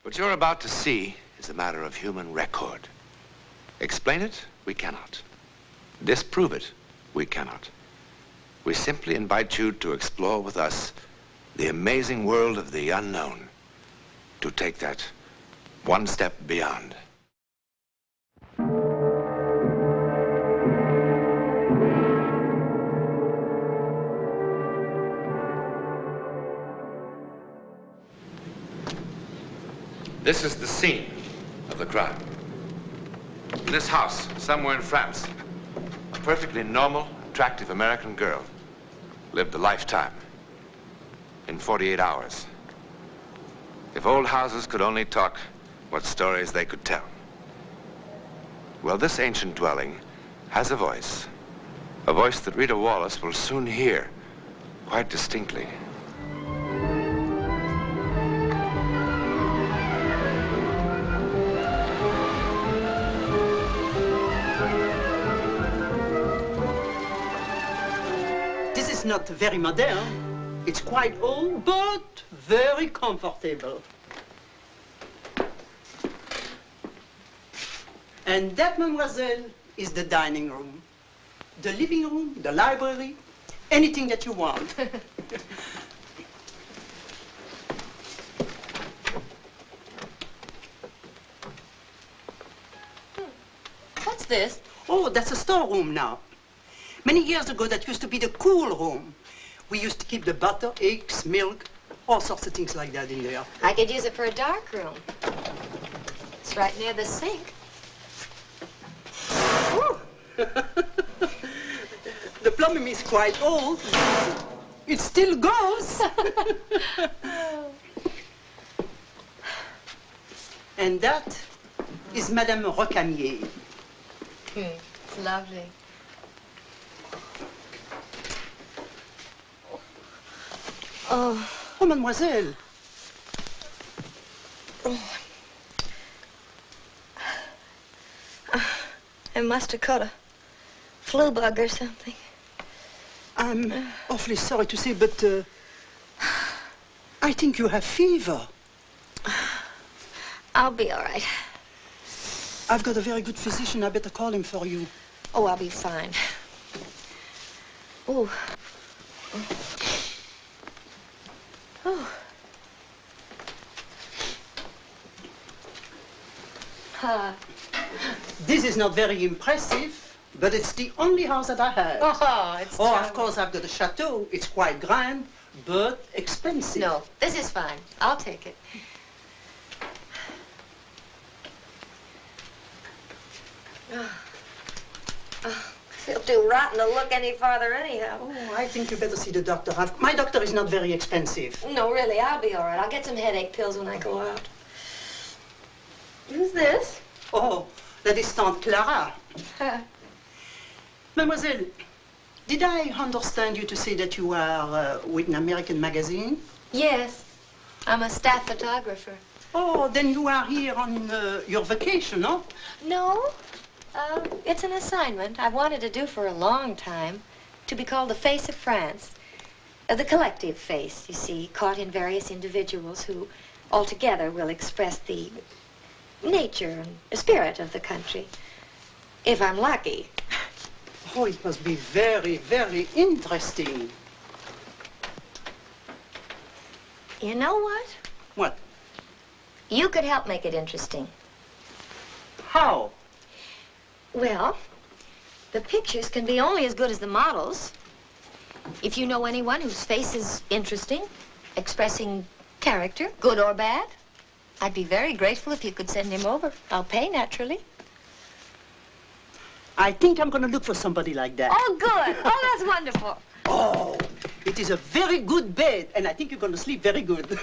What you're about to see is a matter of human record. Explain it, we cannot. Disprove it, we cannot. We simply invite you to explore with us the amazing world of the unknown, to take that one step beyond. This is the scene of the crime. In this house, somewhere in France, a perfectly normal, attractive American girl lived a lifetime in 48 hours. If old houses could only talk, what stories they could tell. Well, this ancient dwelling has a voice that Rita Wallace will soon hear quite distinctly. Not very modern. It's quite old, but very comfortable. And that, mademoiselle, is the dining room. The living room, the library, anything that you want. What's this? Oh, that's a storeroom now. Many years ago, that used to be the cool room. We used to keep the butter, eggs, milk, all sorts of things like that in there. I could use it for a dark room. It's right near the sink. Oh. The plumbing is quite old. It still goes. And that is Madame Recamier. It's lovely. Oh. Oh, mademoiselle. Oh. I must have caught a flu bug or something. I'm awfully sorry to say, but I think you have fever. I'll be all right. I've got a very good physician. I better call him for you. Oh, I'll be fine. Oh. Oh. This is not very impressive, but it's the only house that I have. Of course, I've got a chateau. It's quite grand, but expensive. No, this is fine. I'll take it. It'll do rotten to look any farther anyhow. Oh, I think you better see the doctor. My doctor is not very expensive. No, really, I'll be all right. I'll get some headache pills when I go out. Who's this? Oh, that is Tante Clara. Mademoiselle, did I understand you to say that you are with an American magazine? Yes, I'm a staff photographer. Oh, then you are here on your vacation, no? No. It's an assignment I've wanted to do for a long time, to be called the Face of France. The collective face, you see, caught in various individuals who altogether will express the nature and the spirit of the country. If I'm lucky. Oh, it must be very, very interesting. You know what? What? You could help make it interesting. How? Well, the pictures can be only as good as the models. If you know anyone whose face is interesting, expressing character, good or bad, I'd be very grateful if you could send him over. I'll pay, naturally. I think I'm going to look for somebody like that. Oh, good. Oh, that's wonderful. Oh, it is a very good bed, and I think you're going to sleep very good.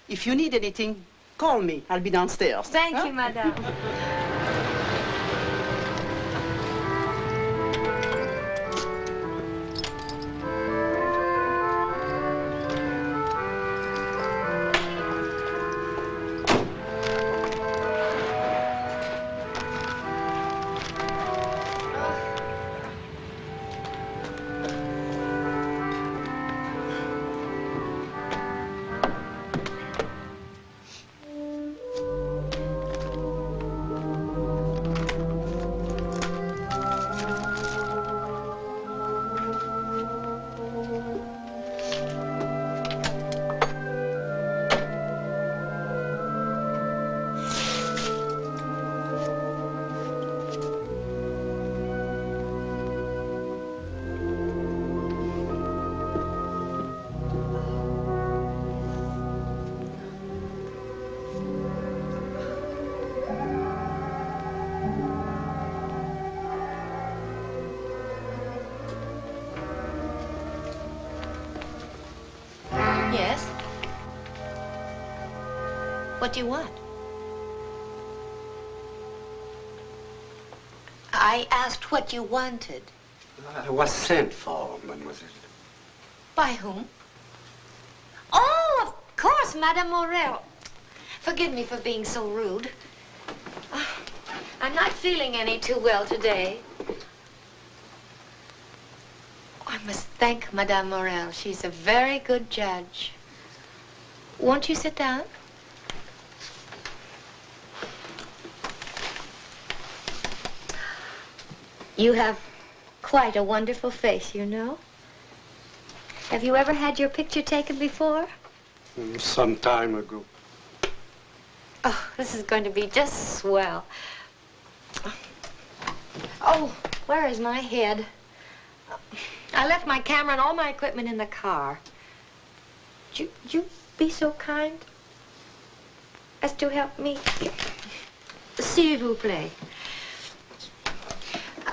If you need anything, call me. I'll be downstairs. Thank you, madame. What do you want? I asked what you wanted. I was sent for, mademoiselle. By whom? Oh, of course, Madame Morel. Forgive me for being so rude. I'm not feeling any too well today. I must thank Madame Morel. She's a very good judge. Won't you sit down? You have quite a wonderful face, you know. Have you ever had your picture taken before? Some time ago. Oh, this is going to be just swell. Oh, where is my head? I left my camera and all my equipment in the car. Would you be so kind as to help me? S'il vous plaît.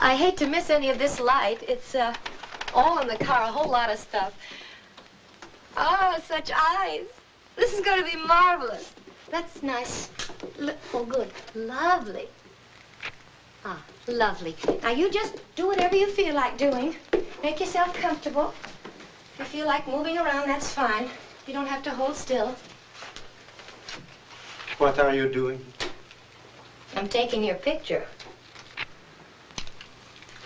I hate to miss any of this light. It's all in the car, a whole lot of stuff. Oh, such eyes. This is going to be marvelous. That's nice. Oh, good. Lovely. Ah, lovely. Now, you just do whatever you feel like doing. Make yourself comfortable. If you feel like moving around, that's fine. You don't have to hold still. What are you doing? I'm taking your picture.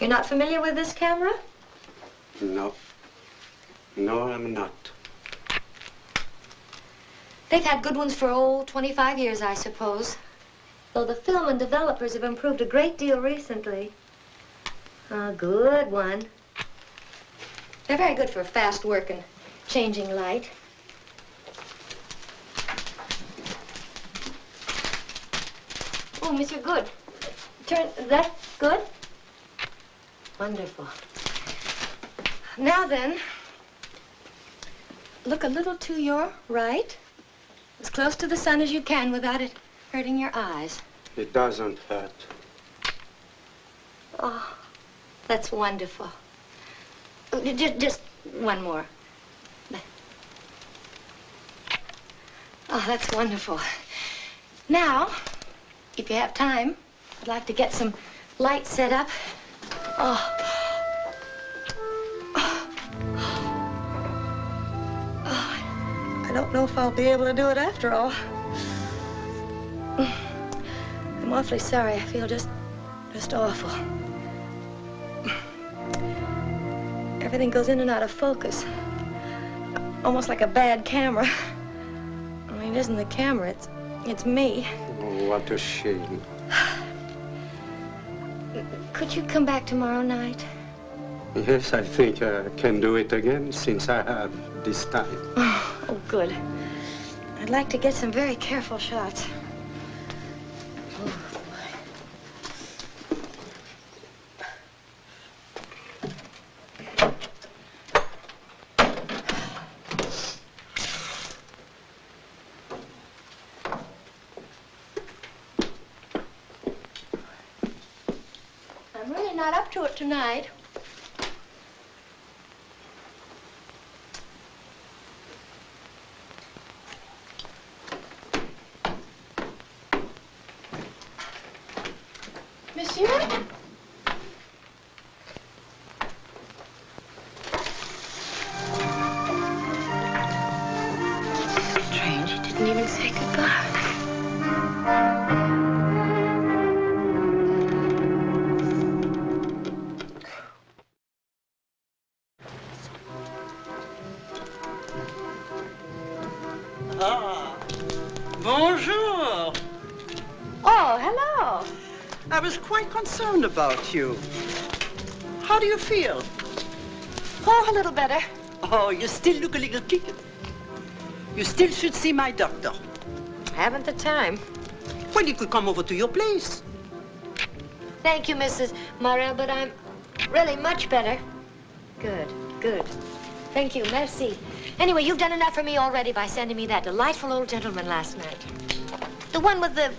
You're not familiar with this camera? No. No, I'm not. They've had good ones for, 25 years, I suppose. Though the film and developers have improved a great deal recently. A good one. They're very good for fast work and changing light. Oh, Monsieur Good. Turn, that good? Wonderful. Now then, look a little to your right. As close to the sun as you can without it hurting your eyes. It doesn't hurt. Oh, that's wonderful. Just one more. Oh, that's wonderful. Now, if you have time, I'd like to get some light set up. Oh. I don't know if I'll be able to do it after all. I'm awfully sorry. I feel just awful. Everything goes in and out of focus. Almost like a bad camera. I mean, it isn't the camera, it's me. Oh, what a shame. Could you come back tomorrow night? Yes, I think I can do it again since I have this time. Oh, good. I'd like to get some very careful shots. Oh, I'm really not up to it tonight. Monsieur? Strange, he didn't even say goodbye. Ah, bonjour. Oh, hello. I was quite concerned about you. How do you feel? Oh, a little better. Oh, you still look a little kicked. You still should see my doctor. Haven't the time. Well, he could come over to your place. Thank you, Mrs. Morel, but I'm really much better. Good, good. Thank you, merci. Anyway, you've done enough for me already by sending me that delightful old gentleman last night. The one with the,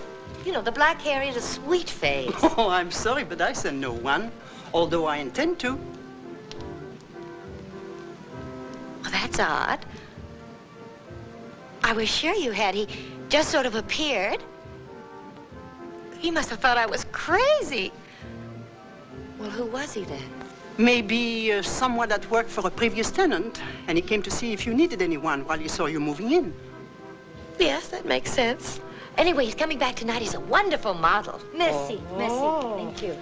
the black hair and a sweet face. Oh, I'm sorry, but I send no one, although I intend to. Well, that's odd. I was sure you had. just sort of appeared. He must have thought I was crazy. Well, who was he then? Maybe someone that worked for a previous tenant, and he came to see if you needed anyone while he saw you moving in. Yes, that makes sense. Anyway, he's coming back tonight. He's a wonderful model. Merci, merci. Thank you.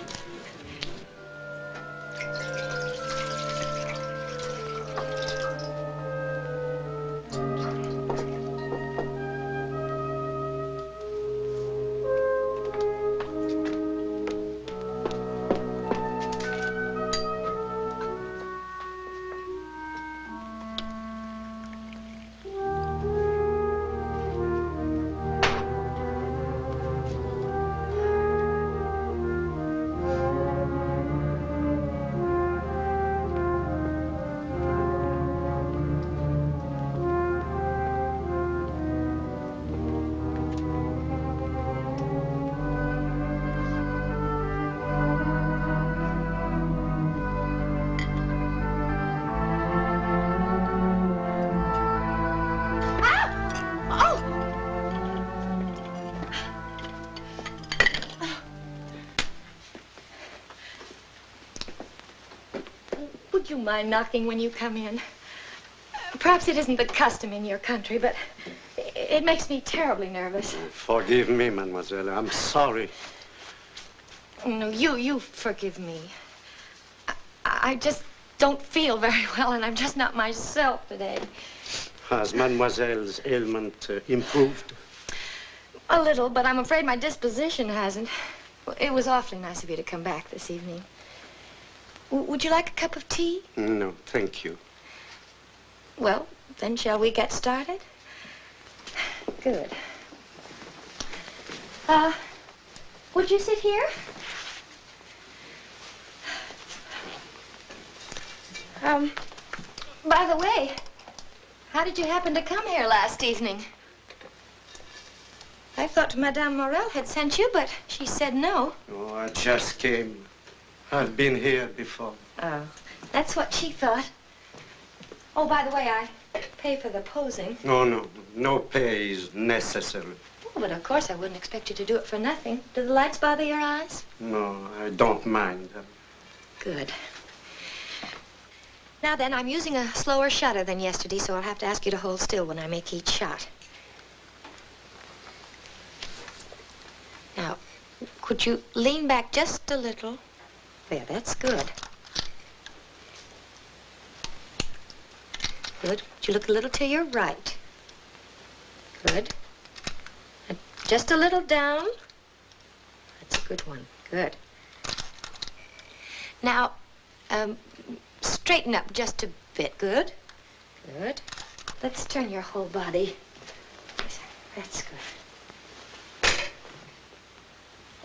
Would you mind knocking when you come in? Perhaps it isn't the custom in your country, but it makes me terribly nervous. Forgive me, mademoiselle. I'm sorry. No, you forgive me. I just don't feel very well, and I'm just not myself today. Has mademoiselle's ailment improved? A little, but I'm afraid my disposition hasn't. Well, it was awfully nice of you to come back this evening. Would you like a cup of tea? No, thank you. Well, then shall we get started? Good. Would you sit here? By the way, how did you happen to come here last evening? I thought Madame Morel had sent you, but she said no. Oh, I just came. I've been here before. Oh, that's what she thought. Oh, by the way, I pay for the posing. No pay is necessary. Oh, but of course I wouldn't expect you to do it for nothing. Do the lights bother your eyes? No, I don't mind. Good. Now then, I'm using a slower shutter than yesterday, so I'll have to ask you to hold still when I make each shot. Now, could you lean back just a little? There, that's good. Good. Would you look a little to your right? Good. And just a little down. That's a good one. Good. Now, straighten up just a bit. Good. Good. Let's turn your whole body. That's good.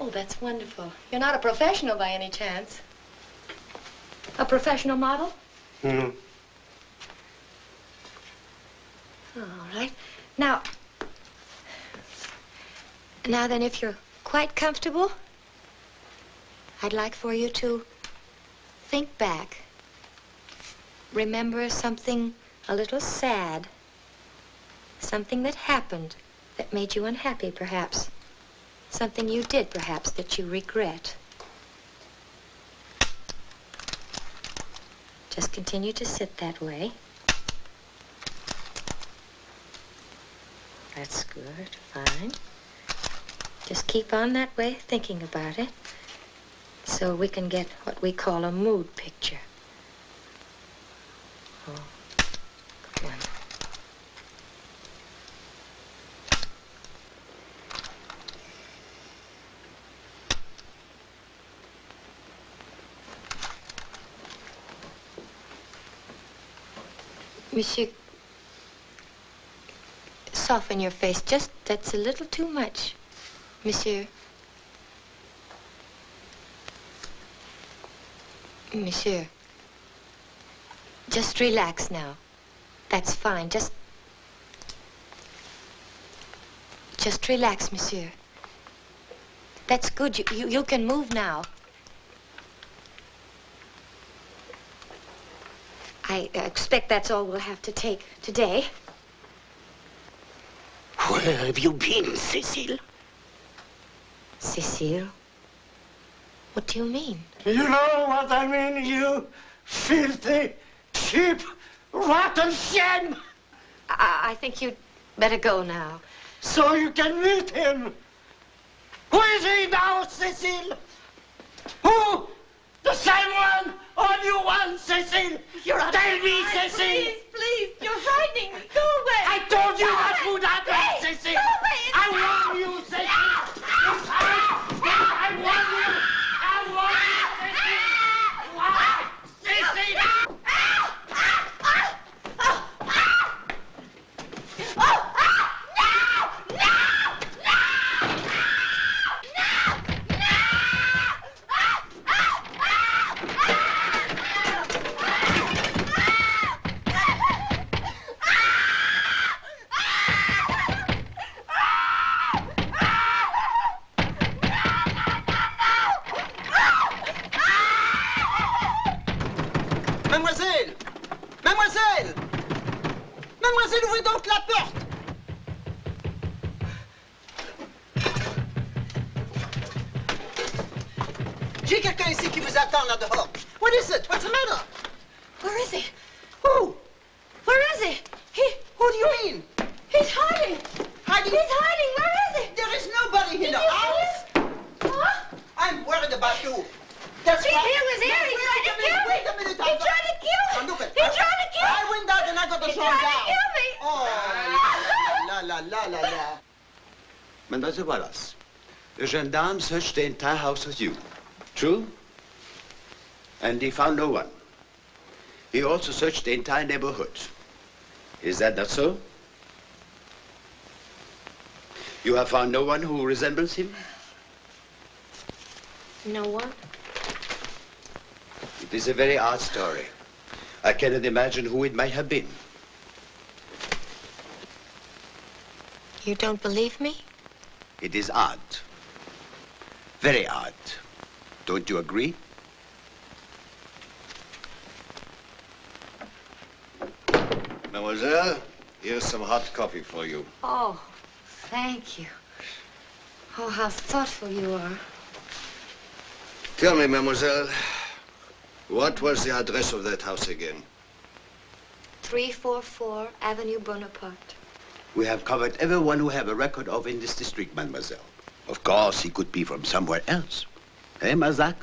Oh, that's wonderful. You're not a professional by any chance? A professional model? No. All right. Now then, if you're quite comfortable, I'd like for you to think back. Remember something a little sad. Something that happened that made you unhappy, perhaps. Something you did, perhaps, that you regret. Just continue to sit that way. That's good, fine. Just keep on that way, thinking about it, so we can get what we call a mood picture. Oh, good one. Monsieur, soften your face. Just, that's a little too much. Monsieur. Monsieur. Just relax now. That's fine. Just relax, monsieur. That's good. You can move now. I expect that's all we'll have to take today. Who Where have you been, Cecile? Cecile? What do you mean? You know what I mean, you filthy, cheap, rotten shame! I think you'd better go now. So you can meet him. Who is he now, Cecile? Who? The same one or new one, Cecile? Tell me, Cecile! Please, you're frightening me. Go away. I told you what would happen, Cecile! I warn you, Cecile! I warn you! I warn you, Cecile! Cecile! Mademoiselle! Mademoiselle! Mademoiselle, ouvrez donc la porte! J'ai quelqu'un ici qui vous attend là dehors. What is it? What's the matter? Where is he? Who? Where is he? Who do you mean? He's hiding. Hiding? He's hiding. Where is he? There is nobody in the house. Huh? I'm worried about you. That's He why- was here. He tried to kill me. Wait a minute. He tried to kill me. Oh, look at He tried to kill me. I went out and I got the He song tried to down. kill me. Oh, la la la la la. Mademoiselle Wallace, the gendarme searched the entire house with you. True? And he found no one. He also searched the entire neighborhood. Is that not so? You have found no one who resembles him? No one? It is a very odd story. I cannot imagine who it might have been. You don't believe me? It is odd. Very odd. Don't you agree? Mademoiselle, here's some hot coffee for you. Oh, thank you. Oh, how thoughtful you are. Tell me, mademoiselle, what was the address of that house again? 344 Avenue Bonaparte. We have covered everyone who have a record of in this district, mademoiselle. Of course, he could be from somewhere else. Eh, Mazak?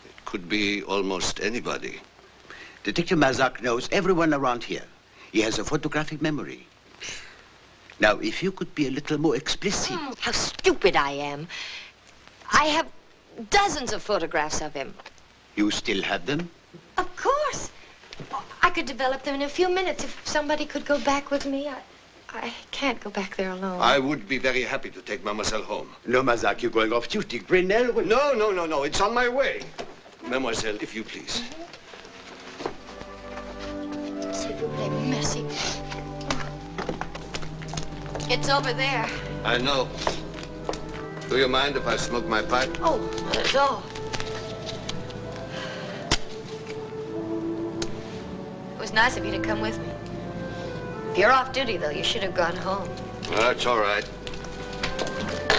It could be almost anybody. Detective Mazak knows everyone around here. He has a photographic memory. Now, if you could be a little more explicit. How stupid I am. I have dozens of photographs of him. You still have them? Of course. I could develop them in a few minutes if somebody could go back with me. I can't go back there alone. I would be very happy to take mademoiselle home. No, Mazak, you're going off duty. Brunel will... No. It's on my way. Mademoiselle, if you please. S'il vous plaît, merci. It's over there. I know. Do you mind if I smoke my pipe? Oh, not at all. It was nice of you to come with me. If you're off duty, though, you should have gone home. That's all right.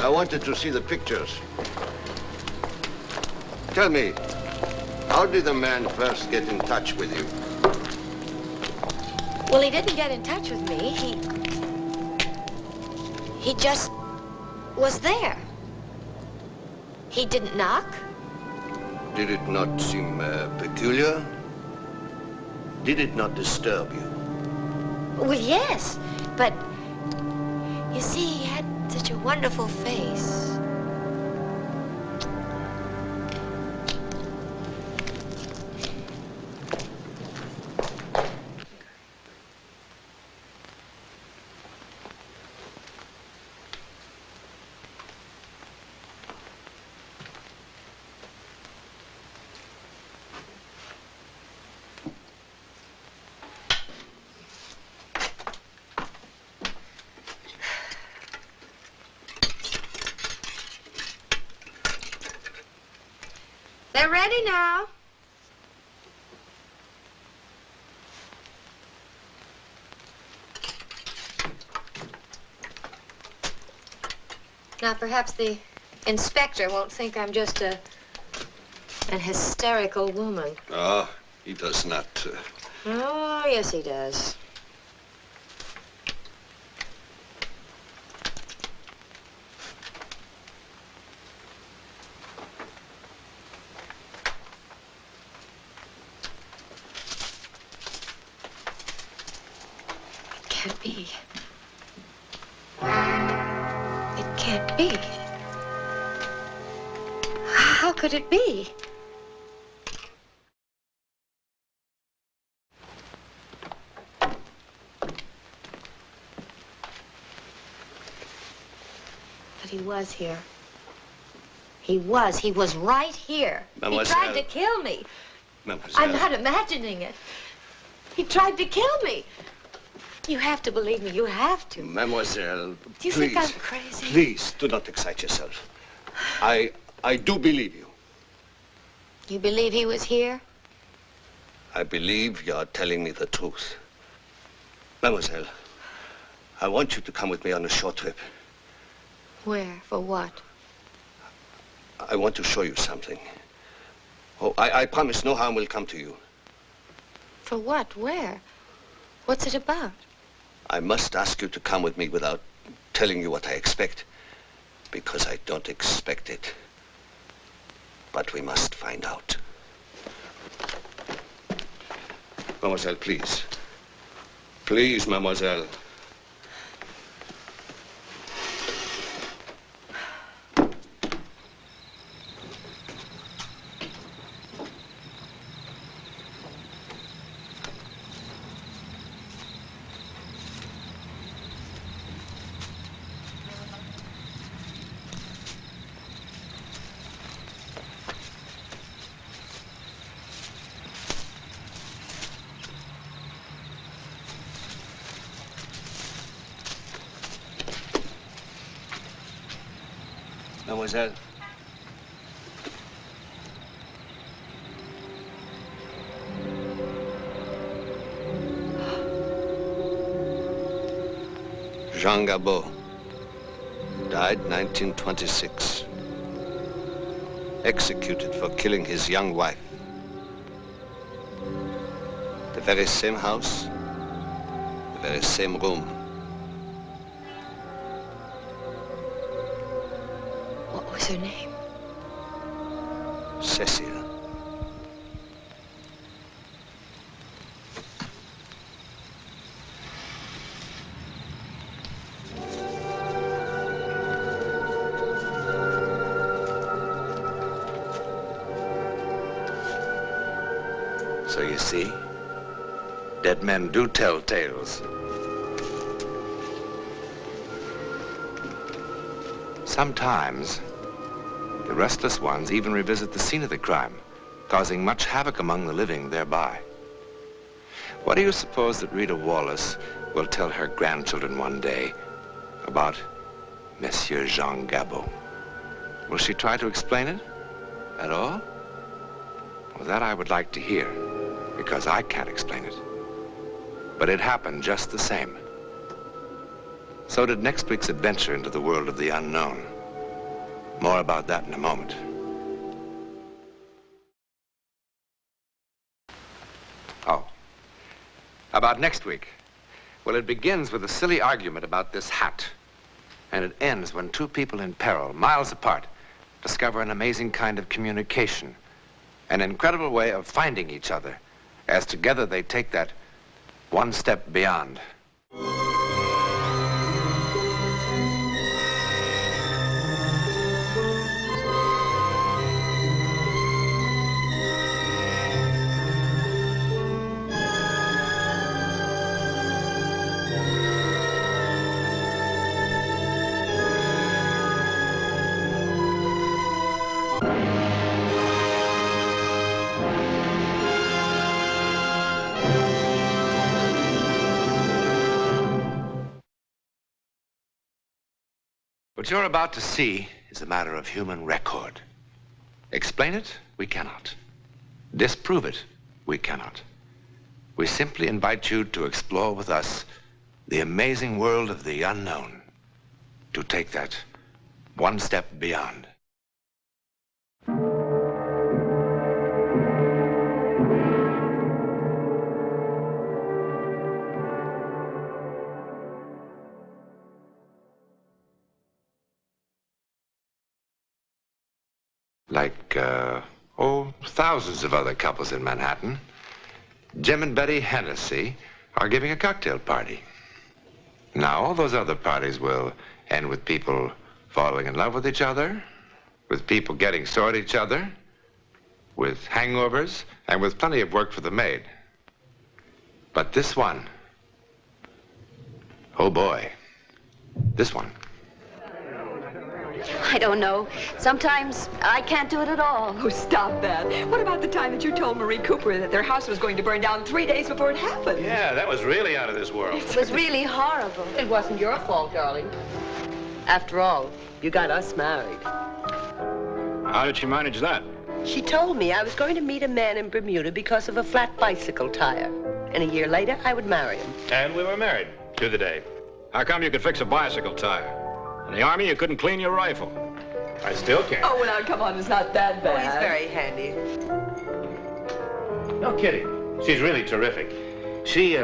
I wanted to see the pictures. Tell me, how did the man first get in touch with you? Well, he didn't get in touch with me. He just was there. He didn't knock. Did it not seem peculiar? Did it not disturb you? Well, yes, but you see, he had such a wonderful face. They're ready now. Now, perhaps the inspector won't think I'm just an hysterical woman. Oh, he does not. Oh, yes, he does. It can't be. It can't be. How could it be? But he was here. He was right here. Mademoiselle. He tried to kill me. Mademoiselle. I'm not imagining it. He tried to kill me. You have to believe me. You have to. Mademoiselle, Do you think I'm crazy? Please, do not excite yourself. I do believe you. You believe he was here? I believe you are telling me the truth. Mademoiselle, I want you to come with me on a short trip. Where? For what? I want to show you something. Oh, I promise no harm will come to you. For what? Where? What's it about? I must ask you to come with me without telling you what I expect, because I don't expect it. But we must find out. Mademoiselle, please. Please, mademoiselle. Mademoiselle. Jean Gabot died 1926. Executed for killing his young wife. The very same house, the very same room. What was her name? Cecile. So you see, dead men do tell tales. Sometimes, the restless ones even revisit the scene of the crime, causing much havoc among the living thereby. What do you suppose that Rita Wallace will tell her grandchildren one day about Monsieur Jean Gabot? Will she try to explain it at all? Well, that I would like to hear, because I can't explain it. But it happened just the same. So did next week's adventure into the world of the unknown. More about that in a moment. Oh, about next week. Well, it begins with a silly argument about this hat. And it ends when two people in peril, miles apart, discover an amazing kind of communication, an incredible way of finding each other, as together they take that one step beyond. What you're about to see is a matter of human record. Explain it, we cannot. Disprove it, we cannot. We simply invite you to explore with us the amazing world of the unknown. To take that one step beyond. Like, thousands of other couples in Manhattan, Jim and Betty Hennessy are giving a cocktail party. Now, all those other parties will end with people falling in love with each other, with people getting sore at each other, with hangovers, and with plenty of work for the maid. But this one, oh boy, this one. I don't know. Sometimes I can't do it at all. Oh, stop that. What about the time that you told Marie Cooper that their house was going to burn down 3 days before it happened? Yeah, that was really out of this world. It was really horrible. It wasn't your fault, darling. After all, you got us married. How did she manage that? She told me I was going to meet a man in Bermuda because of a flat bicycle tire. And a year later, I would marry him. And we were married to the day. How come you could fix a bicycle tire? In the Army, you couldn't clean your rifle. I still can't. Oh, well, now, come on, it's not that bad. Oh, he's very handy. No kidding. She's really terrific. She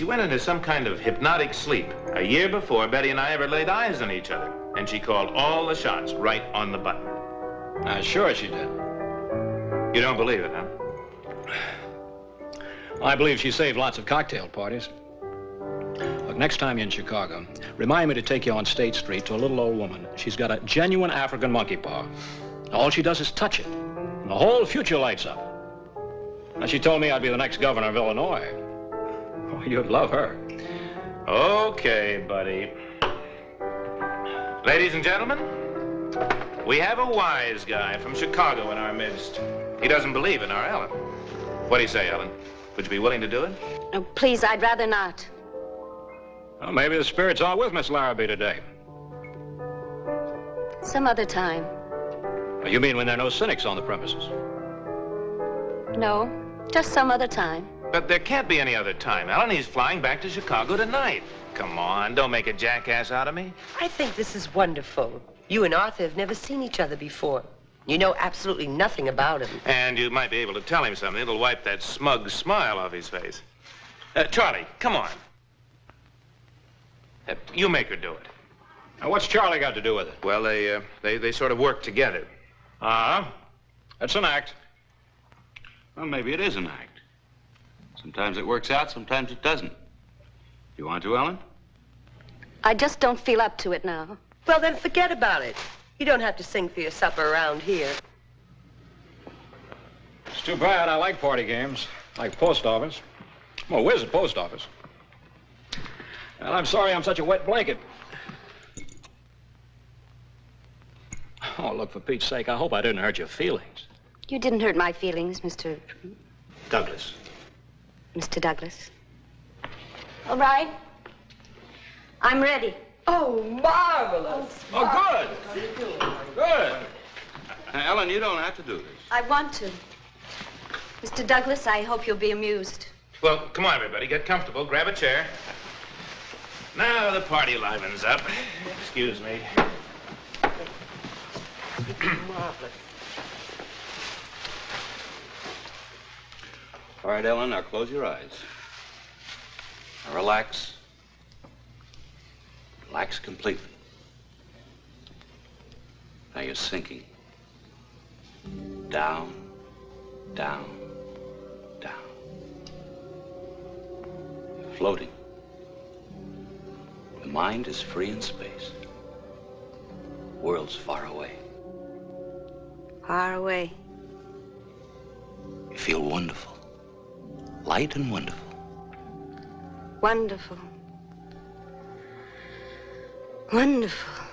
went into some kind of hypnotic sleep a year before Betty and I ever laid eyes on each other. And she called all the shots right on the button. Sure she did. You don't believe it, huh? I believe she saved lots of cocktail parties. Look, next time you're in Chicago, remind me to take you on State Street to a little old woman. She's got a genuine African monkey paw. All she does is touch it, and the whole future lights up. And she told me I'd be the next governor of Illinois. Oh, you'd love her. Okay, buddy. Ladies and gentlemen, we have a wise guy from Chicago in our midst. He doesn't believe in our Ellen. What do you say, Ellen? Would you be willing to do it? Oh, please, I'd rather not. Well, maybe the spirits are with Miss Larrabee today. Some other time. Well, you mean when there are no cynics on the premises? No, just some other time. But there can't be any other time, Ellen. He's flying back to Chicago tonight. Come on, don't make a jackass out of me. I think this is wonderful. You and Arthur have never seen each other before. You know absolutely nothing about him. And you might be able to tell him something. It'll wipe that smug smile off his face. Charlie, come on. You make her do it. Now, what's Charlie got to do with it? Well, they sort of work together. That's an act. Well, maybe it is an act. Sometimes it works out, sometimes it doesn't. You want to, Ellen? I just don't feel up to it now. Well, then forget about it. You don't have to sing for your supper around here. It's too bad. I like party games. Like post office. Well, where's the post office? Well, I'm sorry I'm such a wet blanket. Oh, look, for Pete's sake, I hope I didn't hurt your feelings. You didn't hurt my feelings, Mr. Douglas. Mr. Douglas. All right. I'm ready. Oh, marvelous. Oh, good. Good. Ellen, you don't have to do this. I want to. Mr. Douglas, I hope you'll be amused. Well, come on, everybody. Get comfortable. Grab a chair. Now the party livens up. Excuse me. Marvelous. All right, Ellen, now close your eyes. Now relax. Relax completely. Now you're sinking. Down, down, down. You're floating. The mind is free in space. World's far away. Far away. You feel wonderful. Light and wonderful. Wonderful. Wonderful.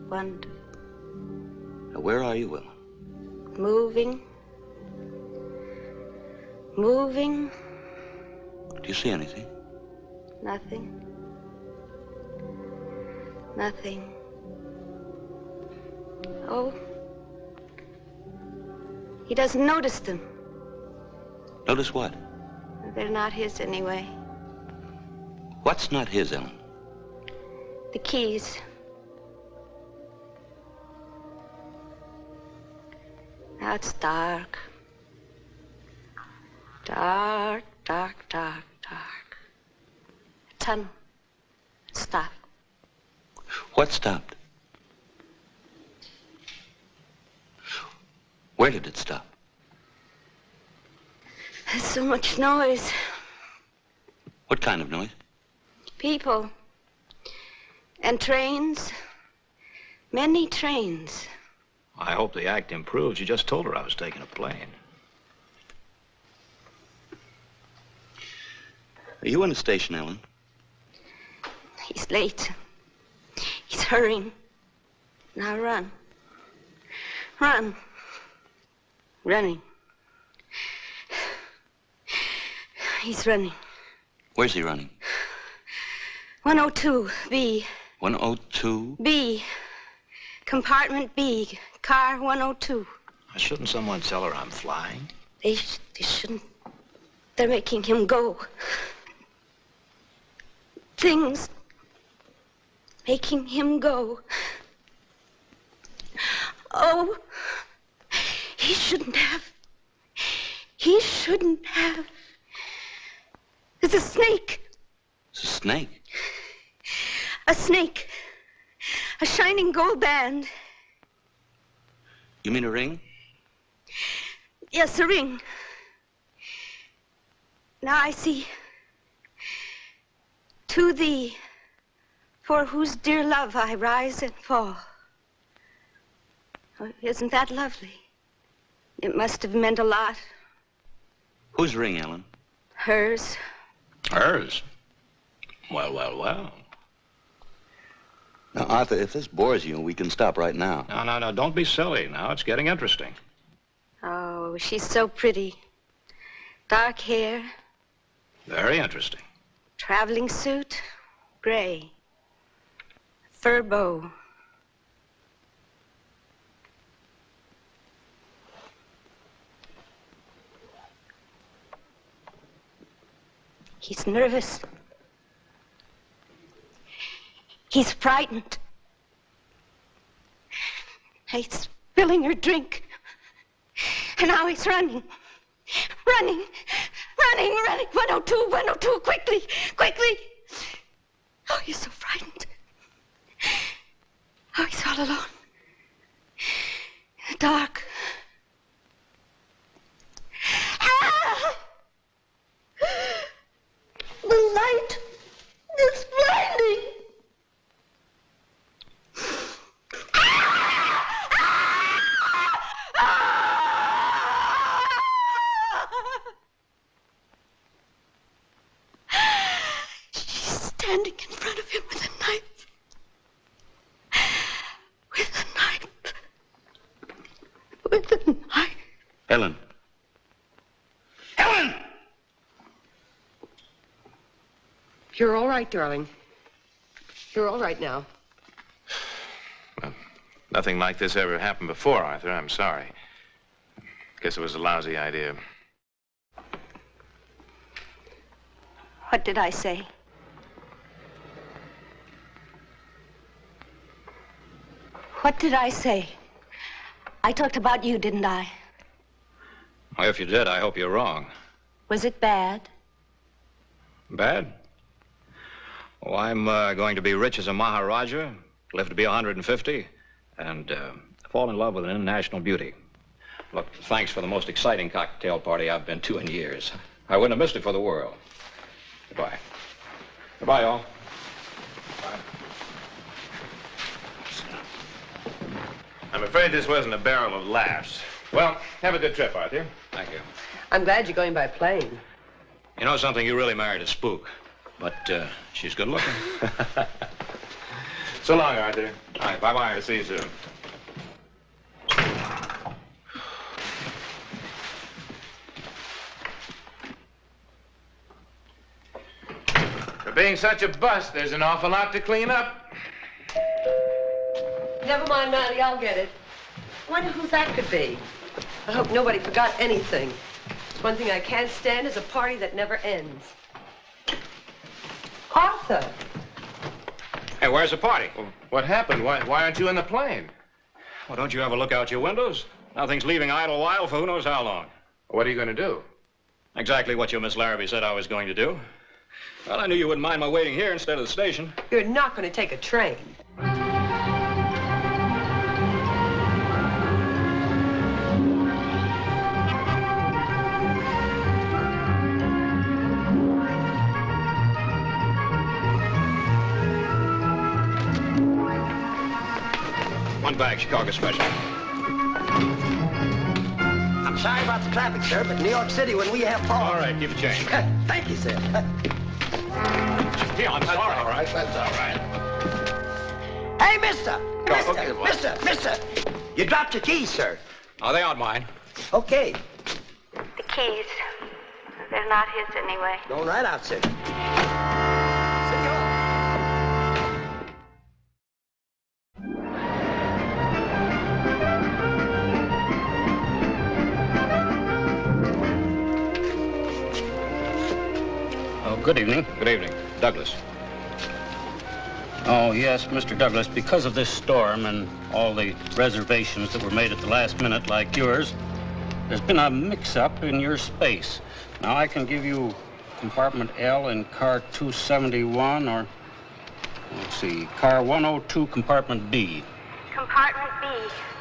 Wonderful. Now, where are you, Ellen? Moving. Moving. Do you see anything? Nothing. Nothing. Oh. He doesn't notice them. Notice what? They're not his anyway. What's not his, Ellen? The keys. Now it's dark. Dark, dark, dark, dark. A tunnel. Stop. What stopped? Where did it stop? There's so much noise. What kind of noise? People. And trains. Many trains. I hope the act improves. You just told her I was taking a plane. Are you in the station, Ellen? He's late. He's hurrying. Now run. Run. Running. He's running. Where's he running? 102, B. 102? B. Compartment B. Car 102. Shouldn't someone tell her I'm flying? They shouldn't. They're making him go. Things making him go. Oh, he shouldn't have. He shouldn't have. It's a snake. It's a snake? A snake. A shining gold band. You mean a ring? Yes, a ring. Now I see. To thee, for whose dear love I rise and fall. Oh, isn't that lovely? It must have meant a lot. Whose ring, Ellen? Hers. Hers? Well, well, well. Now, Arthur, if this bores you, we can stop right now. No, don't be silly. Now it's getting interesting. Oh, she's so pretty. Dark hair. Very interesting. Traveling suit. Gray. Fur bow. He's nervous. He's frightened. He's spilling her drink. And now he's running. Running. 102, quickly, quickly. Oh, he's so frightened. Oh, he's all alone. In the dark. Ah! The light is blinding. Standing in front of him with a knife. With a knife. Ellen. Ellen! You're all right, darling. You're all right now. Well, nothing like this ever happened before, Arthur. I'm sorry. Guess it was a lousy idea. What did I say? What did I say? I talked about you, didn't I? Well, if you did, I hope you're wrong. Was it bad? Bad? Oh, I'm going to be rich as a Maharaja, live to be 150, and fall in love with an international beauty. Look, thanks for the most exciting cocktail party I've been to in years. I wouldn't have missed it for the world. Goodbye. Goodbye, all. Bye. I'm afraid this wasn't a barrel of laughs. Well, have a good trip, Arthur. Thank you. I'm glad you're going by plane. You know something? You really married a spook. But she's good looking. So long, Arthur. All right, bye-bye. I'll see you soon. For being such a bust, there's an awful lot to clean up. Never mind, Manny, I'll get it. I wonder who that could be. I hope nobody forgot anything. One thing I can't stand is a party that never ends. Arthur! Hey, where's the party? Well, what happened? Why aren't you in the plane? Well, don't you ever look out your windows? Nothing's leaving Idlewild for who knows how long. What are you going to do? Exactly what you Miss Larrabee said I was going to do. Well, I knew you wouldn't mind my waiting here instead of the station. You're not going to take a train. One bag, Chicago Special. I'm sorry about the traffic, sir, but New York City, when we have fog... All right, keep it changed. Thank you, sir. Gee, I'm sorry. All right, that's all right. Hey, mister! Okay, what? Mister! You dropped your keys, sir. Oh, they aren't mine. Okay. The keys. They're not his anyway. Going right out, sir. Good evening. Good evening. Douglas. Oh, yes, Mr. Douglas, because of this storm and all the reservations that were made at the last minute like yours, there's been a mix-up in your space. Now, I can give you compartment L in car 271 or, let's see, car 102, compartment B. Compartment B,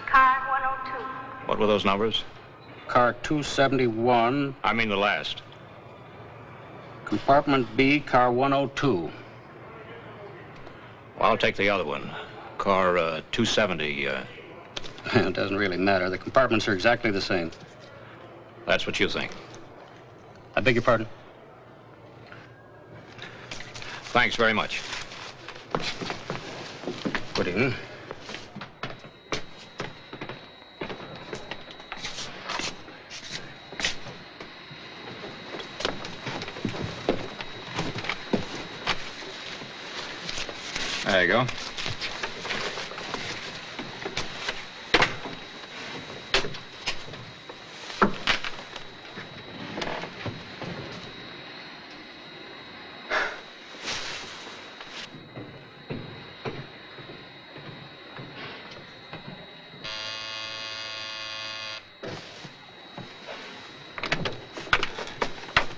car 102. What were those numbers? Car 271. I mean the last. Compartment B, car 102. Well, I'll take the other one. Car 270. It doesn't really matter. The compartments are exactly the same. That's what you think. I beg your pardon? Thanks very much. Good evening. There you go.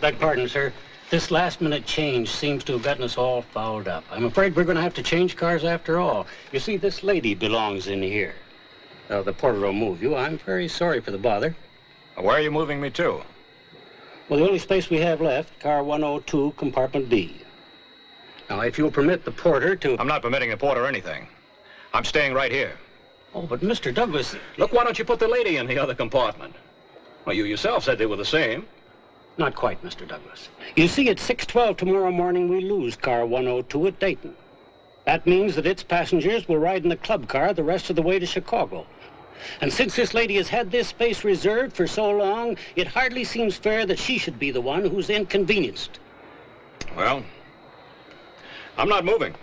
Beg pardon, sir. This last-minute change seems to have gotten us all fouled up. I'm afraid we're going to have to change cars after all. You see, this lady belongs in here. The porter will move you. I'm very sorry for the bother. Where are you moving me to? Well, the only space we have left, car 102, compartment B. Now, if you'll permit the porter to... I'm not permitting the porter anything. I'm staying right here. Oh, but Mr. Douglas... Look, why don't you put the lady in the other compartment? Well, you yourself said they were the same. Not quite, Mr. Douglas. You see, at 6:12 tomorrow morning, we lose car 102 at Dayton. That means that its passengers will ride in the club car the rest of the way to Chicago. And since this lady has had this space reserved for so long, it hardly seems fair that she should be the one who's inconvenienced. Well, I'm not moving.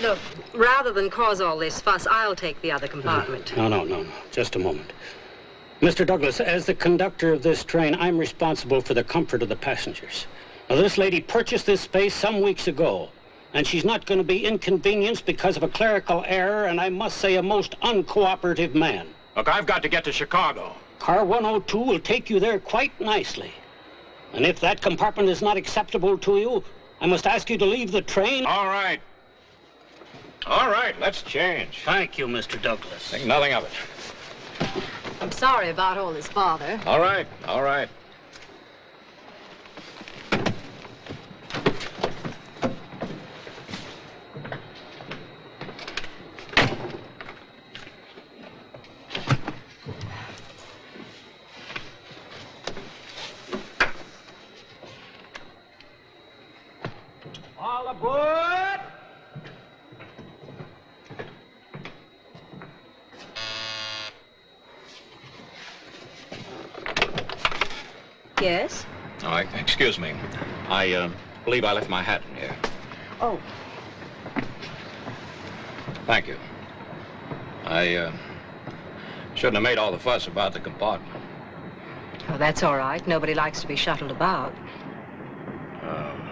Look, rather than cause all this fuss, I'll take the other compartment. No. Just a moment. Mr. Douglas, as the conductor of this train, I'm responsible for the comfort of the passengers. Now, this lady purchased this space some weeks ago, and she's not going to be inconvenienced because of a clerical error, and I must say a most uncooperative man. Look, I've got to get to Chicago. Car 102 will take you there quite nicely. And if that compartment is not acceptable to you, I must ask you to leave the train. All right. All right, let's change. Thank you, Mr. Douglas. Think nothing of it. I'm sorry about all this bother. All right. All aboard! Yes? All right, excuse me. I believe I left my hat in here. Oh. Thank you. I shouldn't have made all the fuss about the compartment. Oh, that's all right. Nobody likes to be shuttled about. Um,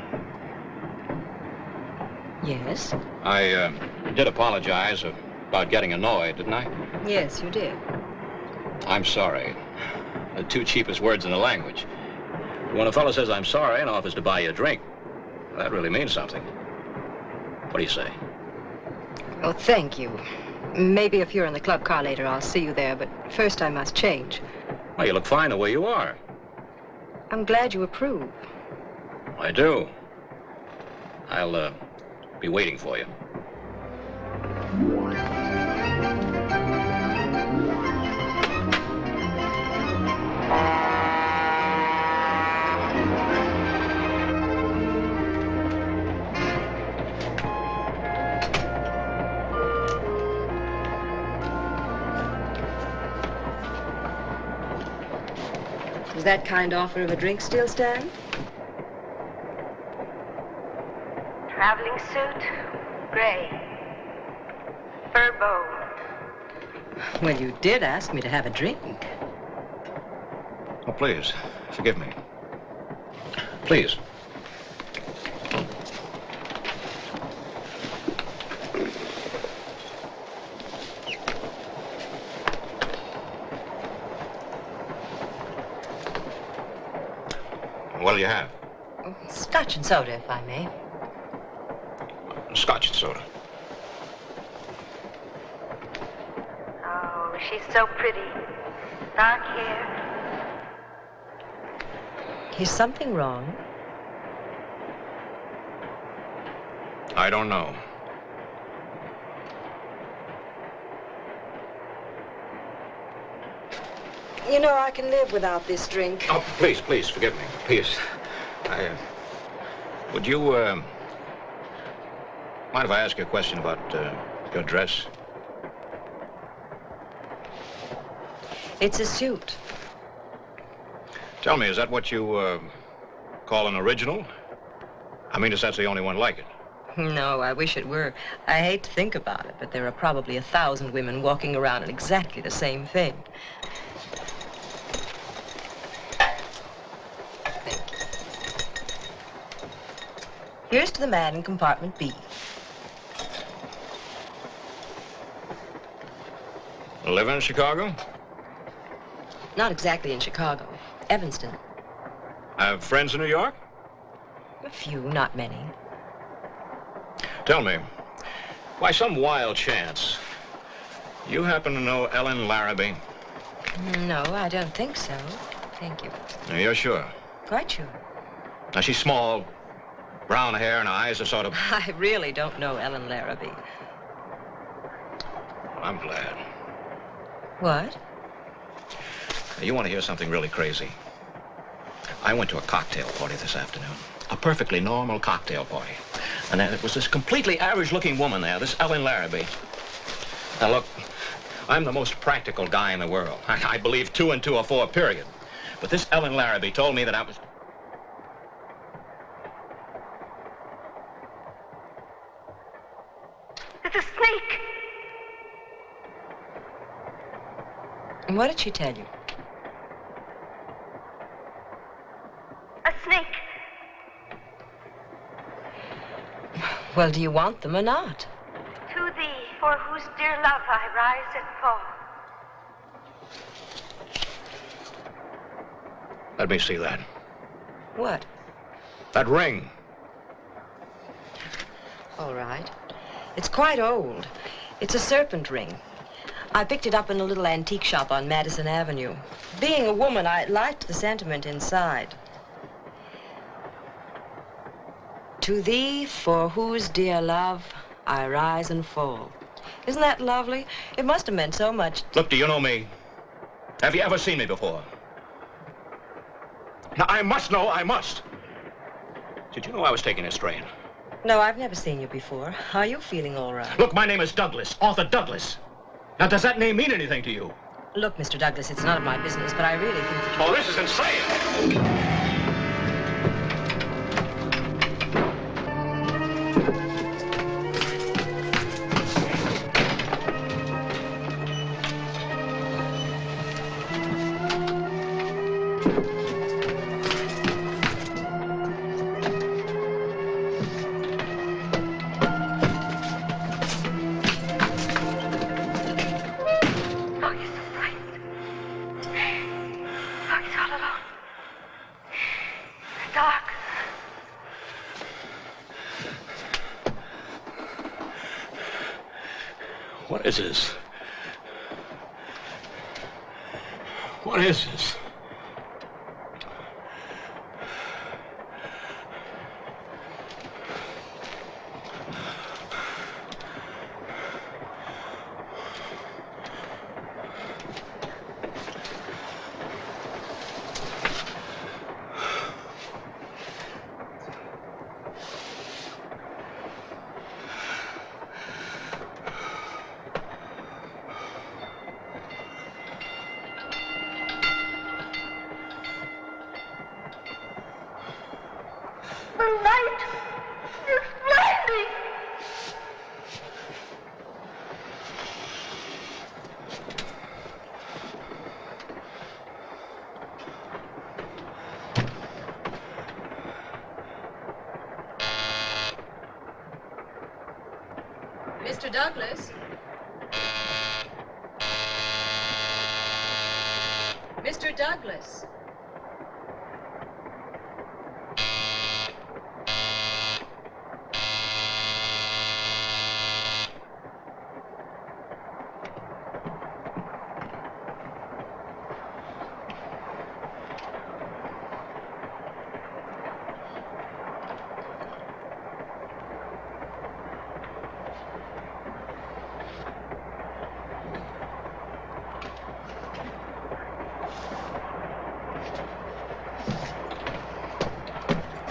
Yes? I did apologize about getting annoyed, didn't I? Yes, you did. I'm sorry. The two cheapest words in the language. When a fellow says I'm sorry and offers to buy you a drink, that really means something. What do you say? Oh, thank you. Maybe if you're in the club car later, I'll see you there, but first I must change. Well, you look fine the way you are. I'm glad you approve. I do. I'll, be waiting for you. Does that kind offer of a drink still stand? Traveling suit, gray. Fur bow. Well, you did ask me to have a drink. Oh, please, forgive me. Please. What'll you have? Scotch and soda, if I may. Scotch and soda. Oh, she's so pretty. Dark hair. Is something wrong? I don't know. You know, I can live without this drink. Oh, please, please, forgive me. Please. Would you, mind if I ask you a question about, your dress? It's a suit. Tell me, is that what you, call an original? I mean, if that's the only one like it. No, I wish it were. I hate to think about it, but there are probably 1,000 women walking around in exactly the same thing. Here's to the man in compartment B. Live in Chicago? Not exactly in Chicago. Evanston. Have friends in New York? A few, not many. Tell me, by some wild chance, you happen to know Ellen Larrabee? No, I don't think so. Thank you. You're sure? Quite sure. Now, she's small, brown hair and eyes are sort of... I really don't know Ellen Larrabee. I'm glad. What? You want to hear something really crazy? I went to a cocktail party this afternoon. A perfectly normal cocktail party. And then it was this completely average-looking woman there, this Ellen Larrabee. Now, look, I'm the most practical guy in the world. I believe 2 and 2 are 4, period. But this Ellen Larrabee told me that I was... It's a snake. And what did she tell you? A snake. Well, do you want them or not? To thee, for whose dear love I rise and fall. Let me see that. What? That ring. All right. It's quite old. It's a serpent ring. I picked it up in a little antique shop on Madison Avenue. Being a woman, I liked the sentiment inside. To thee, for whose dear love I rise and fall. Isn't that lovely? It must have meant so much. Look, do you know me? Have you ever seen me before? Now, I must know, I must. Did you know I was taking this train? No, I've never seen you before. Are you feeling all right? Look, my name is Douglas, Arthur Douglas. Now, does that name mean anything to you? Look, Mr. Douglas, it's none of my business, but I really think that you... Oh, this is insane! What is this? What is this? Mr. Douglas? Mr. Douglas?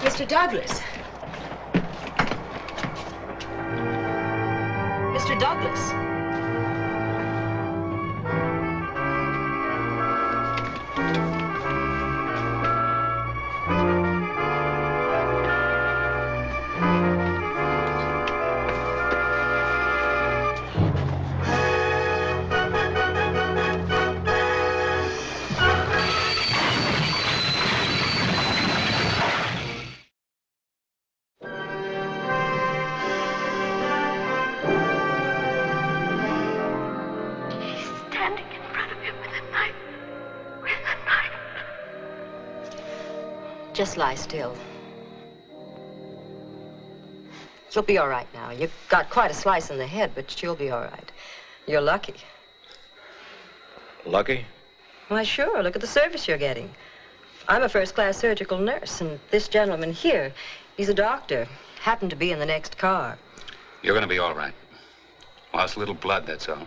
Mr. Douglas. Mr. Douglas. Just lie still. You'll be all right now. You've got quite a slice in the head, but you'll be all right. You're lucky. Lucky? Why, sure. Look at the service you're getting. I'm a first-class surgical nurse, and this gentleman here, he's a doctor. Happened to be in the next car. You're going to be all right. Lost a little blood, that's all.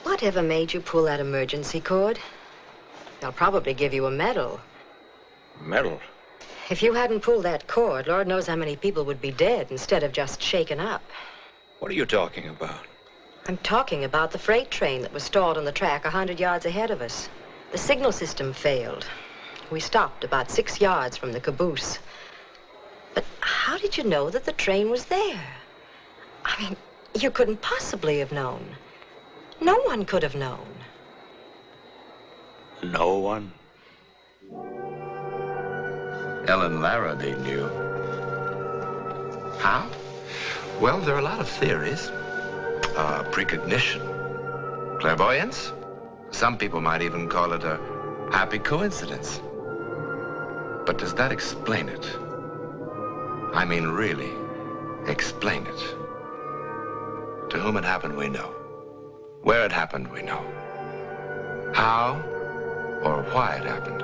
Whatever made you pull that emergency cord? They'll probably give you a medal. Medal? If you hadn't pulled that cord, Lord knows how many people would be dead instead of just shaken up. What are you talking about? I'm talking about the freight train that was stalled on the track 100 yards ahead of us. The signal system failed. We stopped about 6 yards from the caboose. But how did you know that the train was there? I mean, you couldn't possibly have known. No one could have known. No one? Ellen Larrabee knew. How? Well, there are a lot of theories. Precognition. Clairvoyance. Some people might even call it a happy coincidence. But does that explain it? I mean, really, explain it. To whom it happened, we know. Where it happened, we know. How or why it happened.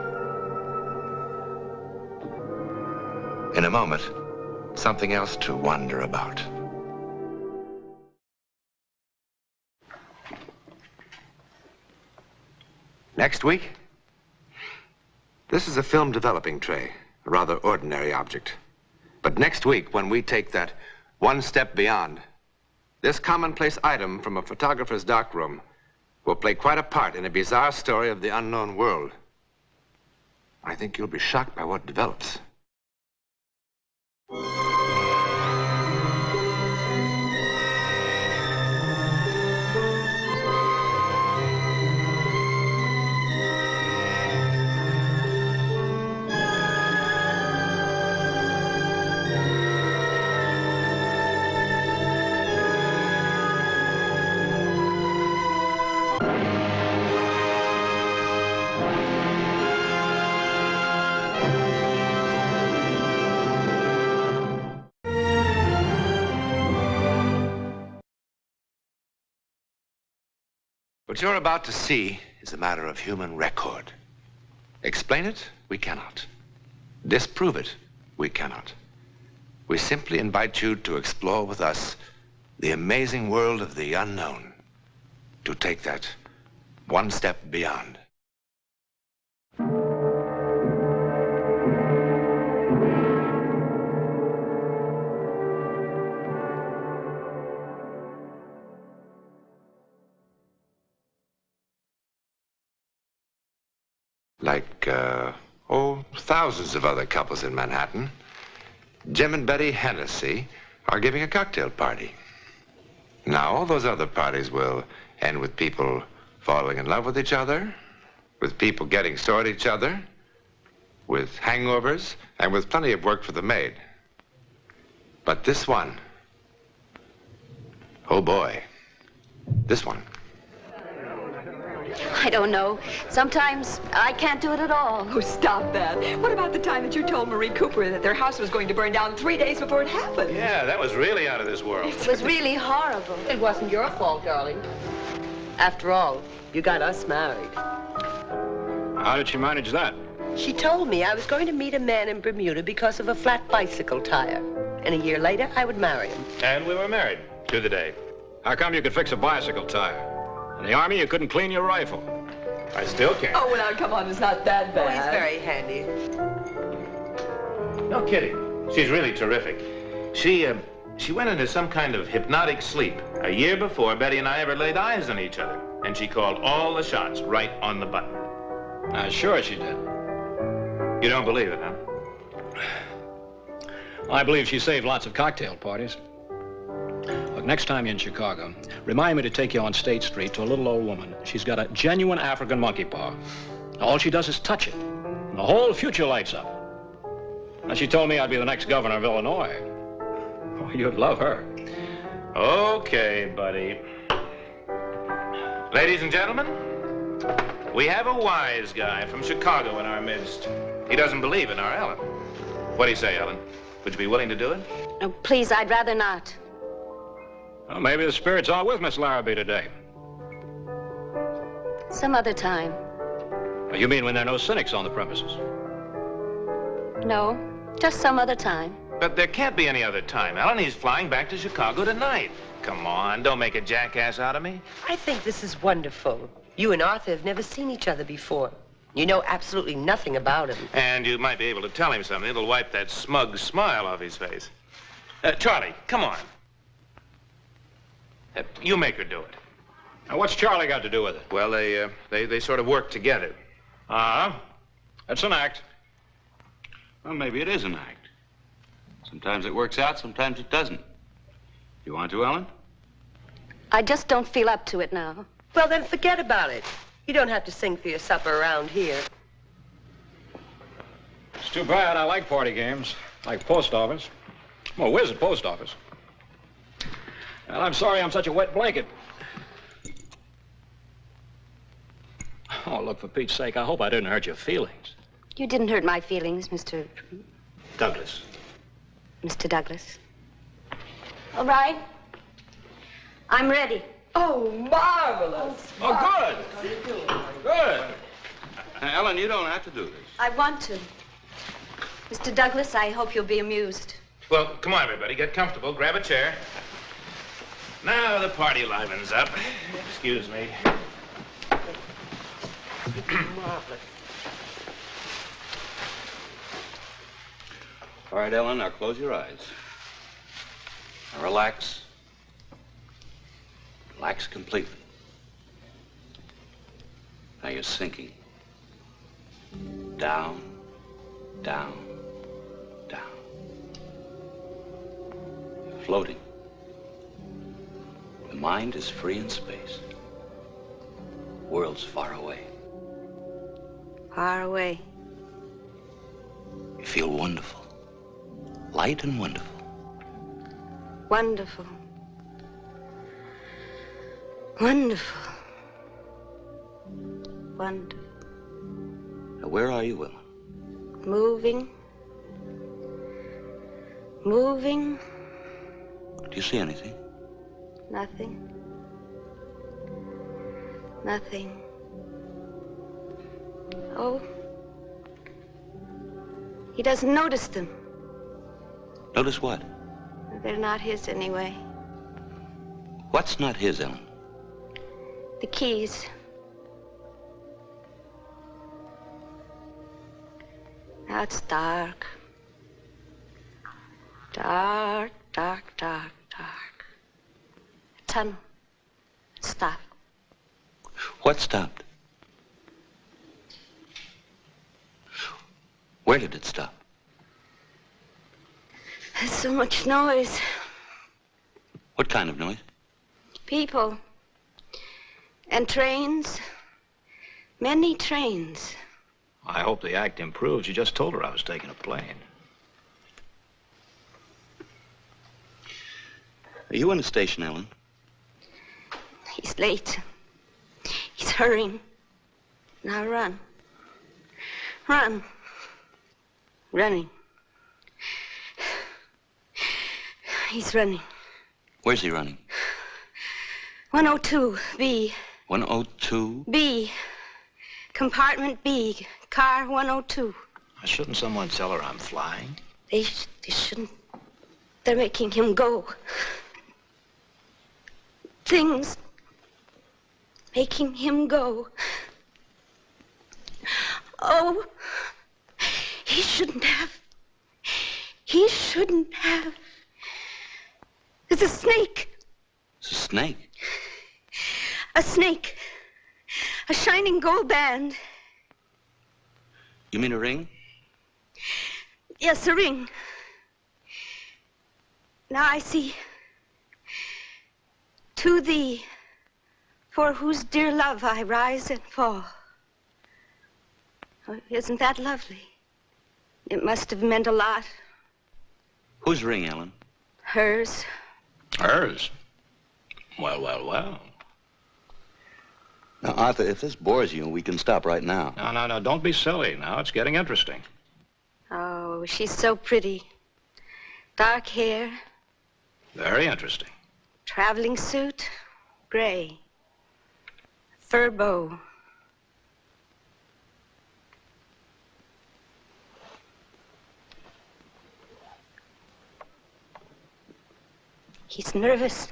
In a moment, something else to wonder about. Next week? This is a film developing tray, a rather ordinary object. But next week, when we take that one step beyond, this commonplace item from a photographer's darkroom will play quite a part in a bizarre story of the unknown world. I think you'll be shocked by what develops. What you're about to see is a matter of human record. Explain it, we cannot. Disprove it, we cannot. We simply invite you to explore with us the amazing world of the unknown, to take that one step beyond. Like, thousands of other couples in Manhattan, Jim and Betty Hennessy are giving a cocktail party. Now, all those other parties will end with people falling in love with each other, with people getting sore at each other, with hangovers, and with plenty of work for the maid. But this one, oh boy, this one. I don't know. Sometimes I can't do it at all. Oh, stop that. What about the time that you told Marie Cooper that their house was going to burn down 3 days before it happened? Yeah, that was really out of this world. It was really horrible. It wasn't your fault, darling. After all, you got us married. How did she manage that? She told me I was going to meet a man in Bermuda because of a flat bicycle tire. And a year later, I would marry him. And we were married to the day. How come you could fix a bicycle tire? In the Army, you couldn't clean your rifle. I still can't. Oh, well, now, come on, it's not that bad. Oh, he's very handy. No kidding. She's really terrific. She went into some kind of hypnotic sleep a year before Betty and I ever laid eyes on each other. And she called all the shots right on the button. Sure she did. You don't believe it, huh? I believe she saved lots of cocktail parties. Look, next time you're in Chicago, remind me to take you on State Street to a little old woman. She's got a genuine African monkey paw. All she does is touch it, and the whole future lights up. Now, she told me I'd be the next governor of Illinois. Oh, you'd love her. Okay, buddy. Ladies and gentlemen, we have a wise guy from Chicago in our midst. He doesn't believe in our Ellen. What do you say, Ellen? Would you be willing to do it? Oh, please, I'd rather not. Well, maybe the spirits are with Miss Larrabee today. Some other time. Well, you mean when there are no cynics on the premises? No, just some other time. But there can't be any other time, Ellen. He's flying back to Chicago tonight. Come on, don't make a jackass out of me. I think this is wonderful. You and Arthur have never seen each other before. You know absolutely nothing about him. And you might be able to tell him something. It'll wipe that smug smile off his face. Charlie, come on. You make her do it. Now, what's Charlie got to do with it? Well, they sort of work together. That's an act. Well, maybe it is an act. Sometimes it works out, sometimes it doesn't. You want to, Ellen? I just don't feel up to it now. Well, then forget about it. You don't have to sing for your supper around here. It's too bad. I like party games. Like post office. I'm a whiz at post office. Well, I'm sorry I'm such a wet blanket. Oh, look, for Pete's sake, I hope I didn't hurt your feelings. You didn't hurt my feelings, Mr. Douglas. Mr. Douglas. All right. I'm ready. Oh, marvelous. Oh, good. Good. Now, Ellen, you don't have to do this. I want to. Mr. Douglas, I hope you'll be amused. Well, come on, everybody. Get comfortable. Grab a chair. Now the party livens up. Excuse me. Marvelous. All right, Ellen, now close your eyes. Now relax. Relax completely. Now you're sinking. Down, down, down. You're floating. The mind is free in space. World's far away. Far away. You feel wonderful. Light and wonderful. Wonderful. Wonderful. Wonderful. Now, where are you, Ellen? Moving. Moving. Do you see anything? Nothing. Nothing. Oh. He doesn't notice them. Notice what? They're not his anyway. What's not his, Ellen? The keys. Now it's dark. Dark, dark, dark, dark. A tunnel. Stop. What stopped? Where did it stop? There's so much noise. What kind of noise? People. And trains. Many trains. I hope the act improves. You just told her I was taking a plane. Are you in the station, Ellen? He's late. He's hurrying. Now run. Run. Running. He's running. Where's he running? 102, B. 102? B. Compartment B. Car 102. Shouldn't someone tell her I'm flying? They shouldn't. They're making him go. Things making him go. Oh, he shouldn't have. He shouldn't have. It's a snake. It's a snake? A snake. A shining gold band. You mean a ring? Yes, a ring. Now I see. To thee, for whose dear love I rise and fall. Oh, isn't that lovely? It must have meant a lot. Whose ring, Ellen? Hers. Hers? Well, well, well. Now, Arthur, if this bores you, we can stop right now. No, don't be silly. Now it's getting interesting. Oh, she's so pretty. Dark hair. Very interesting. Traveling suit. Gray. Fur bow. He's nervous.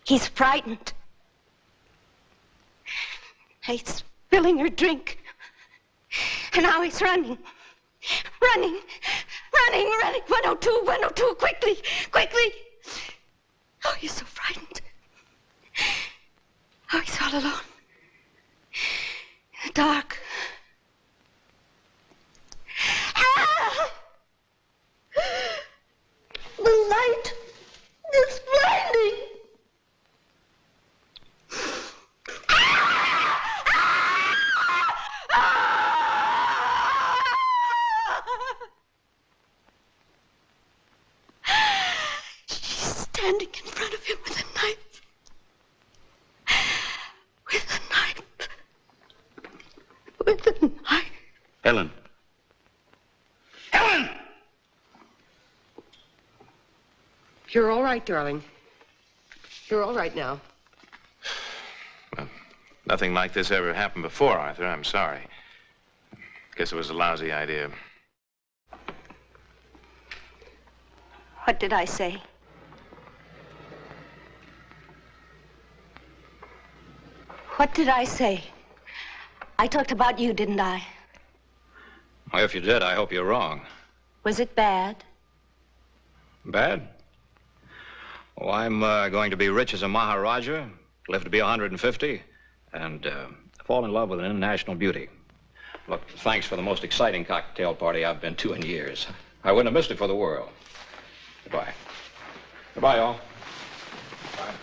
He's frightened. He's spilling her drink. And now he's running. Running. 102, quickly. Oh, he's so frightened. Oh, he's all alone. In the dark. Ah! The light is blinding. She's standing in front of him with a knife. With a knife. Ellen. Ellen! You're all right, darling. You're all right now. Well, nothing like this ever happened before, Arthur. I'm sorry. Guess it was a lousy idea. What did I say? What did I say? I talked about you, didn't I? Well, if you did, I hope you're wrong. Was it bad? Bad? Oh, I'm going to be rich as a Maharaja, live to be 150, and fall in love with an international beauty. Look, thanks for the most exciting cocktail party I've been to in years. I wouldn't have missed it for the world. Goodbye. Goodbye, all. Bye.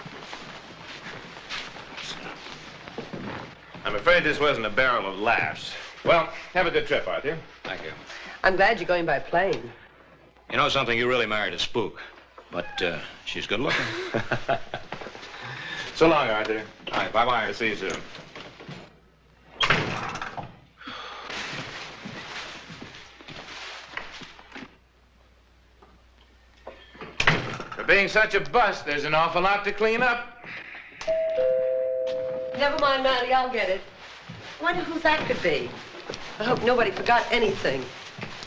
I'm afraid this wasn't a barrel of laughs. Well, have a good trip, Arthur. Thank you. I'm glad you're going by plane. You know something? You really married a spook. But she's good looking. So long, Arthur. All right, bye-bye. I'll see you soon. For being such a bust, there's an awful lot to clean up. never mind, Maddie, I'll get it. I wonder who that could be. I hope nobody forgot anything.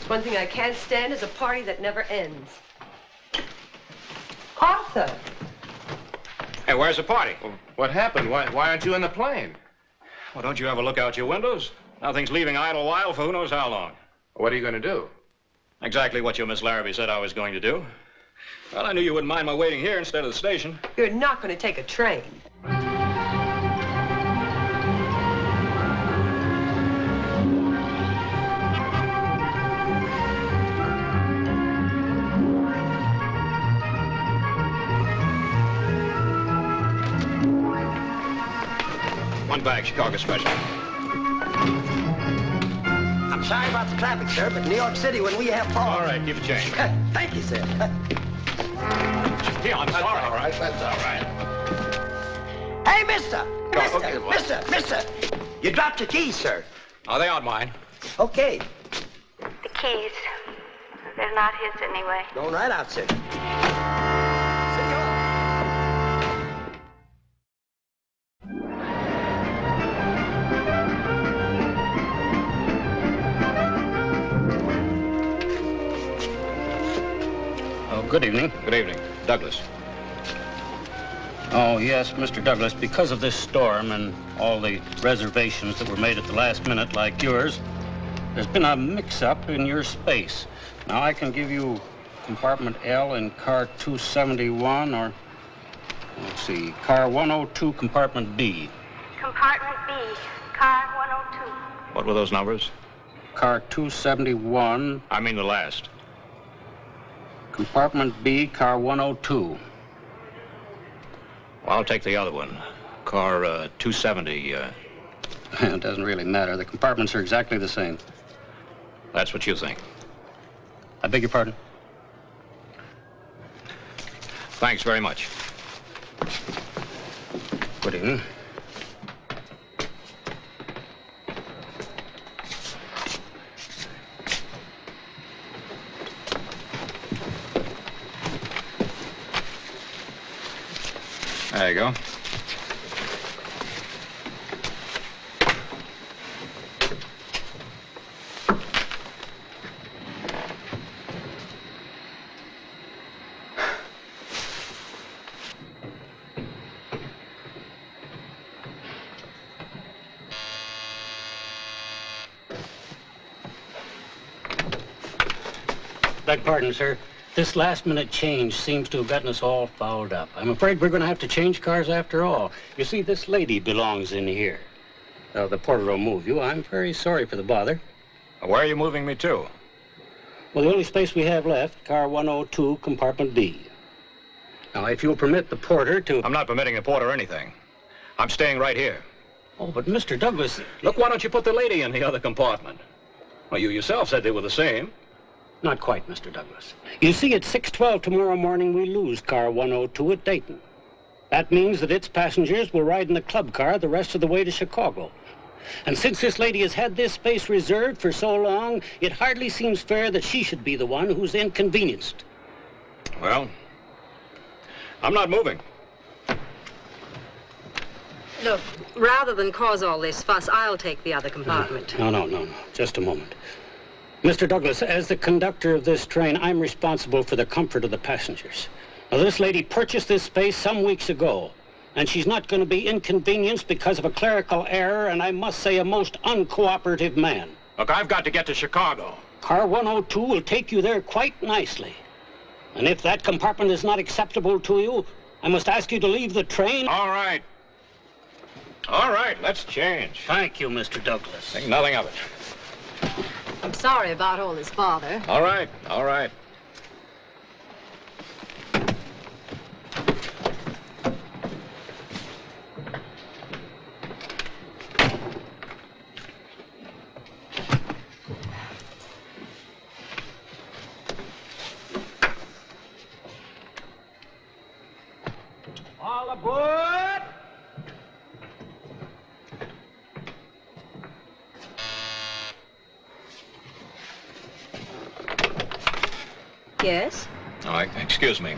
One thing I can't stand is a party that never ends. Arthur! Hey, where's the party? Well, what happened? Why aren't you in the plane? Well, don't you ever look out your windows? Nothing's leaving Idlewild for who knows how long. What are you going to do? Exactly what your Miss Larrabee said I was going to do. Well, I knew you wouldn't mind my waiting here instead of the station. You're not going to take a train. One bag, Chicago special. I'm sorry about the traffic, sir, but New York City, when we have fog... All right, give a change. Thank you, sir. Gee, I'm sorry. All right, that's all right. Hey, mister! Okay, what? Mister! You dropped your keys, sir. Oh, they aren't mine. Okay. The keys. They're not his anyway. Going right out, sir. Good evening. Good evening. Douglas. Oh, yes, Mr. Douglas, because of this storm and all the reservations that were made at the last minute, like yours, there's been a mix-up in your space. Now, I can give you compartment L in car 271, or, let's see, car 102, compartment B. Compartment B, car 102. What were those numbers? Car 271. I mean the last. Compartment B, car 102. Well, I'll take the other one. Car 270. It doesn't really matter. The compartments are exactly the same. That's what you think. I beg your pardon? Thanks very much. Good evening. There you go. Beg pardon, sir. This last-minute change seems to have gotten us all fouled up. I'm afraid we're going to have to change cars after all. You see, this lady belongs in here. The porter will move you. I'm very sorry for the bother. Where are you moving me to? Well, the only space we have left, car 102, compartment B. Now, if you'll permit the porter to... I'm not permitting the porter anything. I'm staying right here. Oh, but Mr. Douglas... Look, why don't you put the lady in the other compartment? Well, you yourself said they were the same. Not quite, Mr. Douglas. You see, at 6:12 tomorrow morning, we lose car 102 at Dayton. That means that its passengers will ride in the club car the rest of the way to Chicago. And since this lady has had this space reserved for so long, it hardly seems fair that she should be the one who's inconvenienced. Well, I'm not moving. Look, rather than cause all this fuss, I'll take the other compartment. No. Just a moment. Mr. Douglas, as the conductor of this train, I'm responsible for the comfort of the passengers. Now, this lady purchased this space some weeks ago, and she's not going to be inconvenienced because of a clerical error, and I must say a most uncooperative man. Look, I've got to get to Chicago. Car 102 will take you there quite nicely. And if that compartment is not acceptable to you, I must ask you to leave the train. All right. All right, let's change. Thank you, Mr. Douglas. Think nothing of it. I'm sorry about all this bother. All right. All aboard! Yes? Oh, excuse me.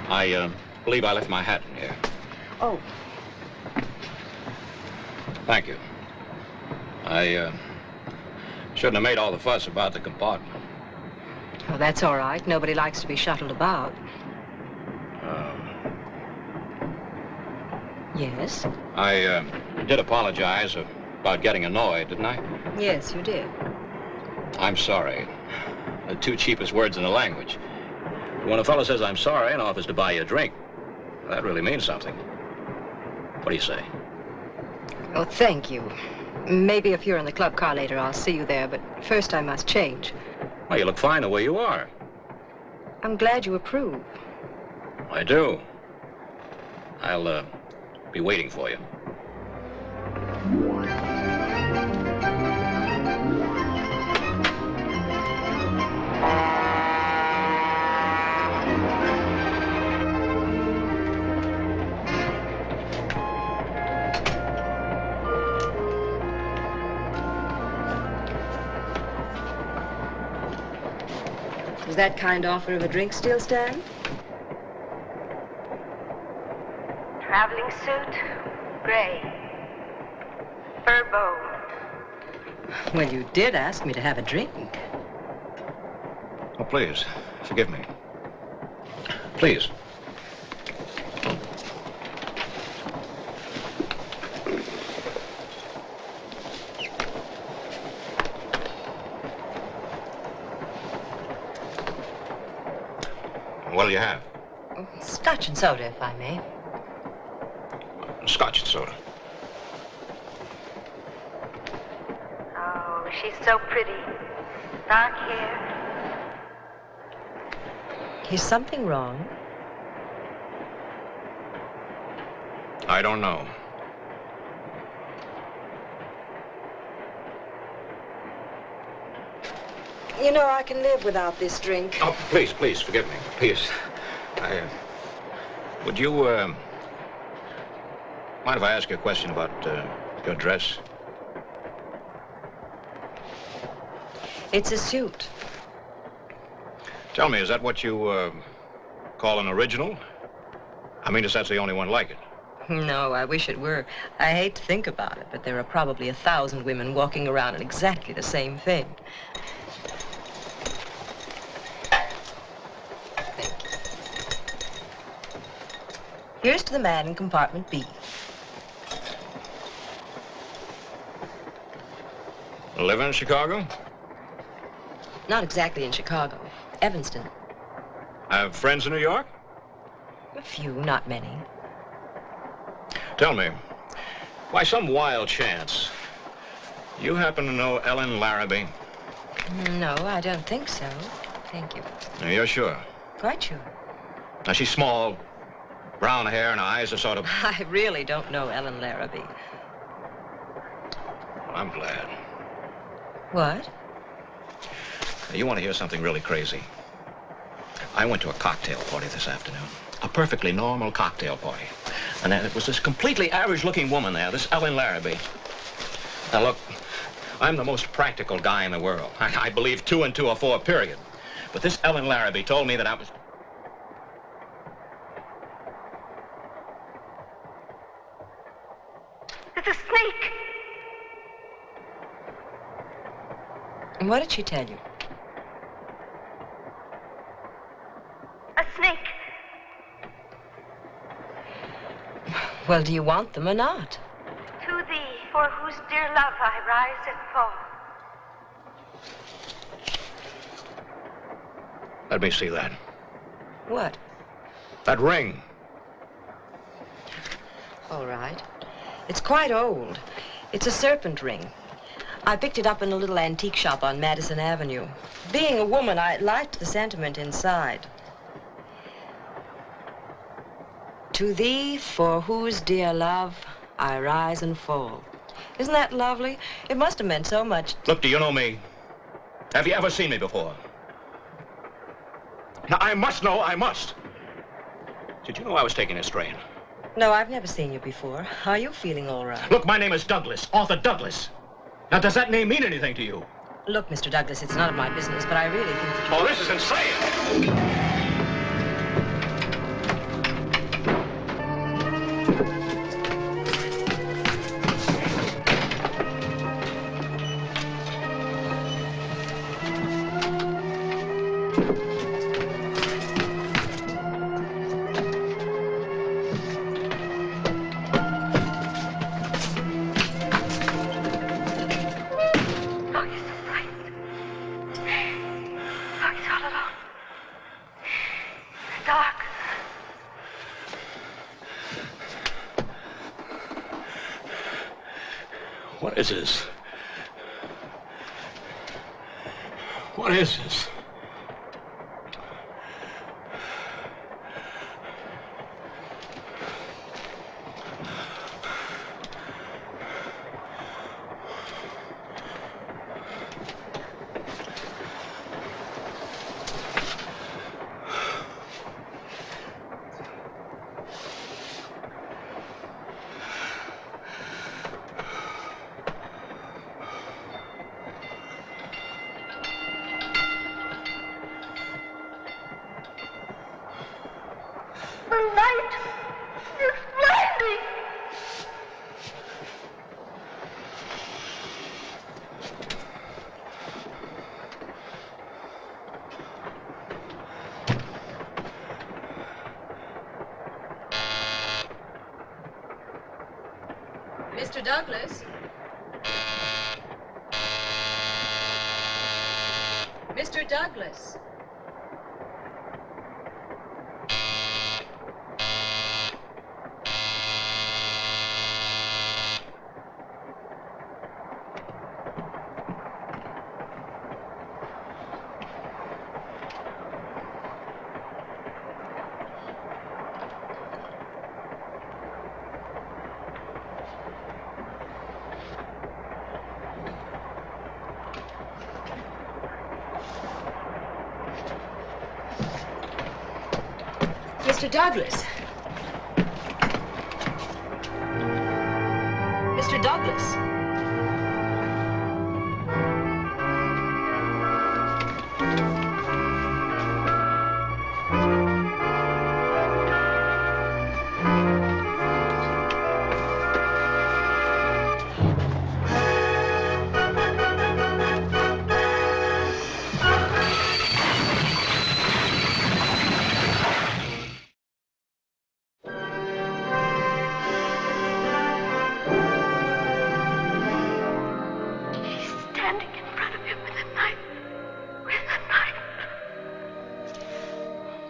I believe I left my hat in here. Oh. Thank you. I shouldn't have made all the fuss about the compartment. Oh, that's all right. Nobody likes to be shuttled about. Yes? I did apologize about getting annoyed, didn't I? Yes, you did. I'm sorry. The two cheapest words in the language. When a fellow says I'm sorry and offers to buy you a drink, that really means something. What do you say? Oh, thank you. Maybe if you're in the club car later, I'll see you there, but first I must change. Well, you look fine the way you are. I'm glad you approve. I do. I'll be waiting for you. Does that kind offer of a drink still stand? Traveling suit, gray. Fur bow. Well, you did ask me to have a drink. Oh, please, forgive me. Please. What'll you have? Scotch and soda, if I may. Scotch and soda. Oh, she's so pretty. Dark hair. Is something wrong? I don't know. You know, I can live without this drink. Oh, please, please, forgive me. Please. Would you, mind if I ask you a question about, your dress? It's a suit. Tell me, is that what you, call an original? I mean, is that the only one like it? No, I wish it were. I hate to think about it, but there are probably 1,000 women walking around in exactly the same thing. Here's to the man in compartment B. Live in Chicago? Not exactly in Chicago. Evanston. Have friends in New York? A few, not many. Tell me, by some wild chance, you happen to know Ellen Larrabee? No, I don't think so. Thank you. Now, you're sure? Quite sure. Now, she's small, brown hair, and her eyes are sort of... I really don't know Ellen Larrabee. Well, I'm glad. What? Now, you want to hear something really crazy? I went to a cocktail party this afternoon. A perfectly normal cocktail party. And then it was this completely average-looking woman there, this Ellen Larrabee. Now, look, I'm the most practical guy in the world. I believe 2 and 2 are 4, period. But this Ellen Larrabee told me that I was... It's a snake. And what did she tell you? A snake. Well, do you want them or not? To thee, for whose dear love I rise and fall. Let me see that. What? That ring. All right. It's quite old. It's a serpent ring. I picked it up in a little antique shop on Madison Avenue. Being a woman, I liked the sentiment inside. To thee, for whose dear love I rise and fall. Isn't that lovely? It must have meant so much. Look, do you know me? Have you ever seen me before? Now, I must know, I must. Did you know I was taking a strain? No, I've never seen you before. Are you feeling all right? Look, my name is Douglas, Arthur Douglas. Now, does that name mean anything to you? Look, Mr. Douglas, it's none of my business, but I really think that you... Oh, this is insane! What is this? What is this? Mr. Douglas? Mr. Douglas? Mr. Douglas. Mr. Douglas.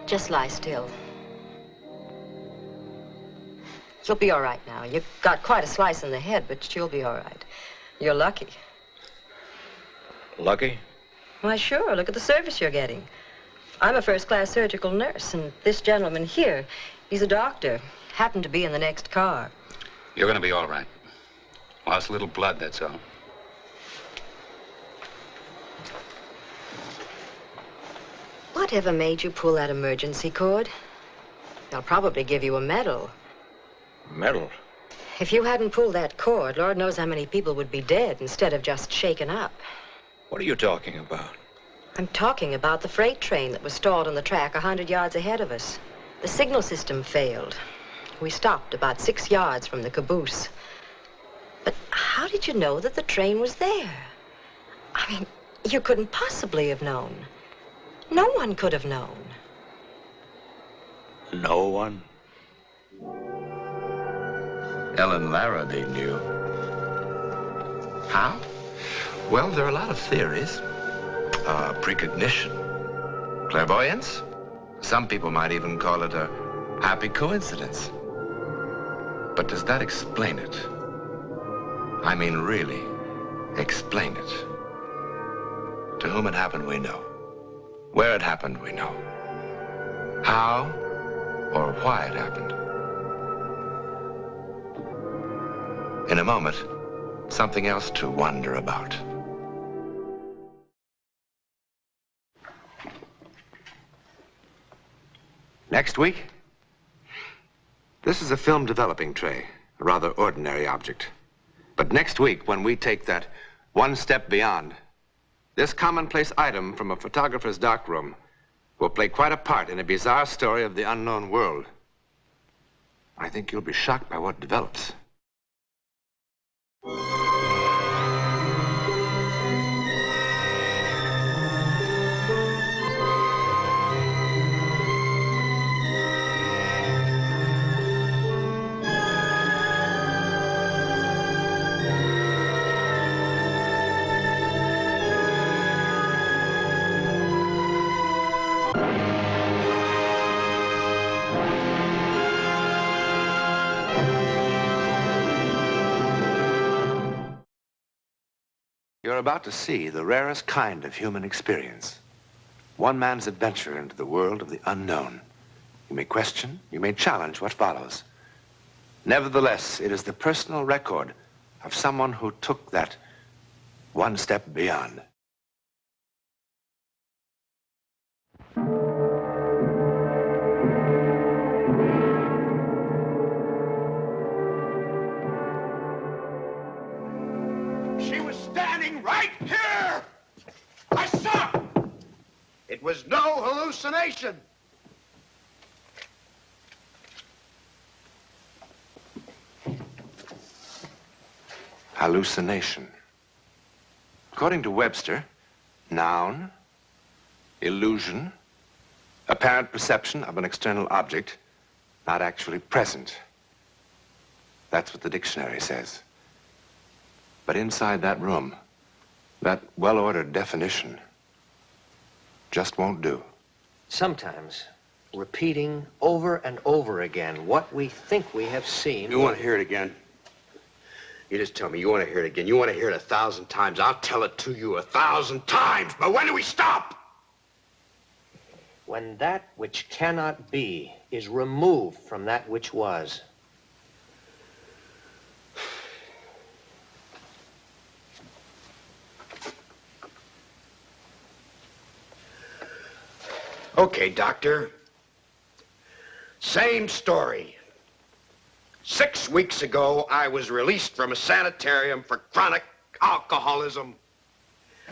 Just lie still. You'll be all right now. You've got quite a slice in the head, but you'll be all right. You're lucky. Lucky? Why, sure. Look at the service you're getting. I'm a first-class surgical nurse, and this gentleman here, he's a doctor. Happened to be in the next car. You're gonna be all right. Lost a little blood, that's all. Whatever made you pull that emergency cord? They'll probably give you a medal. Medal? If you hadn't pulled that cord, Lord knows how many people would be dead instead of just shaken up. What are you talking about? I'm talking about the freight train that was stalled on the track 100 yards ahead of us. The signal system failed. We stopped about 6 yards from the caboose. But how did you know that the train was there? I mean, you couldn't possibly have known. No one could have known. No one? Ellen Lara, they knew. How? Well, there are a lot of theories. Precognition. Clairvoyance. Some people might even call it a happy coincidence. But does that explain it? I mean, really, explain it. To whom it happened, we know. Where it happened, we know. How or why it happened. In a moment, something else to wonder about. Next week, this is a film developing tray, a rather ordinary object. But next week, when we take that one step beyond, this commonplace item from a photographer's darkroom will play quite a part in a bizarre story of the unknown world. I think you'll be shocked by what develops. about to see the rarest kind of human experience. One man's adventure into the world of the unknown. You may question, you may challenge what follows. Nevertheless, it is the personal record of someone who took that one step beyond. She was standing right here! I saw her! It was no hallucination. Hallucination. According to Webster, noun, illusion, apparent perception of an external object, not actually present. That's what the dictionary says. But inside that room, that well-ordered definition just won't do. Sometimes, repeating over and over again what we think we have seen... You want to hear it again? You just tell me you want to hear it again. You want to hear it 1,000 times. I'll tell it to you 1,000 times. But when do we stop? When that which cannot be is removed from that which was. Okay, Doctor. Same story. 6 weeks ago, I was released from a sanitarium for chronic alcoholism.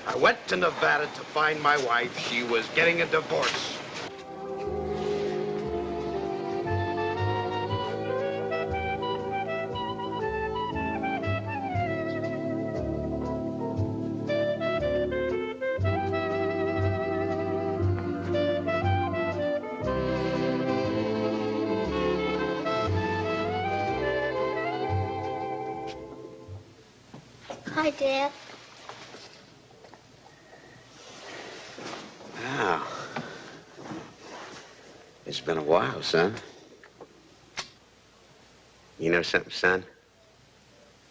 I went to Nevada to find my wife. She was getting a divorce. Hi, Dad. Wow. It's been a while, son. You know something, son?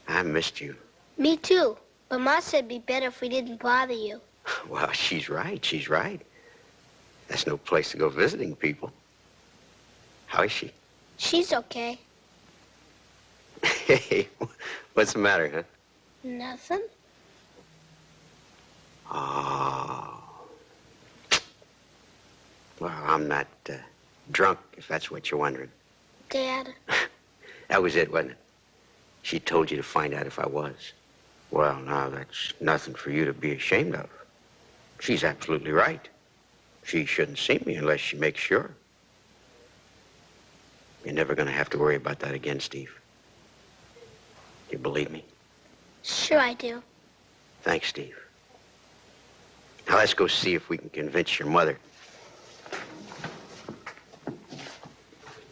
I missed you. Me too. But Ma said it'd be better if we didn't bother you. Well, she's right. She's right. That's no place to go visiting people. How is she? She's okay. Hey, what's the matter, huh? Nothing. Oh. Well, I'm not drunk, if that's what you're wondering. Dad. That was it, wasn't it? She told you to find out if I was. Well, now, that's nothing for you to be ashamed of. She's absolutely right. She shouldn't see me unless she makes sure. You're never going to have to worry about that again, Steve. You believe me? Sure I do. Thanks, Steve. Now let's go see if we can convince your mother.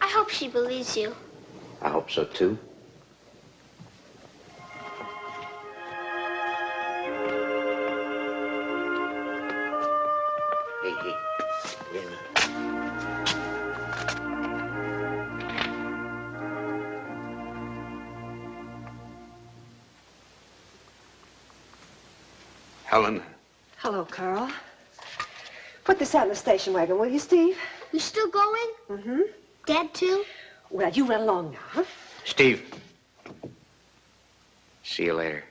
I hope she believes you. I hope so, too. Hey, wait a minute. Helen. Hello, Carl. Put this out in the station wagon, will you, Steve? You still going? Mm-hmm. Dad, too? Well, you run along now, huh? Steve. See you later.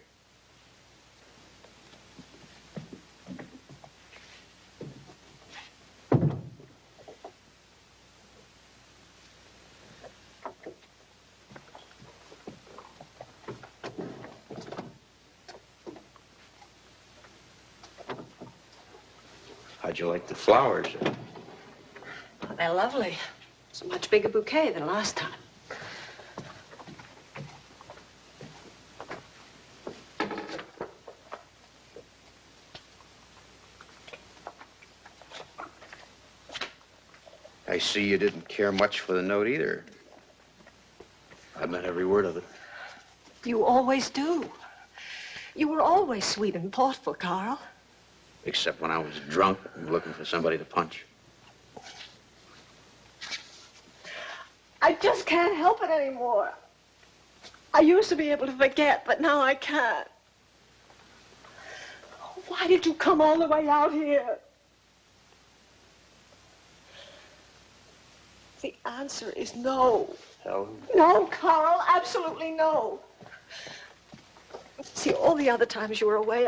How'd you like the flowers? They're lovely. It's a much bigger bouquet than last time. I see you didn't care much for the note either. I meant every word of it. You always do. You were always sweet and thoughtful, Carl. Except when I was drunk and looking for somebody to punch. I just can't help it anymore. I used to be able to forget, but now I can't. Why did you come all the way out here? The answer is no. Helen? No, Carl, absolutely no. See, all the other times you were away,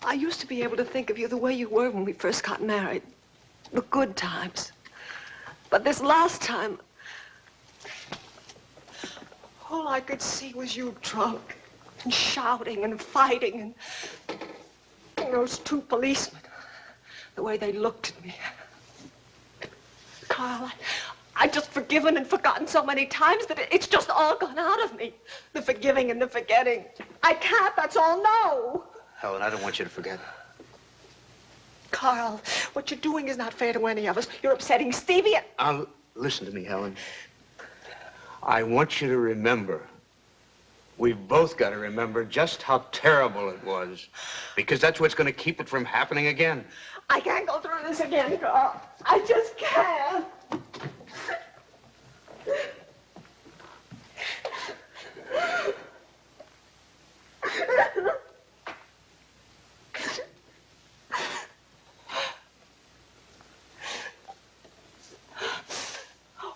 I used to be able to think of you the way you were when we first got married. The good times. But this last time, all I could see was you drunk and shouting and fighting and those two policemen, the way they looked at me. Carl, I've just forgiven and forgotten so many times that it's just all gone out of me. The forgiving and the forgetting. I can't, that's all, no. Helen, I don't want you to forget. Carl, what you're doing is not fair to any of us. You're upsetting Stevie and... Listen to me, Helen. I want you to remember. We've both got to remember just how terrible it was. Because that's what's going to keep it from happening again. I can't go through this again, Carl. I just can't.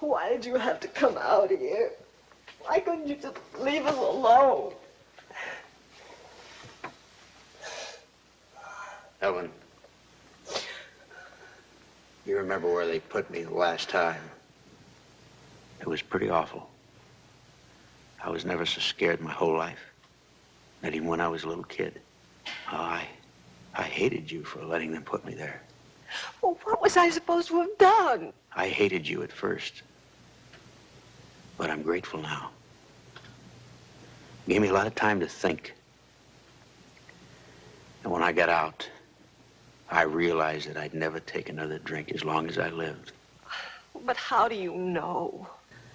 Why did you have to come out here? Why couldn't you just leave us alone? Helen, you remember where they put me the last time? It was pretty awful. I was never so scared my whole life. Not even when I was a little kid. I hated you for letting them put me there. Well, what was I supposed to have done? I hated you at first. But I'm grateful now. It gave me a lot of time to think. And when I got out, I realized that I'd never take another drink as long as I lived. But how do you know?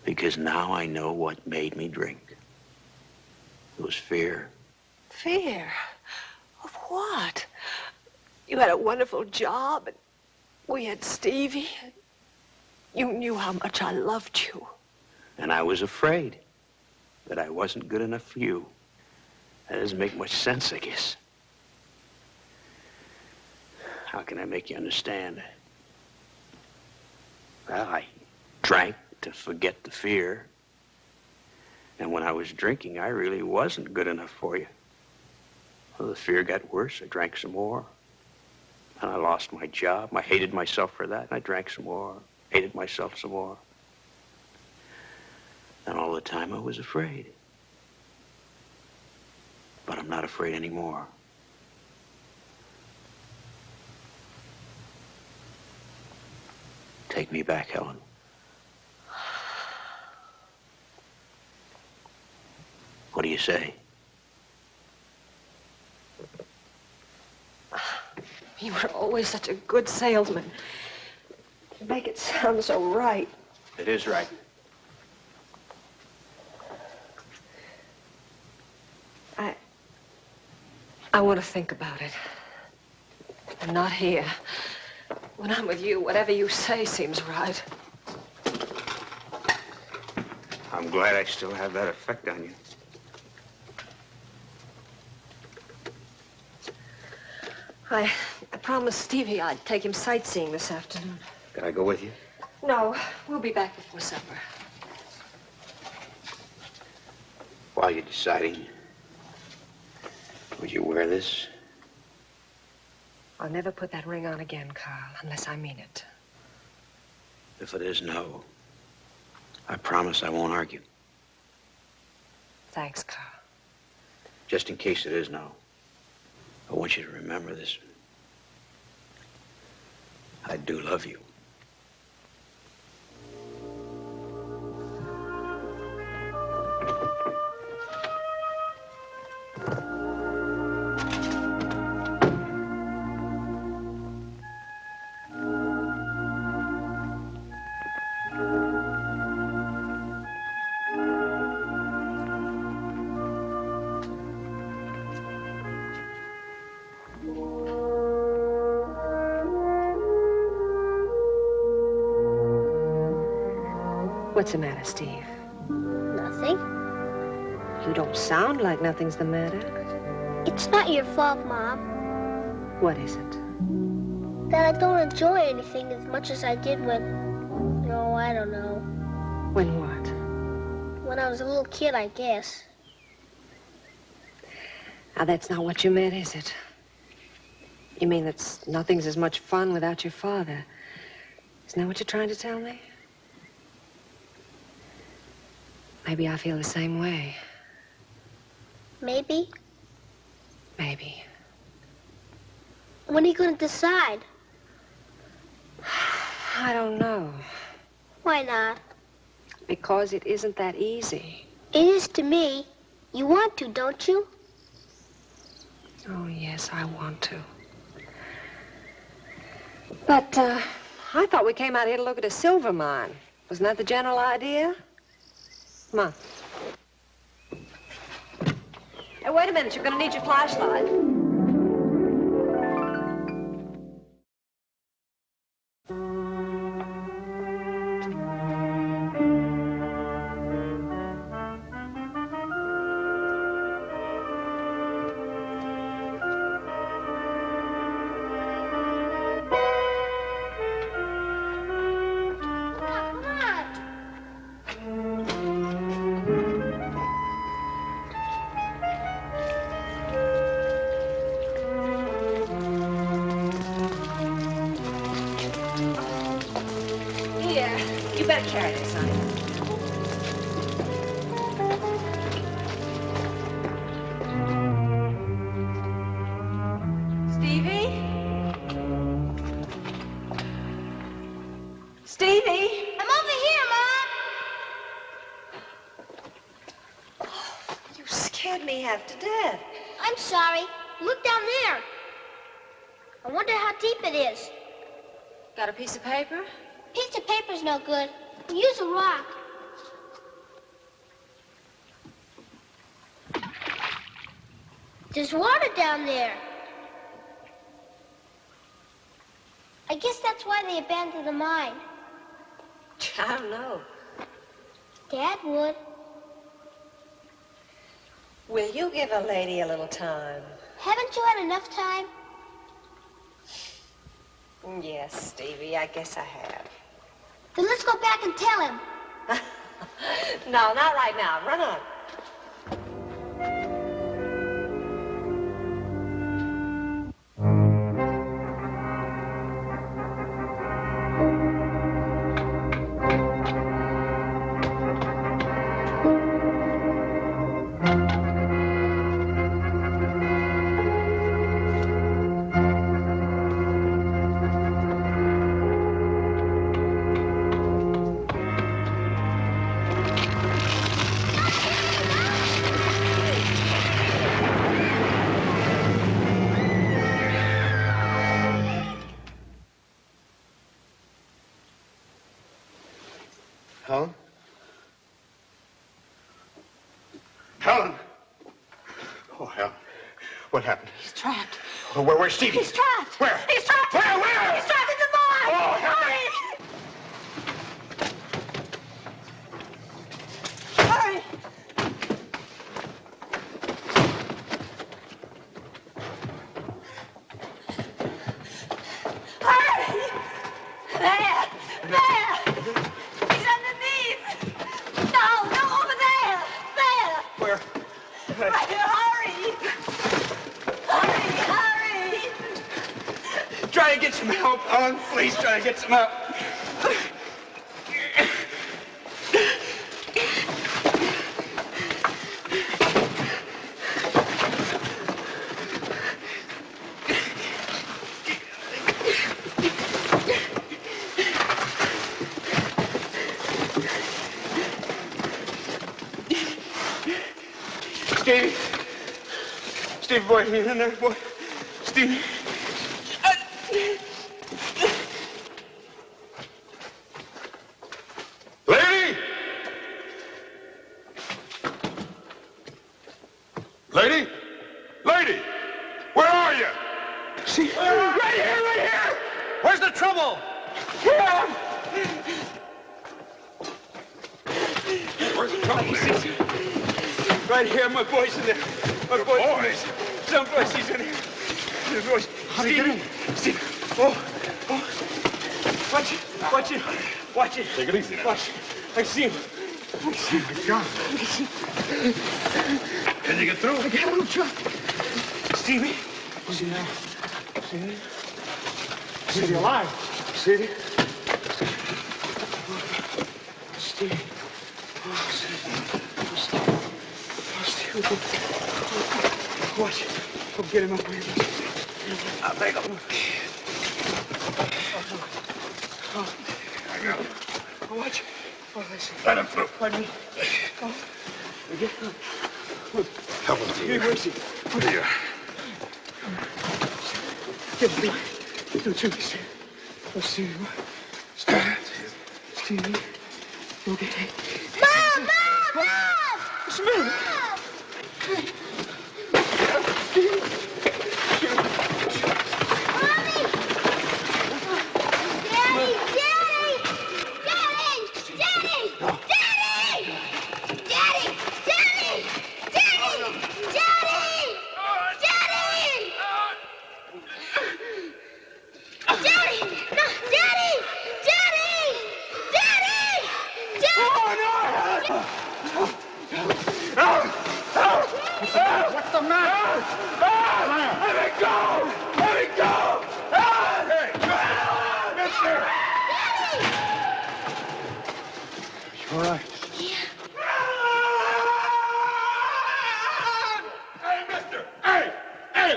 Because now I know what made me drink. It was fear. Fear? Of what? You had a wonderful job, and we had Stevie. You knew how much I loved you. And I was afraid that I wasn't good enough for you. That doesn't make much sense, I guess. How can I make you understand? Well, I drank to forget the fear. And when I was drinking, I really wasn't good enough for you. Well, the fear got worse. I drank some more. And I lost my job. I hated myself for that. And I drank some more. Hated myself some more. And all the time I was afraid. But I'm not afraid anymore. Take me back, Helen. What do you say? You were always such a good salesman. You make it sound so right. It is right. I want to think about it. I'm not here. When I'm with you, whatever you say seems right. I'm glad I still have that effect on you. I promised Stevie I'd take him sightseeing this afternoon. Can I go with you? No, we'll be back before supper. While you're deciding, would you wear this? I'll never put that ring on again, Carl, unless I mean it. If it is no, I promise I won't argue. Thanks, Carl. Just in case it is no, I want you to remember this. I do love you. What's the matter, Steve? Nothing. You don't sound like nothing's the matter. It's not your fault, Mom. What is it? That I don't enjoy anything as much as I did when, no, I don't know. When what? When I was a little kid, I guess. Now, that's not what you meant, is it? You mean that nothing's as much fun without your father? Isn't that what you're trying to tell me? Maybe I feel the same way. Maybe? Maybe. When are you going to decide? I don't know. Why not? Because it isn't that easy. It is to me. You want to, don't you? Oh, yes, I want to. But, I thought we came out here to look at a silver mine. Wasn't that the general idea? Come on. Hey, wait a minute. You're going to need your flashlight. Carry this, honey. Stevie? Stevie? I'm over here, Mom. You scared me half to death. I'm sorry. Look down there. I wonder how deep it is. Got a piece of paper? Piece of paper's no good. Use a rock. There's water down there. I guess that's why they abandoned the mine. I don't know. Dad would. Will you give a lady a little time? Haven't you had enough time? Yes, Stevie, I guess I have. Then let's go back and tell him. No, not right now. Run on. Helen? Helen! Oh, Helen. What happened? He's trapped. Oh, where's Stevie? He's trapped. Where? He's trapped. Where? He's trapped in the mine. Oh, Helen! Hurry. Hurry. There. He's underneath. No, over there. There. Where? Right here, hurry. Hurry. Try to get some help, Helen. Please try to get some help. Steve, boy, you in there, boy? Steve. Lady! Lady? Lady! Where are you? See? Right here! Where's the trouble? Here! Where's the trouble? Right here, my boy's in there. My boy's someplace he's in here. His voice. How do you get in? Steve. Oh. Watch it. Watch it. Watch it. Take it easy now. Watch it. I see him. I see him. John. I see him. Can you get through? I got him, John. Stevie. See now. See? Stevie alive. Stevie. Stevie. Oh, Stevie. Oh, Stevie. Watch it. Go get him up here. I'll take him. I got him. Oh, watch it. Oh, listen. Let him through. Pardon me. Oh. Get him. Help him through. Where is he? Here you are. Get him. Do it, Stevie. Oh, Stevie. Stevie. Okay. Mom! What's the matter? What's the matter? Let me go! Let me go! Hey! Mister! You all right? Hey, mister! Hey! Hey!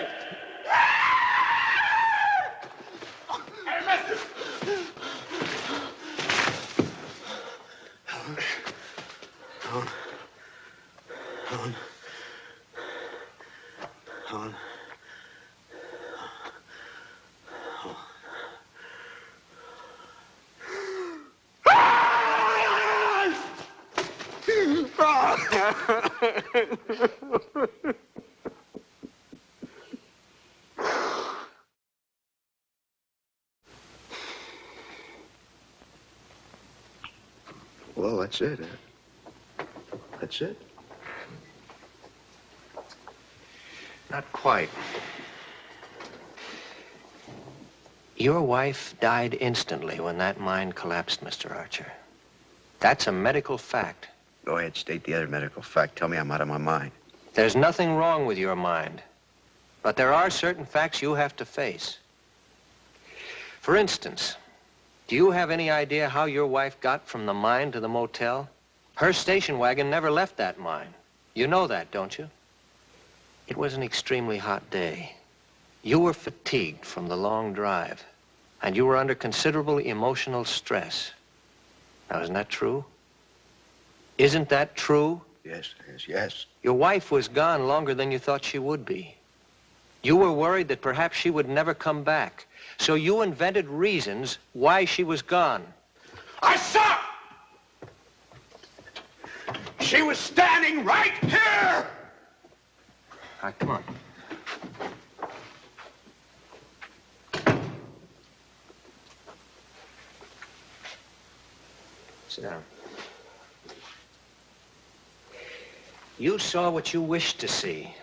Hey, mister! Well, that's it, huh? That's it? Not quite. Your wife died instantly when that mind collapsed, Mr. Archer. That's a medical fact. Go ahead, state the other medical fact. Tell me I'm out of my mind. There's nothing wrong with your mind. But there are certain facts you have to face. For instance, do you have any idea how your wife got from the mine to the motel? Her station wagon never left that mine. You know that, don't you? It was an extremely hot day. You were fatigued from the long drive, and you were under considerable emotional stress. Now, isn't that true? Isn't that true? Yes, yes. Your wife was gone longer than you thought she would be. You were worried that perhaps she would never come back. So you invented reasons why she was gone. I saw her! She was standing right here! All right, come on. Sit down. You saw what you wished to see.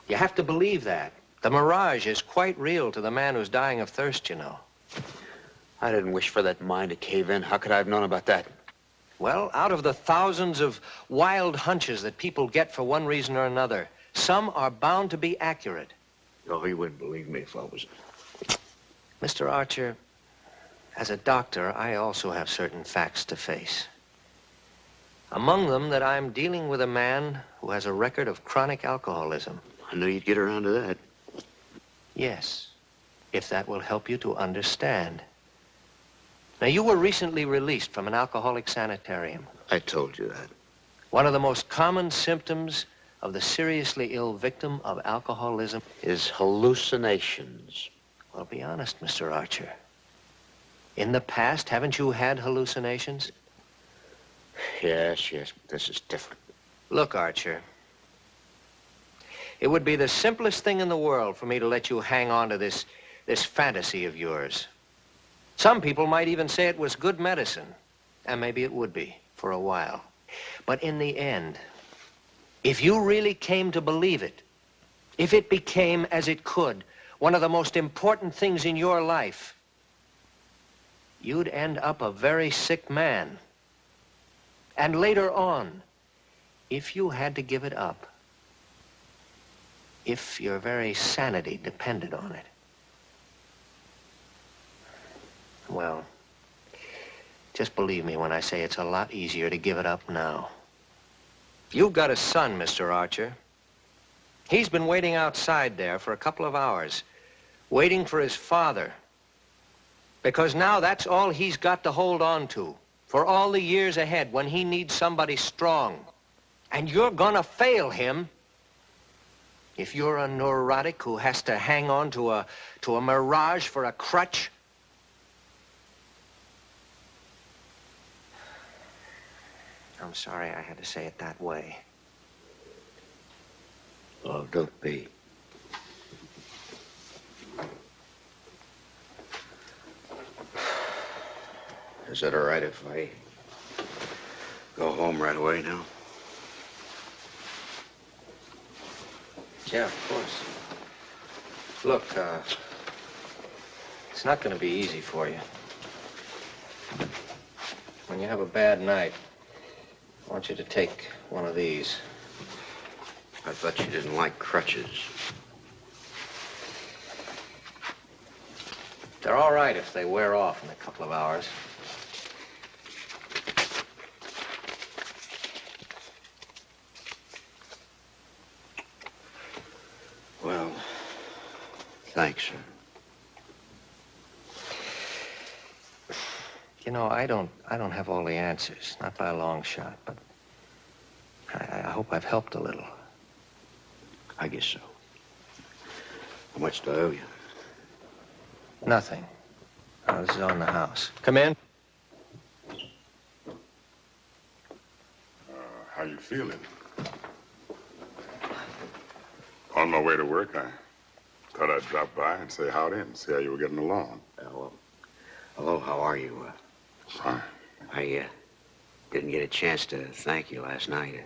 You have to believe that. The mirage is quite real to the man who's dying of thirst, you know. I didn't wish for that mine to cave in. How could I have known about that? Well, out of the thousands of wild hunches that people get for one reason or another, some are bound to be accurate. Oh, you wouldn't believe me if I was... Mr. Archer, as a doctor, I also have certain facts to face. Among them, that I'm dealing with a man who has a record of chronic alcoholism. I knew you'd get around to that. Yes, if that will help you to understand. Now, you were recently released from an alcoholic sanitarium. I told you that. One of the most common symptoms of the seriously ill victim of alcoholism is hallucinations. Well, be honest, Mr. Archer. In the past, haven't you had hallucinations? Yes, but this is different. Look, Archer, it would be the simplest thing in the world for me to let you hang on to this fantasy of yours. Some people might even say it was good medicine, and maybe it would be for a while. But in the end, if you really came to believe it, if it became, as it could, one of the most important things in your life, you'd end up a very sick man. And later on, if you had to give it up, if your very sanity depended on it, well, just believe me when I say it's a lot easier to give it up now. You've got a son, Mr. Archer. He's been waiting outside there for a couple of hours, waiting for his father. Because now that's all he's got to hold on to for all the years ahead when he needs somebody strong. And you're gonna fail him if you're a neurotic who has to hang on to a mirage for a crutch. I'm sorry I had to say it that way. Oh, don't be. Is it all right if I go home right away now? Yeah, of course. Look, it's not going to be easy for you. When you have a bad night, I want you to take one of these. I thought you didn't like crutches. They're all right if they wear off in a couple of hours. Well, thanks, sir. You know, I don't have all the answers, not by a long shot, but I hope I've helped a little. I guess so. How much do I owe you? Nothing. Oh, this is on the house. Come in. How you feeling? On my way to work, I thought I'd drop by and say howdy and see how you were getting along. Well, hello, how are you? Fine. I didn't get a chance to thank you last night.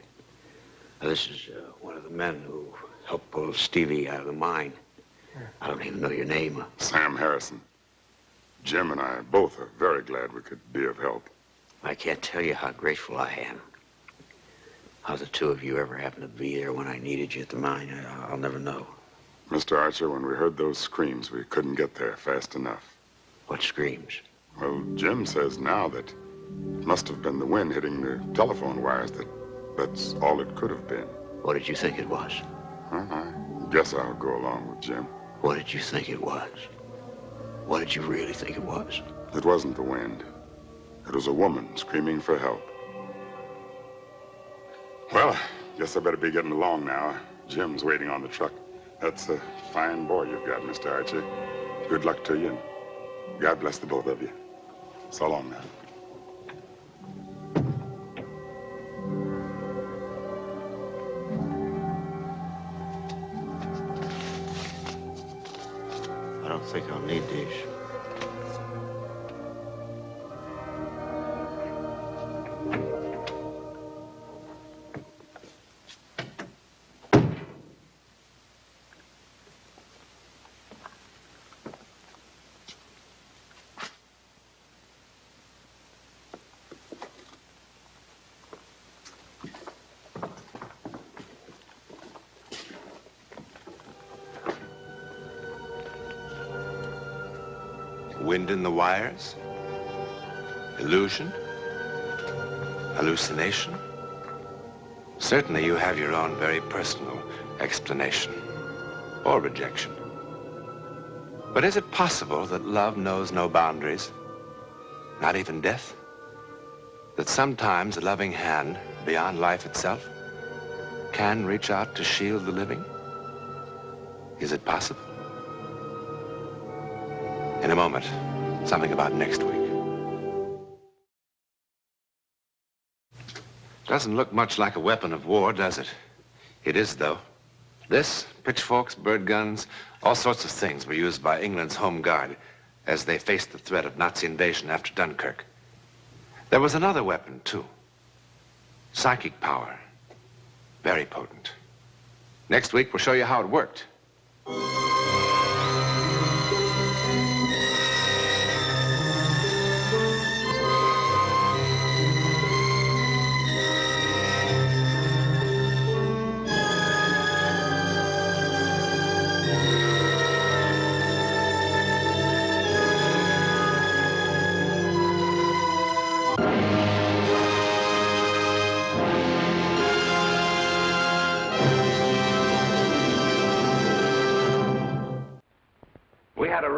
This is one of the men who helped pull Stevie out of the mine. I don't even know your name. Sam Harrison. Jim and I both are very glad we could be of help. I can't tell you how grateful I am. How the two of you ever happened to be there when I needed you at the mine, I'll never know. Mr. Archer, when we heard those screams, we couldn't get there fast enough. What screams? Well, Jim says now that it must have been the wind hitting the telephone wires. That's all it could have been. What did you think it was? I guess I'll go along with Jim. What did you think it was? What did you really think it was? It wasn't the wind. It was a woman screaming for help. Well, guess I better be getting along now. Jim's waiting on the truck. That's a fine boy you've got, Mr. Archer. Good luck to you, and God bless the both of you. So long now. I don't think I'll need these. Wind in the wires? Illusion? Hallucination? Certainly you have your own very personal explanation or rejection. But is it possible that love knows no boundaries? Not even death? That sometimes a loving hand, beyond life itself, can reach out to shield the living? Is it possible? In a moment, something about next week. Doesn't look much like a weapon of war, does it? It is, though. This, pitchforks, bird guns, all sorts of things were used by England's Home Guard as they faced the threat of Nazi invasion after Dunkirk. There was another weapon, too. Psychic power. Very potent. Next week, we'll show you how it worked.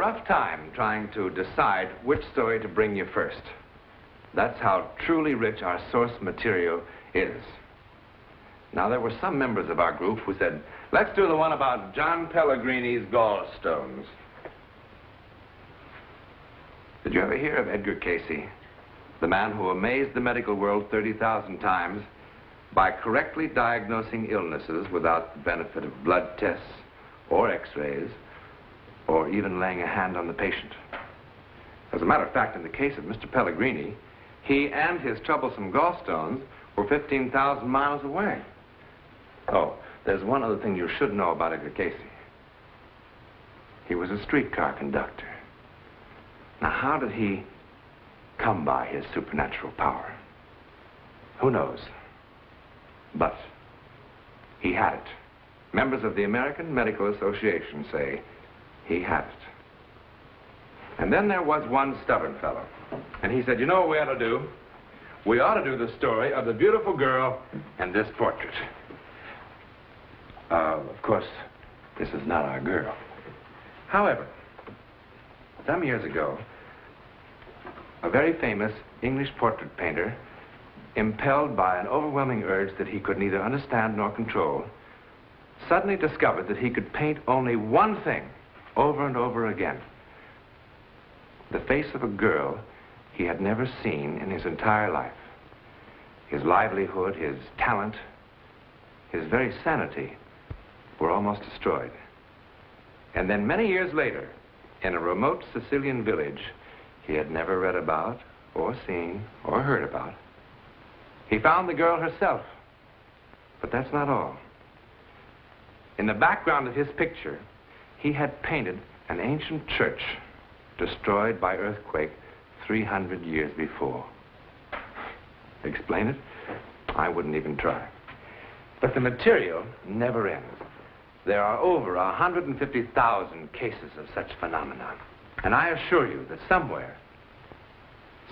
rough time trying to decide which story to bring you first. That's how truly rich our source material is. Now, there were some members of our group who said, let's do the one about John Pellegrini's gallstones. Did you ever hear of Edgar Casey, the man who amazed the medical world 30,000 times by correctly diagnosing illnesses without the benefit of blood tests or x-rays or even laying a hand on the patient? As a matter of fact, in the case of Mr. Pellegrini, he and his troublesome gallstones were 15,000 miles away. Oh, there's one other thing you should know about Edgar Casey. He was a streetcar conductor. Now, how did he come by his supernatural power? Who knows? But he had it. Members of the American Medical Association say he had it. And then there was one stubborn fellow. And he said, you know what we ought to do? We ought to do the story of the beautiful girl and this portrait. Of course, this is not our girl. However, some years ago, a very famous English portrait painter, impelled by an overwhelming urge that he could neither understand nor control, suddenly discovered that he could paint only one thing over and over again. The face of a girl he had never seen in his entire life. His livelihood, his talent, his very sanity were almost destroyed. And then many years later, in a remote Sicilian village he had never read about or seen or heard about, he found the girl herself. But that's not all. In the background of his picture, he had painted an ancient church destroyed by earthquake 300 years before. Explain it? I wouldn't even try. But the material never ends. There are over 150,000 cases of such phenomena. And I assure you that somewhere,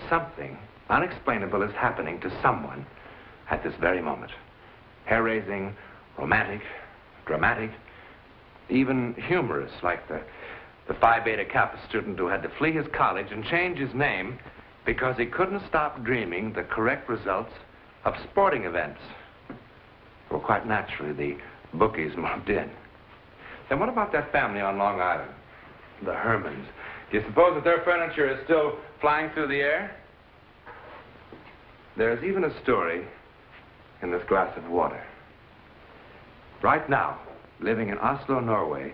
something unexplainable is happening to someone at this very moment. Hair-raising, romantic, dramatic, even humorous, like the Phi Beta Kappa student who had to flee his college and change his name because he couldn't stop dreaming the correct results of sporting events. Well, quite naturally, the bookies moved in. Then what about that family on Long Island? The Hermans. Do you suppose that their furniture is still flying through the air? There's even a story in this glass of water. Right now, living in Oslo, Norway,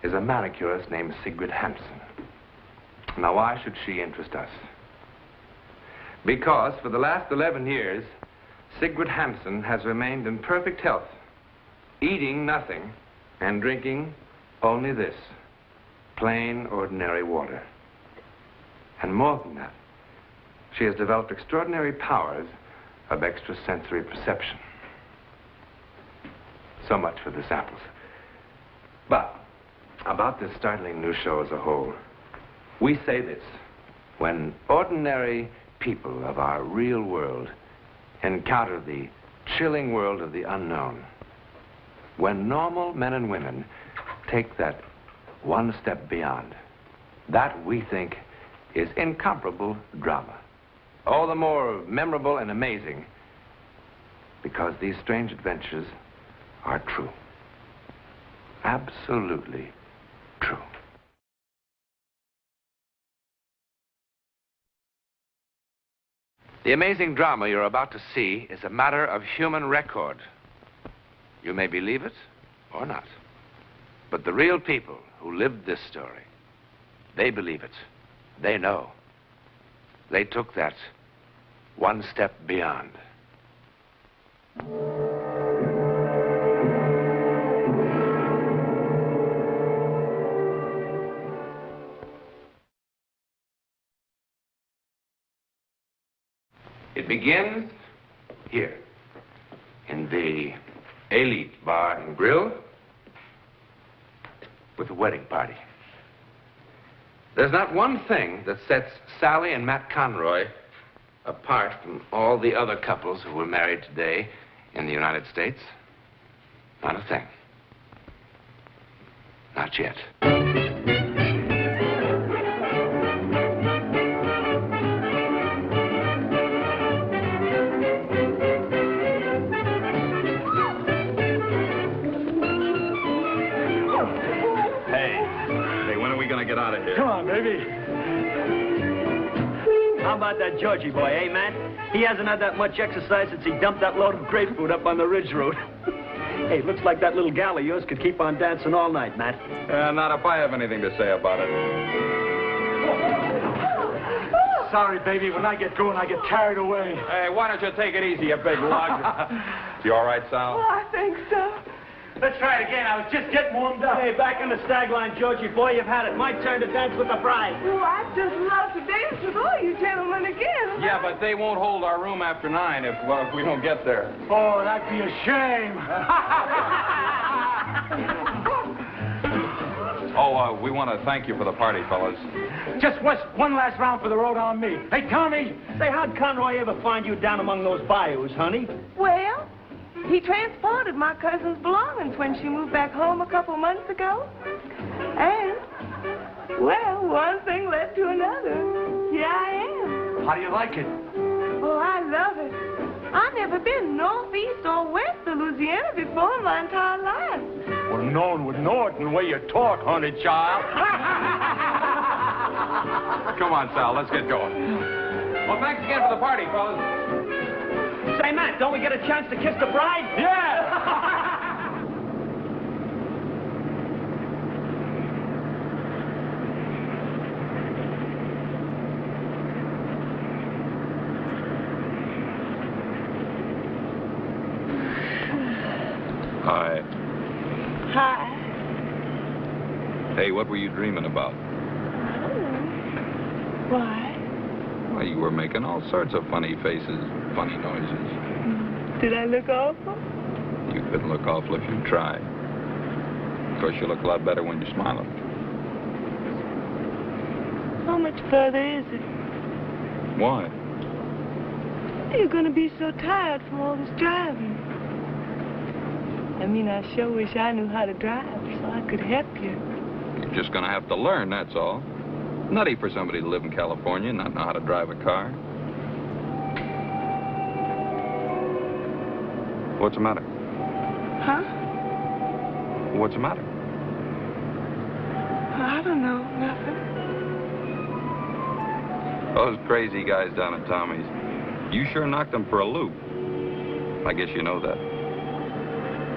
is a manicurist named Sigrid Hansen. Now, why should she interest us? Because for the last 11 years, Sigrid Hansen has remained in perfect health, eating nothing and drinking only this, plain, ordinary water. And more than that, she has developed extraordinary powers of extrasensory perception. So much for the samples. But about this startling new show as a whole, we say this: when ordinary people of our real world encounter the chilling world of the unknown, when normal men and women take that one step beyond, that we think is incomparable drama. All the more memorable and amazing because these strange adventures are true. Absolutely true. The amazing drama you're about to see is a matter of human record. You may believe it or not, but the real people who lived this story, they believe it. They know. They took that one step beyond. It begins here, in the Elite Bar and Grill, with a wedding party. There's not one thing that sets Sally and Matt Conroy apart from all the other couples who were married today in the United States. Not a thing. Not yet. baby. How about that Georgie boy, eh, Matt? He hasn't had that much exercise since he dumped that load of grapefruit up on the ridge road. Hey, looks like that little gal of yours could keep on dancing all night, Matt. Not if I have anything to say about it. Sorry, baby. When I get going, I get carried away. Hey, why don't you take it easy, you big lug? You all right, Sal? Oh, I think so. Let's try it again. I was just getting warmed up. Hey, back in the stag line, Georgie boy. You've had it. My turn to dance with the bride. Oh, I'd just love to dance with all you gentlemen again. Yeah, but they won't hold our room after 9 if we don't get there. Oh, that'd be a shame. We want to thank you for the party, fellas. Just one last round for the road on me. Hey, Tommy, say, how'd Conroy ever find you down among those bayous, honey? Well, he transported my cousin's belongings when she moved back home a couple months ago. And, well, one thing led to another. Here I am. How do you like it? Oh, I love it. I've never been northeast or west of Louisiana before in my entire life. Well, no one would know it in the way you talk, honey child. Come on, Sal, let's get going. Well, thanks again for the party, fellas. Say, Matt, don't we get a chance to kiss the bride? Yeah! Hi. Hi. Hey, what were you dreaming about? Why? Well, you were making all sorts of funny faces, funny noises. Did I look awful? You couldn't look awful if you tried. Of course, you look a lot better when you're smiling. How much further is it? Why? You're going to be so tired from all this driving. I mean, I sure wish I knew how to drive so I could help you. You're just going to have to learn, that's all. Nutty for somebody to live in California and not know how to drive a car. What's the matter? Huh? What's the matter? I don't know, nothing. Those crazy guys down at Tommy's. You sure knocked them for a loop. I guess you know that.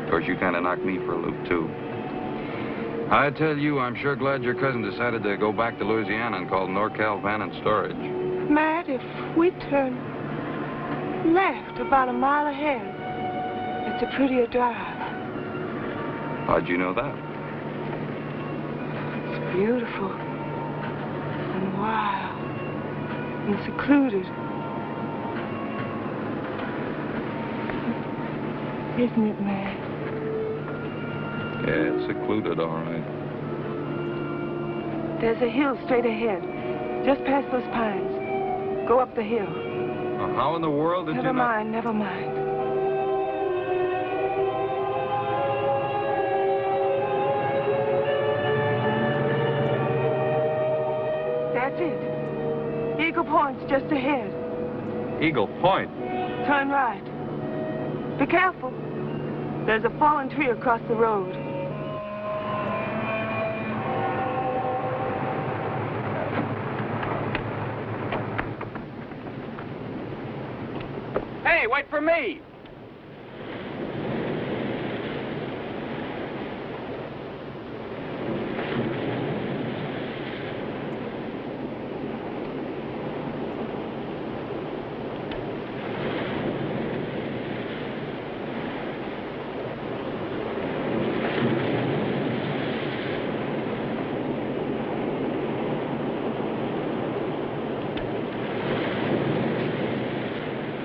Of course, you kind of knocked me for a loop, too. I tell you, I'm sure glad your cousin decided to go back to Louisiana and call NorCal Van and Storage. Matt, if we turn left about a mile ahead, it's a prettier drive. How'd you know that? It's beautiful and wild and secluded. Isn't it, Matt? Yeah, it's secluded, all right. There's a hill straight ahead, just past those pines. Go up the hill. How in the world did you know? Never mind. That's it. Eagle Point's just ahead. Eagle Point? Turn right. Be careful. There's a fallen tree across the road. Hey, wait for me!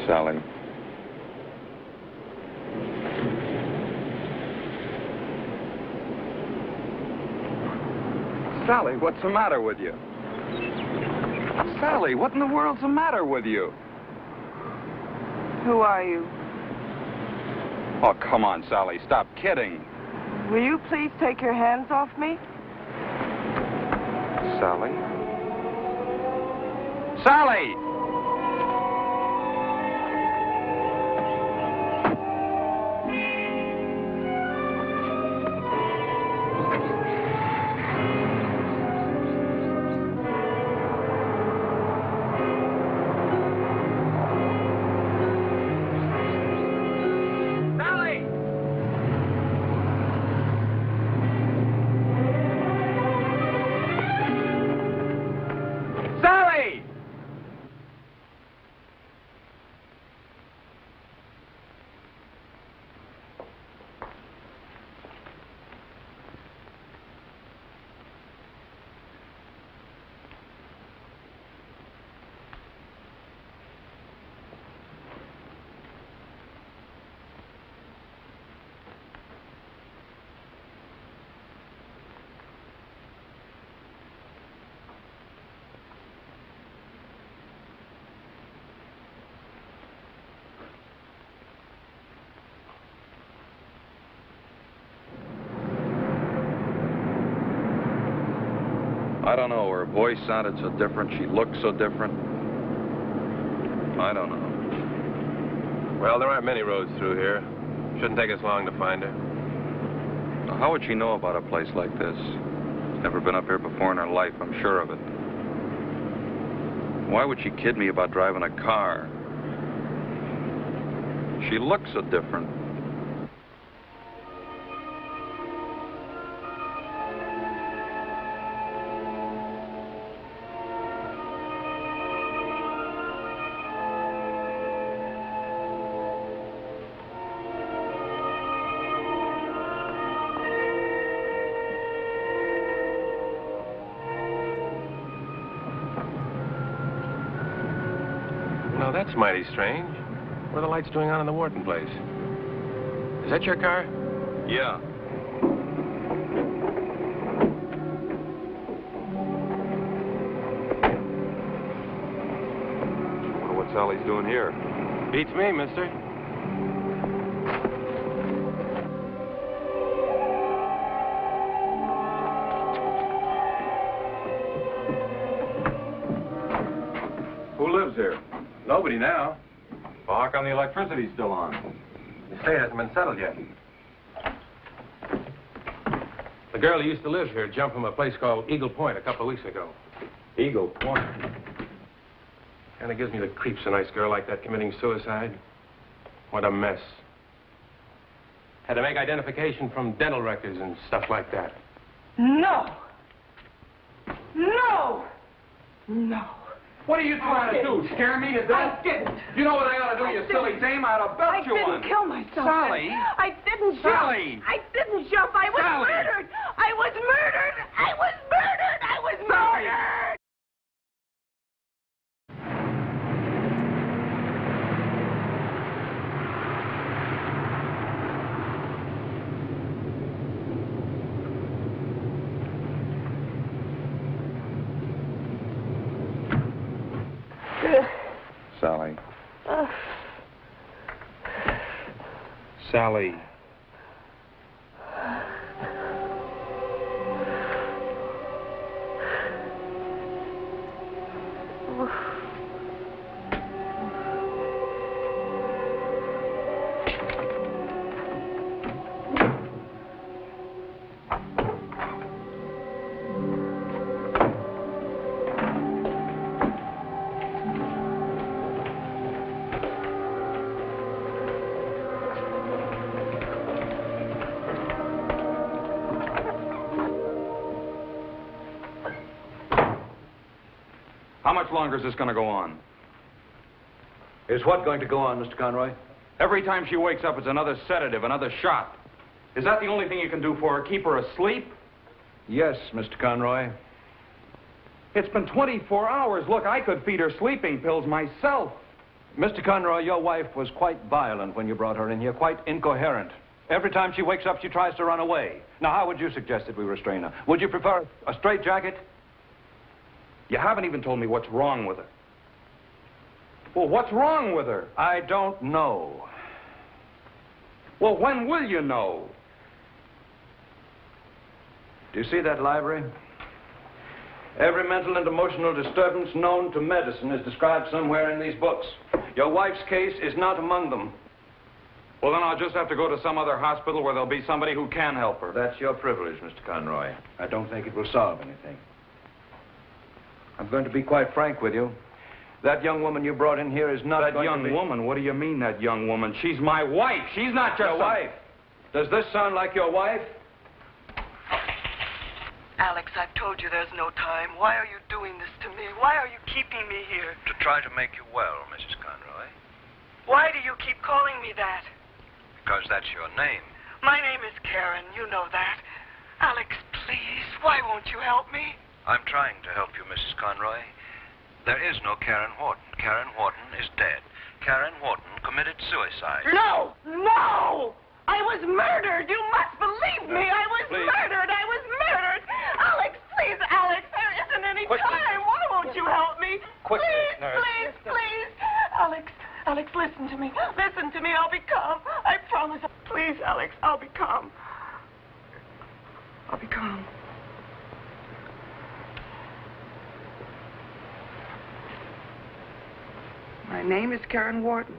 Sally. Sally, what's the matter with you? Sally, what in the world's the matter with you? Who are you? Oh, come on, Sally, stop kidding. Will you please take your hands off me? Sally? Sally! I don't know. Her voice sounded so different. She looked so different. I don't know. Well, there aren't many roads through here. Shouldn't take us long to find her. Now, how would she know about a place like this? Never been up here before in her life, I'm sure of it. Why would she kid me about driving a car? She looks so different. No, that's mighty strange. What are the lights doing on in the Wharton place? Is that your car? Yeah. Wonder what Sally's doing here. Beats me, mister. Who lives here? Nobody now. Well, how come the electricity's still on? The estate hasn't been settled yet. The girl who used to live here jumped from a place called Eagle Point a couple of weeks ago. Eagle Point? Kind of gives me the creeps, a nice girl like that committing suicide. What a mess. Had to make identification from dental records and stuff like that. No! No! No! What are you trying to do? Scare me to death? I didn't. You know what I ought to do, you silly dame? I ought to belt you one. I didn't kill myself. Sally! I didn't jump. Sally! I didn't jump. I was Sally! murdered. I was murdered. I was murdered. I was murdered. Sally. Sally. How much longer is this going to go on? Is what going to go on, Mr. Conroy? Every time she wakes up, it's another sedative, another shot. Is that the only thing you can do for her? Keep her asleep? Yes, Mr. Conroy. It's been 24 hours. Look, I could feed her sleeping pills myself. Mr. Conroy, your wife was quite violent when you brought her in here, quite incoherent. Every time she wakes up, she tries to run away. Now, how would you suggest that we restrain her? Would you prefer a straitjacket? You haven't even told me what's wrong with her. Well, what's wrong with her? I don't know. Well, when will you know? Do you see that library? Every mental and emotional disturbance known to medicine is described somewhere in these books. Your wife's case is not among them. Well, then I'll just have to go to some other hospital where there'll be somebody who can help her. That's your privilege, Mr. Conroy. I don't think it will solve anything. I'm going to be quite frank with you. That young woman you brought in here is not That young woman? What do you mean, that young woman? She's my wife. She's not just your wife. Does this sound like your wife? Alex, I've told you there's no time. Why are you doing this to me? Why are you keeping me here? To try to make you well, Mrs. Conroy. Why do you keep calling me that? Because that's your name. My name is Karen. You know that. Alex, please, why won't you help me? I'm trying to help you, Mrs. Conroy. There is no Karen Wharton. Karen Wharton is dead. Karen Wharton committed suicide. No! No! I was murdered! You must believe me! I was murdered! I was murdered! Alex, please, Alex, there isn't any time! Why won't you help me? Quickly, please, nurse. please, please! Alex, listen to me. Listen to me. I'll be calm. I promise. Please, Alex, I'll be calm. I'll be calm. My name is Karen Wharton.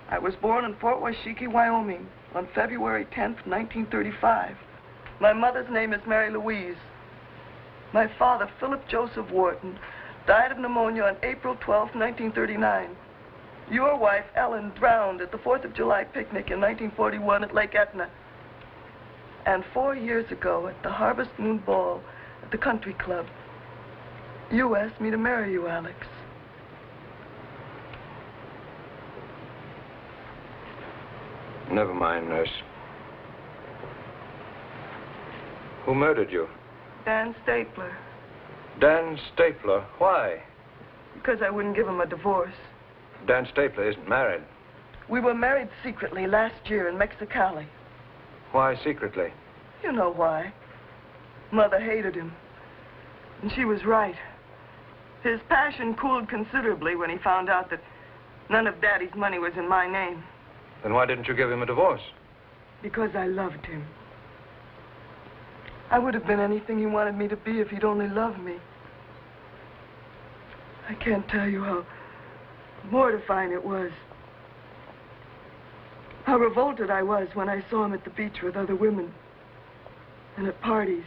I was born in Fort Washakie, Wyoming on February 10th, 1935. My mother's name is Mary Louise. My father, Philip Joseph Wharton, died of pneumonia on April 12th, 1939. Your wife, Ellen, drowned at the 4th of July picnic in 1941 at Lake Etna. And 4 years ago at the Harvest Moon Ball at the Country Club, you asked me to marry you, Alex. Never mind, nurse. Who murdered you? Dan Stapler. Dan Stapler. Why? Because I wouldn't give him a divorce. Dan Stapler isn't married. We were married secretly last year in Mexicali. Why secretly? You know why. Mother hated him. And she was right. His passion cooled considerably when he found out that none of Daddy's money was in my name. Then why didn't you give him a divorce? Because I loved him. I would have been anything he wanted me to be if he'd only loved me. I can't tell you how mortifying it was. How revolted I was when I saw him at the beach with other women and at parties.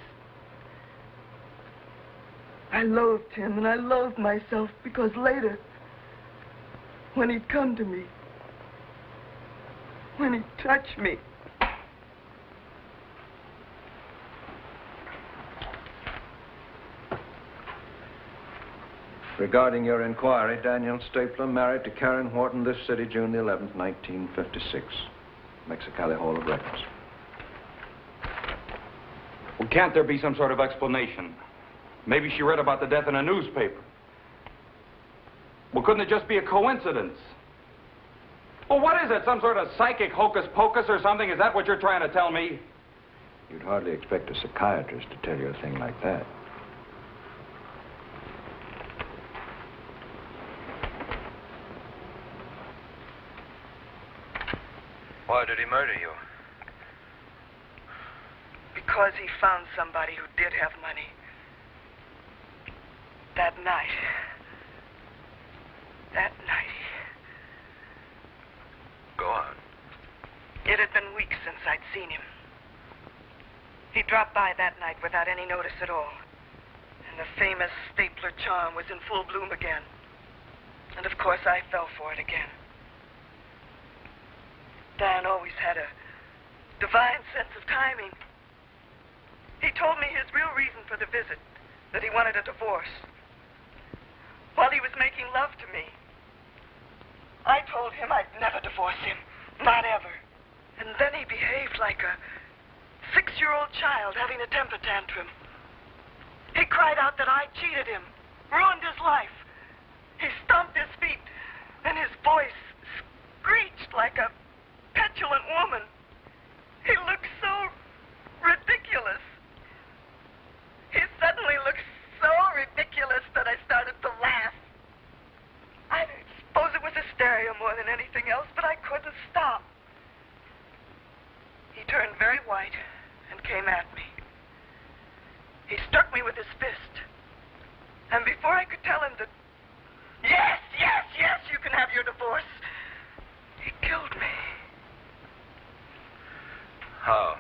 I loathed him and I loathed myself because later, when he'd come to me, when he'd touch me, Regarding your inquiry, Daniel Stapler married to Karen Wharton this city, June the 11th, 1956. Mexicali Hall of Records. Well, can't there be some sort of explanation? Maybe she read about the death in a newspaper. Well, couldn't it just be a coincidence? Well, what is it? Some sort of psychic hocus pocus or something? Is that what you're trying to tell me? You'd hardly expect a psychiatrist to tell you a thing like that. Why did he murder you? because he found somebody who did have money. That night. Go on. It had been weeks since I'd seen him. He dropped by that night without any notice at all. And the famous stapler charm was in full bloom again. And of course I fell for it again. Dan always had a divine sense of timing. He told me his real reason for the visit, that he wanted a divorce. While he was making love to me, I told him I'd never divorce him, not ever. And then he behaved like a 6-year-old child having a temper tantrum. He cried out that I cheated him, ruined his life. He stomped his feet, and his voice screeched like a petulant woman. He looked so ridiculous. He suddenly looked so ridiculous that I started to laugh. I suppose it was hysteria more than anything else, but I couldn't stop. He turned very white and came at me. He struck me with his fist. And before I could tell him that, yes, you can have your divorce, he killed me. How?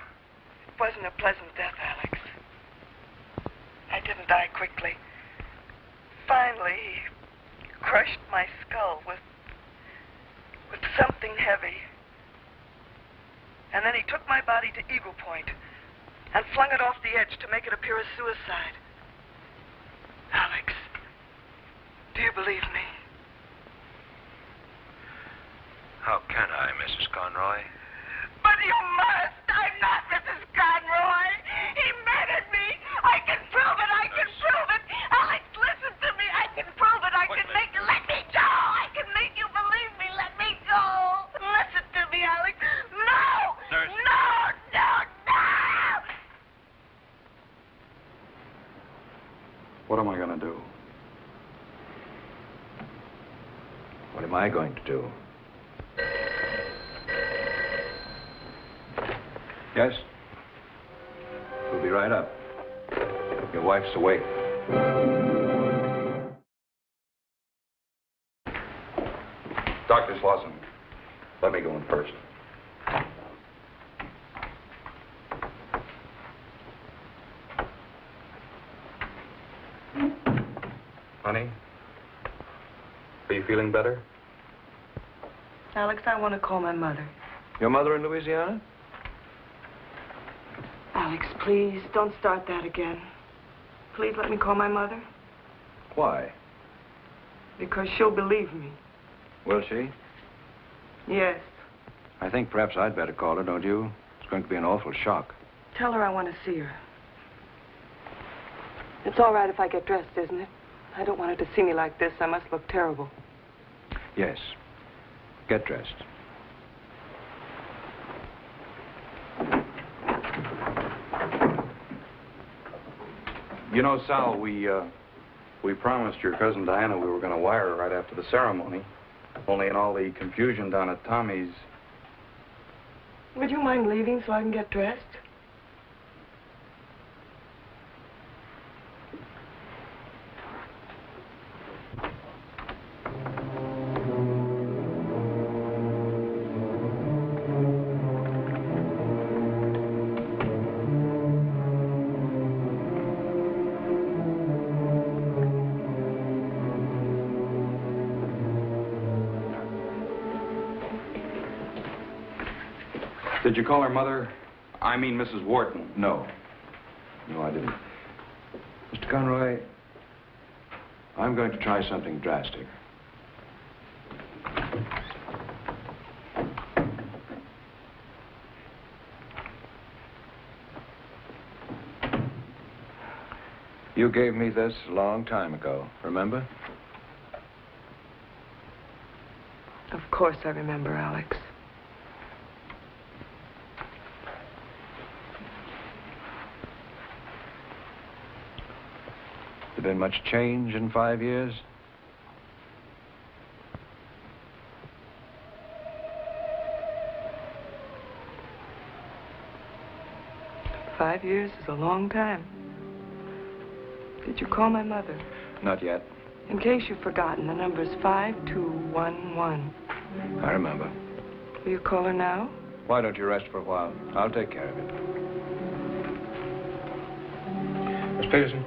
It wasn't a pleasant death, Alex. I didn't die quickly. Finally, he crushed my skull with something heavy. And then he took my body to Eagle Point and flung it off the edge to make it appear as suicide. Alex, do you believe me? How can I, Mrs. Conroy? But you must! I'm not Mrs. Conroy! He murdered me! I can prove it! I can prove it! Alex, listen to me! I can prove it! I can make you... Let me go! I can make you believe me! Let me go! Listen to me, Alex! No! Nurse. No! What am I going to do? What am I going to do? Yes? We'll be right up. Your wife's awake. Dr. Slauson, let me go in first. Honey, are you feeling better? Alex, I want to call my mother. Your mother in Louisiana? Alex, please, don't start that again. Please let me call my mother. Why? Because she'll believe me. Will she? Yes. I think perhaps I'd better call her, don't you? It's going to be an awful shock. Tell her I want to see her. It's all right if I get dressed, isn't it? I don't want her to see me like this. I must look terrible. Yes. Get dressed. You know, Sal, we promised your cousin Diana we were going to wire her right after the ceremony. Only in all the confusion down at Tommy's. Would you mind leaving so I can get dressed? Did you call her mother? I mean Mrs. Wharton. No. No, I didn't. Mr. Conroy, I'm going to try something drastic. You gave me this a long time ago, remember? Of course I remember, Alex. There been much change in 5 years? $5 years is a long time. Did you call my mother? Not yet. In case you've forgotten, the number's 5211. I remember. Will you call her now? Why don't you rest for a while? I'll take care of it. Miss Peterson?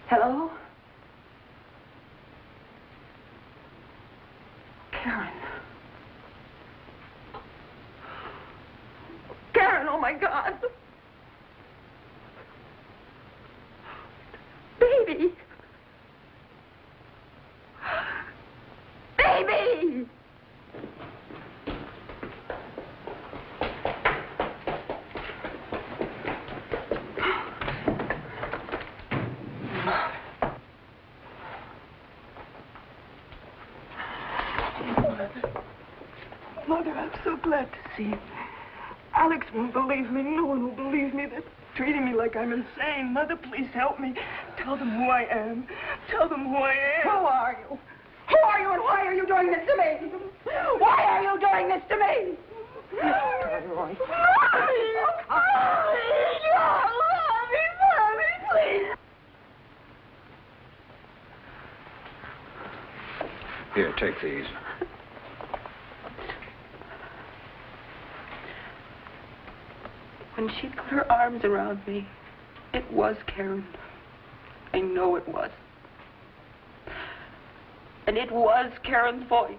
Hello? Karen. Karen, oh my God. Baby. Baby! Mother, I'm so glad to see you. Alex won't believe me. No one will believe me. They're treating me like I'm insane. Mother, please help me. Tell them who I am. Tell them who I am. Who are you? Who are you and why are you doing this to me? Why are you doing this to me? Mommy, please. Here, take these. When she put her arms around me, it was Karen. I know it was. And it was Karen's voice.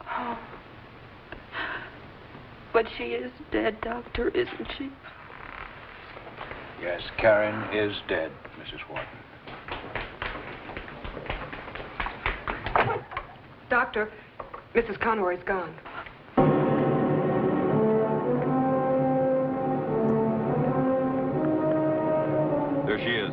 Oh. But she is dead, Doctor, isn't she? Yes, Karen is dead, Mrs. Wharton. Doctor, Mrs. Conroy's gone. There she is.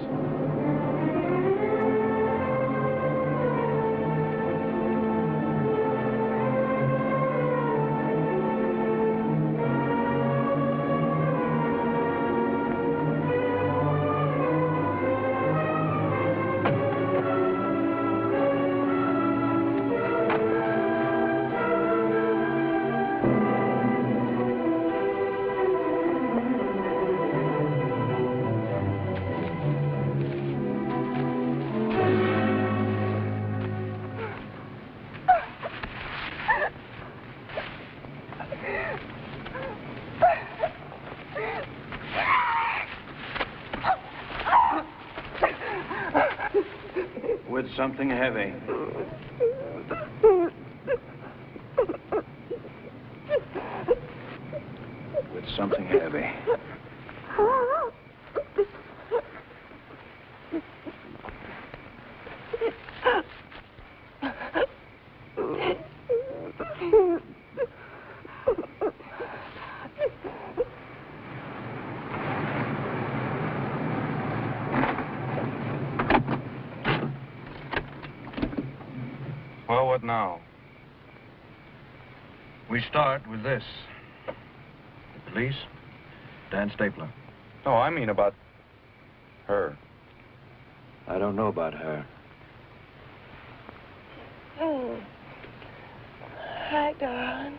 something heavy. With something heavy. Well, what now? We start with this. The police, Dan Stapler. No, I mean about her. I don't know about her. Hi, darling.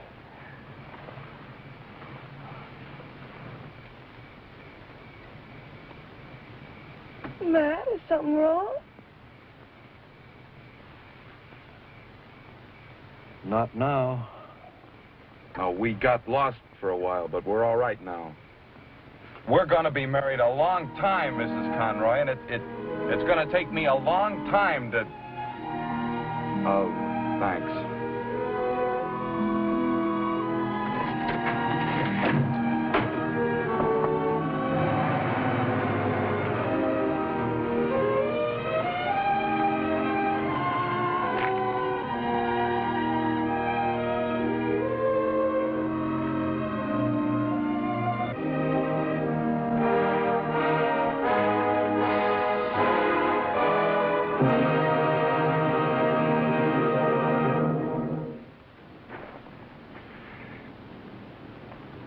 Matt, is something wrong? Not now. No, we got lost for a while, but we're all right now. We're gonna be married a long time, Mrs. Conroy, and it's gonna take me a long time to... Oh, thanks.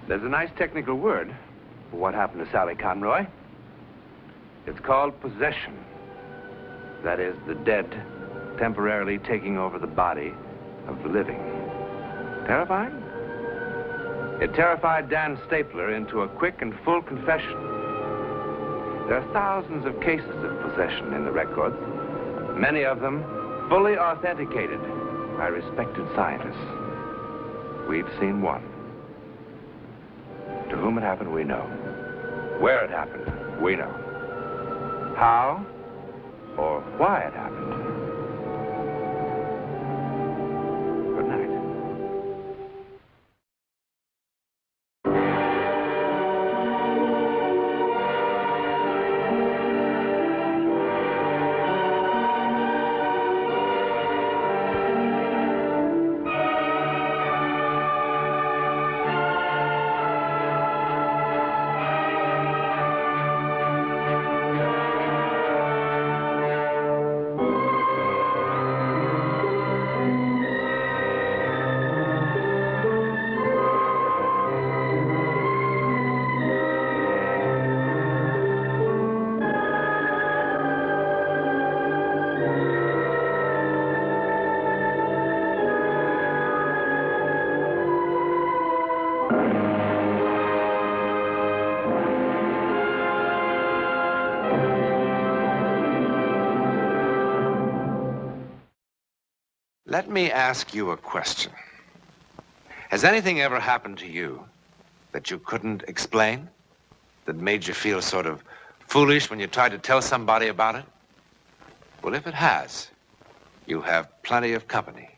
There's a nice technical word for what happened to Sally Conroy. It's called possession. That is, the dead temporarily taking over the body of the living. Terrifying? It terrified Dan Stapler into a quick and full confession. There are thousands of cases of possession in the records, many of them fully authenticated by respected scientists. We've seen one. To whom it happened, we know. Where it happened, we know. How or why it happened. Good night. Let me ask you a question. Has anything ever happened to you that you couldn't explain? That made you feel sort of foolish when you tried to tell somebody about it? Well, if it has, you have plenty of company,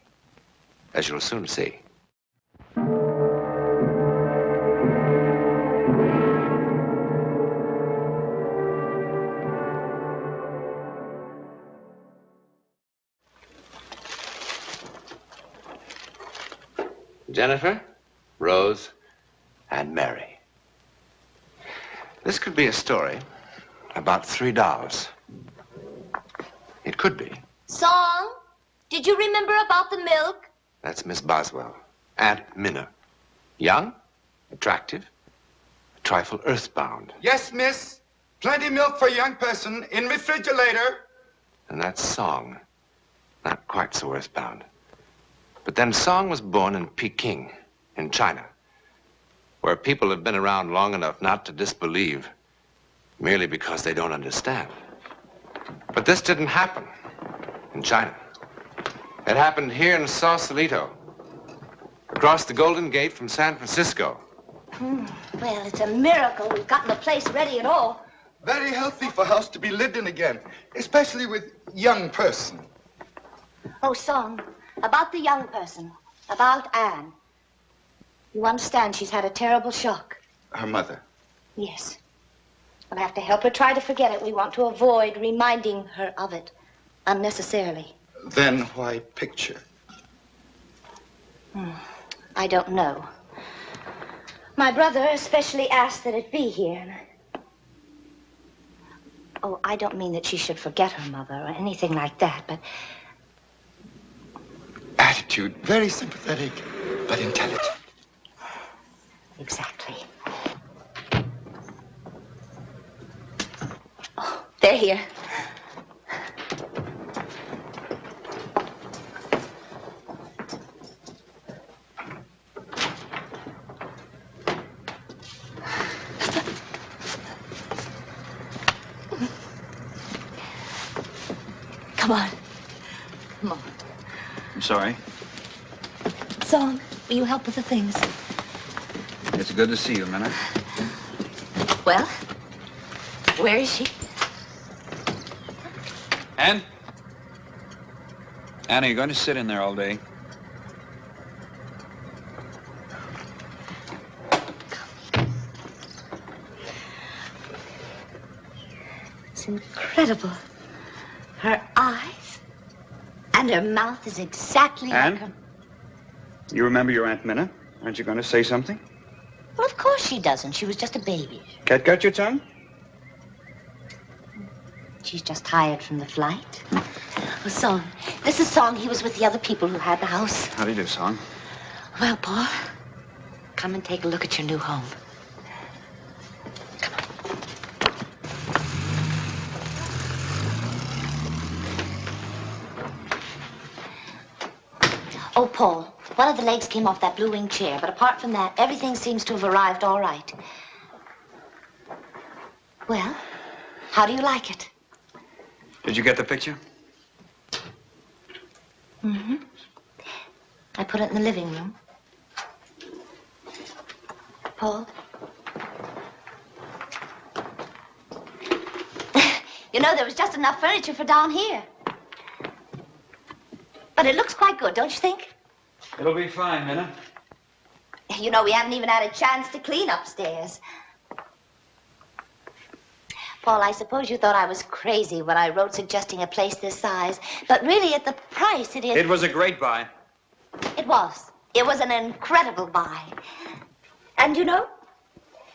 as you'll soon see. Jennifer, Rose, and Mary. This could be a story about 3 dolls. It could be. Song? Did you remember about the milk? That's Miss Boswell, Aunt Minna. Young, attractive, a trifle earthbound. Yes, miss. Plenty milk for a young person in refrigerator. And that's Song, not quite so earthbound. But then Song was born in Peking, in China, where people have been around long enough not to disbelieve merely because they don't understand. But this didn't happen in China. It happened here in Sausalito, across the Golden Gate from San Francisco. Well, it's a miracle we've gotten the place ready at all. Very healthy for house to be lived in again, especially with young person. Oh, song. About the young person. About Anne. You understand she's had a terrible shock. Her mother. Yes. We'll have to help her try to forget it. We want to avoid reminding her of it unnecessarily. Then why picture? I don't know. My brother especially asked that it be here. Oh, I don't mean that she should forget her mother or anything like that, but... Attitude, very sympathetic, but intelligent. Exactly. Oh, they're here. Come on. Come on. I'm sorry. Song, will you help with the things? It's good to see you, Minna. Well, where is she? Anne? Anne, are you going to sit in there all day? It's incredible. Her eyes and her mouth is exactly like her. Anne? You remember your Aunt Minna? Aren't you going to say something? Well, of course she doesn't. She was just a baby. Cat got your tongue? She's just tired from the flight. Oh, Song. This is Song. He was with the other people who had the house. How do you do, Song? Well, Paul, come and take a look at your new home. Oh, Paul, one of the legs came off that blue wing chair, but apart from that, everything seems to have arrived all right. Well, how do you like it? Did you get the picture? Mm-hmm. I put it in the living room. Paul? You know, there was just enough furniture for down here. But it looks quite good, don't you think? It'll be fine, Minna. You know, we haven't even had a chance to clean upstairs. Paul, I suppose you thought I was crazy when I wrote suggesting a place this size. But really, at the price, it is... It was a great buy. It was. It was an incredible buy. And you know,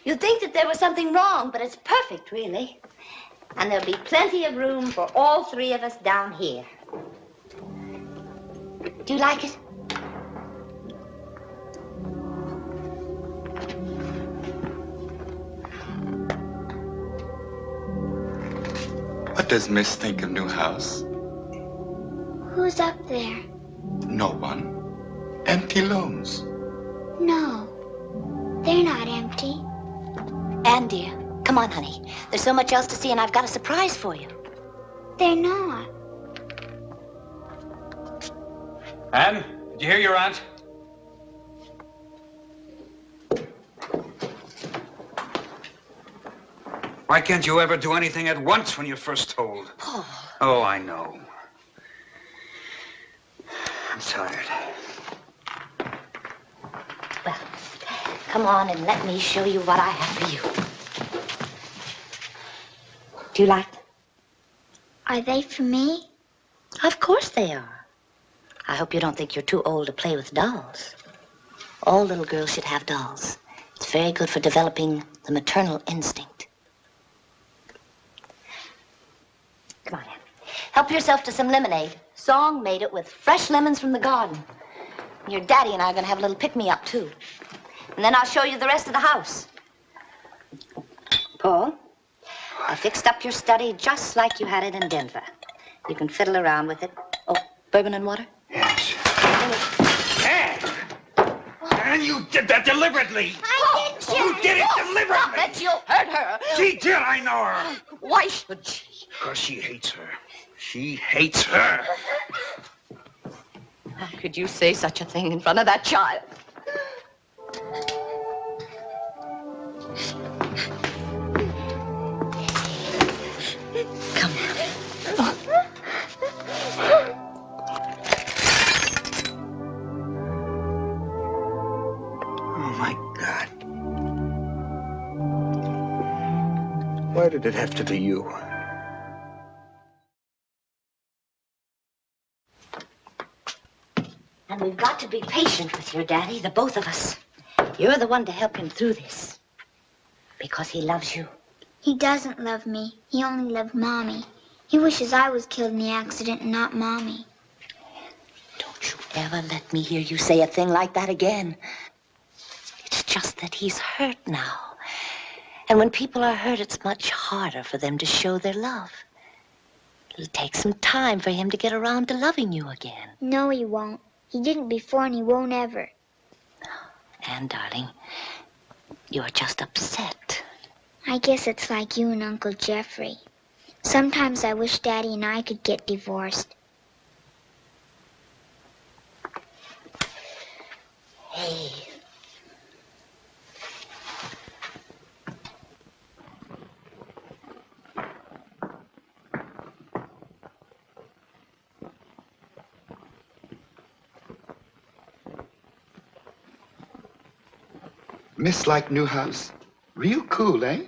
you'd think that there was something wrong, but it's perfect, really. And there'll be plenty of room for all three of us down here. Do you like it? What does Miss think of new house? Who's up there? No one. Empty looms. No, they're not empty. Anne, dear, come on, honey. There's so much else to see, and I've got a surprise for you. They're not. Anne, did you hear your aunt? Why can't you ever do anything at once when you're first told? Paul. Oh, I know. I'm tired. Well, come on and let me show you what I have for you. Do you like them? Are they for me? Of course they are. I hope you don't think you're too old to play with dolls. All little girls should have dolls. It's very good for developing the maternal instinct. Come on, Anne. Help yourself to some lemonade. Song made it with fresh lemons from the garden. Your daddy and I are going to have a little pick-me-up, too. And then I'll show you the rest of the house. Paul, I fixed up your study just like you had it in Denver. You can fiddle around with it. Oh, bourbon and water? Yes. And you did that deliberately. I didn't. You did it deliberately. Stop it. You'll hurt her. She did, I know her. Why should she? Because she hates her. She hates her. How could you say such a thing in front of that child? Come on. my God. Why did it have to be you? And we've got to be patient with your daddy, the both of us. You're the one to help him through this. Because he loves you. He doesn't love me. He only loved Mommy. He wishes I was killed in the accident and not Mommy. Don't you ever let me hear you say a thing like that again. It's just that he's hurt now. And when people are hurt, it's much harder for them to show their love. It'll take some time for him to get around to loving you again. No, he won't. He didn't before and he won't ever. And, darling, you're just upset. I guess it's like you and Uncle Jeffrey. Sometimes I wish Daddy and I could get divorced. Hey. Miss like new house. Real cool, eh?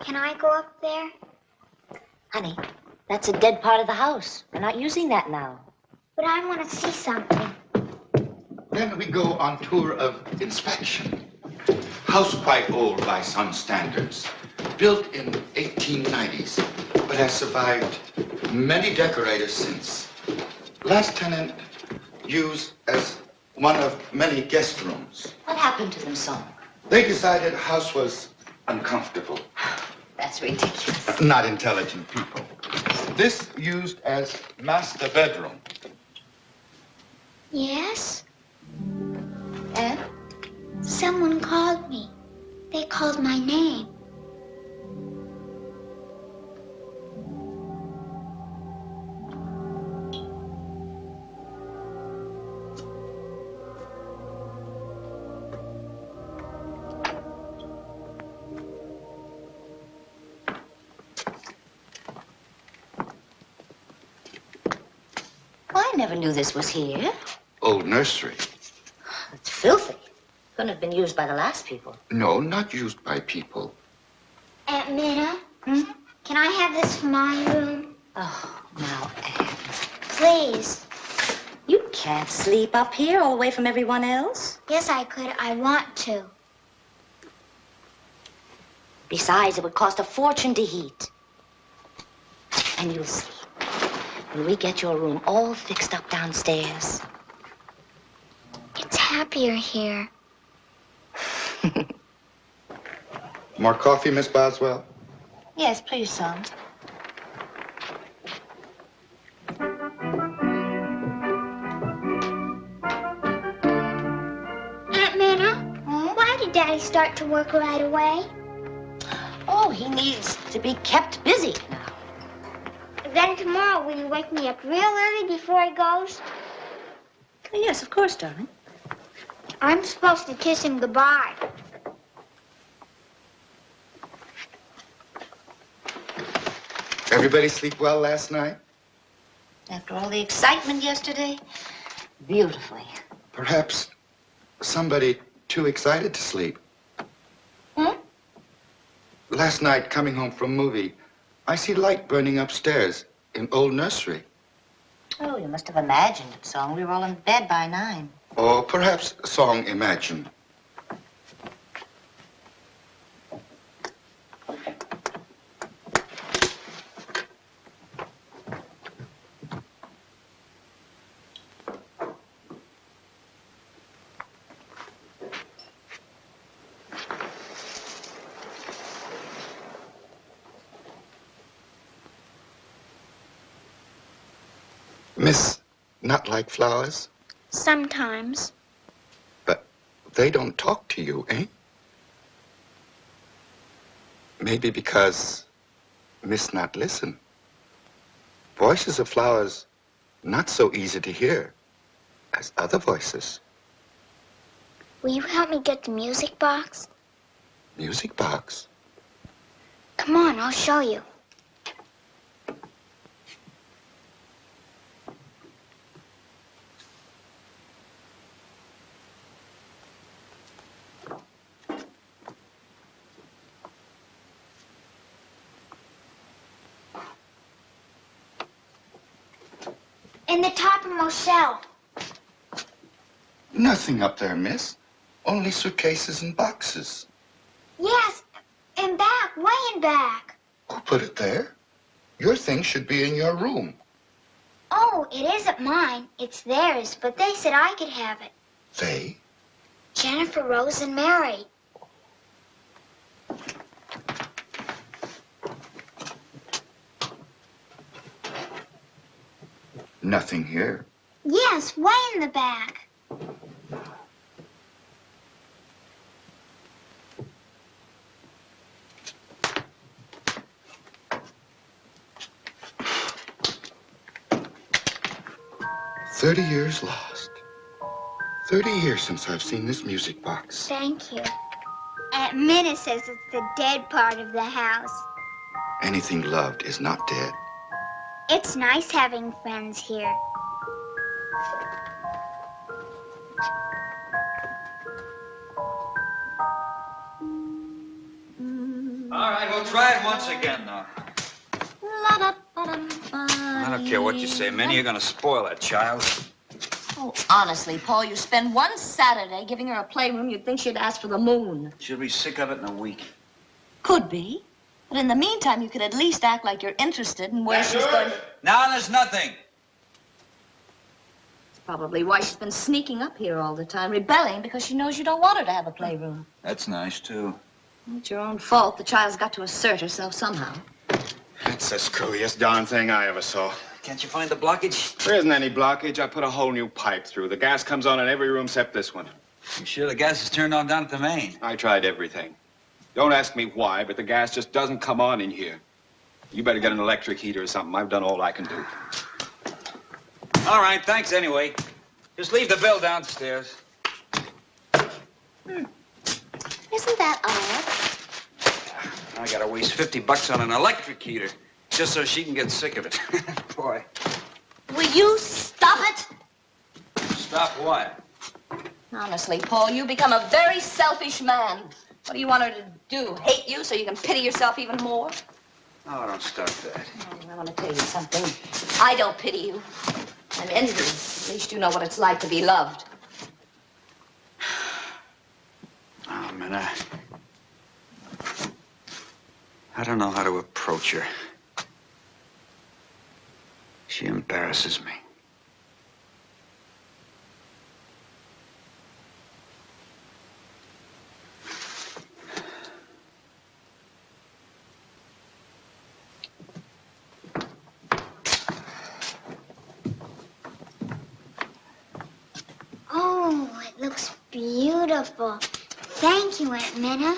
Can I go up there? Honey, that's a dead part of the house. We're not using that now. But I want to see something. Then we go on tour of inspection. House quite old by some standards. Built in 1890s, but has survived many decorators since. Last tenant used as one of many guest rooms. What happened to them, son? They decided the house was uncomfortable. That's ridiculous. Not intelligent people. This used as master bedroom. Yes? And? Someone called me. They called my name. I never knew this was here. Old nursery. It's filthy. Couldn't have been used by the last people. No, not used by people. Aunt Minna, can I have this for my room? Oh, now, Anne. Please. You can't sleep up here all away from everyone else. Yes, I could. I want to. Besides, it would cost a fortune to heat. And you'll see. When we get your room all fixed up downstairs. It's happier here. More coffee, Miss Boswell? Yes, please, son. Aunt Minna, why did Daddy start to work right away? Oh, he needs to be kept busy now. Then tomorrow, will you wake me up real early before he goes? Yes, of course, darling. I'm supposed to kiss him goodbye. Everybody sleep well last night? After all the excitement yesterday, beautifully. Perhaps somebody too excited to sleep. Last night, coming home from movie, I see light burning upstairs in old nursery. Oh, you must have imagined it, Song. We were all in bed by 9. Or perhaps song imagined. Miss not like flowers? Sometimes. But they don't talk to you, eh? Maybe because Miss not listen. Voices of flowers not so easy to hear as other voices. Will you help me get the music box? Music box? Come on, I'll show you. In the topmost shelf. Nothing up there, miss. Only suitcases and boxes. Yes, in back, way in back. Who put it there? Your things should be in your room. Oh, it isn't mine. It's theirs, but they said I could have it. They? Jennifer, Rose, and Mary. Nothing here. Yes, way in the back. "30 years lost. 30 years since I've seen this music box. Thank you. Aunt Minna says it's the dead part of the house. Anything loved is not dead. It's nice having friends here. All right, we'll try it once again, though. I don't care what you say, Minnie. You're gonna spoil that child. Oh, honestly, Paul, you spend one Saturday giving her a playroom, you'd think she'd ask for the moon. She'll be sick of it in a week. Could be. But in the meantime, you could at least act like you're interested in where she's going. Now there's nothing. That's probably why she's been sneaking up here all the time, rebelling because she knows you don't want her to have a playroom. That's nice, too. It's your own fault. The child's got to assert herself somehow. That's the screwiest darn thing I ever saw. Can't you find the blockage? There isn't any blockage. I put a whole new pipe through. The gas comes on in every room except this one. You sure the gas is turned on down at the main? I tried everything. Don't ask me why, but the gas just doesn't come on in here. You better get an electric heater or something. I've done all I can do. All right, thanks anyway. Just leave the bill downstairs. Isn't that odd? I gotta waste $50 on an electric heater just so she can get sick of it. Boy. Will you stop it? Stop what? Honestly, Paul, you become a very selfish man. What do you want her to do? Hate you so you can pity yourself even more? Oh, don't start that. I want to tell you something. I don't pity you. I'm envious. At least you know what it's like to be loved. Oh, man, I don't know how to approach her. She embarrasses me. Oh, it looks beautiful. Thank you, Aunt Minna.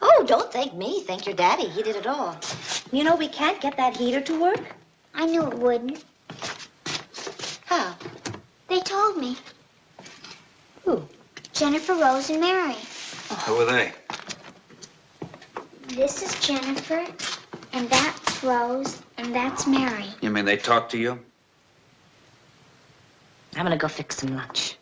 Oh, don't thank me. Thank your daddy. He did it all. You know, we can't get that heater to work. I knew it wouldn't. How? They told me. Who? Jennifer, Rose, and Mary. Who are they? This is Jennifer, and that's Rose, and that's Mary. You mean they talk to you? I'm gonna go fix some lunch.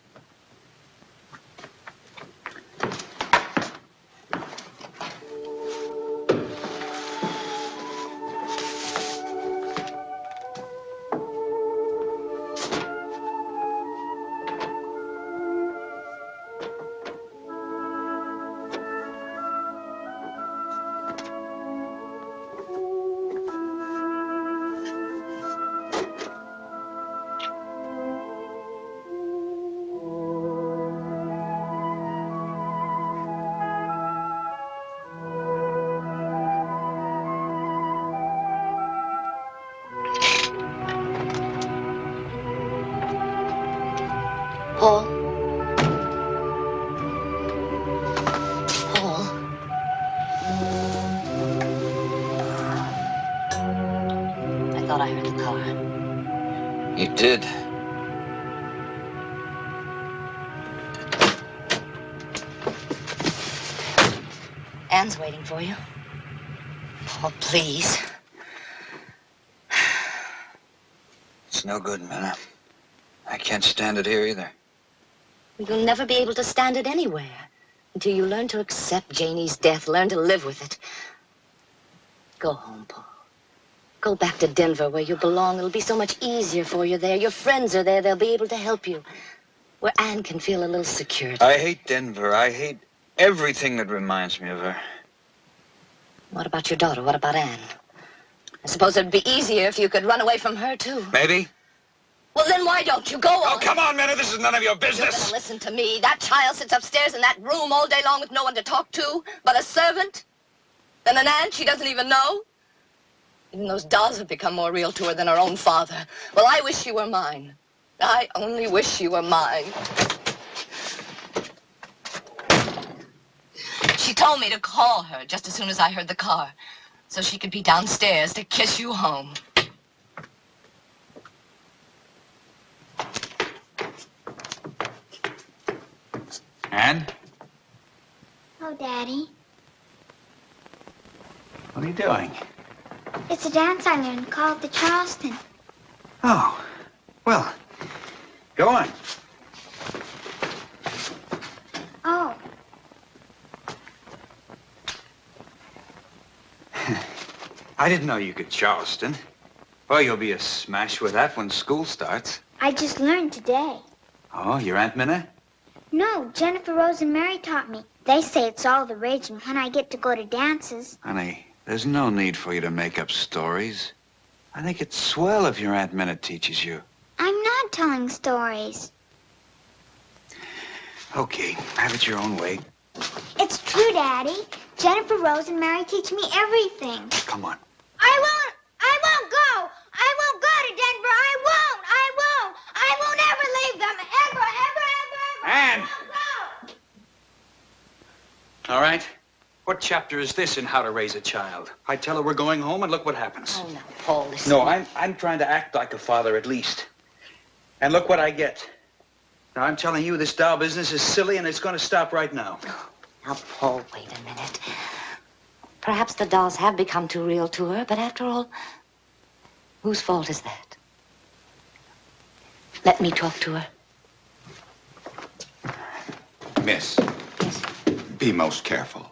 Paul? Paul? I thought I heard the car. You did. Anne's waiting for you. Paul, please. It's no good, Minna. I can't stand it here either. You'll never be able to stand it anywhere until you learn to accept Janie's death, learn to live with it. Go home, Paul. Go back to Denver where you belong. It'll be so much easier for you there. Your friends are there. They'll be able to help you. Where Anne can feel a little secure. I hate Denver. I hate everything that reminds me of her. What about your daughter? What about Anne? I suppose it'd be easier if you could run away from her, too. Maybe. Well, then why don't you go on? Oh, come on, Minna. This is none of your You're business. gonna listen to me. That child sits upstairs in that room all day long with no one to talk to but a servant. Then an aunt she doesn't even know. Even those dolls have become more real to her than her own father. Well, I wish she were mine. I only wish she were mine. She told me to call her just as soon as I heard the car, so she could be downstairs to kiss you home. Anne? Oh, Daddy. What are you doing? It's a dance I learned called the Charleston. Oh, well, go on. Oh. I didn't know you could Charleston. Well, you'll be a smash with that when school starts. I just learned today. Oh, your Aunt Minna? No, Jennifer, Rose, and Mary taught me. They say it's all the rage and when I get to go to dances. Honey, there's no need for you to make up stories. I think it's swell if your Aunt Minna teaches you. I'm not telling stories. Okay, have it your own way. It's true, Daddy. Jennifer, Rose, and Mary teach me everything. Come on. I won't go. I won't go to Denver. I won't ever leave them. Ever. Anne! All right. What chapter is this in How to Raise a Child? I tell her we're going home, and look what happens. Oh, no, Paul, listen. No, I'm trying to act like a father at least. And look what I get. Now, I'm telling you, this doll business is silly, and it's going to stop right now. Now, Paul, wait a minute. Perhaps the dolls have become too real to her, but after all, whose fault is that? Let me talk to her. Miss, be most careful.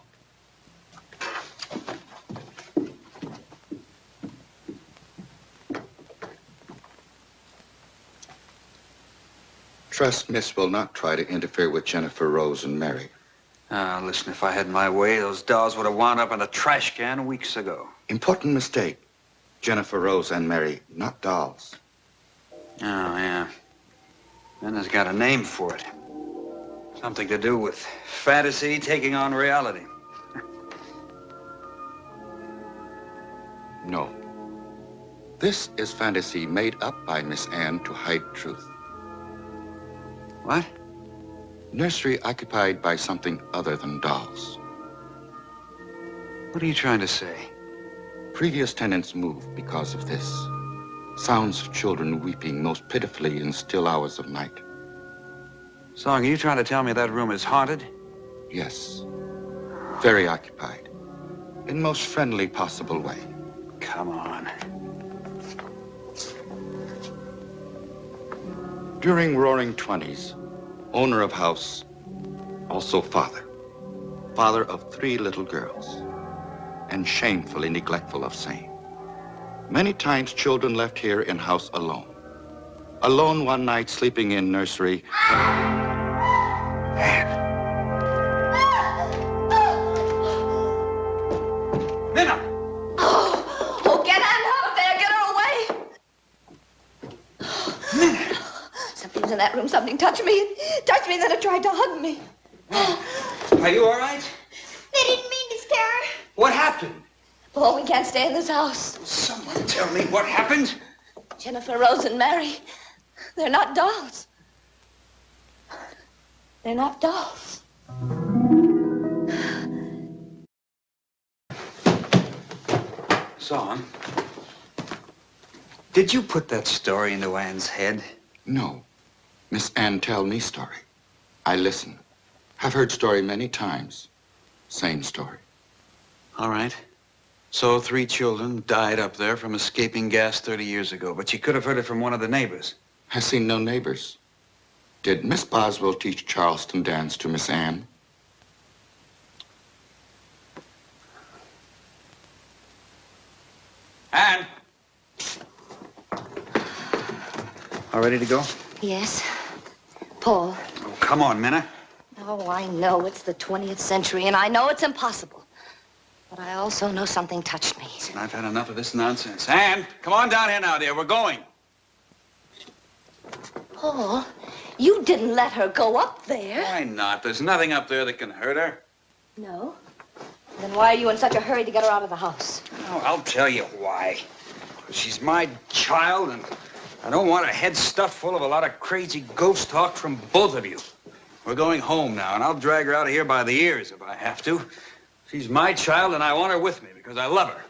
Trust Miss will not try to interfere with Jennifer, Rose, and Mary. Listen, if I had my way, those dolls would have wound up in a trash can weeks ago. Important mistake. Jennifer, Rose, and Mary, not dolls. Oh, yeah. Minna's got a name for it. Something to do with fantasy taking on reality. No. This is fantasy made up by Miss Anne to hide truth. What? Nursery occupied by something other than dolls. What are you trying to say? Previous tenants moved because of this. Sounds of children weeping most pitifully in still hours of night. Song, are you trying to tell me that room is haunted? Yes. Very occupied. In most friendly possible way. Come on. During Roaring 20s, owner of house, also father. Father of 3 little girls. And shamefully neglectful of same. Many times children left here in house alone. Alone one night sleeping in nursery. Minna! Oh, get Anne out of there. Get her away. Minna! Something was in that room. Something touched me. Touched me, then it tried to hug me. Are you all right? They didn't mean to scare her. What happened? Paul, we can't stay in this house. Someone tell me what happened. Jennifer, Rose, and Mary, they're not dolls. They're not dolls. Song, did you put that story into Anne's head? No. Miss Anne tell me story. I listen. Have heard story many times. Same story. All right. So 3 children died up there from escaping gas 30 years ago, but you could have heard it from one of the neighbors. Has seen no neighbors. Did Miss Boswell teach Charleston dance to Miss Anne? Anne! All ready to go? Yes. Paul. Oh, come on, Minna. Oh, I know it's the 20th century, and I know it's impossible. But I also know something touched me. I've had enough of this nonsense. Anne, come on down here now, dear. We're going. Paul, you didn't let her go up there. Why not? There's nothing up there that can hurt her. No? Then why are you in such a hurry to get her out of the house? Oh, I'll tell you why. She's my child, and I don't want her head stuffed full of a lot of crazy ghost talk from both of you. We're going home now, and I'll drag her out of here by the ears if I have to. She's my child, and I want her with me because I love her.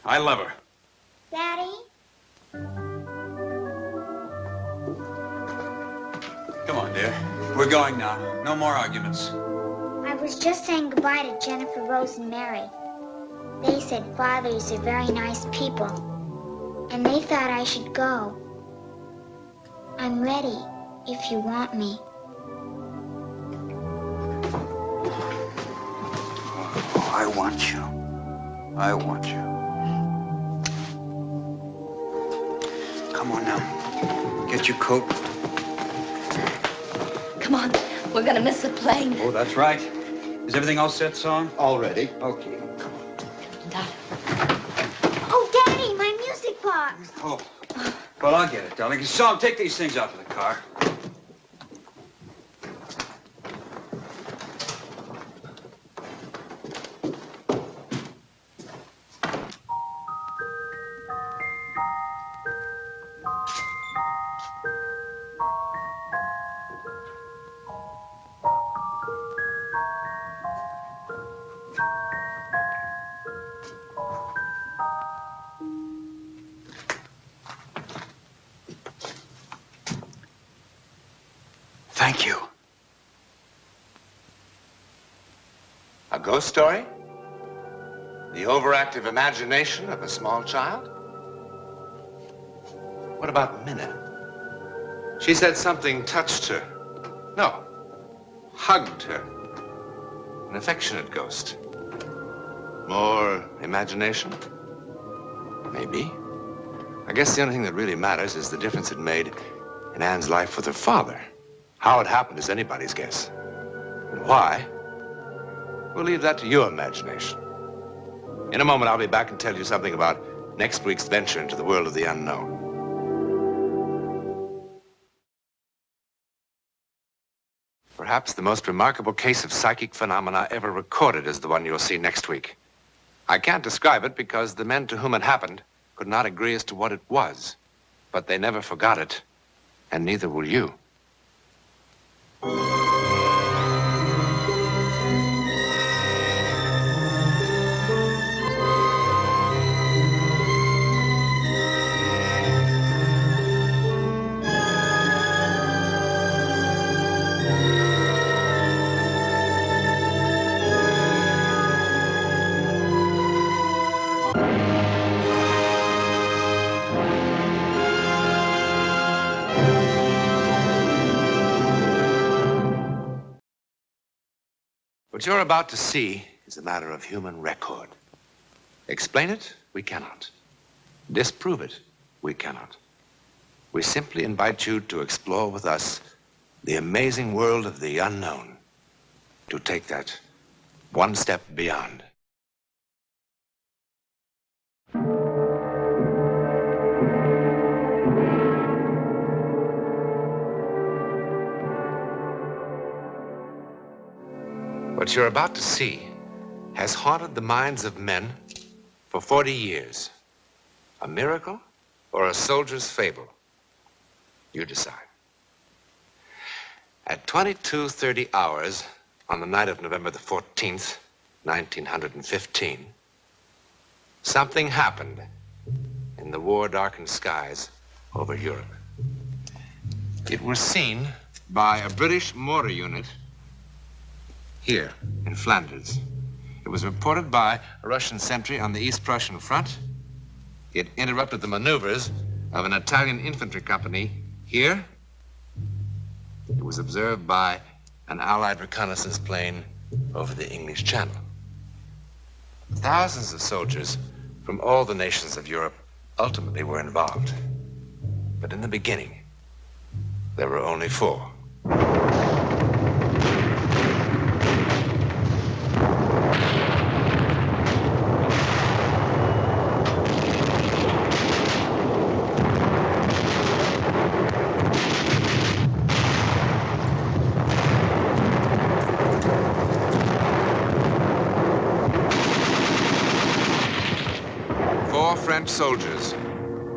I love her. Daddy? Come on, dear. We're going now. No more arguments. I was just saying goodbye to Jennifer, Rose, and Mary. They said fathers are very nice people, and they thought I should go. I'm ready, if you want me. Oh, I want you. I want you. Come on now. Get your coat. Come on. We're gonna miss the plane. Oh, that's right. Is everything all set, Song? All ready. Okay. Oh, Daddy, my music box. Oh. Well, I'll get it, darling. Song, take these things out to the car. Thank you. A ghost story? The overactive imagination of a small child? What about Minna? She said something touched her. No, hugged her. An affectionate ghost. More imagination? Maybe. I guess the only thing that really matters is the difference it made in Anne's life with her father. How it happened is anybody's guess. And why? We'll leave that to your imagination. In a moment, I'll be back and tell you something about next week's venture into the world of the unknown. Perhaps the most remarkable case of psychic phenomena ever recorded is the one you'll see next week. I can't describe it because the men to whom it happened could not agree as to what it was. But they never forgot it, and neither will you. What you're about to see is a matter of human record. Explain it, we cannot. Disprove it, we cannot. We simply invite you to explore with us the amazing world of the unknown, to take that one step beyond. What you're about to see has haunted the minds of men for 40 years. A miracle or a soldier's fable? You decide. At 22:30 hours on the night of November the 14th, 1915, something happened in the war-darkened skies over Europe. It was seen by a British mortar unit here in Flanders. It was reported by a Russian sentry on the East Prussian front. It interrupted the maneuvers of an Italian infantry company here. It was observed by an Allied reconnaissance plane over the English Channel. Thousands of soldiers from all the nations of Europe ultimately were involved. But in the beginning, there were only 4. French soldiers,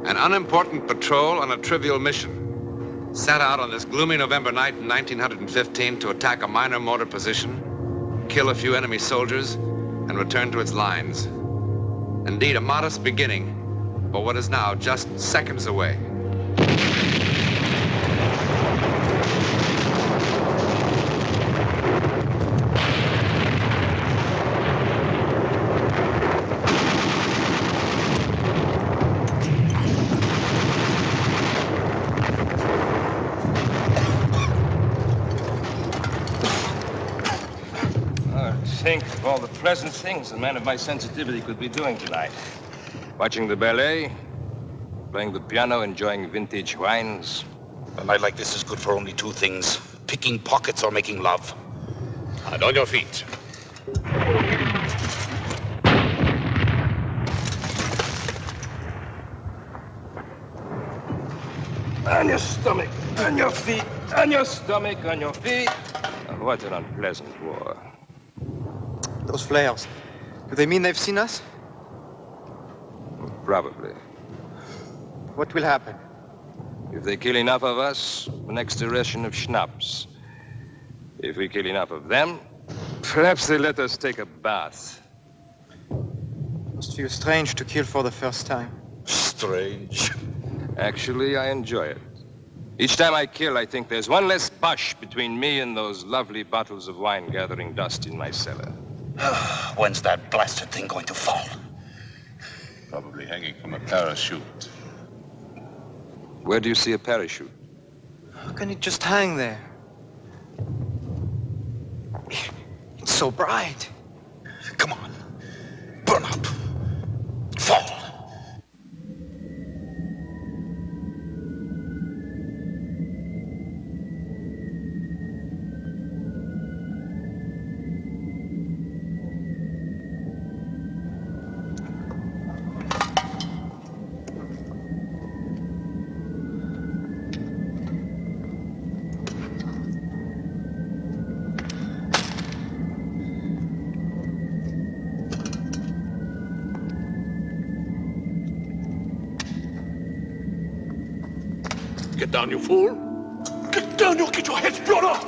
an unimportant patrol on a trivial mission, set out on this gloomy November night in 1915 to attack a minor mortar position, kill a few enemy soldiers, and return to its lines. Indeed, a modest beginning for what is now just seconds away. Think of all the pleasant things a man of my sensitivity could be doing tonight. Watching the ballet, playing the piano, enjoying vintage wines. A night like this is good for only 2 things, picking pockets or making love. And on your feet. On your stomach, on your feet, on your stomach, on your feet. Oh, what an unpleasant war. Those flares, do they mean they've seen us? Probably. What will happen? If they kill enough of us, the next ration of schnapps. If we kill enough of them, perhaps they let us take a bath. Must feel strange to kill for the first time. Strange? Actually, I enjoy it. Each time I kill, I think there's one less bush between me and those lovely bottles of wine gathering dust in my cellar. When's that blasted thing going to fall? Probably hanging from a parachute. Where do you see a parachute? How can it just hang there? It's so bright. Come on. Burn up. Fall. Get down, you fool. Get down, you'll get your heads blown off.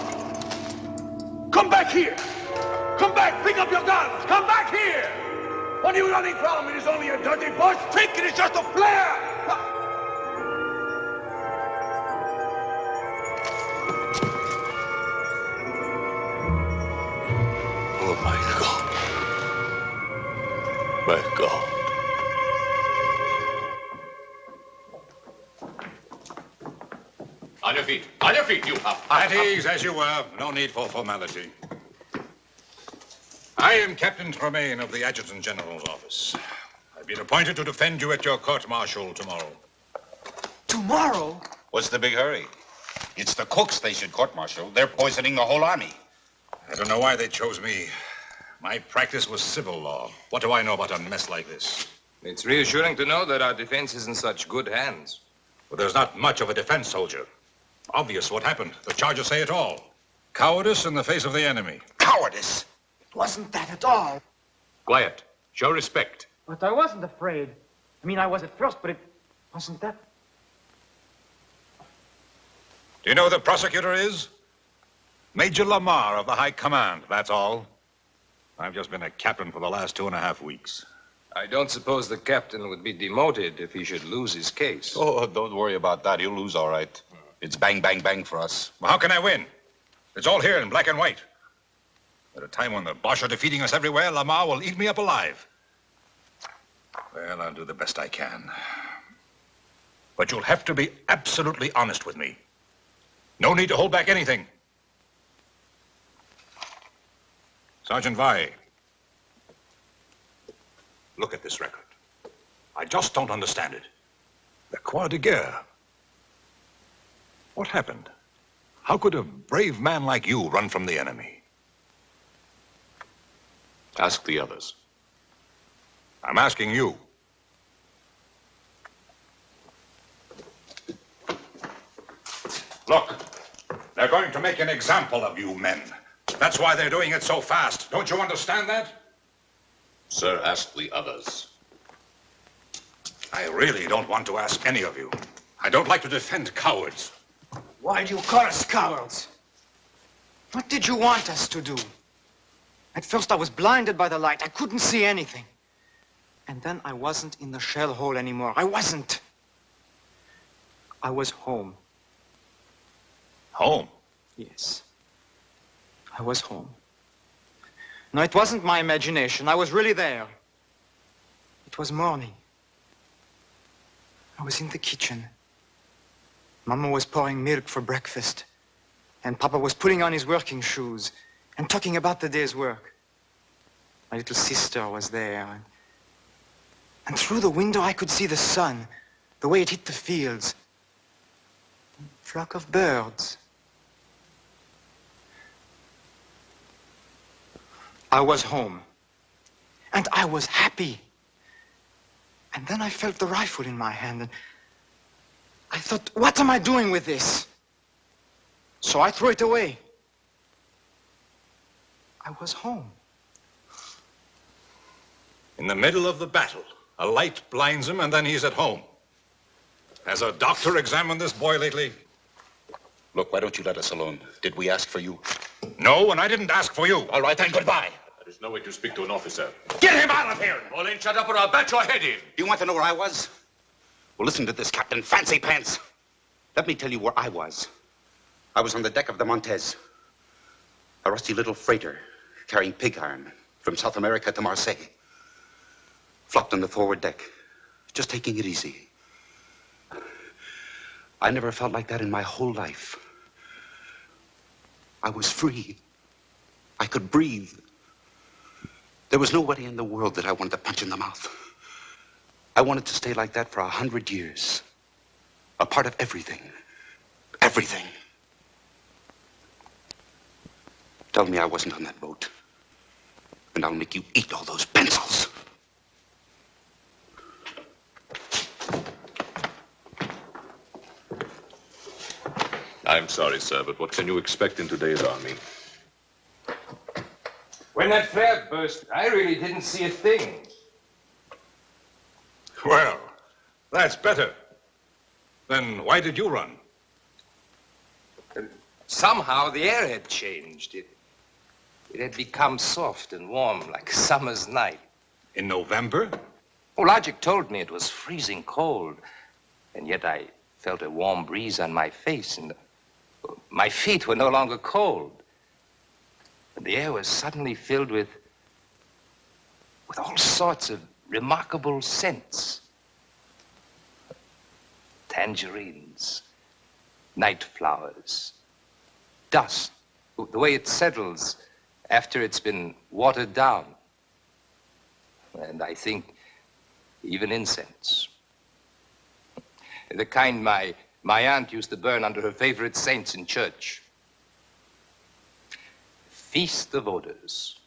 Come back here. Come back, pick up your guns. Come back here. What are you running from? It is only a dirty bush. Think it is just a flare. Oh, my God. My God. On your feet. On your feet, you pup. At ease, as you were. No need for formality. I am Captain Tremaine of the Adjutant General's office. I've been appointed to defend you at your court-martial tomorrow. Tomorrow? What's the big hurry? It's the cooks they should court-martial. They're poisoning the whole army. I don't know why they chose me. My practice was civil law. What do I know about a mess like this? It's reassuring to know that our defense is in such good hands. Well, there's not much of a defense, soldier. Obvious what happened. The charges say it all. Cowardice in the face of the enemy. Cowardice? It wasn't that at all. Quiet. Show respect. But I wasn't afraid. I mean, I was at first, but it wasn't that. Do you know who the prosecutor is? Major Lamar of the High Command, that's all. I've just been a captain for the last 2.5 weeks. I don't suppose the captain would be demoted if he should lose his case. Oh, don't worry about that. He'll lose all right. It's bang, bang, bang for us. Well, how can I win? It's all here in black and white. At a time when the Boche are defeating us everywhere, Lamar will eat me up alive. Well, I'll do the best I can. But you'll have to be absolutely honest with me. No need to hold back anything. Sergeant Vai, look at this record. I just don't understand it. The Croix de Guerre. What happened? How could a brave man like you run from the enemy? Ask the others. I'm asking you. Look, they're going to make an example of you men. That's why they're doing it so fast. Don't you understand that? Sir, ask the others. I really don't want to ask any of you. I don't like to defend cowards. Why do you call us cowards? What did you want us to do? At first I was blinded by the light. I couldn't see anything. And then I wasn't in the shell hole anymore. I wasn't. I was home. Home? Yes. I was home. No, it wasn't my imagination. I was really there. It was morning. I was in the kitchen. Mama was pouring milk for breakfast. And Papa was putting on his working shoes and talking about the day's work. My little sister was there. And through the window I could see the sun, the way it hit the fields. A flock of birds. I was home. And I was happy. And then I felt the rifle in my hand, and I thought, what am I doing with this? So I threw it away. I was home. In the middle of the battle, a light blinds him and then he's at home. Has a doctor examined this boy lately? Look, why don't you let us alone? Did we ask for you? No, and I didn't ask for you. All right, then, goodbye. There is no way to speak to an officer. Get him out of here! All in, shut up or I'll bat your head in. You want to know where I was? Well, listen to this, Captain Fancy Pants. Let me tell you where I was. I was on the deck of the Montez. A rusty little freighter carrying pig iron from South America to Marseille. Flopped on the forward deck, just taking it easy. I never felt like that in my whole life. I was free. I could breathe. There was nobody in the world that I wanted to punch in the mouth. I wanted to stay like that for 100 years. A part of everything. Everything. Tell me I wasn't on that boat, and I'll make you eat all those pencils. I'm sorry, sir, but what can you expect in today's army? When that flare burst, I really didn't see a thing. Well, that's better. Then why did you run? Somehow the air had changed. It had become soft and warm like summer's night. In November? Oh, logic told me it was freezing cold. And yet I felt a warm breeze on my face, and my feet were no longer cold. And the air was suddenly filled with all sorts of remarkable scents. Tangerines, night flowers, dust, the way it settles after it's been watered down. And I think even incense. The kind my aunt used to burn under her favorite saints in church. Feast of odors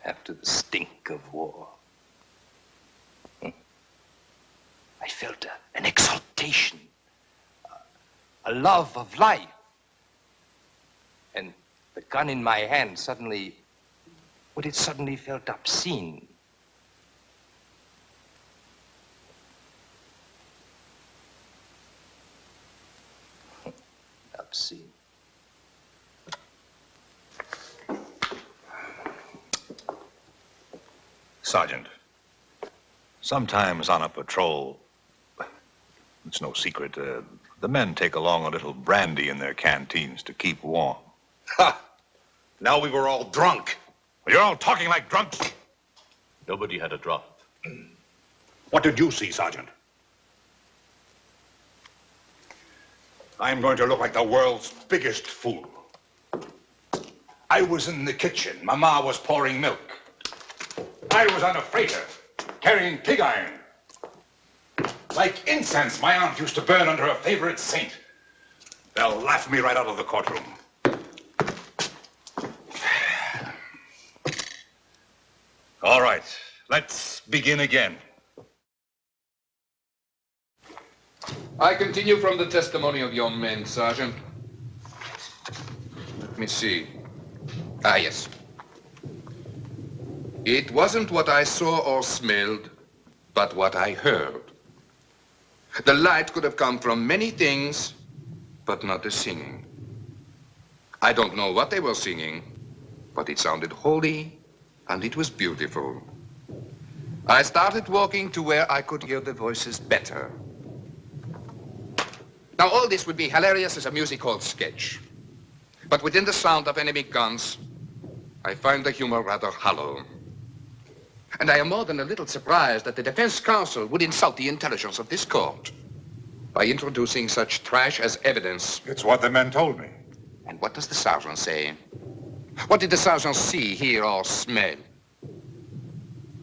after the stink of war. I felt an exaltation, a love of life. And the gun in my hand suddenly, well, it suddenly felt obscene. Obscene. Sergeant, sometimes on a patrol, it's no secret, the men take along a little brandy in their canteens to keep warm. Ha! Now we were all drunk. Well, you're all talking like drunks. Nobody had a drop. What did you see, Sergeant? I'm going to look like the world's biggest fool. I was in the kitchen. Mama was pouring milk. I was on a freighter, carrying pig iron. Like incense my aunt used to burn under her favorite saint. They'll laugh me right out of the courtroom. All right, let's begin again. I continue from the testimony of your men, Sergeant. Let me see. Ah, yes. It wasn't what I saw or smelled, but what I heard. The light could have come from many things, but not the singing. I don't know what they were singing, but it sounded holy, and it was beautiful. I started walking to where I could hear the voices better. Now, all this would be hilarious as a music hall sketch. But within the sound of enemy guns, I find the humor rather hollow. And I am more than a little surprised that the defense counsel would insult the intelligence of this court by introducing such trash as evidence. It's what the men told me. And what does the sergeant say? What did the sergeant see, hear, or smell?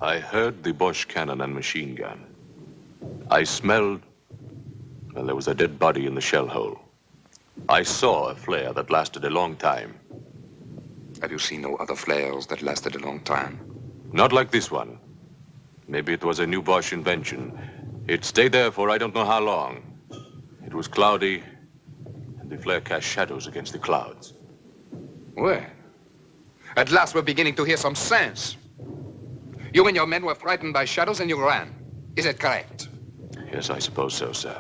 I heard the Bosch cannon and machine gun. I smelled, well, there was a dead body in the shell hole. I saw a flare that lasted a long time. Have you seen no other flares that lasted a long time? Not like this one. Maybe it was a new Bosch invention. It stayed there for I don't know how long. It was cloudy, and the flare cast shadows against the clouds. Well, at last we're beginning to hear some sense. You and your men were frightened by shadows and you ran. Is that correct? Yes, I suppose so, sir.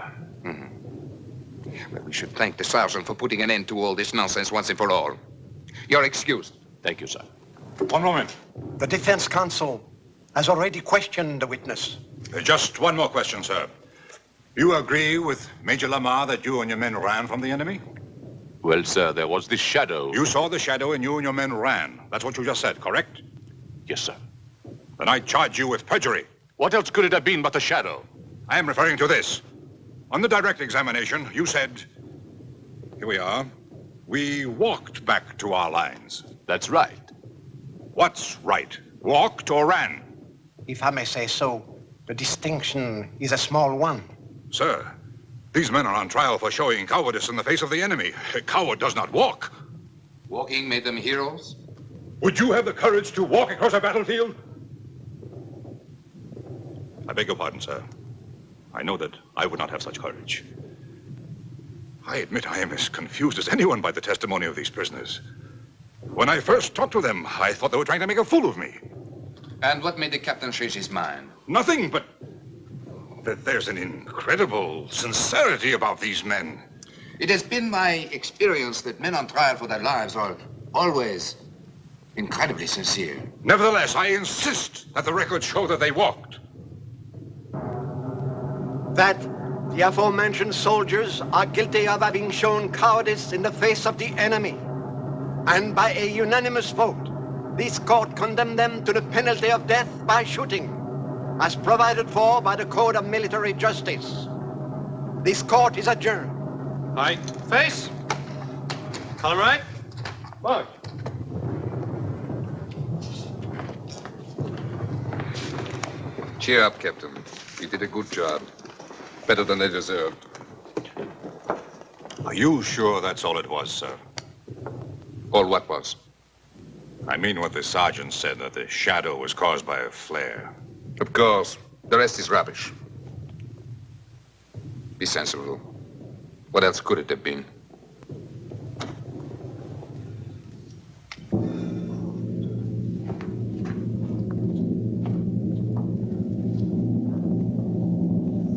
Well, we should thank the sergeant for putting an end to all this nonsense once and for all. You're excused. Thank you, sir. One moment. The defense counsel has already questioned the witness. Just one more question, sir. You agree with Major Lamar that you and your men ran from the enemy? Well, sir, there was this shadow. You saw the shadow and you and your men ran. That's what you just said, correct? Yes, sir. Then I charge you with perjury. What else could it have been but the shadow? I am referring to this. On the direct examination, you said, here we are, we walked back to our lines. That's right. What's right? Walked or ran? If I may say so, the distinction is a small one. Sir, these men are on trial for showing cowardice in the face of the enemy. A coward does not walk. Walking made them heroes? Would you have the courage to walk across a battlefield? I beg your pardon, sir. I know that I would not have such courage. I admit I am as confused as anyone by the testimony of these prisoners. When I first talked to them, I thought they were trying to make a fool of me. And what made the captain change his mind? Nothing, but that there's an incredible sincerity about these men. It has been my experience that men on trial for their lives are always incredibly sincere. Nevertheless, I insist that the records show that they walked. That the aforementioned soldiers are guilty of having shown cowardice in the face of the enemy. And by a unanimous vote, this court condemned them to the penalty of death by shooting, as provided for by the Code of Military Justice. This court is adjourned. Aye. Face. Column right. March. Cheer up, Captain. You did a good job. Better than they deserved. Are you sure that's all it was, sir? All what was? I mean what the sergeant said, that the shadow was caused by a flare. Of course. The rest is rubbish. Be sensible. What else could it have been?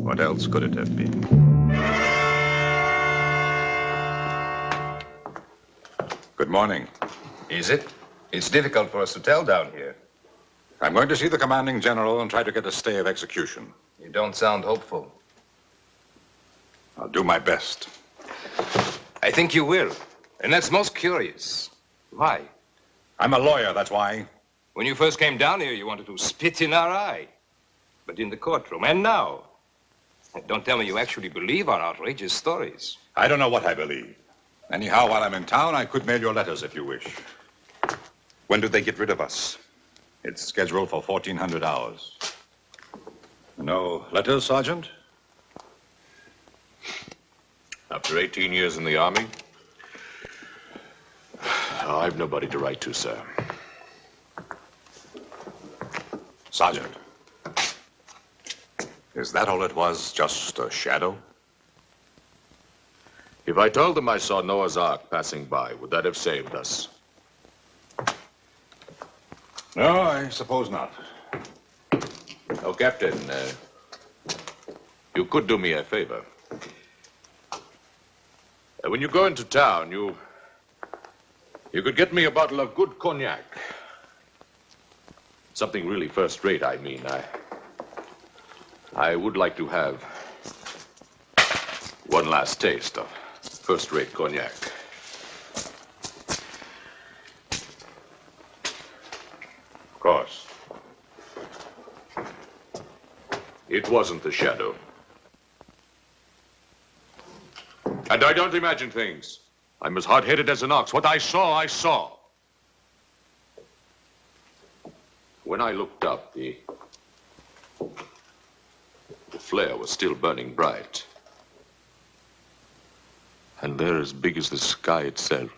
What else could it have been? Good morning. Is it? It's difficult for us to tell down here. I'm going to see the commanding general and try to get a stay of execution. You don't sound hopeful. I'll do my best. I think you will. And that's most curious. Why? I'm a lawyer, that's why. When you first came down here, you wanted to spit in our eye. But in the courtroom, and now. Don't tell me you actually believe our outrageous stories. I don't know what I believe. Anyhow, while I'm in town, I could mail your letters if you wish. When do they get rid of us? It's scheduled for 1400 hours. No letters, Sergeant? After 18 years in the Army, I've nobody to write to, sir. Sergeant, is that all it was? Just a shadow? If I told them I saw Noah's Ark passing by, would that have saved us? No, I suppose not. Oh, Captain, you could do me a favor. When you go into town, you could get me a bottle of good cognac. Something really first-rate, I mean. I would like to have one last taste of first-rate cognac. Of course. It wasn't the shadow. And I don't imagine things. I'm as hard-headed as an ox. What I saw, I saw. When I looked up, the flare was still burning bright. And there, as big as the sky itself,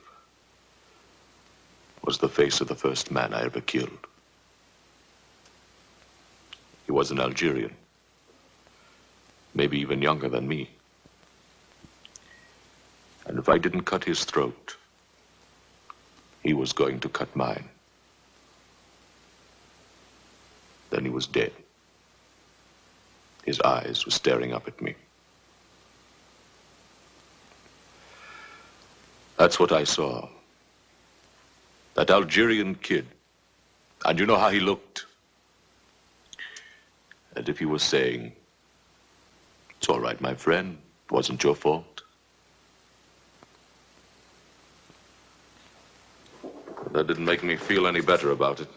was the face of the first man I ever killed. He was an Algerian, maybe even younger than me. And if I didn't cut his throat, he was going to cut mine. Then he was dead. His eyes were staring up at me. That's what I saw. That Algerian kid. And you know how he looked? As if he was saying, "It's all right, my friend. It wasn't your fault." That didn't make me feel any better about it.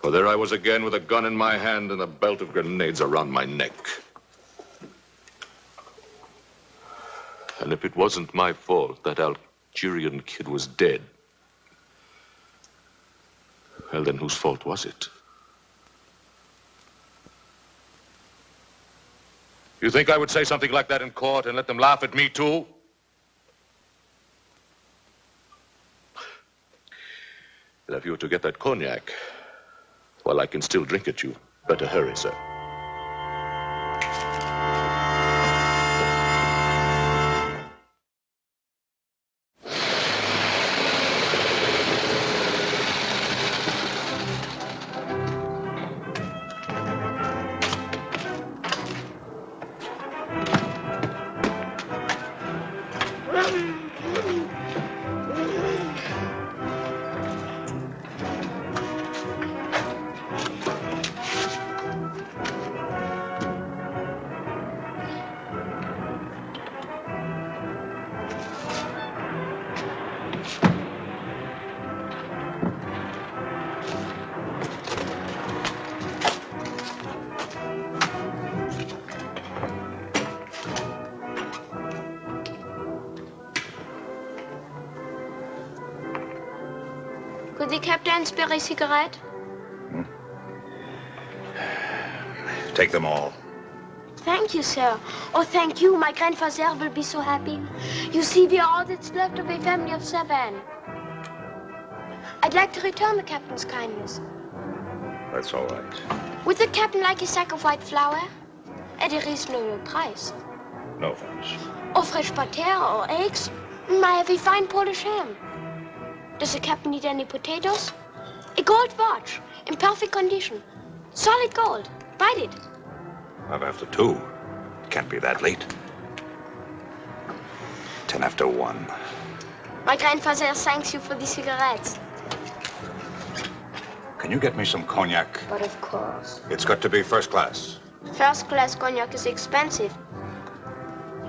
For there I was again with a gun in my hand and a belt of grenades around my neck. And if it wasn't my fault that Algerian kid was dead, well, then whose fault was it? You think I would say something like that in court and let them laugh at me, too? But if you were to get that cognac, well, I can still drink it. You better hurry, sir. Could the captain spare a cigarette? Take them all. Thank you, sir. Oh, thank you. My grandfather will be so happy. You see, we are all that's left of a family of 7. I'd like to return the captain's kindness. That's all right. Would the captain like a sack of white flour? At a reasonable price. No thanks. Or fresh butter or eggs? I have a fine Polish ham. Does the captain need any potatoes? A gold watch, in perfect condition. Solid gold. Bite it. Not after 2. It can't be that late. 10 after 1. My grandfather thanks you for the cigarettes. Can you get me some cognac? But of course. It's got to be first class. First class cognac is expensive.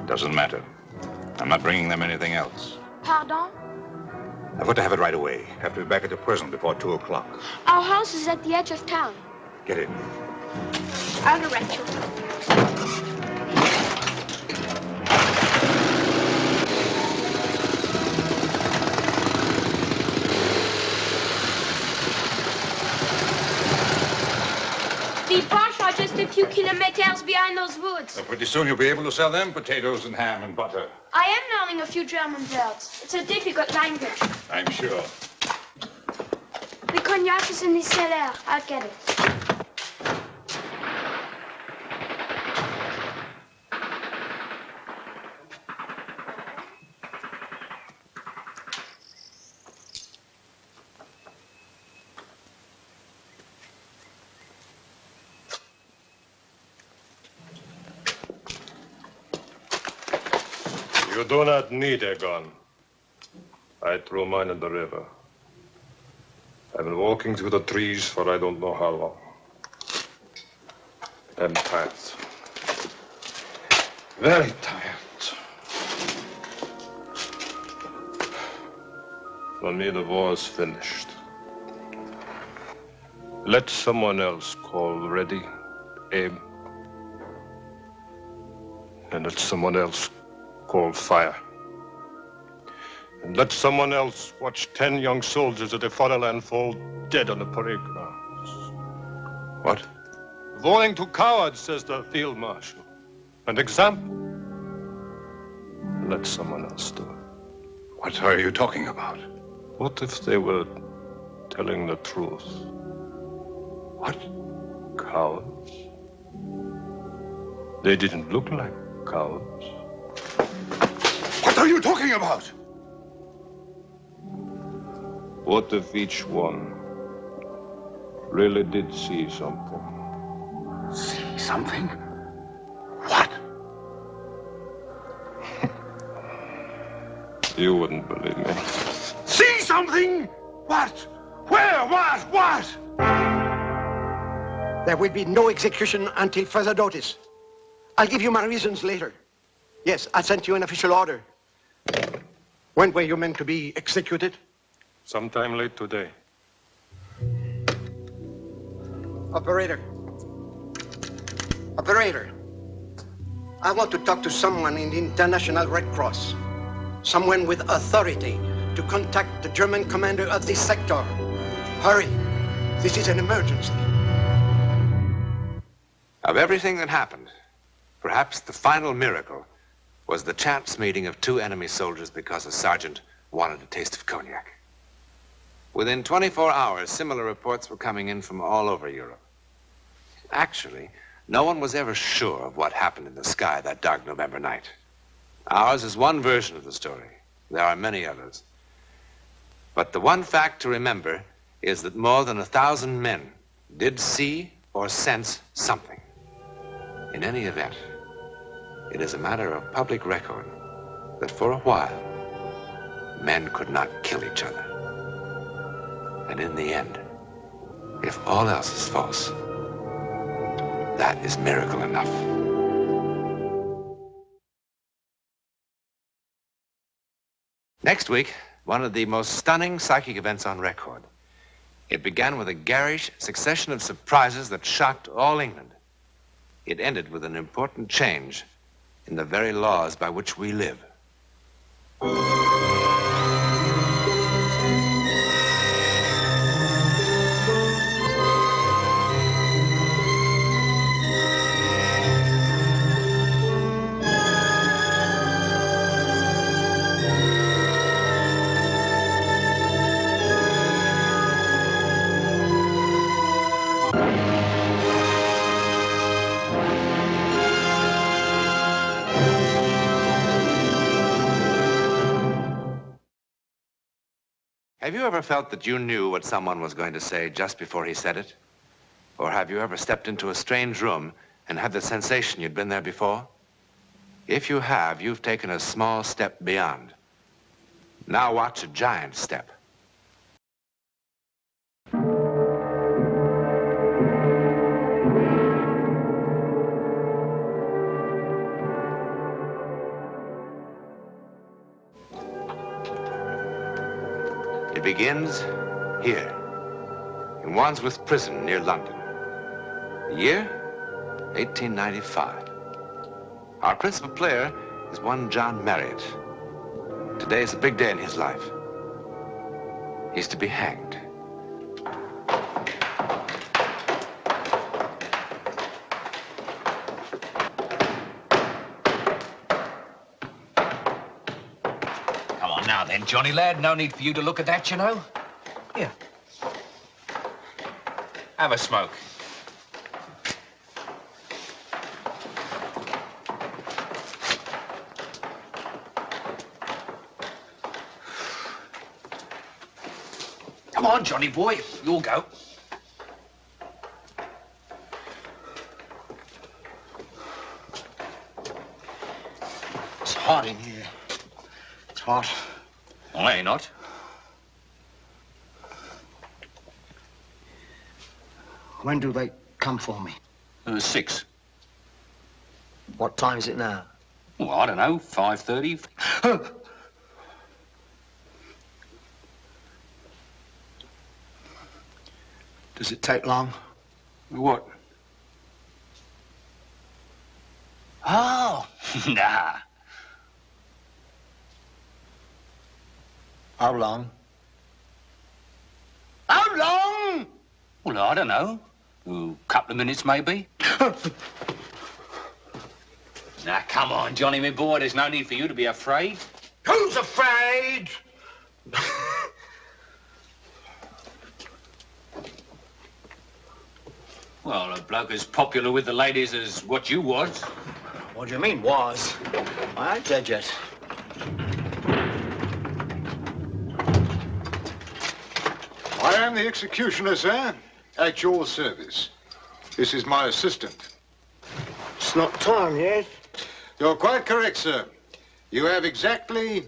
Doesn't matter. I'm not bringing them anything else. Pardon? I've got to have it right away. Have to be back at the prison before 2 o'clock. Our house is at the edge of town. Get in. I'll direct you. The Borsche are just just a few kilometers behind those woods. So pretty soon you'll be able to sell them potatoes and ham and butter. I am learning a few German words. It's a difficult language. I'm sure. The cognac is in the cellar. I'll get it. You do not need a gun. I threw mine in the river. I've been walking through the trees for I don't know how long. I'm tired. Very tired. For me, the war is finished. Let someone else call ready, aim. And let someone else call fire. And let someone else watch 10 young soldiers of the fatherland fall dead on the parade grounds. What? Warning to cowards, says the field marshal. An example. Let someone else do it. What are you talking about? What if they were telling the truth? What? Cowards? They didn't look like cowards. What are you talking about? What if each one really did see something? See something? You wouldn't believe me. See something? What? Where? What? There will be no execution until further notice. I'll give you my reasons later. Yes, I sent you an official order. When were you meant to be executed? Sometime late today. Operator. Operator. I want to talk to someone in the International Red Cross. Someone with authority to contact the German commander of this sector. Hurry. This is an emergency. Of everything that happened, perhaps the final miracle was the chance meeting of two enemy soldiers because a sergeant wanted a taste of cognac. Within 24 hours, similar reports were coming in from all over Europe. Actually, no one was ever sure of what happened in the sky that dark November night. Ours is one version of the story. There are many others. But the one fact to remember is that more than 1,000 men did see or sense something. In any event, it is a matter of public record that for a while, men could not kill each other. And in the end, if all else is false, that is miracle enough. Next week, one of the most stunning psychic events on record. It began with a garish succession of surprises that shocked all England. It ended with an important change in the very laws by which we live. Have you ever felt that you knew what someone was going to say just before he said it? Or have you ever stepped into a strange room and had the sensation you'd been there before? If you have, you've taken a small step beyond. Now watch a giant step. It begins here, in Wandsworth Prison near London. The year, 1895. Our principal player is one John Marriott. Today is a big day in his life. He's to be hanged. Now then, Johnny lad, no need for you to look at that, you know. Here. Have a smoke. Come on, Johnny boy, you'll go. It's hot in here. It's hot. Well, ain't not. When do they come for me? 6. What time is it now? Well, I don't know, 5:30. Does it take long? What? Oh, Nah. how long? How long? Well, I don't know. A couple of minutes, maybe. Now, come on, Johnny, my boy. There's no need for you to be afraid. Who's afraid? Well, a bloke as popular with the ladies as what you was. What do you mean, was? I ain't dead yet. I am the executioner, sir, at your service. This is my assistant. It's not time yet. You're quite correct, sir. You have exactly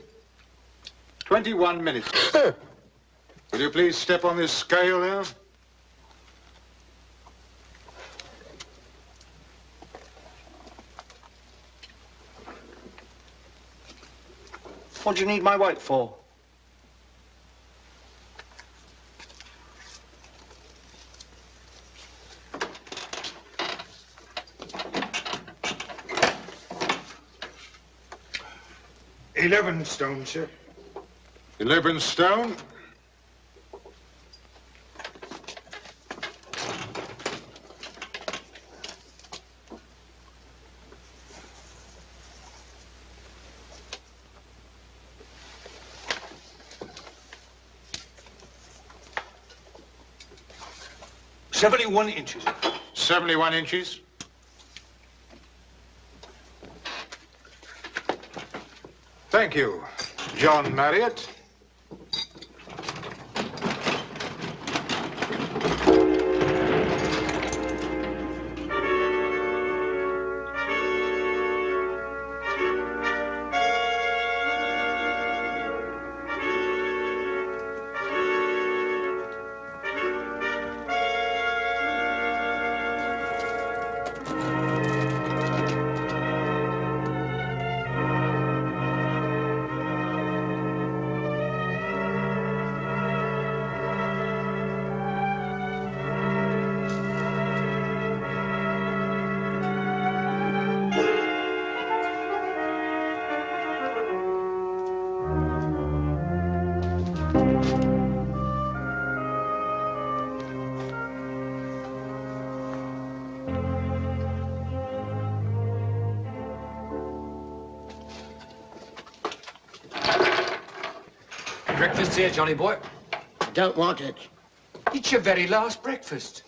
21 minutes. Will you please step on this scale there? What do you need my weight for? $11 stone, sir. 11 stone? $71 inches. 71 inches? Thank you, John Marriott. Breakfast here, Johnny boy. I don't want it. It's your very last breakfast.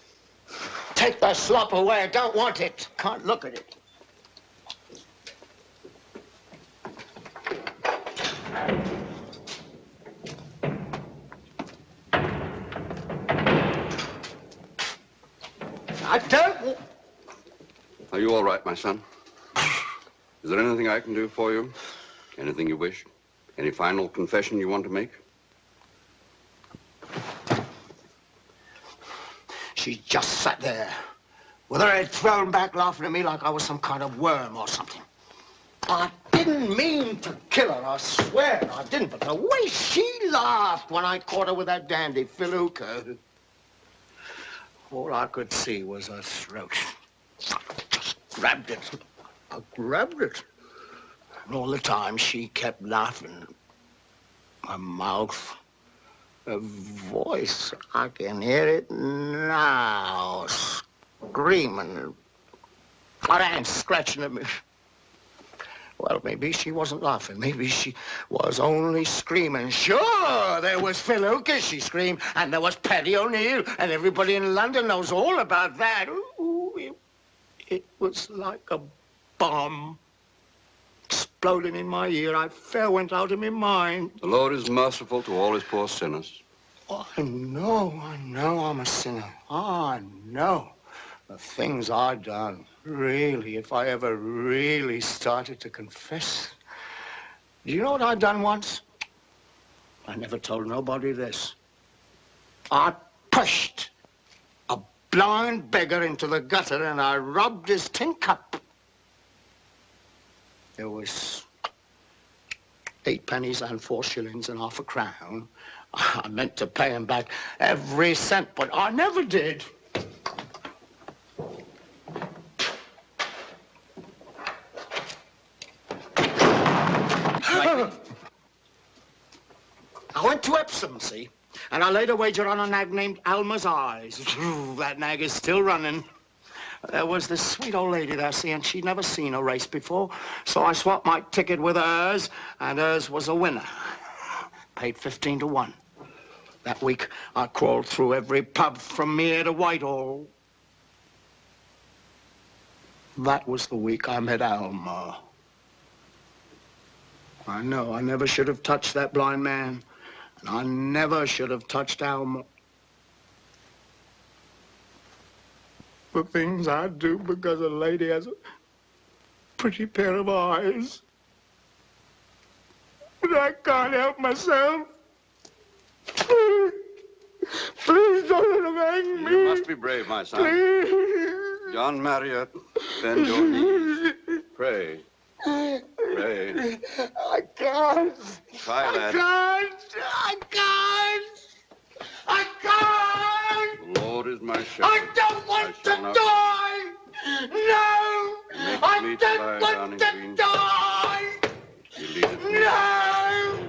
Take the slop away. I don't want it. Can't look at it. I don't. Are you all right, my son? Is there anything I can do for you? Anything you wish? Any final confession you want to make? She just sat there, with her head thrown back, laughing at me like I was some kind of worm or something. I didn't mean to kill her, I swear I didn't, but the way she laughed when I caught her with that dandy felucca. All I could see was her throat. I just grabbed it. I grabbed it. And all the time she kept laughing. Her mouth, her voice, I can hear it now, screaming. Her hands scratching at me. Well, maybe she wasn't laughing. Maybe she was only screaming. Sure, there was Phil Lucas, she screamed, and there was Paddy O'Neill, and everybody in London knows all about that. Ooh, it was like a bomb exploding in my ear. I fair went out of my mind. The Lord is merciful to all his poor sinners. Oh, I know I'm a sinner. I know the things I've done. Really, if I ever really started to confess. Do you know what I'd done once? I never told nobody this. I pushed a blind beggar into the gutter and I robbed his tin cup. There was 8 pennies and 4 shillings and half a crown. I meant to pay him back every cent, but I never did. I went to Epsom, see, and I laid a wager on a nag named Alma's Eyes. That nag is still running. There was this sweet old lady there, see, and she'd never seen a race before, so I swapped my ticket with hers, and hers was a winner. Paid 15 to 1. That week, I crawled through every pub from here to Whitehall. That was the week I met Alma. I know, I never should have touched that blind man. And I never should have touched Alma. The things I do because a lady has a pretty pair of eyes. But I can't help myself. Please don't hang me. You must be brave, my son. Please. John Marriott, bend your knees. Pray. Pray. I can't. Try that. I can't. The Lord is my shepherd. I don't want to die. No. I don't want to die. He leadeth me. No.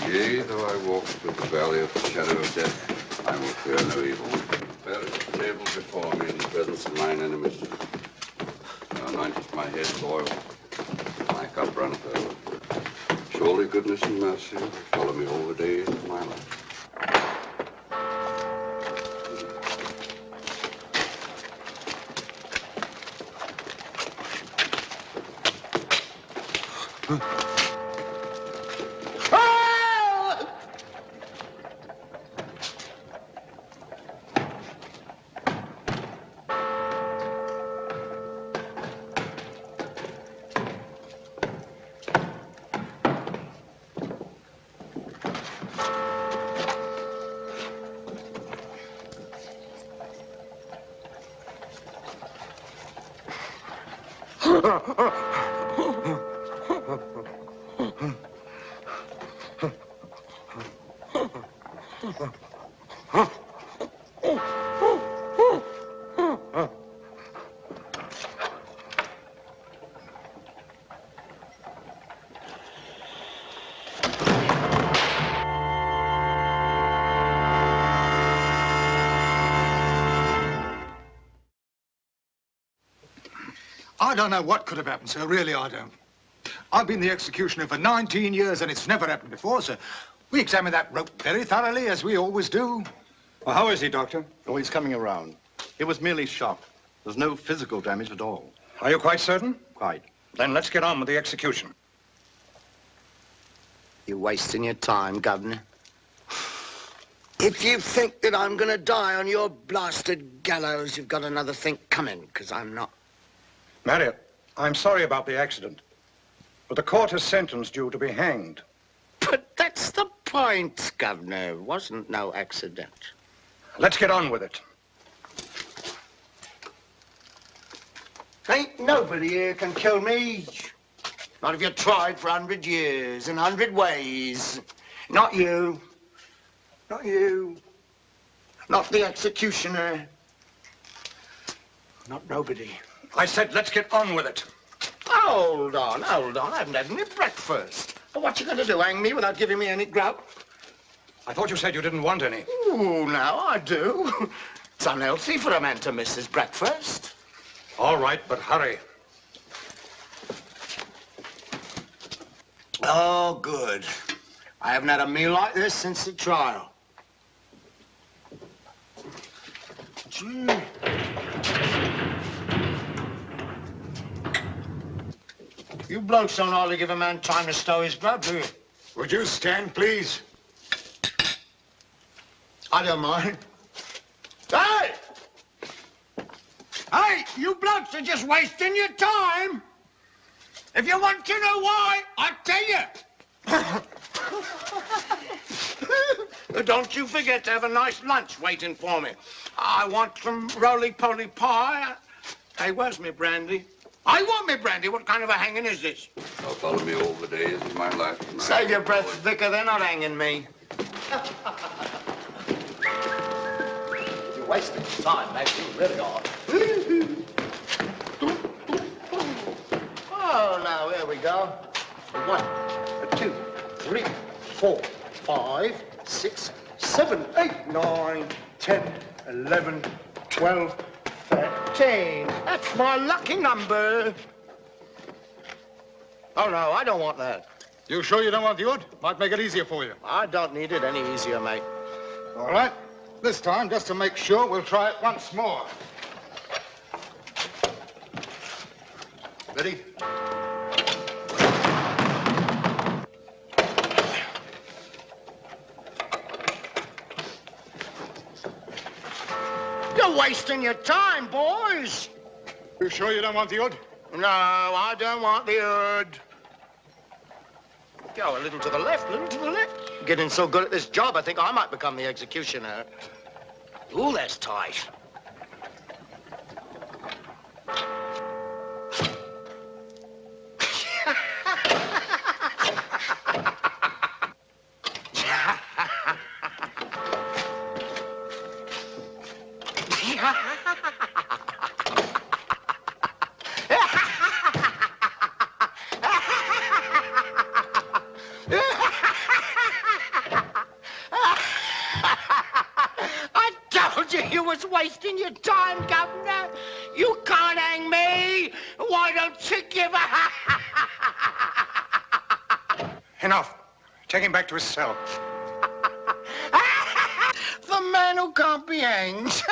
Yea, though I walk through the valley of the shadow of death, I will fear no evil. There is a table before me in the presence of mine enemies. Thou anointest my head with oil. My cup runneth over. Surely goodness and mercy will follow me all the days of my life. I don't know what could have happened, sir. Really, I don't. I've been the executioner for 19 years, and it's never happened before, sir. We examined that rope very thoroughly, as we always do. Well, how is he, Doctor? Oh, he's coming around. It was merely shock. There's no physical damage at all. Are you quite certain? Quite. Then let's get on with the execution. You're wasting your time, Governor. If you think that I'm gonna die on your blasted gallows, you've got another think coming, because I'm not. Marriott, I'm sorry about the accident, but the court has sentenced you to be hanged. But that's the point, Governor. It wasn't no accident. Let's get on with it. Ain't nobody here can kill me. Not if you tried for 100 years and 100 ways. Not you. Not you. Not the executioner. Not nobody. I said let's get on with it. Hold on, hold on. I haven't had any breakfast. Well, what you gonna do, hang me without giving me any grub? I thought you said you didn't want any. Ooh, now I do. It's unhealthy for a man to miss his breakfast. All right, but hurry. Oh, good. I haven't had a meal like this since the trial. Gee. You blokes don't hardly give a man time to stow his grub, do you? Would you stand, please? I don't mind. Hey! Hey, you blokes are just wasting your time. If you want to know why, I'll tell you. Don't you forget to have a nice lunch waiting for me. I want some roly-poly pie. Hey, where's me brandy? I want me brandy. What kind of a hanging is this? I'll follow me over the days of my life. Save your breath, Vicar. They're not hanging me. You're wasting time, mate. You really are. Oh, now, here we go. 1, 2, 3, 4, 5, 6, 7, 8, 9, 10, 11, 12, 13. That's my lucky number. Oh, no, I don't want that. You sure you don't want the odd? Might make it easier for you. I don't need it any easier, mate. All right. This time, just to make sure, we'll try it once more. Ready? You're wasting your time, boys. You sure you don't want the odd? No, I don't want the odd. Go a little to the left, a little to the left. Getting so good at this job, I think I might become the executioner. Ooh, that's tight. Wasting your time, Governor. You can't hang me. Why don't you give a... Enough. Take him back to his cell. The man who can't be hanged.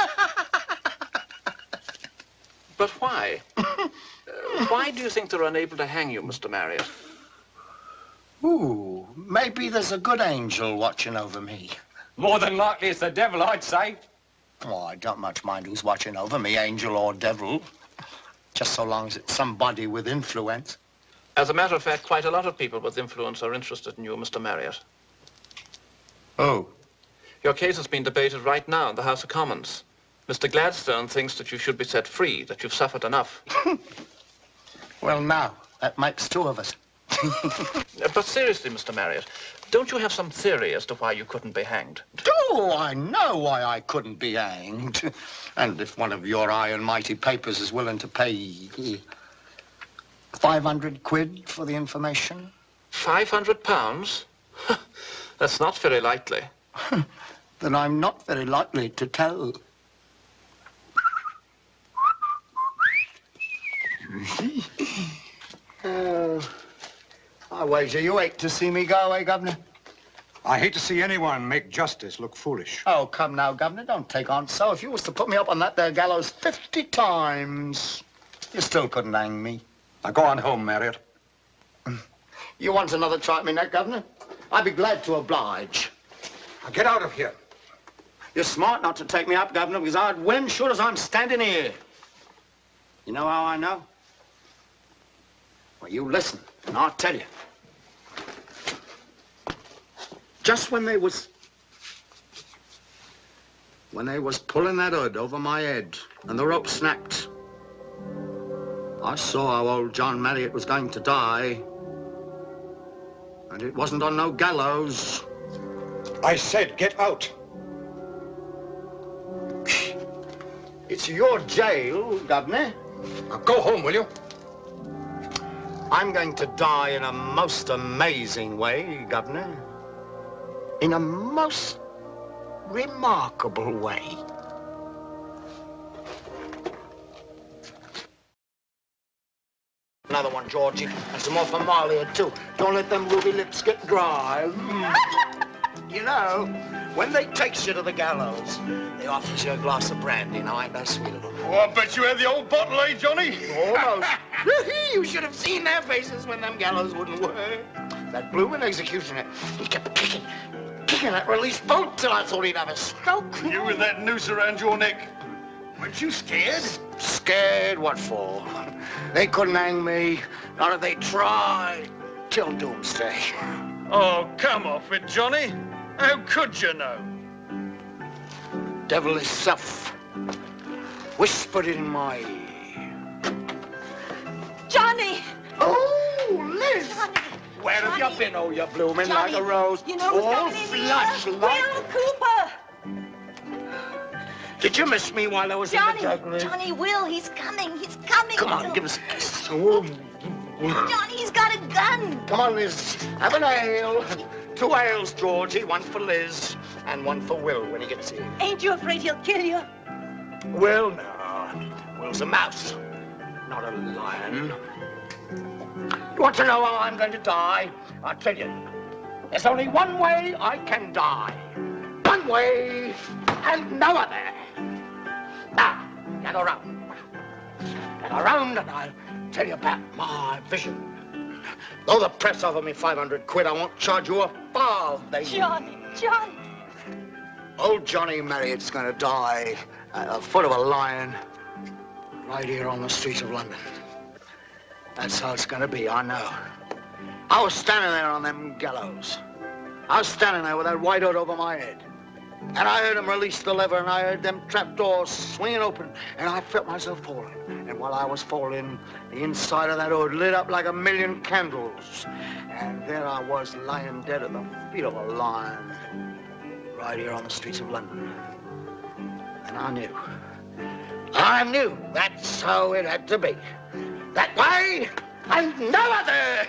But why? Why do you think they're unable to hang you, Mr. Marriott? Ooh, maybe there's a good angel watching over me. More than likely it's the devil, I'd say. Oh, I don't much mind who's watching over me, angel or devil. Just so long as it's somebody with influence. As a matter of fact, quite a lot of people with influence are interested in you, Mr. Marriott. Oh? Your case is being debated right now in the House of Commons. Mr. Gladstone thinks that you should be set free, that you've suffered enough. Well, now, that makes two of us. But seriously, Mr. Marriott, don't you have some theory as to why you couldn't be hanged? Oh, I know why I couldn't be hanged. And if one of your high and mighty papers is willing to pay 500 quid for the information. 500 pounds? That's not very likely. Then I'm not very likely to tell. I wager you hate to see me go, eh, Governor? I hate to see anyone make justice look foolish. Oh, come now, Governor, don't take on so. If you was to put me up on that there gallows 50 times, you still couldn't hang me. Now go on home, Marriott. You want another try at me neck, Governor? I'd be glad to oblige. Now get out of here. You're smart not to take me up, Governor, because I'd win sure as I'm standing here. You know how I know? Well, you listen, and I'll tell you. Just when they was pulling that hood over my head and the rope snapped, I saw how old John Marriott was going to die. And it wasn't on no gallows. I said get out. It's your jail, Governor. Now go home, will you? I'm going to die in a most amazing way, Governor. In a most remarkable way. Another one, Georgie, and some more for Marley, too. Don't let them ruby lips get dry. You know, when they takes you to the gallows, they offers you a glass of brandy. Now, ain't that sweet little... Oh, I bet you had the old bottle, eh, Johnny? Almost. You should have seen their faces when them gallows wouldn't work. That bloomin' executioner, he kept kicking that release bolt till I thought he'd have a stroke. You with that noose around your neck. Weren't you scared? Scared? What for? They couldn't hang me, not if they tried, till doomsday. Oh, come off it, Johnny. How could you know? Devil himself whispered in my ear. Johnny! Oh, Liz! Johnny! Where have you been, oh, you blooming Johnny, like a rose? You know who's all coming in flush here? like... Will Cooper! Did you miss me while I was in the juggling? Johnny, Will, he's coming. He's coming. Come on, give us a kiss. Oh. Johnny, he's got a gun. Come on, Liz. Have an ale. 2 ales, Georgie. 1 for Liz and 1 for Will when he gets here. Ain't you afraid he'll kill you? Will, no. Will's a mouse, not a lion. You want to know how I'm going to die? I'll tell you. There's only one way I can die. One way and no other. Now, gather round. Gather round and I'll tell you about my vision. Though the press offer me 500 quid, I won't charge you a farthing. Johnny. Old Johnny Marriott's going to die at the foot of a lion right here on the streets of London. That's how it's going to be, I know. I was standing there on them gallows. I was standing there with that white hood over my head. And I heard him release the lever, and I heard them trapdoors swinging open, and I felt myself falling. And while I was falling, the inside of that hood lit up like a million candles. And there I was, lying dead at the feet of a lion, right here on the streets of London. And I knew that's how it had to be. That way, and no other!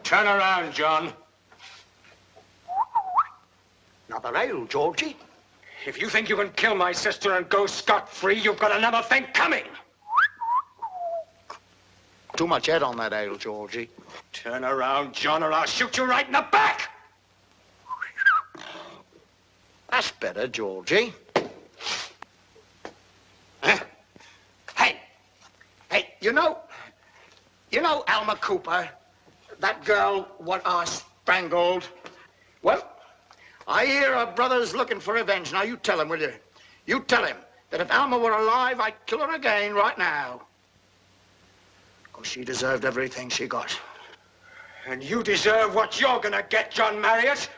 Turn around, John. Another ale, Georgie. If you think you can kill my sister and go scot-free, you've got another thing coming. Too much head on that ale, Georgie. Turn around, John, or I'll shoot you right in the back. That's better, Georgie. Hey, you know Alma Cooper, that girl what I strangled? Well, I hear her brother's looking for revenge. Now, you tell him, will you? You tell him that if Alma were alive, I'd kill her again right now. Because she deserved everything she got. And you deserve what you're gonna get, John Marriott.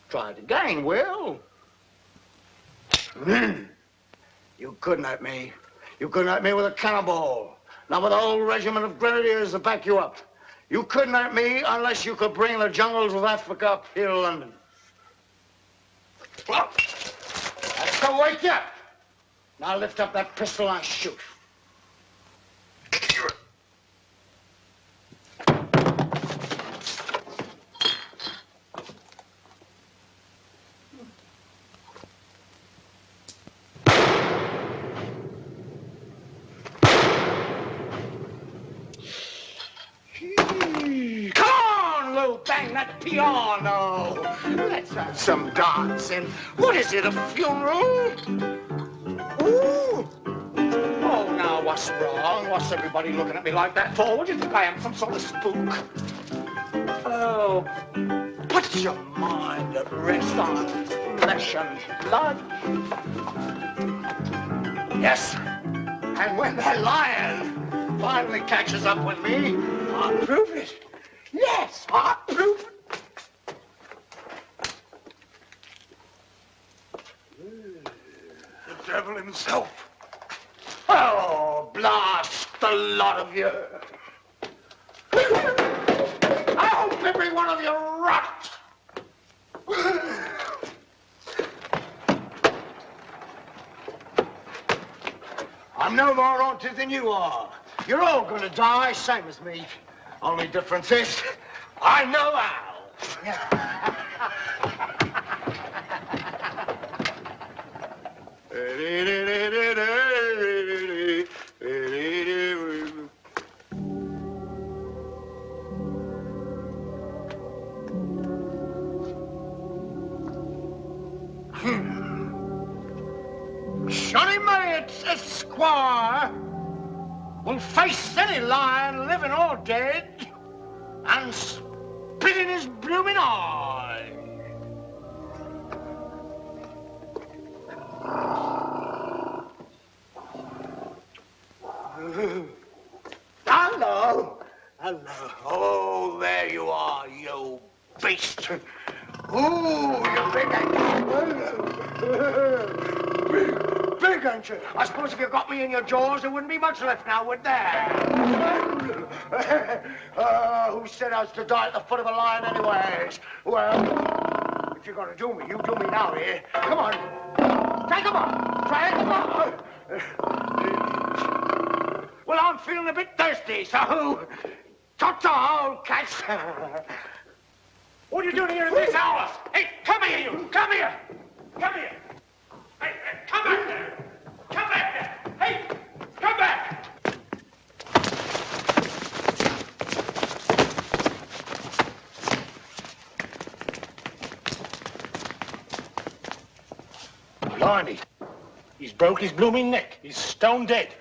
Try it again, Will. You couldn't hurt me. You couldn't hurt me with a cannonball. Not with a whole regiment of grenadiers to back you up. You couldn't hurt me unless you could bring the jungles of Africa up here to London. Well, that's to wake you up. Now lift up that pistol and shoot. Oh, bang that piano. Let's have some dancing. What is it, a funeral? Ooh. Oh, now, what's wrong? What's everybody looking at me like that for? What do you think I am, some sort of spook? Oh, put your mind at rest on flesh and blood. Yes, and when that lion finally catches up with me, I'll prove it. Yes, I'll prove it. The devil himself. Oh, blast the lot of you. I hope every one of you rot. I'm no more haunted than you are. You're all gonna die, same as me. Only difference is, I know how. Johnny Marriott, Esquire, will face any lion, living or dead, and spit in his blooming eye. Hello. Hello. Oh, there you are, you beast. Ooh, you big big, aren't you? I suppose if you got me in your jaws, there wouldn't be much left now, would there? Who said I was to die at the foot of a lion anyways? Well, if you're gonna do me, you do me now, here. Come on. Drag him on. Drag him on. Well, I'm feeling a bit thirsty, so ta-ta, old cats. What are you doing here at this hour? Hey, come here, you! Come here! Come here! Hey, come back there! Come back there! Hey, come back! Blimey, he's broke his blooming neck. He's stone dead.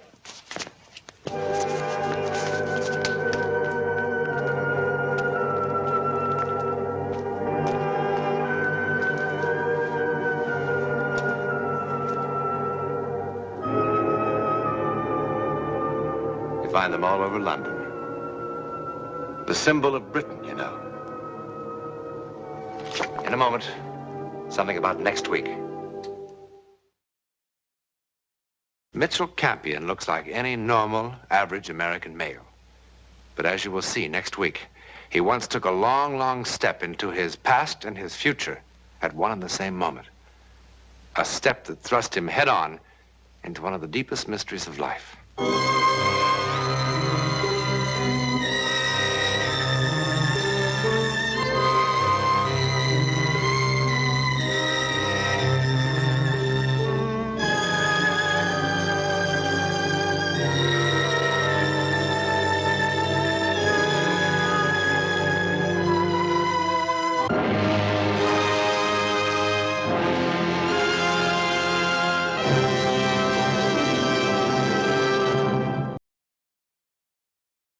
Find them all over London. The symbol of Britain, you know. In a moment, something about next week. Mitchell Campion looks like any normal, average American male. But as you will see next week, he once took a long, long step into his past and his future at one and the same moment. A step that thrust him head-on into one of the deepest mysteries of life.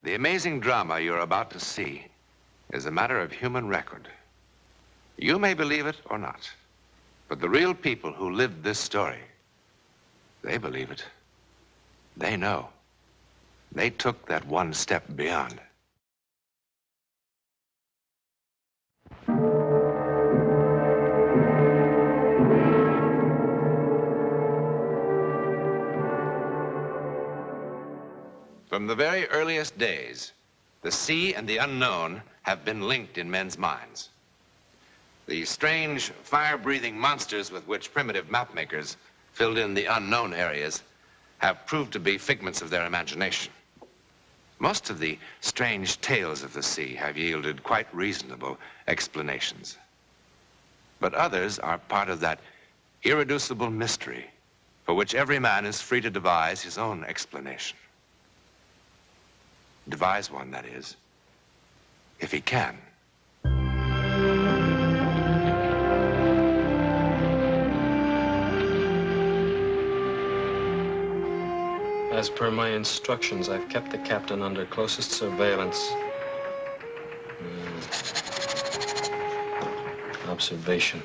The amazing drama you're about to see is a matter of human record. You may believe it or not, but the real people who lived this story, they believe it. They know. They took that one step beyond. From the very earliest days, the sea and the unknown have been linked in men's minds. The strange, fire-breathing monsters with which primitive mapmakers filled in the unknown areas have proved to be figments of their imagination. Most of the strange tales of the sea have yielded quite reasonable explanations. But others are part of that irreducible mystery for which every man is free to devise his own explanation. Devise one, that is, if he can. As per my instructions, I've kept the captain under closest surveillance. Observation.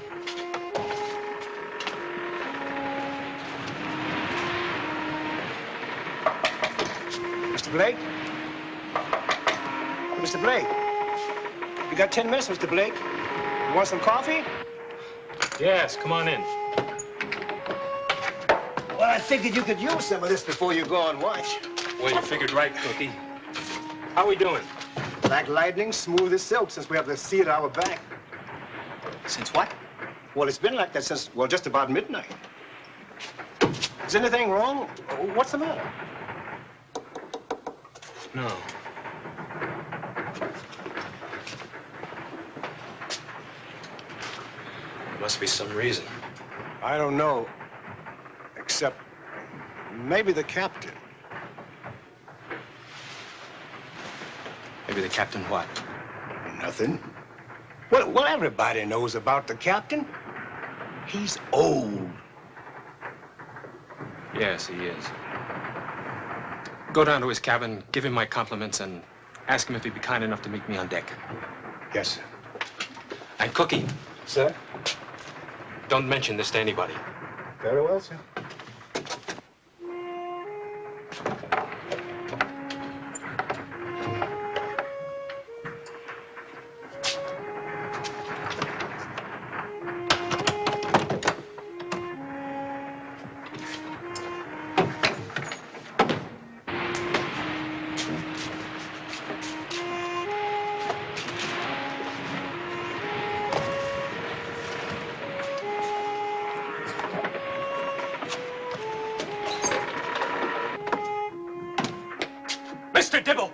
Mr. Blake? Mr. Blake? You got 10 minutes, Mr. Blake. You want some coffee? Yes, come on in. Well, I figured you could use some of this before you go on watch. Well, you figured right, Cookie. How we doing? Like lightning, smooth as silk since we have the sea at our back. Since what? Well, it's been like that since, well, just about midnight. Is anything wrong? What's the matter? No. There must be some reason. I don't know. Except maybe the captain. Maybe the captain what? Nothing. Well, everybody knows about the captain. He's old. Yes, he is. Go down to his cabin, give him my compliments, and ask him if he'd be kind enough to meet me on deck. Yes, sir. And Cookie. Sir? Don't mention this to anybody. Very well, sir. Mr. Dibble!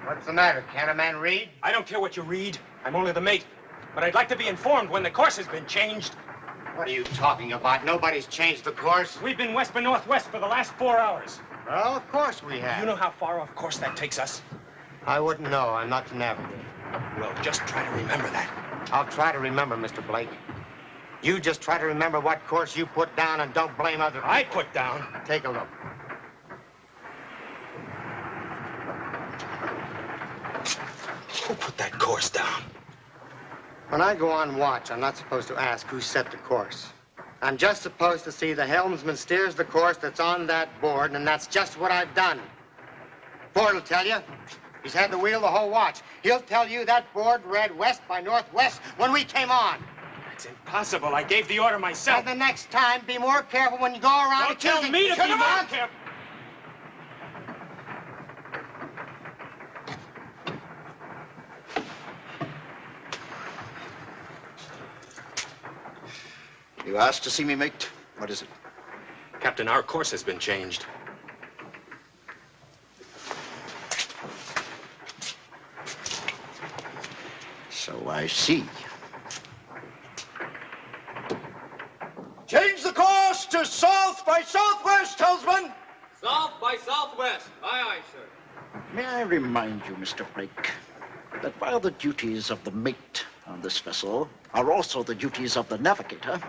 What's the matter? Can't a man read? I don't care what you read. I'm only the mate. But I'd like to be informed when the course has been changed. What are you talking about? Nobody's changed the course. We've been west by northwest for the last 4 hours. Well, of course we have. You know how far off course that takes us? I wouldn't know. I'm not the navigator. Well, just try to remember that. I'll try to remember, Mr. Blake. You just try to remember what course you put down and don't blame other people. I put down? Take a look. Who put that course down? When I go on watch, I'm not supposed to ask who set the course. I'm just supposed to see the helmsman steers the course that's on that board, and that's just what I've done. Ford will tell you. He's had the wheel the whole watch. He'll tell you that board read west by northwest when we came on. It's impossible. I gave the order myself. And the next time, be more careful when you go around. Don't tell me to be more careful. You asked to see me, mate? What is it? Captain, our course has been changed. So I see. Change the course to south by southwest, helmsman. South by southwest. Aye, aye, sir. May I remind you, Mr. Blake, that while the duties of the mate on this vessel are also the duties of the navigator,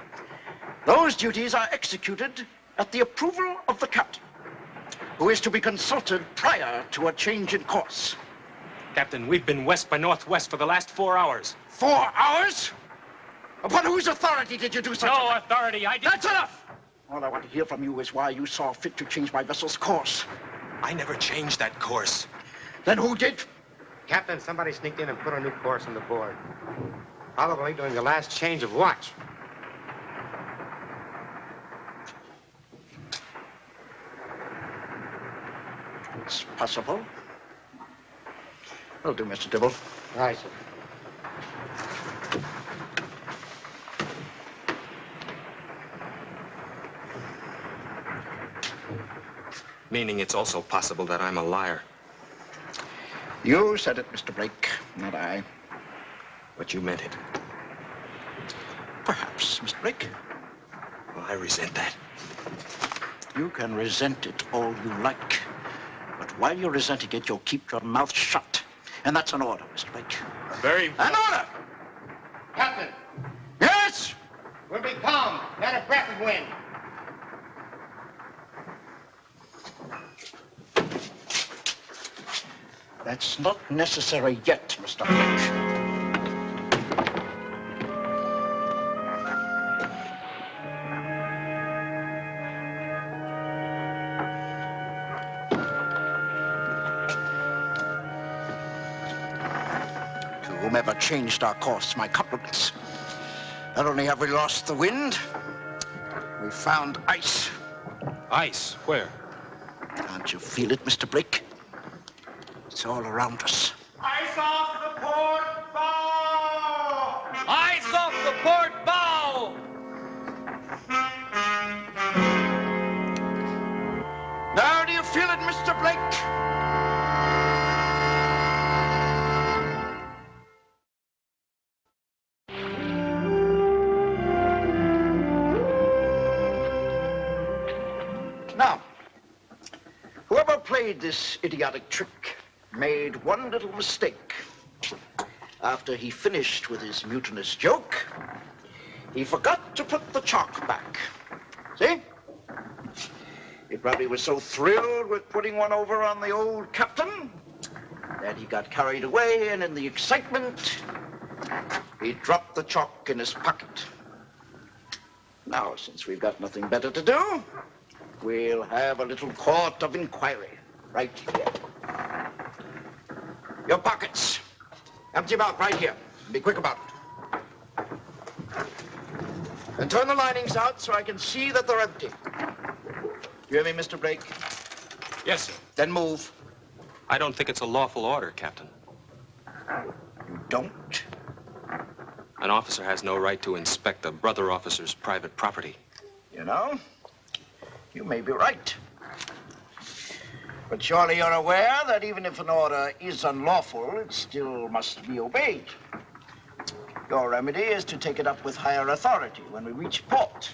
those duties are executed at the approval of the captain, who is to be consulted prior to a change in course. Captain, we've been west by northwest for the last 4 hours. 4 hours? Upon whose authority did you do such No authority. I did. That's enough! All I want to hear from you is why you saw fit to change my vessel's course. I never changed that course. Then who did? Captain, somebody sneaked in and put a new course on the board. Probably during the last change of watch. It's possible. Will do, Mr. Dibble. Aye, sir. Meaning it's also possible that I'm a liar. You said it, Mr. Blake, not I. But you meant it. Perhaps, Mr. Blake. Well, I resent that. You can resent it all you like. But while you're resenting it, you'll keep your mouth shut. And that's an order, Mr. Blake. Very... An order! Captain! Yes? We'll be calm. Not a breath of wind. That's not necessary yet, Mr. Blake. To whomever changed our course, my compliments. Not only have we lost the wind, we found ice. Ice? Where? Can't you feel it, Mr. Blake? It's all around us. Ice off the port bow! Ice off the port bow! Now do you feel it, Mr. Blake? Now, whoever played this idiotic trick made one little mistake. After he finished with his mutinous joke, he forgot to put the chalk back. See? He probably was so thrilled with putting one over on the old captain that he got carried away, and in the excitement, he dropped the chalk in his pocket. Now, since we've got nothing better to do, we'll have a little court of inquiry right here. Your pockets. Empty them out right here. Be quick about it. And turn the linings out so I can see that they're empty. You hear me, Mr. Blake? Yes, sir. Then move. I don't think it's a lawful order, Captain. You don't? An officer has no right to inspect a brother officer's private property. You know, you may be right. But surely you're aware that even if an order is unlawful, it still must be obeyed. Your remedy is to take it up with higher authority when we reach port.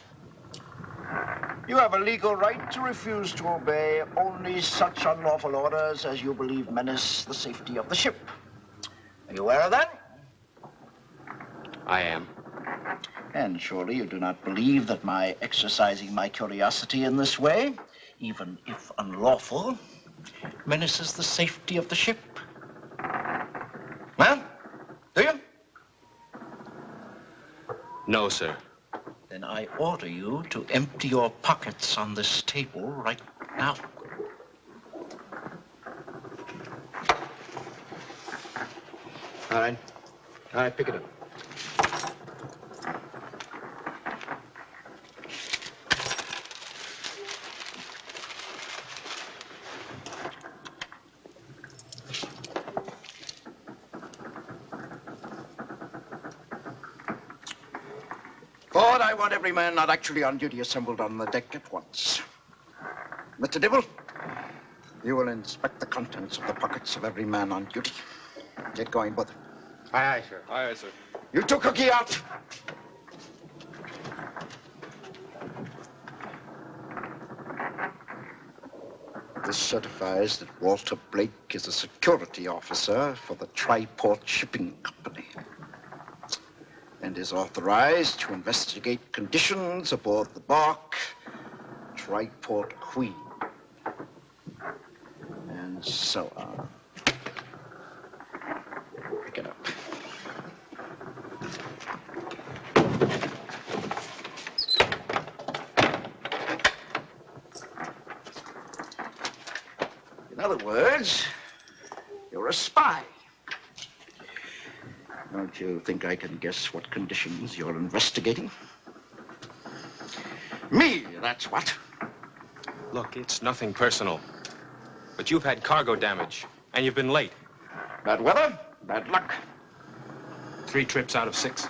You have a legal right to refuse to obey only such unlawful orders as you believe menace the safety of the ship. Are you aware of that? I am. And surely you do not believe that my exercising my curiosity in this way, even if unlawful, menaces the safety of the ship? Well, do you? No, sir. Then I order you to empty your pockets on this table right now. All right. All right, pick it up. Lord, I want every man not actually on duty assembled on the deck at once. Mr. Dibble, you will inspect the contents of the pockets of every man on duty. Get going, both. Aye, aye, sir. Aye, aye, sir. You two, Cookie, out. This certifies that Walter Blake is a security officer for the Triport Shipping Company and is authorized to investigate conditions aboard the bark Triport Queen, and so on. Pick it up. In other words, you're a spy. Don't you think I can guess what conditions you're investigating? Me, that's what. Look, it's nothing personal. But you've had cargo damage, and you've been late. Bad weather, bad luck. 3 trips out of 6.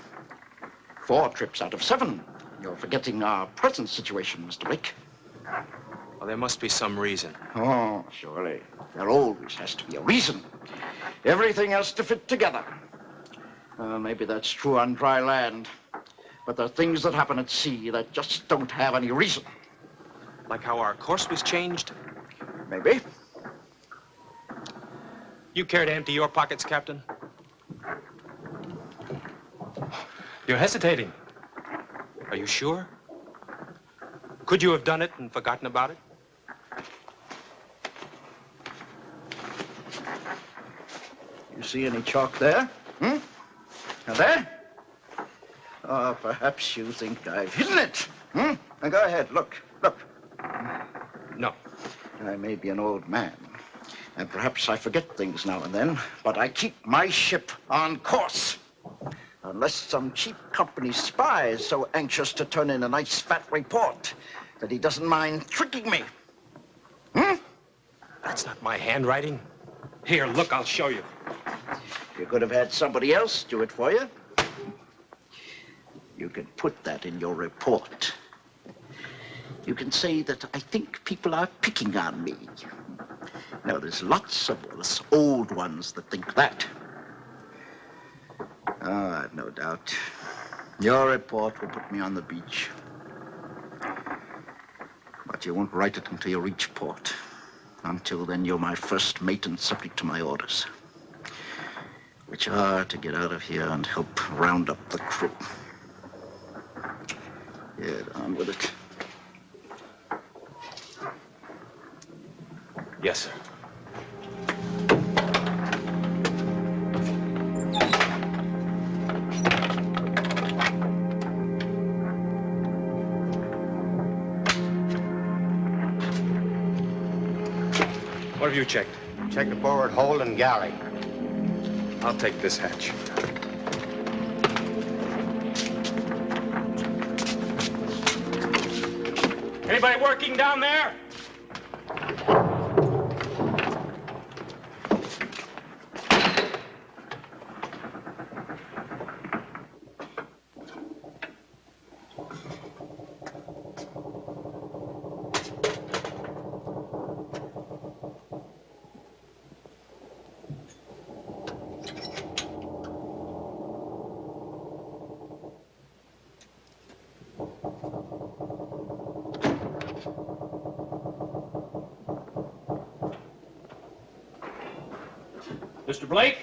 4 trips out of 7. You're forgetting our present situation, Mr. Blake. Well, there must be some reason. Oh, surely. There always has to be a reason. Everything has to fit together. Maybe that's true on dry land. But there are things that happen at sea that just don't have any reason. Like how our course was changed? Maybe. You care to empty your pockets, Captain? You're hesitating. Are you sure? Could you have done it and forgotten about it? see any chalk there? Hmm? Now there? Oh, perhaps you think I've hidden it. Hmm? Now go ahead, look. No. I may be an old man, and perhaps I forget things now and then, but I keep my ship on course. Unless some cheap company spy is so anxious to turn in a nice fat report that he doesn't mind tricking me. Hmm? That's not my handwriting. Here, look, I'll show you. You could have had somebody else do it for you. You can put that in your report. You can say that I think people are picking on me. Now, there's lots of us old ones that think that. Oh, I've no doubt. Your report will put me on the beach. But you won't write it until you reach port. Until then, you're my first mate and subject to my orders, which are to get out of here and help round up the crew. Get on with it. Yes, sir. What have you checked? Check the forward hold and galley. I'll take this hatch. Anybody working down there? Mr. Blake?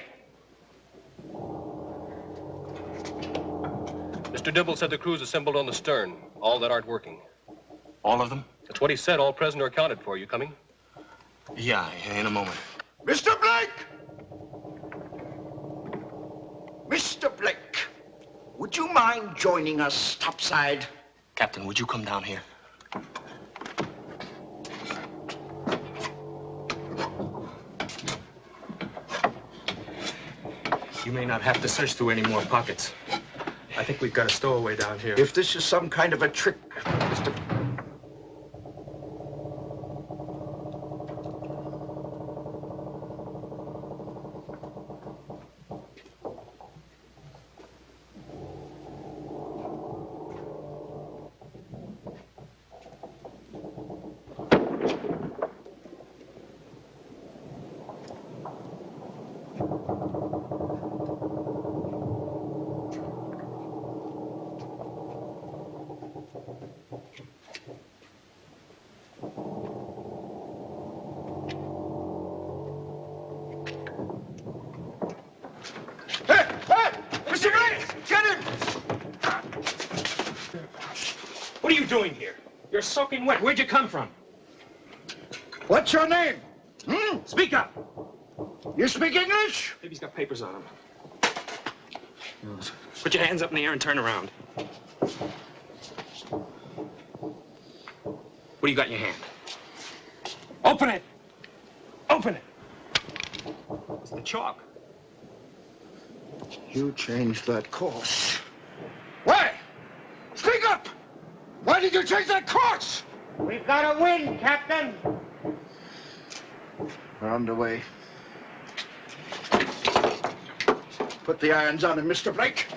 Mr. Dibble said the crew's assembled on the stern, all that aren't working. All of them? That's what he said, all present or accounted for. You coming? Yeah, in a moment. Mr. Blake! Mr. Blake, would you mind joining us topside? Captain, would you come down here? You may not have to search through any more pockets. I think we've got a stowaway down here. If this is some kind of a trick, Mr. What are you doing here? You're soaking wet. Where'd you come from? What's your name? Hmm? Speak up. You speak English? Maybe he's got papers on him. Put your hands up in the air and turn around. What do you got in your hand? Open it! Open it! It's the chalk. You changed that course. Why? Speak up! Why did you change that course? We've got a wind, Captain. We're underway. Put the irons on him, Mr. Blake.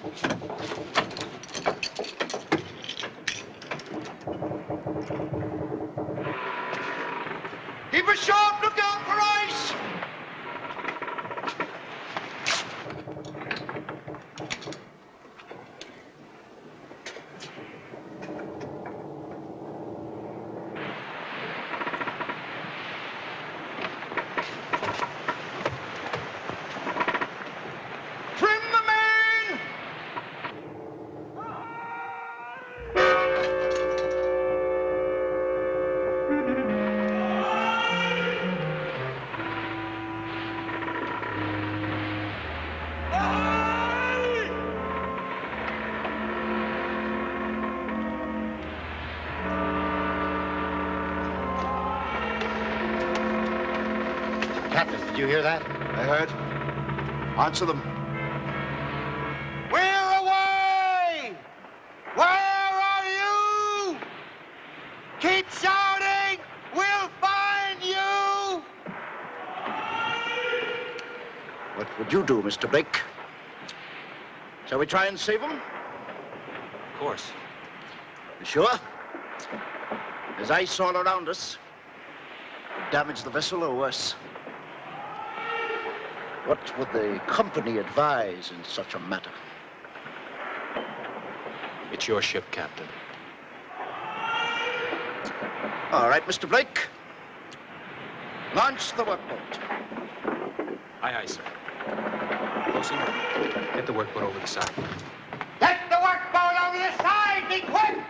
Keep a sharp lookout for ice! Did you hear that? I heard. Answer them. We're away! Where are you? Keep shouting! We'll find you! What would you do, Mr. Blake? Shall we try and save him? Of course. You sure? There's ice all around us. Damage the vessel or worse. What would the company advise in such a matter? It's your ship, Captain. All right, Mr. Blake. Launch the workboat. Aye, aye, sir. Wilson, get the workboat over the side. Get the workboat over the side! Be quick!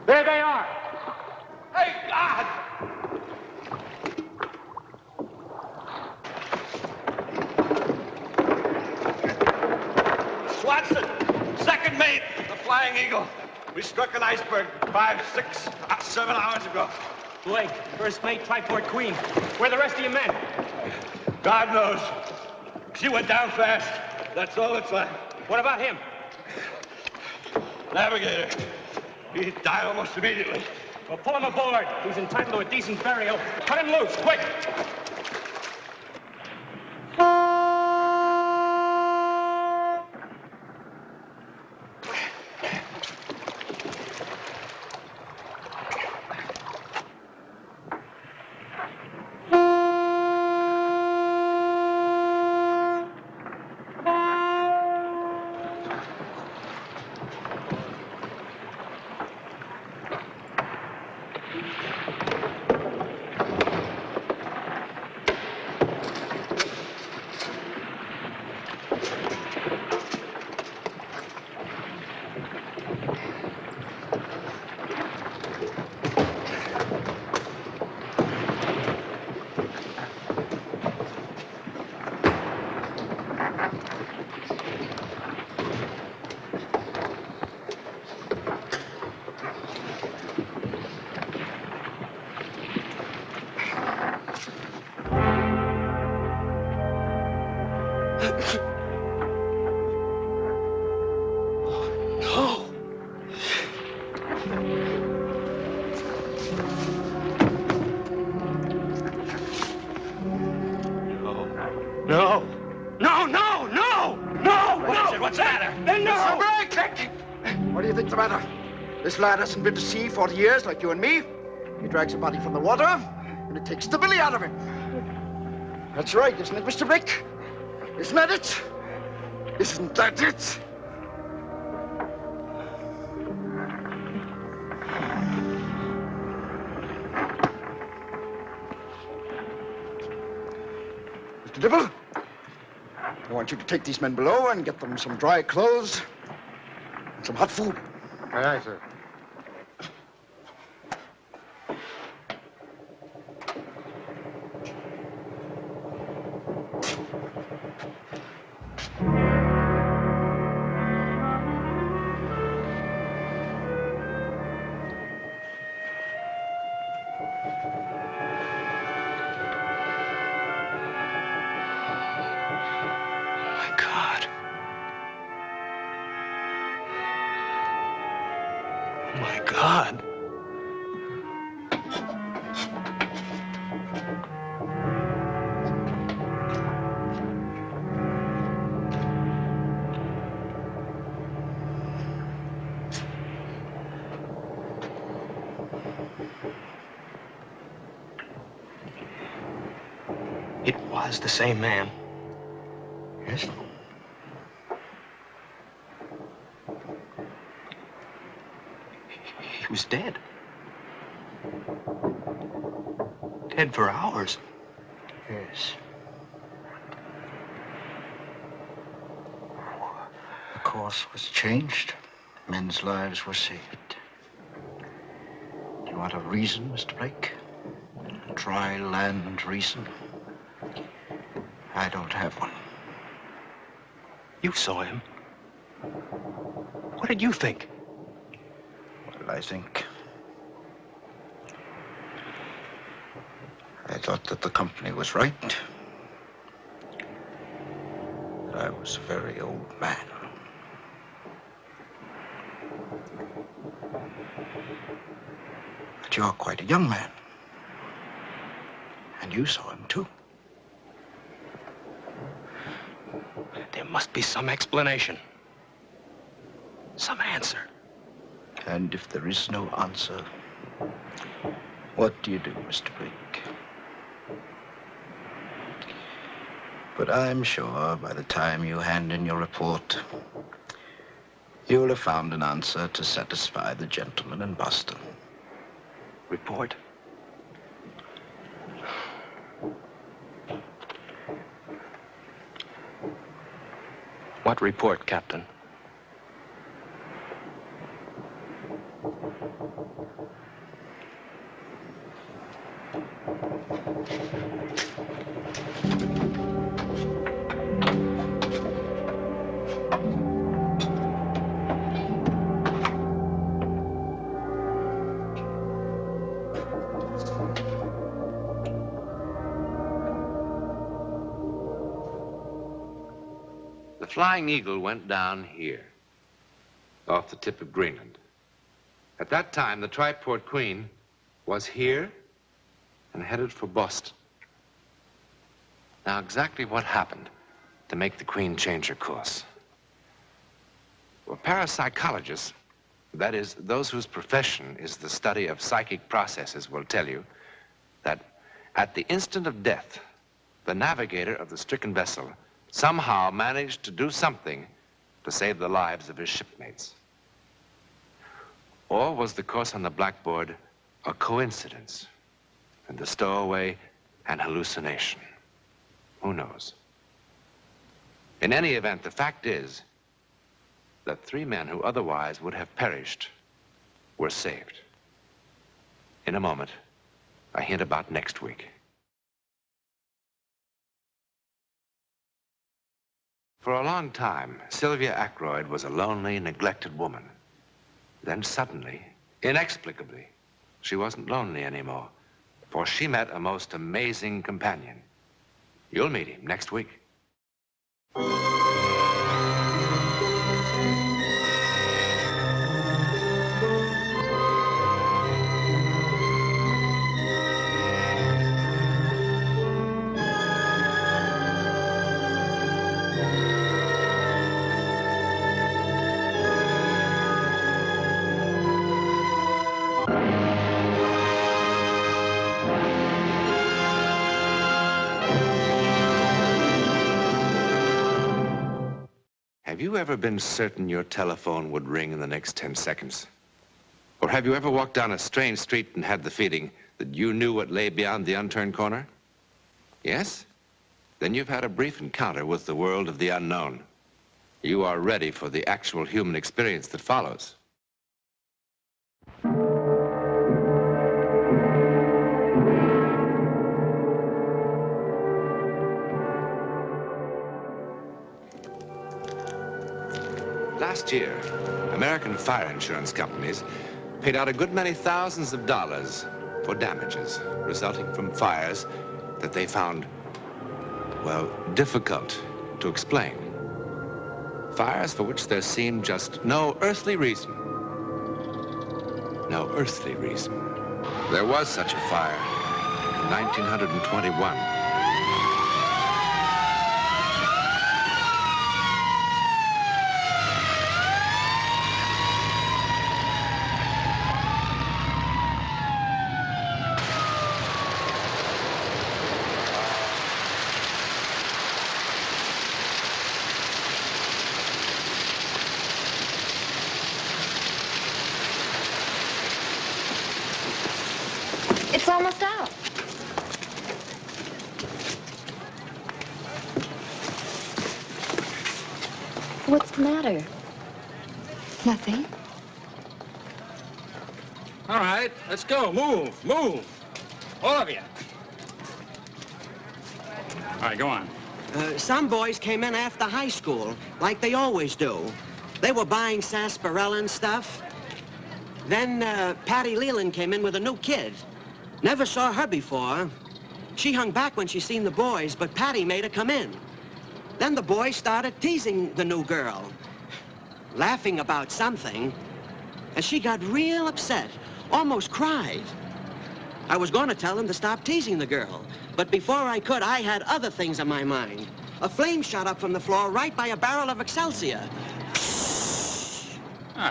There they are. Thank God! Swanson, second mate, the Flying Eagle. We struck an iceberg 5, 6, 7 hours ago. Blake, first mate, Triport Queen. Where are the rest of your men? God knows. She went down fast. That's all that's left. What about him? Navigator. He died almost immediately. Well, pull him aboard. He's entitled to a decent burial. Cut him loose, quick! No. No, no, no! No! What is it? What's the matter? No! What do you think's the matter? This lad hasn't been to sea 40 years like you and me. He drags a body from the water, and it takes the billy out of him. That's right, isn't it, Mr. Blake? Isn't that it? Isn't that it? Mr. Dibble, I want you to take these men below and get them some dry clothes and some hot food. Aye, aye, sir. God. It was the same man. Yes? He was dead. Dead for hours. Yes. The course was changed. Men's lives were saved. Do you want a reason, Mr. Blake? Dry land reason? I don't have one. You saw him. What did you think? Well, I think... I thought that the company was right. That I was a very old man. But you're quite a young man. And you saw him, too. There must be some explanation. Some answer. And if there is no answer, what do you do, Mr. Blake? But I'm sure by the time you hand in your report, you'll have found an answer to satisfy the gentleman in Boston. Report? What report, Captain? The Flying Eagle went down here, off the tip of Greenland. At that time, the Triport Queen was here and headed for Boston. Now, exactly what happened to make the Queen change her course? Well, parapsychologists, that is, those whose profession is the study of psychic processes, will tell you that at the instant of death, the navigator of the stricken vessel somehow managed to do something to save the lives of his shipmates. Or was the course on the blackboard a coincidence and the stowaway an hallucination? Who knows? In any event, the fact is that 3 men who otherwise would have perished were saved. In a moment, a hint about next week. For a long time, Sylvia Ackroyd was a lonely, neglected woman. Then suddenly, inexplicably, she wasn't lonely anymore, for she met a most amazing companion. You'll meet him next week. Have you ever been certain your telephone would ring in the next 10 seconds? Or have you ever walked down a strange street and had the feeling that you knew what lay beyond the unturned corner? Yes? Then you've had a brief encounter with the world of the unknown. You are ready for the actual human experience that follows. Last year, American fire insurance companies paid out a good many thousands of dollars for damages resulting from fires that they found, well, difficult to explain. Fires for which there seemed just no earthly reason. No earthly reason. There was such a fire in 1921. almost out. What's the matter? Nothing. All right, let's go. Move, move. All of you. All right, go on. Some boys came in after high school, like they always do. They were buying sarsaparilla and stuff. Then Patty Leland came in with a new kid. Never saw her before. She hung back when she seen the boys, but Patty made her come in. Then the boys started teasing the new girl, laughing about something, and she got real upset, almost cried. I was going to tell them to stop teasing the girl, but before I could, I had other things on my mind. A flame shot up from the floor right by a barrel of Excelsior.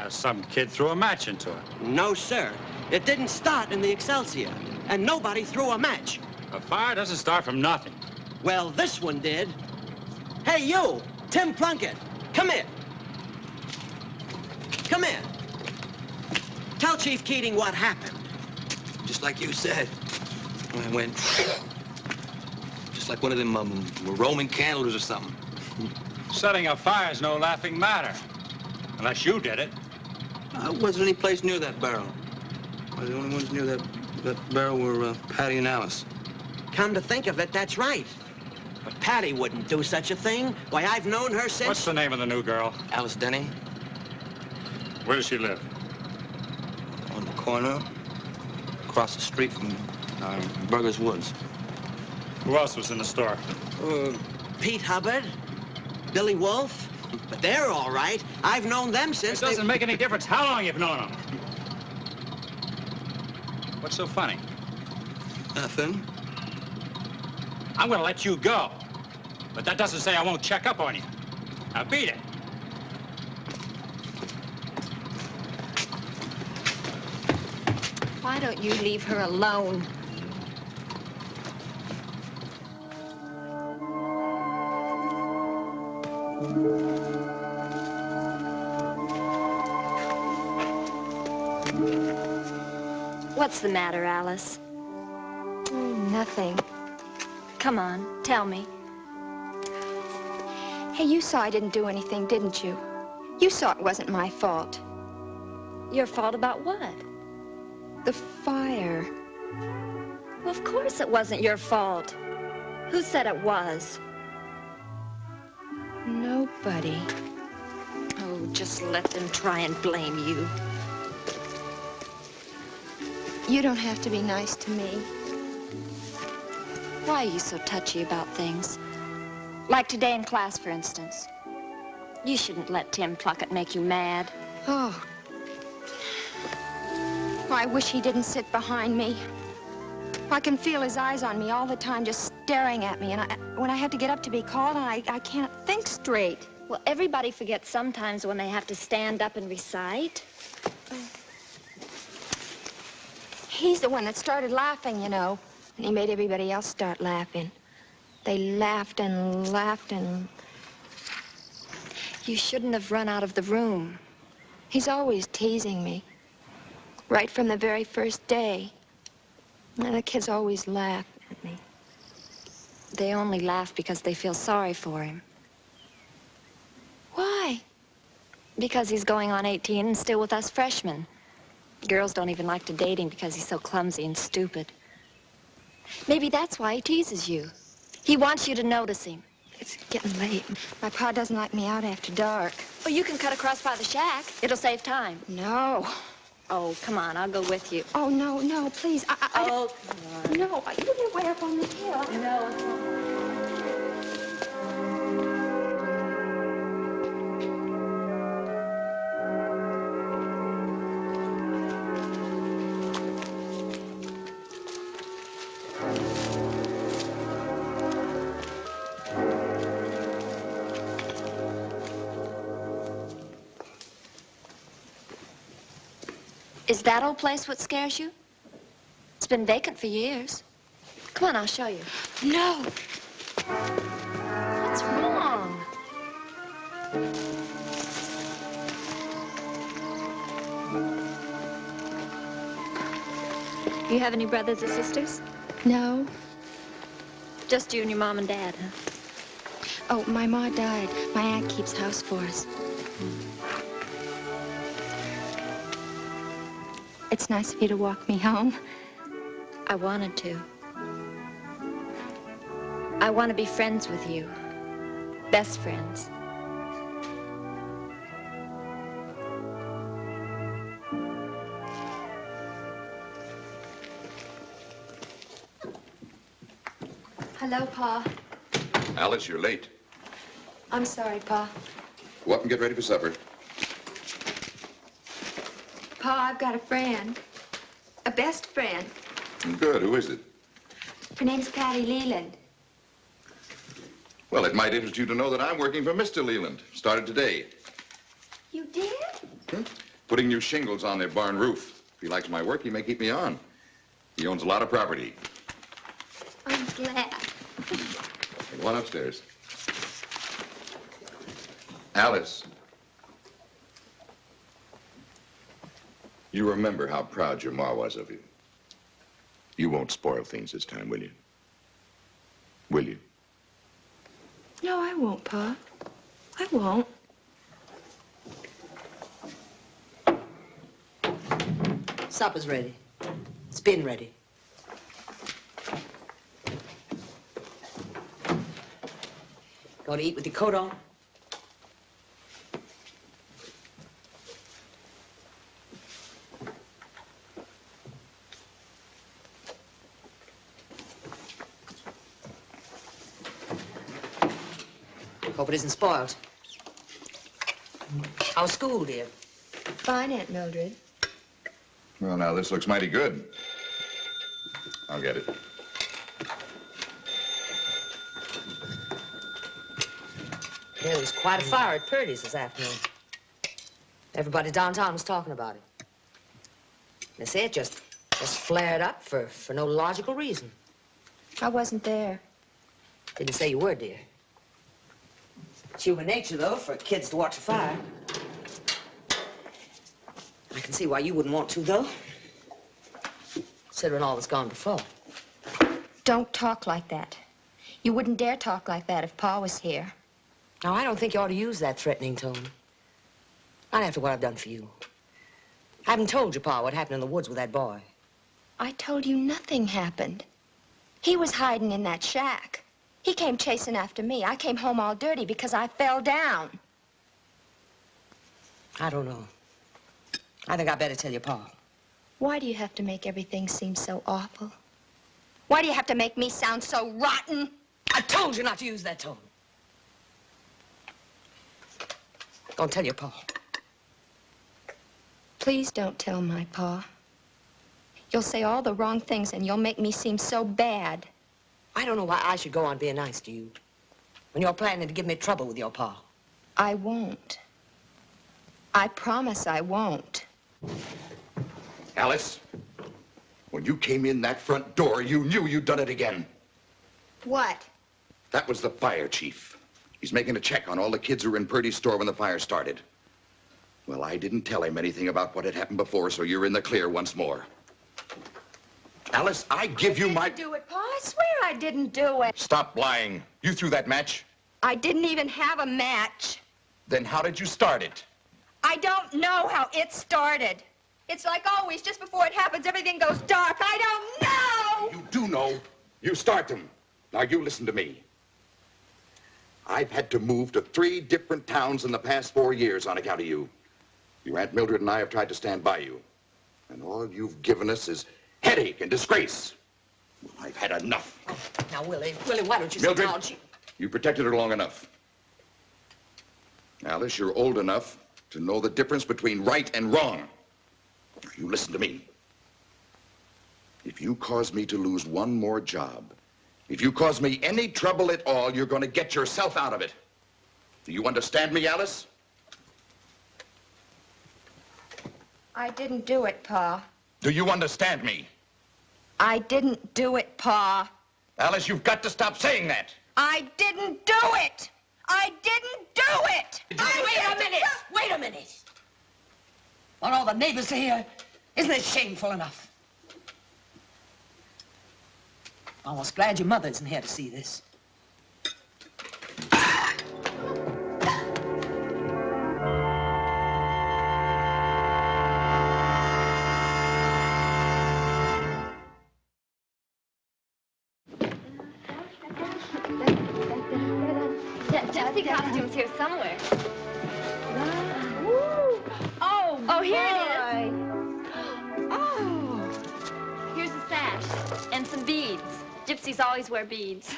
Some kid threw a match into it. No, sir. It didn't start in the Excelsior, and nobody threw a match. A fire doesn't start from nothing. Well, this one did. Hey, you, Tim Plunkett, come here. Come here. Tell Chief Keating what happened. Just like you said. I went just like one of them Roman candles or something. Setting a fire's no laughing matter. Unless you did it. I wasn't any place near that barrel. The only ones near that barrel were Patty and Alice. Come to think of it, that's right. But Patty wouldn't do such a thing. Why, I've known her since... What's the name of the new girl? Alice Denning. Where does she live? On the corner, across the street from Burger's Woods. Who else was in the store? Pete Hubbard, Billy Wolf. But they're all right. I've known them since It doesn't make any difference how long you've known them. What's so funny? Nothing. I'm gonna let you go. But that doesn't say I won't check up on you. Now beat it. Why don't you leave her alone? What's the matter, Alice? Nothing. Come on, tell me. Hey, you saw I didn't do anything, didn't you? You saw it wasn't my fault. Your fault about what? The fire. Well, of course it wasn't your fault. Who said it was? Nobody. Oh, just let them try and blame you. You don't have to be nice to me. Why are you so touchy about things? Like today in class, for instance. You shouldn't let Tim Plunkett make you mad. Oh. I wish he didn't sit behind me. I can feel his eyes on me all the time, just staring at me. And when I have to get up to be called, I can't think straight. Well, everybody forgets sometimes when they have to stand up and recite. He's the one that started laughing, you know. And he made everybody else start laughing. They laughed and laughed and... You shouldn't have run out of the room. He's always teasing me. Right from the very first day. And the kids always laugh at me. They only laugh because they feel sorry for him. Why? Because he's going on 18 and still with us freshmen. Girls don't even like to date him because he's so clumsy and stupid. Maybe that's why he teases you. He wants you to notice him. It's getting late. My pa doesn't like me out after dark. Well, you can cut across by the shack. It'll save time. No. Oh, come on, I'll go with you. Oh, no, no, please. Oh, come on. No, you get way up on the hill. No. Is that old place what scares you? It's been vacant for years. Come on, I'll show you. No. What's wrong? You have any brothers or sisters? No. Just you and your mom and dad, huh? Oh, my ma died. My aunt keeps house for us. It's nice of you to walk me home. I wanted to. I want to be friends with you. Best friends. Hello, Pa. Alice, you're late. I'm sorry, Pa. Go up and get ready for supper. Pa, I've got a friend. A best friend. Good. Who is it? Her name's Patty Leland. Well, it might interest you to know that I'm working for Mr. Leland. Started today. You did? Putting new shingles on their barn roof. If he likes my work, he may keep me on. He owns a lot of property. I'm glad. Go on upstairs. Alice. You remember how proud your ma was of you. You won't spoil things this time, will you? Will you? No, I won't, Pa. I won't. Supper's ready. It's been ready. Going to eat with your coat on? Hope it isn't spoiled. How's school, dear? Fine, Aunt Mildred. Well, now, this looks mighty good. I'll get it. There was quite a fire at Purdy's this afternoon. Everybody downtown was talking about it. They say it just flared up for no logical reason. I wasn't there. Didn't say you were, dear. It's human nature, though, for kids to watch a fire. I can see why you wouldn't want to, though. Considering all that's gone before. Don't talk like that. You wouldn't dare talk like that if Pa was here. Now, I don't think you ought to use that threatening tone. Not after what I've done for you. I haven't told you, Pa, what happened in the woods with that boy. I told you nothing happened. He was hiding in that shack. He came chasing after me. I came home all dirty because I fell down. I don't know. I think I better tell your Pa. Why do you have to make everything seem so awful? Why do you have to make me sound so rotten? I told you not to use that tone. Don't tell your Pa. Please don't tell my Pa. You'll say all the wrong things and you'll make me seem so bad. I don't know why I should go on being nice to you when you're planning to give me trouble with your Pa. I won't. I promise I won't. Alice, when you came in that front door, you knew you'd done it again. What? That was the fire chief. He's making a check on all the kids who were in Purdy's store when the fire started. Well, I didn't tell him anything about what had happened before, so you're in the clear once more. Alice, I give you my... I didn't do it, Pa. I swear I didn't do it. Stop lying. You threw that match? I didn't even have a match. Then how did you start it? I don't know how it started. It's like always, just before it happens, everything goes dark. I don't know! You do know. You start them. Now, you listen to me. I've had to move to 3 different towns in the past 4 years on account of you. Your Aunt Mildred and I have tried to stand by you. And all you've given us is headache and disgrace. Well, I've had enough. Oh, now, Willie, why don't you Mildred, sit down? you protected her long enough. Alice, you're old enough to know the difference between right and wrong. You listen to me. If you cause me to lose one more job, if you cause me any trouble at all, you're going to get yourself out of it. Do you understand me, Alice? I didn't do it, Pa. Do you understand me? I didn't do it, Pa. Alice, you've got to stop saying that. I didn't do it. I didn't do it. Wait a minute. Wait a minute. Want all the neighbors to hear? Isn't it shameful enough? Almost glad your mother isn't here to see this. Gypsy costume's here somewhere. Oh, here it is. Oh. Here's a sash and some beads. Gypsies always wear beads.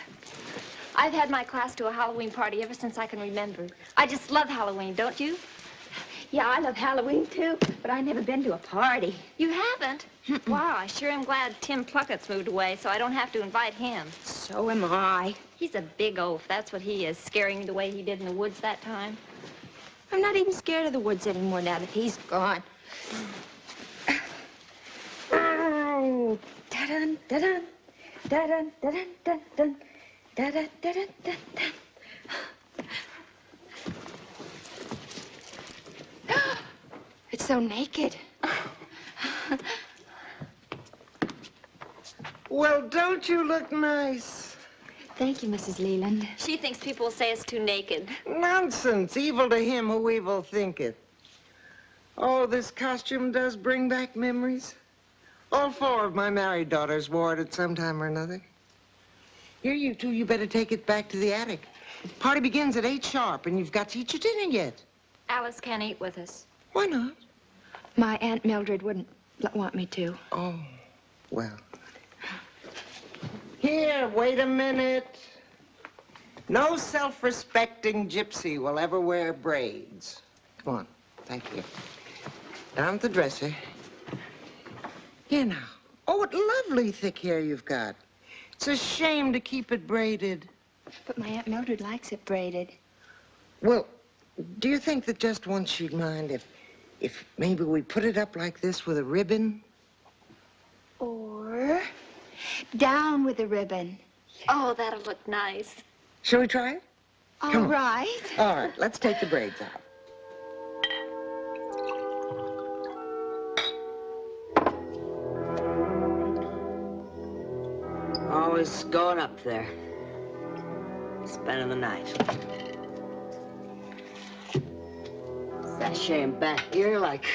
I've had my class to a Halloween party ever since I can remember. I just love Halloween, don't you? Yeah, I love Halloween, too, but I've never been to a party. You haven't? Wow, I sure am glad Tim Pluckett's moved away, so I don't have to invite him. So am I. He's a big oaf, that's what he is, scaring me the way he did in the woods that time. I'm not even scared of the woods anymore now that he's gone. Oh, da-dun, da-dun, da-dun, da-dun, da-dun, da-dun, da-dun, da-dun. It's so naked. Well, don't you look nice? Thank you, Mrs. Leland. She thinks people will say it's too naked. Nonsense. Evil to him who evil thinketh. Oh, this costume does bring back memories. All 4 of my married daughters wore it at some time or another. Here, you two, you better take it back to the attic. The party begins at 8 sharp, and you've got to eat your dinner yet. Alice can't eat with us. Why not? My Aunt Mildred wouldn't want me to. Oh, well. Here, wait a minute. No self-respecting gypsy will ever wear braids. Come on, thank you. Down at the dresser. Here now. Oh, what lovely thick hair you've got. It's a shame to keep it braided. But my Aunt Mildred likes it braided. Well, do you think that just once she'd mind if maybe we put it up like this with a ribbon? Or down with a ribbon. Oh, that'll look nice. Shall we try it? All Come on. right. All right, let's take the braids out. Always going up there. Spending the night. Sashay and back here like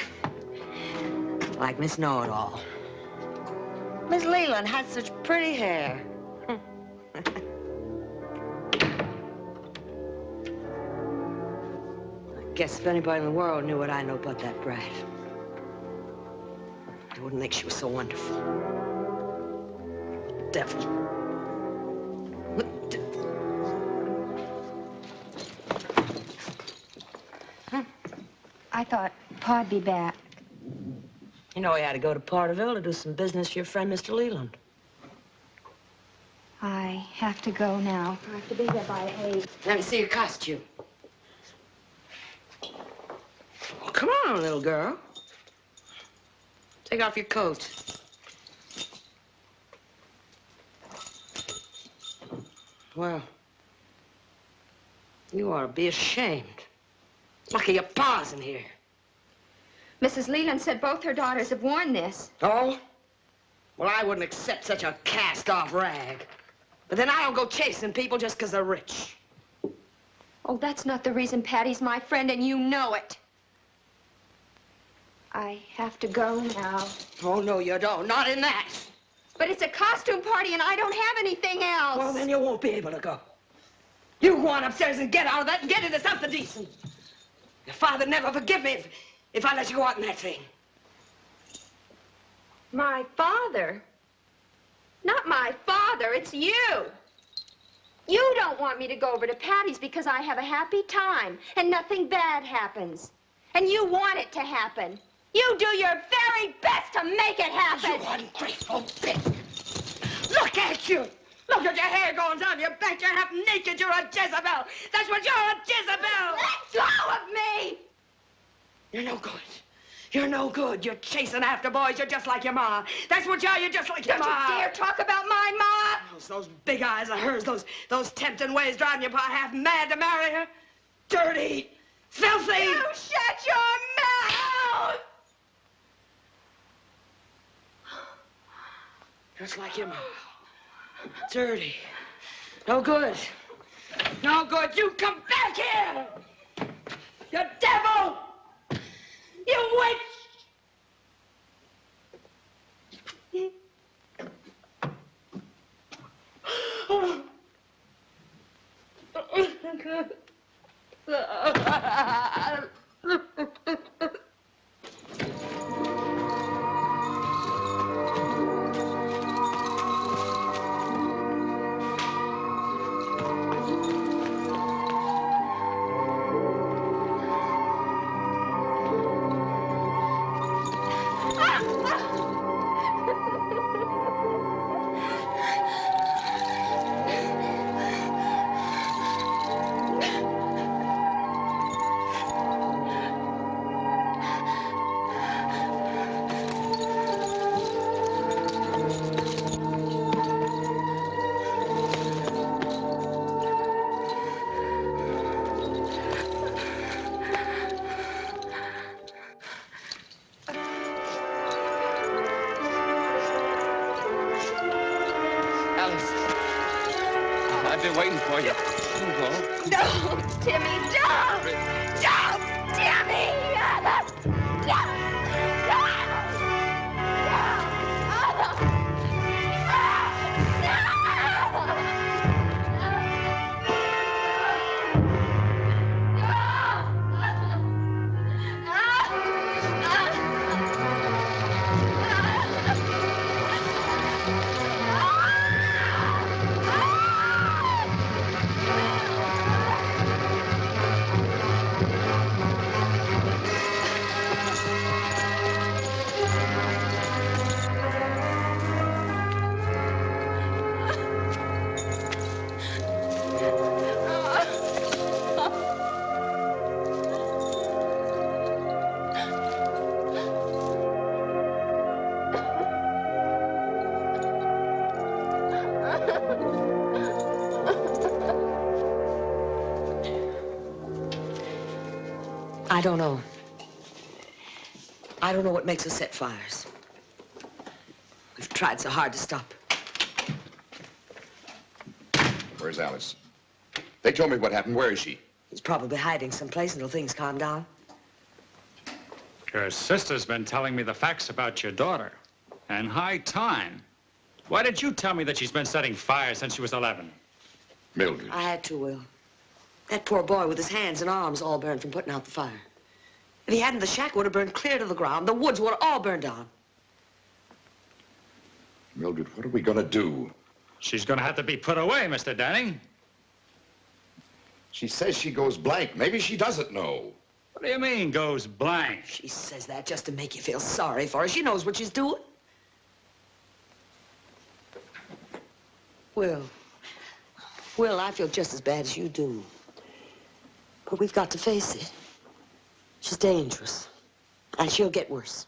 Miss Know-It-All. Miss Leland had such pretty hair. I guess if anybody in the world knew what I know about that brat, they wouldn't think she was so wonderful. Devil. I thought Pa'd be back. You know he had to go to Porterville to do some business for your friend, Mr. Leland. I have to go now. I have to be there by 8. Let me see your costume. Well, come on, little girl. Take off your coat. Well, you ought to be ashamed. Lucky your pa's in here. Mrs. Leland said both her daughters have worn this. Oh? Well, I wouldn't accept such a cast-off rag. But then I don't go chasing people just because they're rich. Oh, that's not the reason Patty's my friend, and you know it. I have to go now. Oh, no, you don't. Not in that. But it's a costume party, and I don't have anything else. Well, then you won't be able to go. You go on upstairs and get out of that and get into something decent. Your father'd never forgive me if I let you go out in that thing. My father? Not my father, it's you. You don't want me to go over to Patty's because I have a happy time and nothing bad happens. And you want it to happen. You do your very best to make it happen. You ungrateful bitch. Look at you. Look at your hair going down your back. You're half naked. You're a Jezebel. That's what you're, a Jezebel. Let go of me. You're no good. You're no good. You're chasing after boys. You're just like your ma. That's what you are. You're just like your ma. Don't you dare talk about my ma. Those big eyes of hers, those tempting ways driving your pa half mad to marry her. Dirty. Filthy. You shut your mouth. Just like your ma. Dirty. No good. No good. You come back here! You devil! You witch! I've been waiting for you. Don't, Timmy, don't! Don't, Timmy! I don't know. I don't know what makes us set fires. We've tried so hard to stop. Where's Alice? They told me what happened. Where is she? He's probably hiding someplace until things calm down. Your sister's been telling me the facts about your daughter. And high time. Why did you tell me that she's been setting fires since she was 11? Mildred. I had to, Will. That poor boy with his hands and arms all burned from putting out the fire. If he hadn't, the shack would have burned clear to the ground. The woods would have all burned down. Mildred, what are we gonna do? She's gonna have to be put away, Mr. Danning. She says she goes blank. Maybe she doesn't know. What do you mean, goes blank? She says that just to make you feel sorry for her. She knows what she's doing. Will, I feel just as bad as you do. But we've got to face it. She's dangerous, and she'll get worse.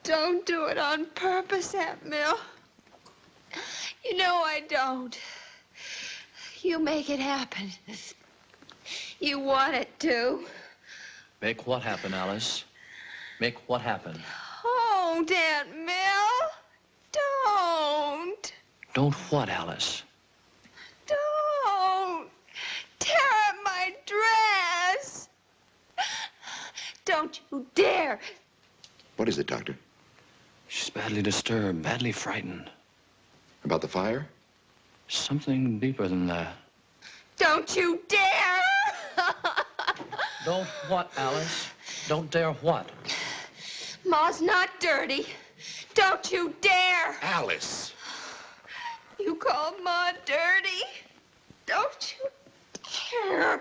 Don't do it on purpose, Aunt Mill. You know I don't. You make it happen. You want it to. Make what happen, Alice? Make what happen? Don't, Aunt Mill. Don't. Don't what, Alice? Don't. Tear up my dress. Don't you dare. What is it, Doctor? She's badly disturbed, badly frightened. About the fire? Something deeper than that. Don't you dare! Don't what, Alice? Don't dare what? Ma's not dirty. Don't you dare. Alice. You call Ma dirty? Don't you dare.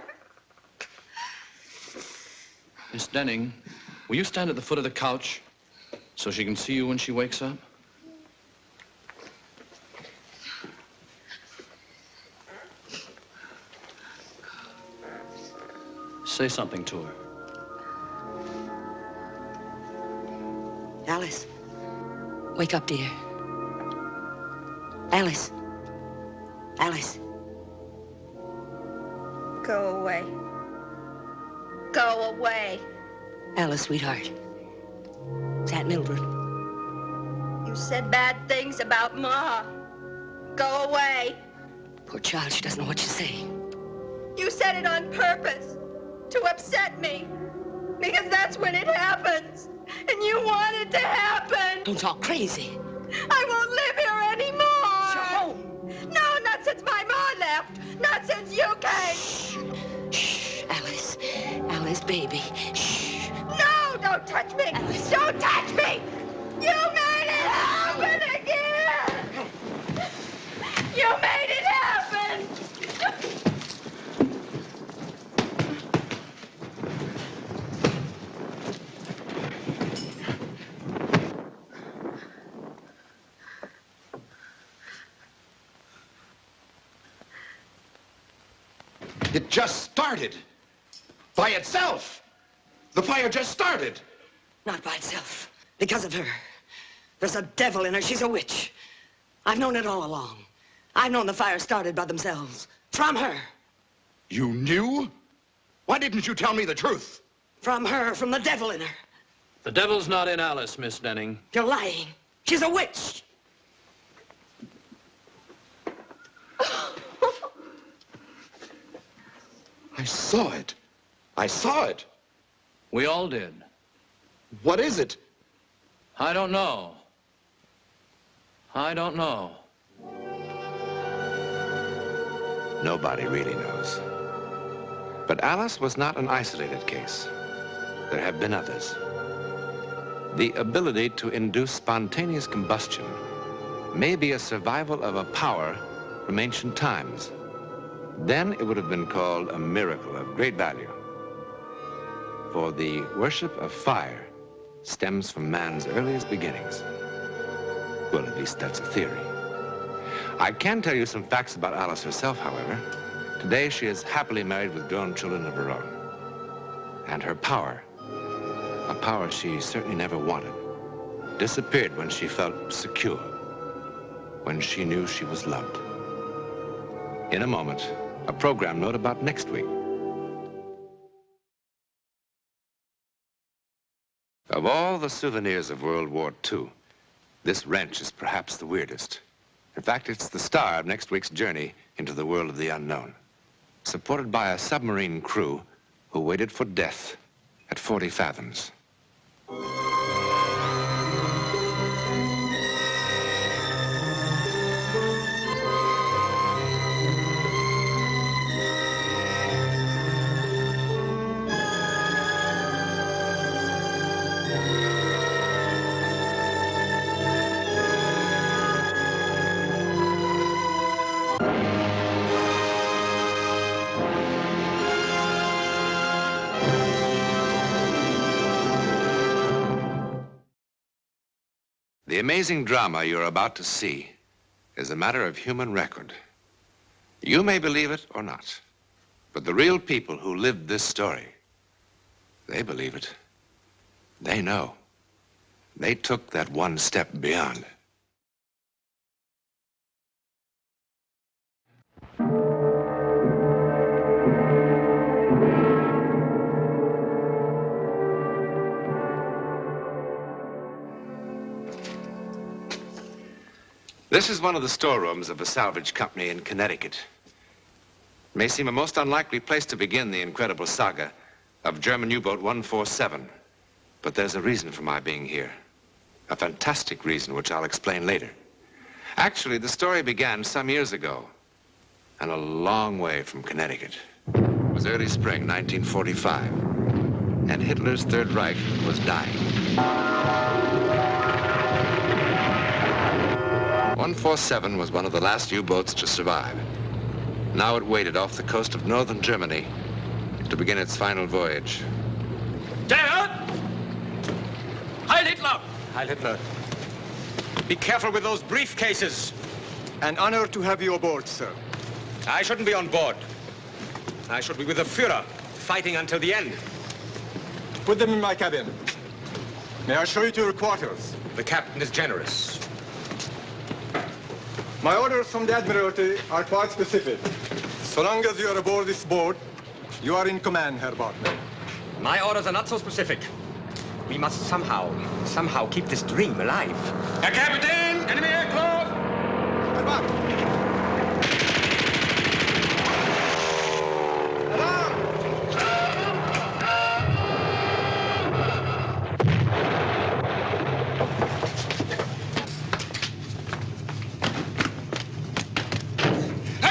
Miss Denning, will you stand at the foot of the couch so she can see you when she wakes up? Say something to her. Alice. Wake up, dear. Alice. Alice. Go away. Go away. Alice, sweetheart. Is that Mildred? You said bad things about Ma. Go away. Poor child, she doesn't know what she's saying. You said it on purpose to upset me. Because that's when it happens. And you want it to happen. Don't talk crazy. I won't live here anymore. You're home. No, not since my Ma left. Not since you came. Shh, Alice. Alice, baby. Shh. No, don't touch me. Alice. Don't touch me. You made it happen again. You made it happen. It just started. By itself. The fire just started. Not by itself. Because of her. There's a devil in her. She's a witch. I've known it all along. I've known the fire started by themselves. From her. You knew? Why didn't you tell me the truth? From her. From the devil in her. The devil's not in Alice, Miss Denning. You're lying. She's a witch. I saw it. I saw it. We all did. What is it? I don't know. I don't know. Nobody really knows. But Alice was not an isolated case. There have been others. The ability to induce spontaneous combustion may be a survival of a power from ancient times. Then it would have been called a miracle of great value. For the worship of fire stems from man's earliest beginnings. Well, at least that's a theory. I can tell you some facts about Alice herself, however. Today, she is happily married with grown children of her own. And her power, a power she certainly never wanted, disappeared when she felt secure, when she knew she was loved. In a moment, a program note about next week. Of all the souvenirs of World War II, this wrench is perhaps the weirdest. In fact, it's the star of next week's journey into the world of the unknown, supported by a submarine crew who waited for death at 40 fathoms. The amazing drama you're about to see is a matter of human record. You may believe it or not, but the real people who lived this story, they believe it. They know. They took that one step beyond. This is one of the storerooms of a salvage company in Connecticut. It may seem a most unlikely place to begin the incredible saga of German U-boat 147, but there's a reason for my being here. A fantastic reason, which I'll explain later. Actually, the story began some years ago, and a long way from Connecticut. was early spring 1945, and Hitler's Third Reich was dying. 147 was one of the last U-boats to survive. Now it waited off the coast of northern Germany to begin its final voyage. Gerard! Heil Hitler! Heil Hitler. Be careful with those briefcases. An honor to have you aboard, sir. I shouldn't be on board. I should be with the Führer, fighting until the end. Put them in my cabin. May I show you to your quarters? The captain is generous. My orders from the Admiralty are quite specific. So long as you are aboard this boat, you are in command, Herr Bartman. My orders are not so specific. We must somehow keep this dream alive. Herr Kapitän, enemy aircraft! Herr Bartman!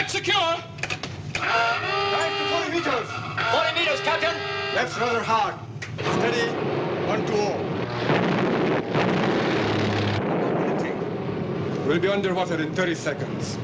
Secure! 40 meters! 40 meters, Captain! That's rather hard. Steady, 1 to 0. We'll be underwater in 30 seconds.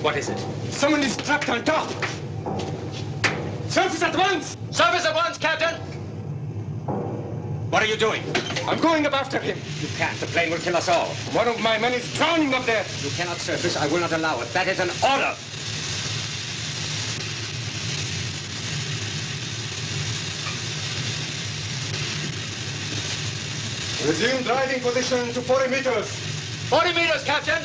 What is it? Someone is trapped on top! Surface at once! Surface at once, Captain! What are you doing? I'm going up after him. You can't. The plane will kill us all. One of my men is drowning up there. You cannot surface. I will not allow it. That is an order. Resume driving position to 40 meters. 40 meters, Captain!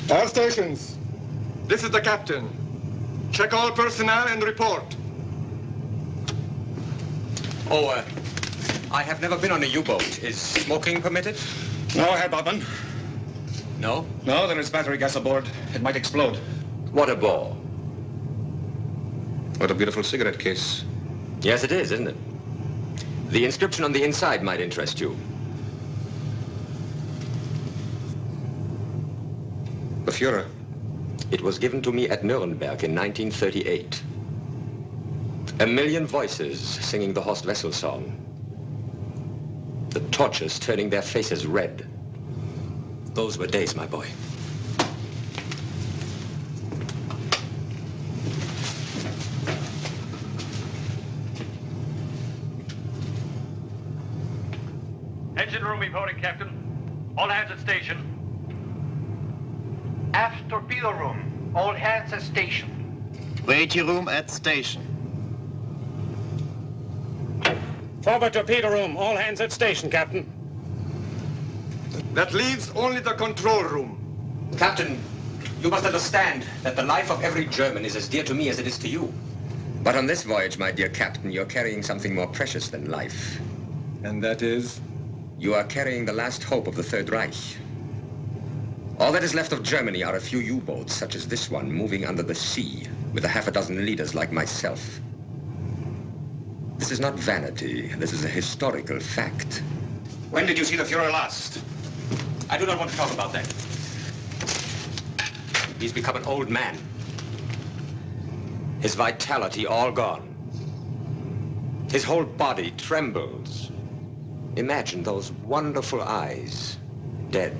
Air stations. This is the captain. Check all personnel and report. Oh, I have never been on a U-boat. Is smoking permitted? No, Herr Bartman. No? No, there is battery gas aboard. It might explode. What a bore. What a beautiful cigarette case. Yes, it is, isn't it? The inscription on the inside might interest you. The Führer. It was given to me at Nuremberg in 1938. 1,000,000 voices singing the Horst Wessel song. The torches turning their faces red. Those were days, my boy. Engine room reporting, Captain. All hands at station. Aft torpedo room. All hands at station. Waiting room at station. Forward torpedo room. All hands at station, Captain. That leaves only the control room. Captain, you must understand that the life of every German is as dear to me as it is to you. But on this voyage, my dear Captain, you're carrying something more precious than life. And that is? You are carrying the last hope of the Third Reich. All that is left of Germany are a few U-boats, such as this one, moving under the sea, with a half a dozen leaders like myself. This is not vanity. This is a historical fact. When did you see the Führer last? I do not want to talk about that. He's become an old man. His vitality all gone. His whole body trembles. Imagine those wonderful eyes, dead.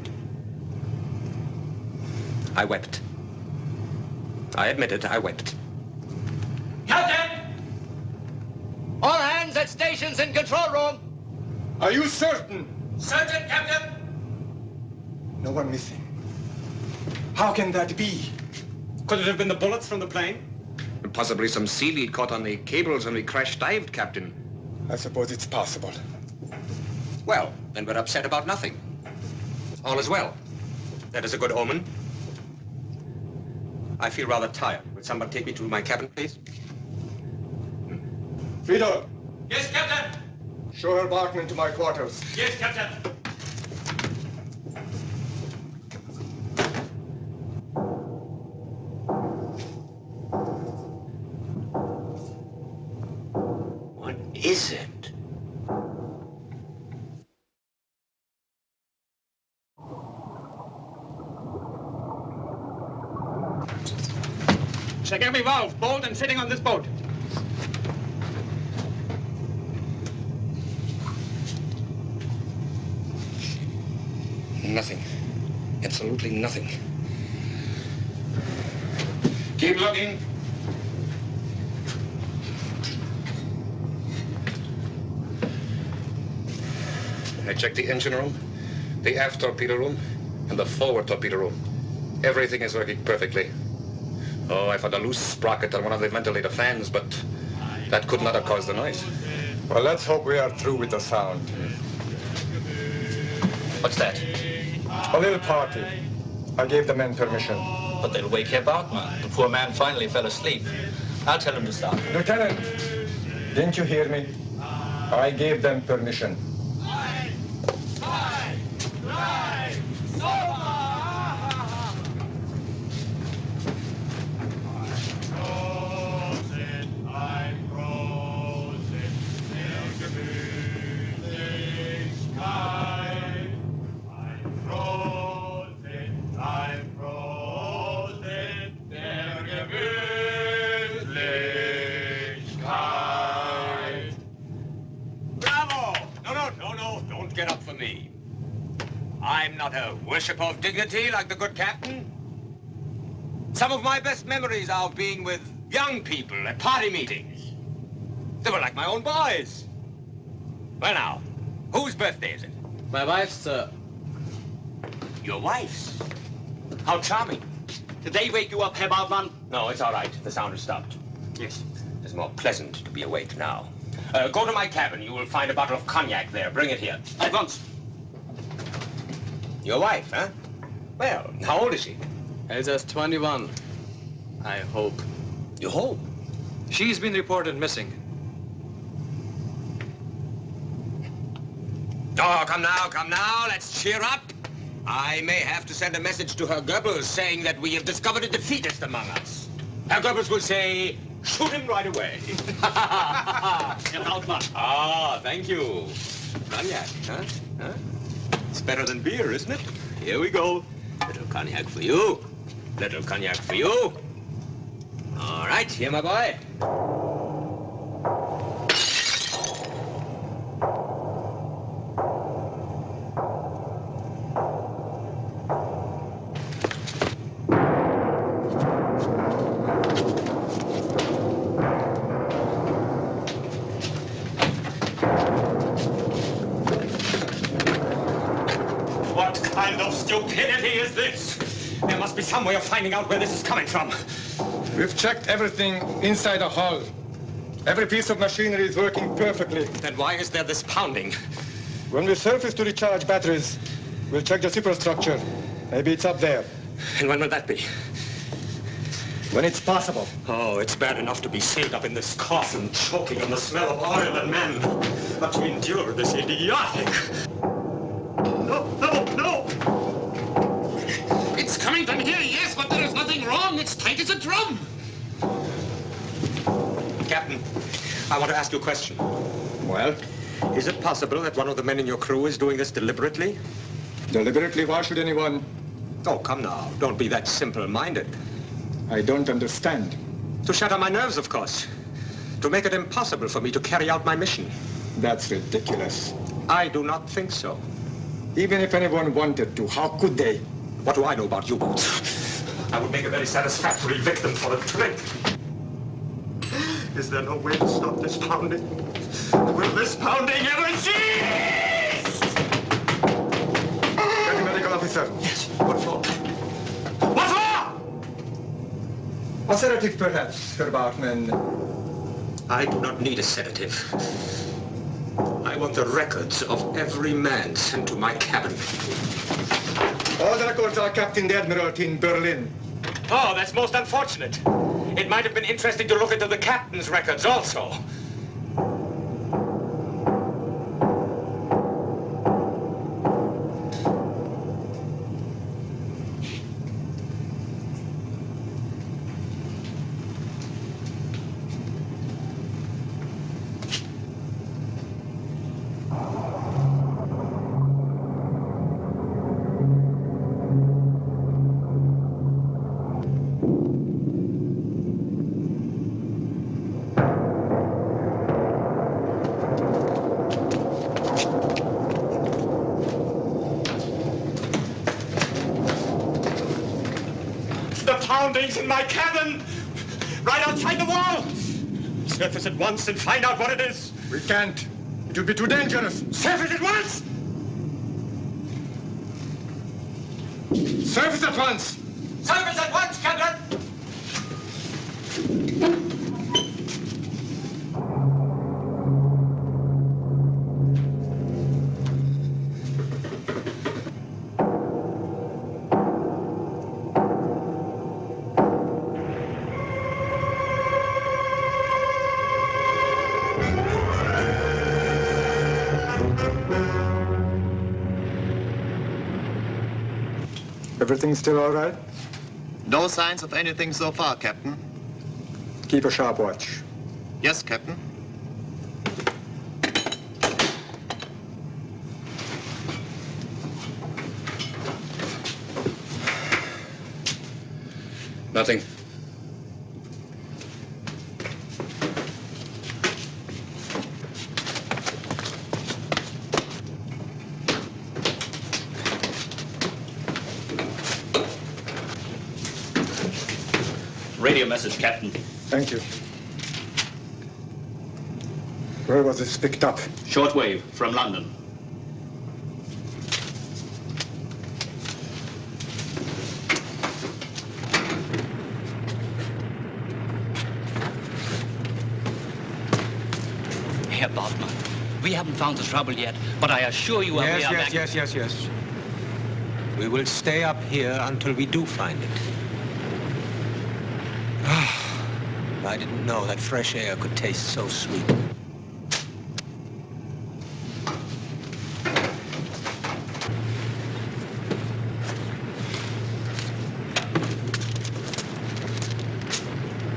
I wept. I admit it, I wept. Captain! All hands at stations in control room. Are you certain? Certain, Captain. No one missing. How can that be? Could it have been the bullets from the plane? And possibly some seaweed caught on the cables when we crash-dived, Captain. I suppose it's possible. Well, then we're upset about nothing. All is well. That is a good omen. I feel rather tired. Would somebody take me to my cabin, please? Frido, Yes, Captain. show her Bachman to my quarters. Yes, Captain. What is it? Check every valve, bolt, and fitting on this boat. Nothing. Absolutely nothing. Keep looking. I checked the engine room, the aft torpedo room, and the forward torpedo room. Everything is working perfectly. Oh, I found a loose sprocket on one of the ventilator fans, but that could not have caused the noise. Well, let's hope we are through with the sound. What's that? A little party. I gave the men permission. But they'll wake Herr Bartmann. The poor man finally fell asleep. I'll tell him to stop. Lieutenant, didn't you hear me? I gave them permission. Get up for me. I'm not a worshipper of dignity like the good captain. Some of my best memories are of being with young people at party meetings. They were like my own boys. Well now, whose birthday is it? My wife's, sir. Your wife's? How charming. Did they wake you up, Herr Bartmann? No, it's all right. The sound has stopped. Yes, it's more pleasant to be awake now. Go to my cabin. You will find a bottle of cognac there. Bring it here. At once. Your wife, huh? Well, how old is she? Elsa's 21. I hope. You hope? She's been reported missing. Oh, come now. Let's cheer up. I may have to send a message to Herr Goebbels saying that we have discovered a defeatist among us. Herr Goebbels will say, shoot him right away. Ah, thank you. Cognac, huh? It's better than beer, isn't it? Here we go. Little cognac for you. Little cognac for you. All right, here, my boy. Stupidity is this? There must be some way of finding out where this is coming from. We've checked everything inside the hull. Every piece of machinery is working perfectly. Then why is there this pounding? When we surface to recharge batteries, we'll check the superstructure. Maybe it's up there. And when will that be? When it's possible. Oh, it's bad enough to be sealed up in this coffin, choking on the smell of oil and men. But to endure this idiotic... No! It's coming from here, yes, but there is nothing wrong. It's tight as a drum. Captain, I want to ask you a question. Well? Is it possible that one of the men in your crew is doing this deliberately? Deliberately? Why should anyone? Oh, come now. Don't be that simple-minded. I don't understand. To shatter my nerves, of course. To make it impossible for me to carry out my mission. That's ridiculous. I do not think so. Even if anyone wanted to, how could they? What do I know about U-boats? I would make a very satisfactory victim for the trick. Is there no way to stop this pounding? Will this pounding ever cease? Get the medical officer. Yes. What for? What A sedative, perhaps, Herr Bartman. I do not need a sedative. I want the records of every man sent to my cabin. All the records are kept in the Admiralty in Berlin. Oh, that's most unfortunate. It might have been interesting to look into the captain's records also. In my cabin, right outside the wall. Surface at once and find out what it is. We can't. It will be too dangerous. Surface at once! Surface at once! Surface at once, Captain! Everything still all right? No signs of anything so far, Captain. Keep a sharp watch. Yes, Captain. Nothing. Radio message, Captain. Thank you. Where was this picked up? Shortwave from London. Herr Bartman, we haven't found the trouble yet, but I assure you we are back. Yes. We will stay up here until we do find it. I didn't know that fresh air could taste so sweet.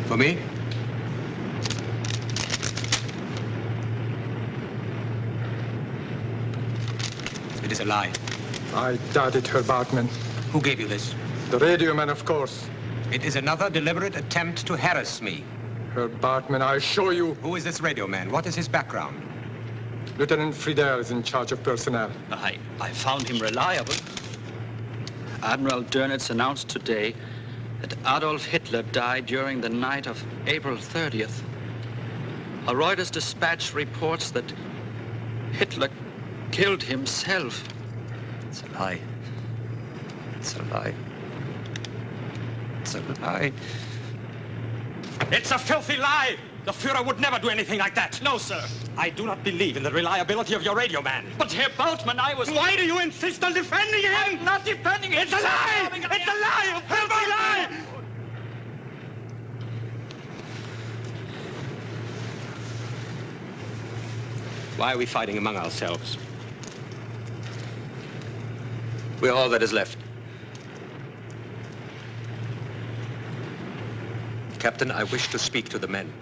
For me? It is a lie. I doubt it, Herr Bartman. Who gave you this? The radio man, of course. It is another deliberate attempt to harass me. Herr Bartman, I assure you. Who is this radio man? What is his background? Lieutenant Friedel is in charge of personnel. I found him reliable. Admiral Dönitz announced today that Adolf Hitler died during the night of April 30th. A Reuters dispatch reports that Hitler killed himself. It's a lie. It's a lie. It's a lie. It's a filthy lie! The Fuhrer would never do anything like that. No, sir. I do not believe in the reliability of your radio man. But Herr Bautmann, I was... Why do you insist on defending him? I'm not defending him. It's a lie! It's a lie! A filthy lie! Why are we fighting among ourselves? We're all that is left. Captain, I wish to speak to the men.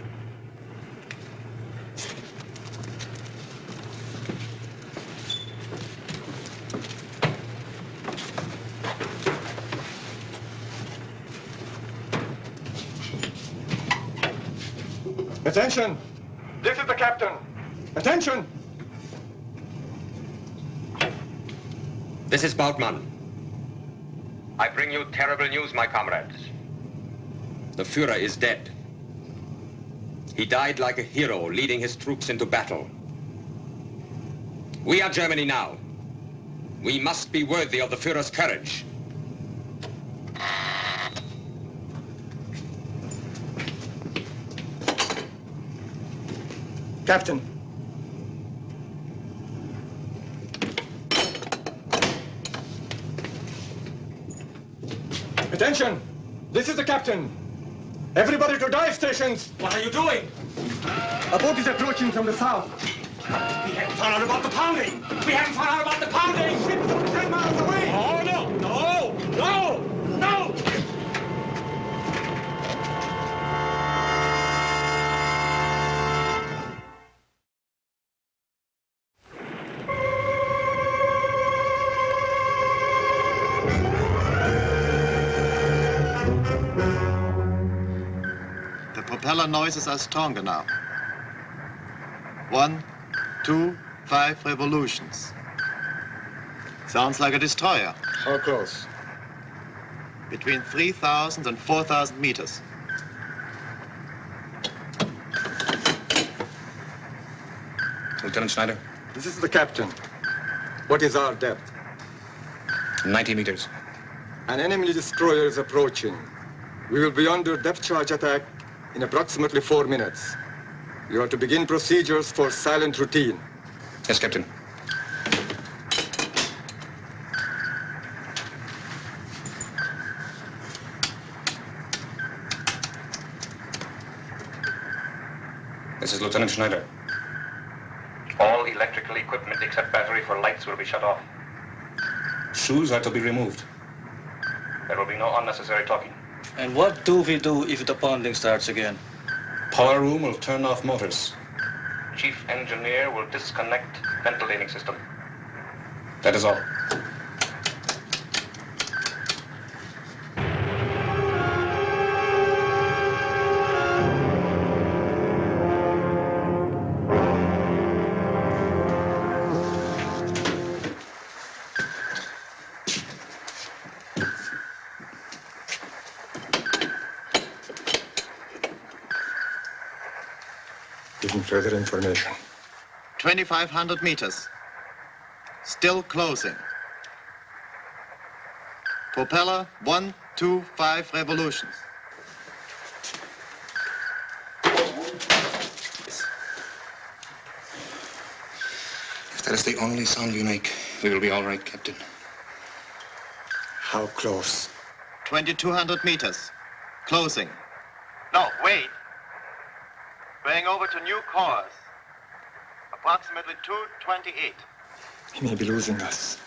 Attention! This is the captain. Attention! This is Bautmann. I bring you terrible news, my comrades. The Fuhrer is dead. He died like a hero, leading his troops into battle. We are Germany now. We must be worthy of the Fuhrer's courage. Captain. Attention! This is the captain. Everybody to dive stations. What are you doing? A boat is approaching from the south. We haven't found out about the pounding. We haven't found out about the pounding. Ship's only 10 miles away. Oh, no, no, no, no. The propeller noises are stronger now. 1, 2, 5 revolutions. Sounds like a destroyer. How close? Between 3,000 and 4,000 meters. Lieutenant Schneider, This is the captain. What is our depth? 90 meters. An enemy destroyer is approaching. We will be under depth charge attack in approximately 4 minutes. You are to begin procedures for silent routine. Yes, Captain. This is Lieutenant Schneider. All electrical equipment except battery for lights will be shut off. Shoes are to be removed. There will be no unnecessary talking. And what do we do if the pounding starts again? Power room will turn off motors. Chief engineer will disconnect ventilating system. That is all. Giving further information. 2,500 meters. Still closing. Propeller 1, 2, 5 revolutions. If that is the only sound you make, we will be all right, Captain. How close? 2,200 meters. Closing. No, wait. Going over to new course. Approximately 228. He may be losing us.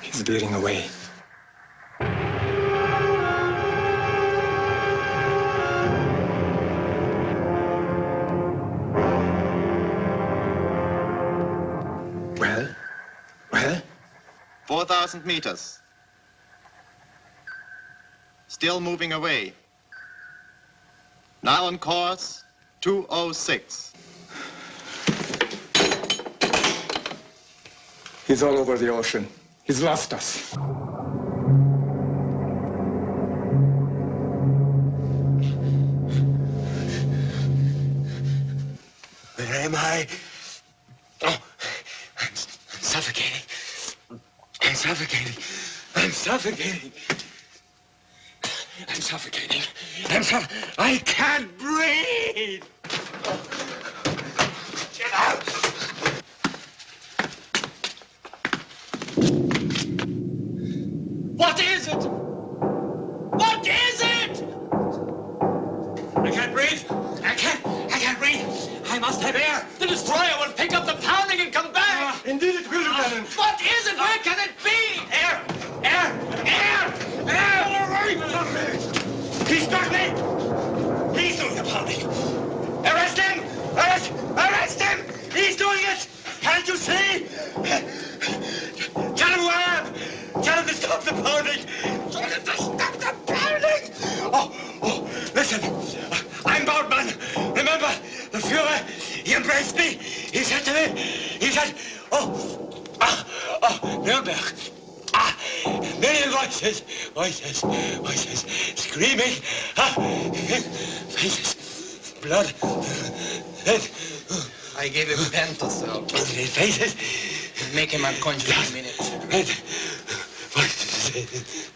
He's veering away. Well? Well? 4,000 meters. Still moving away. Now on course 206. He's all over the ocean. He's lost us. Where am I? Oh, I'm suffocating. I'm suffocating. I'm suffocating. I'm suffocating. I can't breathe. Get out. What is it? What is it? I can't breathe. I can't breathe. I must have air. The destroyer will pick up the pounding and come back. Indeed it will, Lieutenant. What is it? Where can it be? Air! He struck me! He's doing the pounding. Arrest him! Arrest him! He's doing it! Can't you see? Tell him who I am! Tell him to stop the pounding! Tell him to stop the pounding! Oh, listen. I'm Bautmann. Remember, the Führer, he embraced me. He said to me, Nuremberg. Million voices, screaming, faces, blood, red. I gave him Pentacel. Faces. Make him unconscious in a minute. Red voices.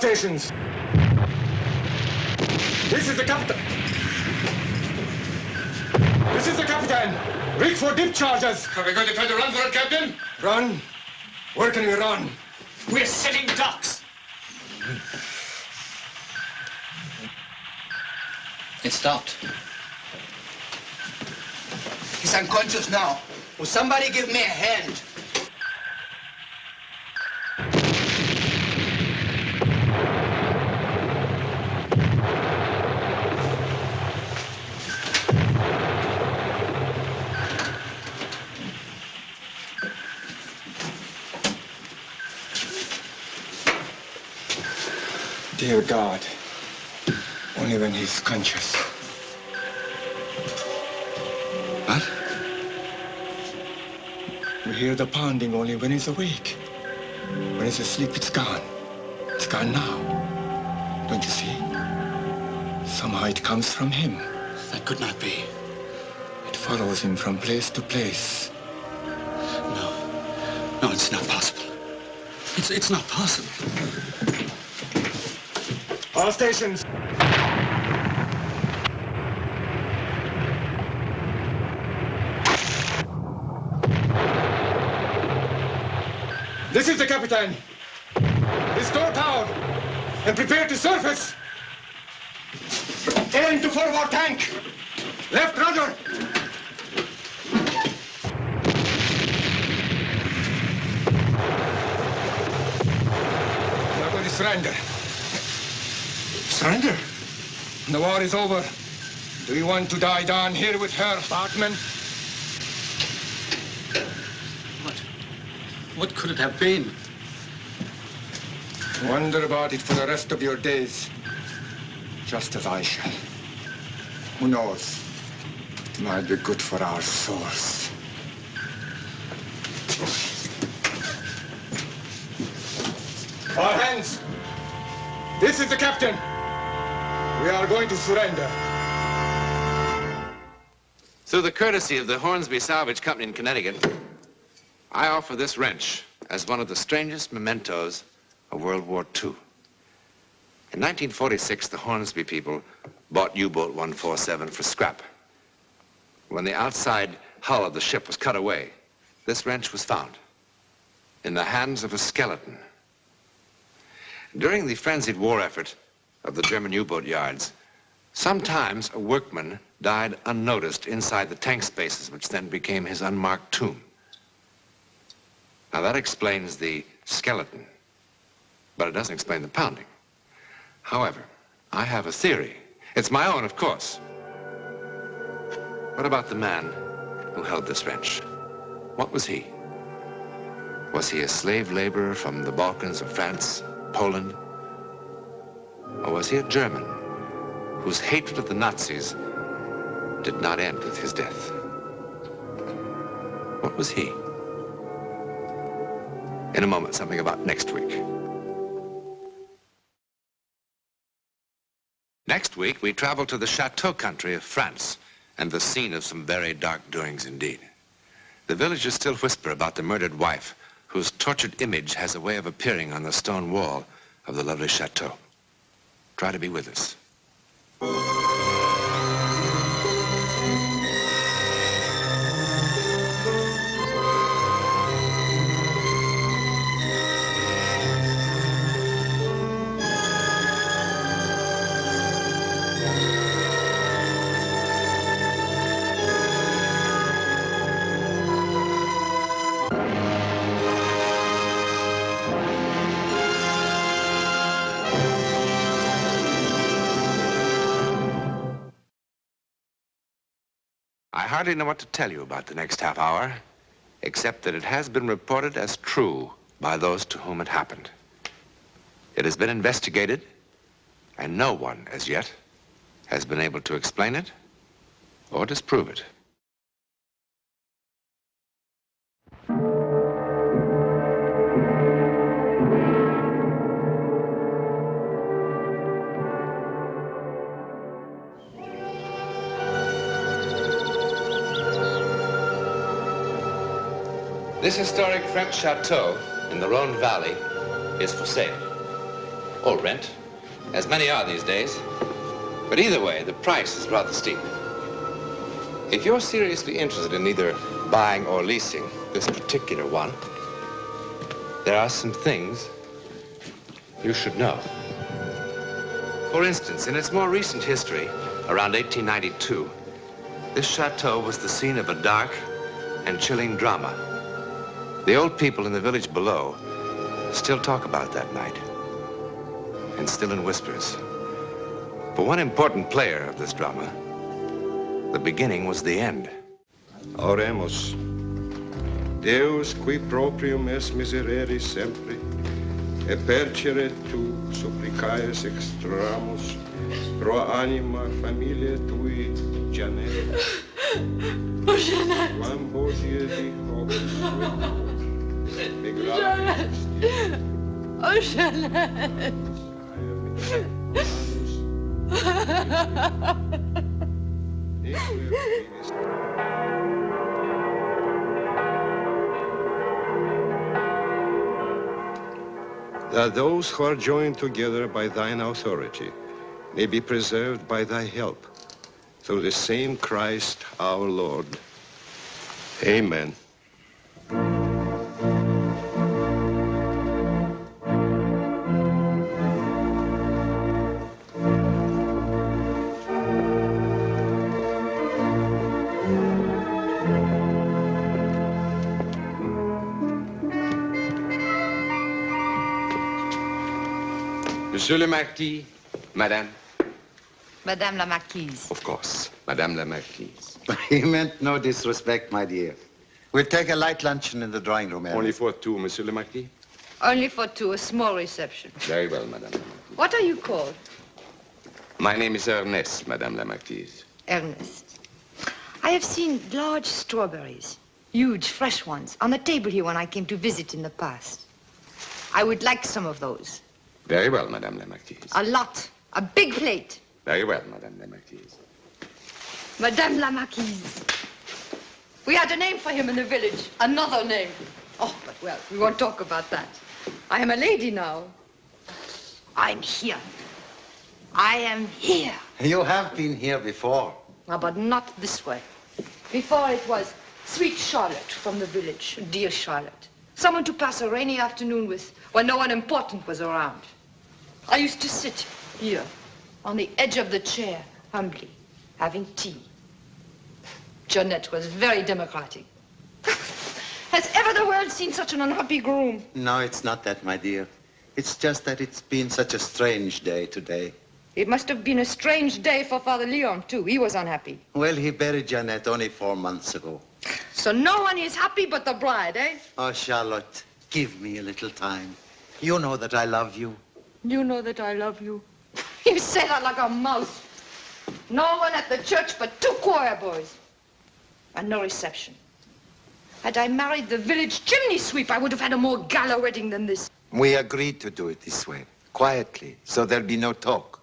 stations. This is the captain. This is the captain. Rig for dip charges. Are we going to try to run for it, Captain? Run? Where can we run? We're sitting ducks. It stopped. He's unconscious now. Will somebody give me a hand? Dear God, only when he's conscious. What? We hear the pounding only when he's awake. When he's asleep, it's gone. It's gone now. Don't you see? Somehow it comes from him. That could not be. It follows him from place to place. No, it's not possible. It's not possible. All stations. This is the captain. Restore power and prepare to surface. Aim to forward tank. Left rudder. We're going to surrender. Surrender? The war is over. Do you want to die down here with her, Bartman? What could it have been? Wonder about it for the rest of your days. Just as I shall. Who knows? It might be good for our souls. All hands! This is the captain. We are going to surrender. Through the courtesy of the Hornsby Salvage Company in Connecticut, I offer this wrench as one of the strangest mementos of World War II. In 1946, the Hornsby people bought U-boat 147 for scrap. When the outside hull of the ship was cut away, this wrench was found in the hands of a skeleton. During the frenzied war effort of the German U-boat yards, sometimes a workman died unnoticed inside the tank spaces, which then became his unmarked tomb. Now that explains the skeleton, but it doesn't explain the pounding. However, I have a theory. It's my own, of course. What about the man who held this wrench? What was he? Was he a slave laborer from the Balkans of France, Poland? Or was he a German whose hatred of the Nazis did not end with his death? What was he? In a moment, something about next week. Next week, we travel to the chateau country of France and the scene of some very dark doings indeed. The villagers still whisper about the murdered wife whose tortured image has a way of appearing on the stone wall of the lovely chateau. Try to be with us. I hardly know what to tell you about the next half hour, except that it has been reported as true by those to whom it happened. It has been investigated, and no one, as yet, has been able to explain it or disprove it. This historic French chateau in the Rhone Valley is for sale. or rent, as many are these days. But either way, the price is rather steep. If you're seriously interested in either buying or leasing this particular one, there are some things you should know. For instance, in its more recent history, around 1892, this chateau was the scene of a dark and chilling drama. The old people in the village below still talk about that night, and still in whispers. For one important player of this drama, the beginning was the end. Oremus. Deus qui proprium es miserere sempre, e percere tu supplicaes extramus pro anima familiae tui, Janet. Oh, Janet. Quam Bosie dico, Janet. Oh, Janet. That those who are joined together by thine authority may be preserved by thy help, through the same Christ our Lord. Amen. Monsieur le Marquis, Madame. Madame la Marquise. Of course, Madame la Marquise. He meant no disrespect, my dear. We'll take a light luncheon in the drawing room area. Only for two, Monsieur le Marquis? Only for two, a small reception. Very well, Madame. What are you called? My name is Ernest, Madame la Marquise. Ernest. I have seen large strawberries, huge, fresh ones, on the table here when I came to visit in the past. I would like some of those. Very well, Madame la Marquise. A lot. A big plate. Very well, Madame la Marquise. Madame la Marquise. We had a name for him in the village. Another name. Oh, but well, we won't talk about that. I am a lady now. I'm here. I am here. You have been here before. Ah, but not this way. Before it was sweet Charlotte from the village. Dear Charlotte. Someone to pass a rainy afternoon with when no one important was around. I used to sit here on the edge of the chair, humbly, having tea. Jeanette was very democratic. Has ever the world seen such an unhappy groom? No, it's not that, my dear. It's just that it's been such a strange day today. It must have been a strange day for Father Leon, too. He was unhappy. Well, he buried Jeanette only 4 months ago. So no one is happy but the bride, eh? Oh, Charlotte, give me a little time. You know that I love you. You know that I love you. You say that like a mouse. No one at the church but 2 choir boys. And no reception. Had I married the village chimney sweep, I would have had a more gala wedding than this. We agreed to do it this way, quietly, so there'll be no talk.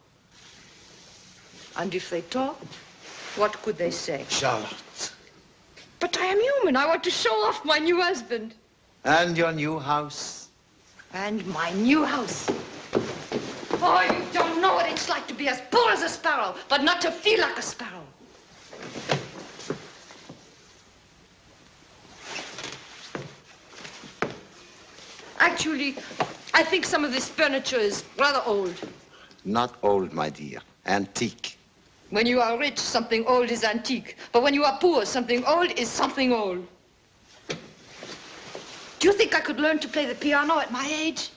And if they talked, what could they say? Charlotte. But I am human. I want to show off my new husband. And your new house. And my new house. Oh, you don't know what it's like to be as poor as a sparrow, but not to feel like a sparrow. Actually, I think some of this furniture is rather old. Not old, my dear. Antique. When you are rich, something old is antique. But when you are poor, something old is something old. Do you think I could learn to play the piano at my age?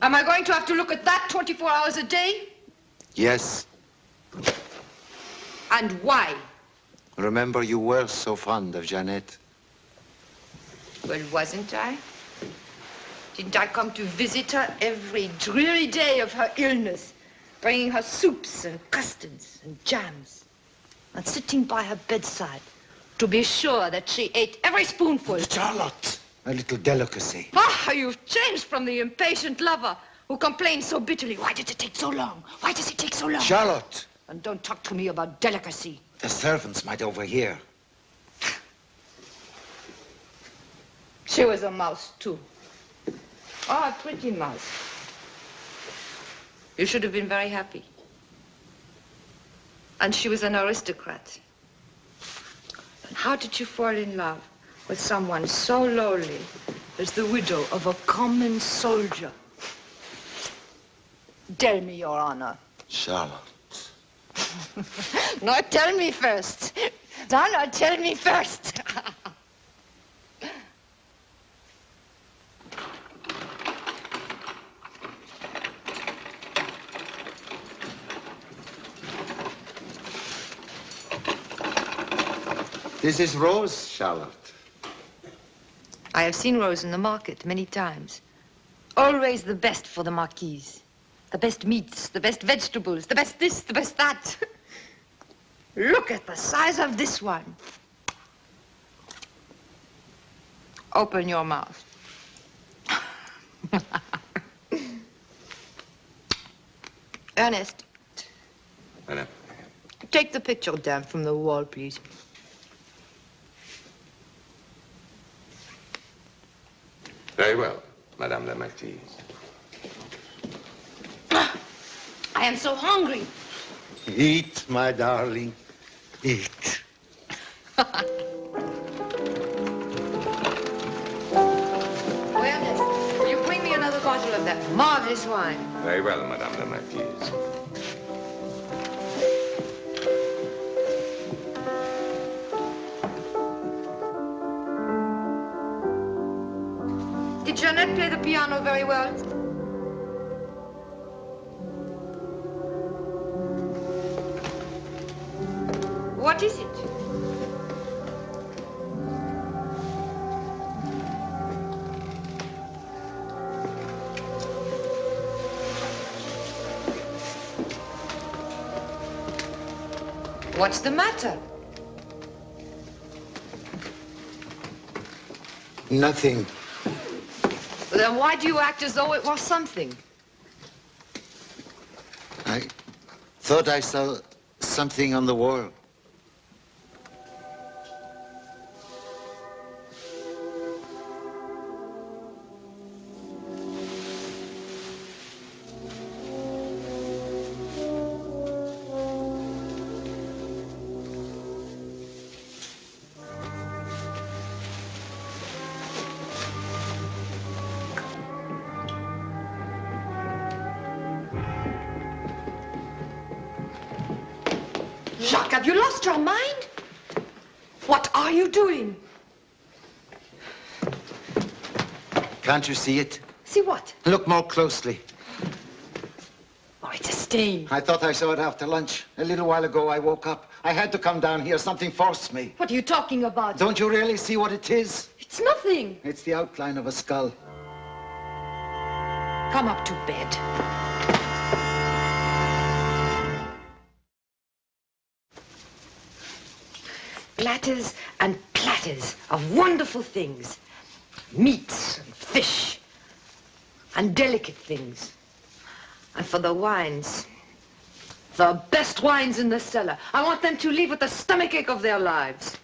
Am I going to have to look at that 24 hours a day? Yes. And why? Remember, you were so fond of Jeanette. Well, wasn't I? Didn't I come to visit her every dreary day of her illness, bringing her soups and custards and jams, and sitting by her bedside to be sure that she ate every spoonful? Charlotte! A little delicacy. Ah, you've changed from the impatient lover who complain so bitterly. Why did it take so long? Why does it take so long? Charlotte! And don't talk to me about delicacy. The servants might overhear. She was a mouse, too. Oh, a pretty mouse. You should have been very happy. And she was an aristocrat. And how did you fall in love with someone so lowly as the widow of a common soldier? Tell me, Your Honor. Charlotte. No, tell me first. No, tell me first. This is Rose, Charlotte. I have seen Rose in the market many times. Always the best for the marquise. The best meats, the best vegetables, the best this, the best that. Look at the size of this one. Open your mouth. Ernest. Madame. Take the picture down from the wall, please. Very well, Madame la Marquise. I am so hungry. Eat, my darling. Eat. Ernest, will you bring me another bottle of that marvelous wine? Very well, Madame la Marquise. Did Jeanette play the piano very well? What is it? What's the matter? Nothing. Then why do you act as though it was something? I thought I saw something on the wall. Jacques, have you lost your mind? What are you doing? Can't you see it? See what? Look more closely. Oh, it's a stain. I thought I saw it after lunch. A little while ago, I woke up. I had to come down here. Something forced me. What are you talking about? Don't you really see what it is? It's nothing. It's the outline of a skull. Come up to bed. Platters and platters of wonderful things. Meats and fish and delicate things. And for the wines, the best wines in the cellar. I want them to leave with the stomachache of their lives.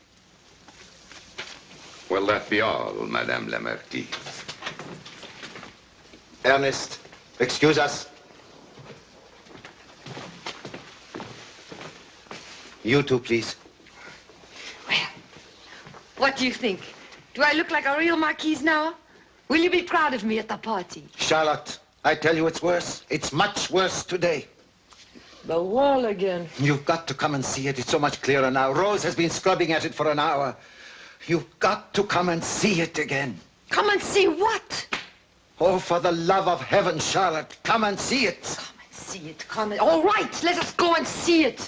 Will that be all, Madame la Marquise? Ernest, excuse us. You too, please. What do you think? Do I look like a real marquise now? Will you be proud of me at the party? Charlotte, I tell you it's worse. It's much worse today. The wall again. You've got to come and see it. It's so much clearer now. Rose has been scrubbing at it for an hour. You've got to come and see it again. Come and see what? Oh, for the love of heaven, Charlotte, come and see it. Come and see it. Come and... All right, let us go and see it.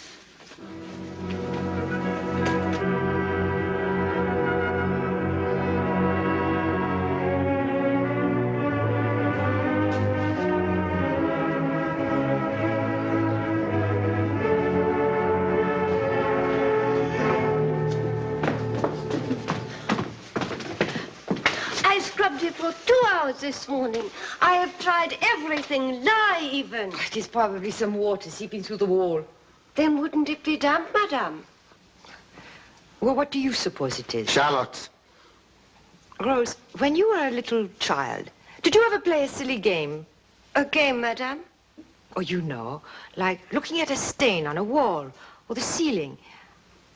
here for 2 hours this morning. I have tried everything, lye even. It is probably some water seeping through the wall. Then wouldn't it be damp, madame? Well, what do you suppose it is? Charlotte. Rose, when you were a little child, did you ever play a silly game? A game, madame? Oh, you know, like looking at a stain on a wall or the ceiling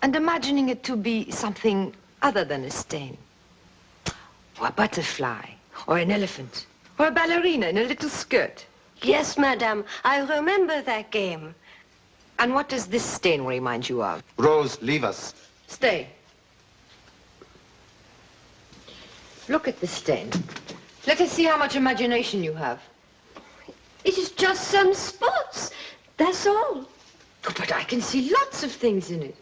and imagining it to be something other than a stain. Or a butterfly, or an elephant, or a ballerina in a little skirt. Yes, madame, I remember that game. And what does this stain remind you of? Rose, leave us. Stay. Look at the stain. Let us see how much imagination you have. It is just some spots, that's all. Oh, but I can see lots of things in it.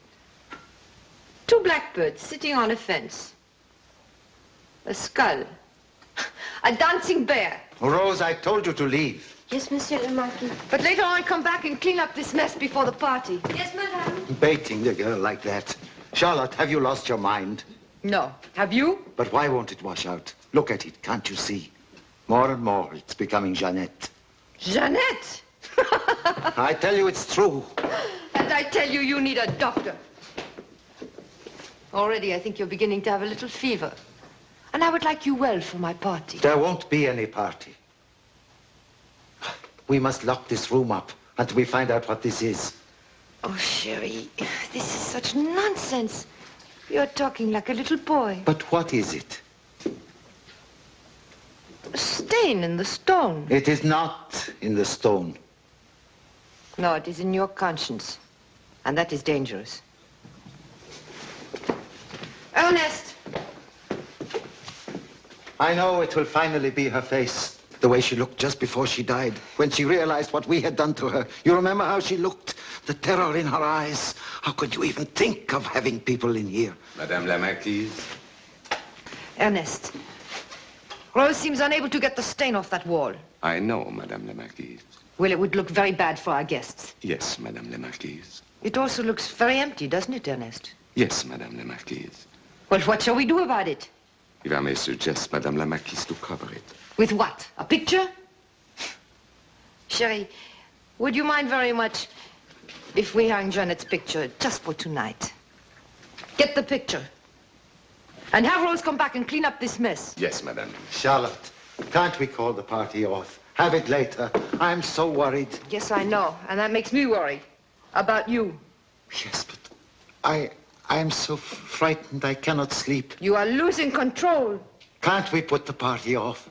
2 blackbirds sitting on a fence. A skull. A dancing bear. Rose, I told you to leave. Yes, Monsieur le Marquis. But later on, come back and clean up this mess before the party. Yes, madame. Baiting the girl like that. Charlotte, have you lost your mind? No. Have you? But why won't it wash out? Look at it, can't you see? More and more, it's becoming Jeannette. Jeannette? I tell you it's true. And I tell you, you need a doctor. Already, I think you're beginning to have a little fever. And I would like you well for my party. There won't be any party. We must lock this room up until we find out what this is. Oh, Sherry, this is such nonsense. You're talking like a little boy. But what is it? A stain in the stone. It is not in the stone. No, it is in your conscience. And that is dangerous. Ernest! I know it will finally be her face. The way she looked just before she died, when she realized what we had done to her. You remember how she looked? The terror in her eyes. How could you even think of having people in here? Madame la Marquise. Ernest, Rose seems unable to get the stain off that wall. I know, Madame la Marquise. Well, it would look very bad for our guests. Yes, Madame la Marquise. It also looks very empty, doesn't it, Ernest? Yes, Madame la Marquise. Well, what shall we do about it? If I may suggest, Madame la Marquise, to cover it. With what? A picture? Sherry, would you mind very much if we hung Jeanette's picture just for tonight? Get the picture. And have Rose come back and clean up this mess. Yes, Madame. Charlotte, can't we call the party off? Have it later. I'm so worried. Yes, I know. And that makes me worry. About you. Yes, but I am so frightened I cannot sleep. You are losing control. Can't we put the party off?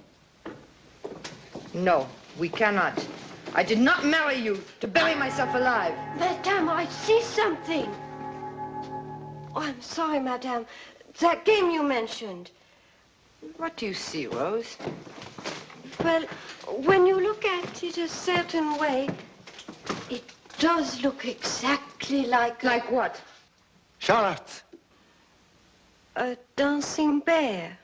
No, we cannot. I did not marry you to bury myself alive. Madame, I see something. Oh, I'm sorry, madame. That game you mentioned. What do you see, Rose? Well, when you look at it a certain way, it does look exactly like... Like what? Charlotte. A dancing bear.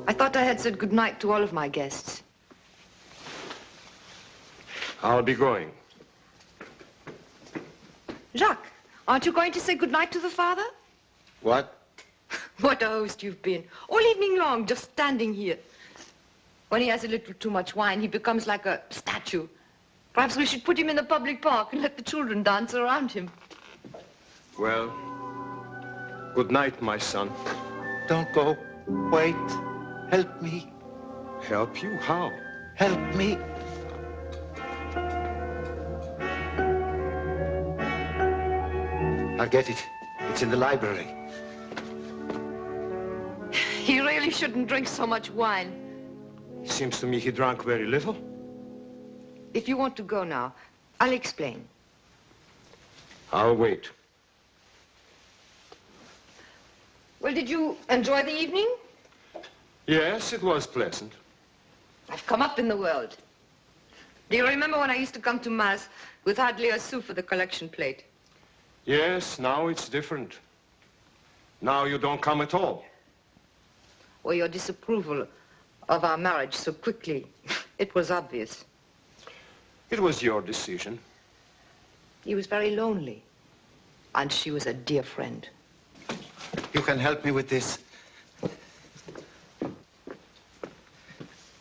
I thought I had said goodnight to all of my guests. I'll be going. Jacques, aren't you going to say goodnight to the father? What? What a host you've been. All evening long, just standing here. When he has a little too much wine, he becomes like a statue. Perhaps we should put him in the public park and let the children dance around him. Well, good night, my son. Don't go. Wait. Help me. Help you? How? Help me. I'll get it. It's in the library. He really shouldn't drink so much wine. Seems to me he drank very little. If you want to go now, I'll explain. I'll wait. Well, did you enjoy the evening? Yes, it was pleasant. I've come up in the world. Do you remember when I used to come to Mass with hardly a sou for the collection plate? Yes, now it's different. Now you don't come at all. Or your disapproval of our marriage so quickly. It was obvious. It was your decision. He was very lonely. And she was a dear friend. You can help me with this.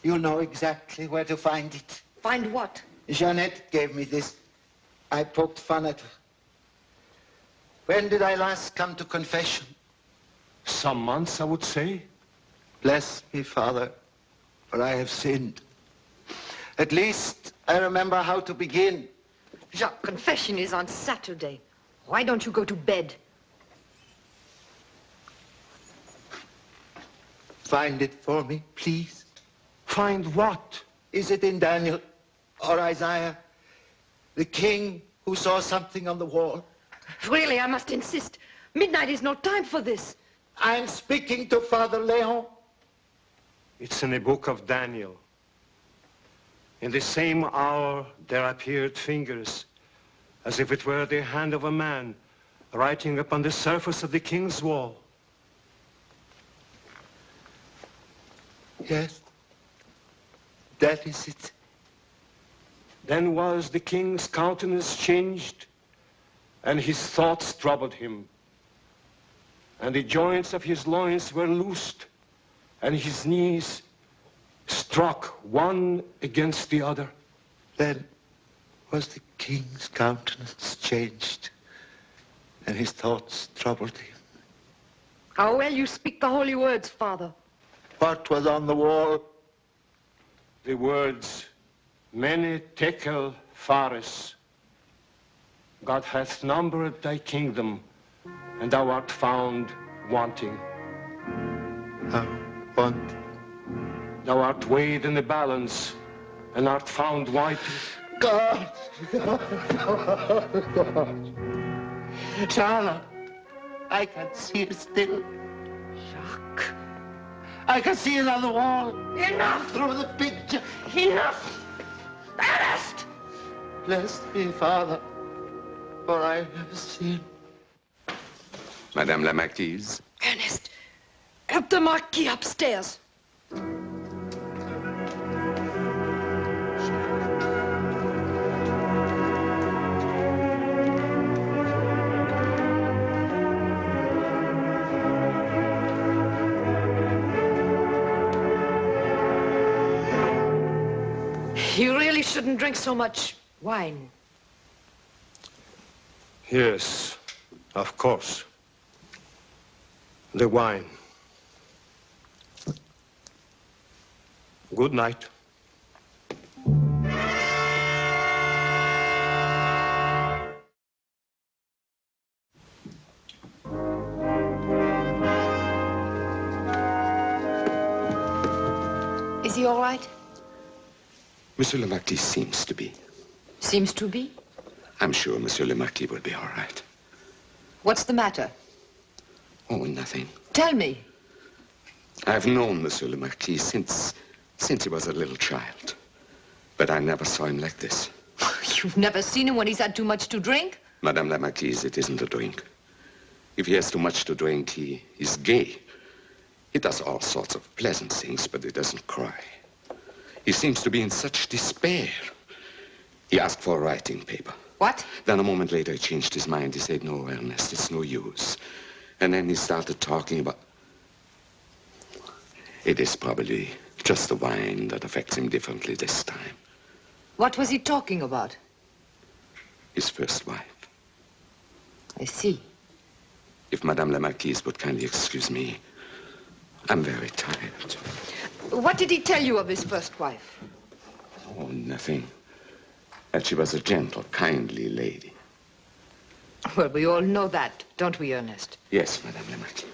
You know exactly where to find it. Find what? Jeanette gave me this. I poked fun at her. When did I last come to confession? Some months, I would say. Bless me, Father, for I have sinned. At least I remember how to begin. Jacques, confession is on Saturday. Why don't you go to bed? Find it for me, please. Find what? Is it in Daniel or Isaiah? The king who saw something on the wall? Really, I must insist. Midnight is no time for this. I'm speaking to Father Leon. It's in the book of Daniel. In the same hour, there appeared fingers, as if it were the hand of a man, writing upon the surface of the king's wall. Yes, that is it. Then was the king's countenance changed, and his thoughts troubled him. And the joints of his loins were loosed, and his knees struck one against the other. Then was the king's countenance changed, and his thoughts troubled him. How well you speak the holy words, Father. What was on the wall? The words, Mene tekel phares. God hath numbered thy kingdom, and thou art found wanting. Want? Thou art weighed in the balance, and art found white. God! Charlotte, I can see it still. Jacques. I can see it on the wall. Enough! Through the picture. Enough! Ernest! Bless me, Father, for I have sinned. Madame la Marquise. Ernest, help the Marquis upstairs. You really shouldn't drink so much wine. Yes, of course. The wine. Good night. Is he all right? Monsieur le Marquis seems to be. Seems to be. I'm sure Monsieur le Marquis will be all right. What's the matter? Oh, nothing. Tell me. I've known Monsieur le Marquis since he was a little child. But I never saw him like this. You've never seen him when he's had too much to drink? Madame la Marquise, it isn't a drink. If he has too much to drink, he's gay. He does all sorts of pleasant things, but he doesn't cry. He seems to be in such despair. He asked for a writing paper. What? Then a moment later, he changed his mind. He said, no, Ernest, it's no use. And then he started talking about... It is probably just the wine that affects him differently this time. What was he talking about? His first wife. I see. If Madame la Marquise would kindly excuse me, I'm very tired. What did he tell you of his first wife? Oh, nothing. That she was a gentle, kindly lady. Well, we all know that, don't we, Ernest? Yes, Madame la Marquise.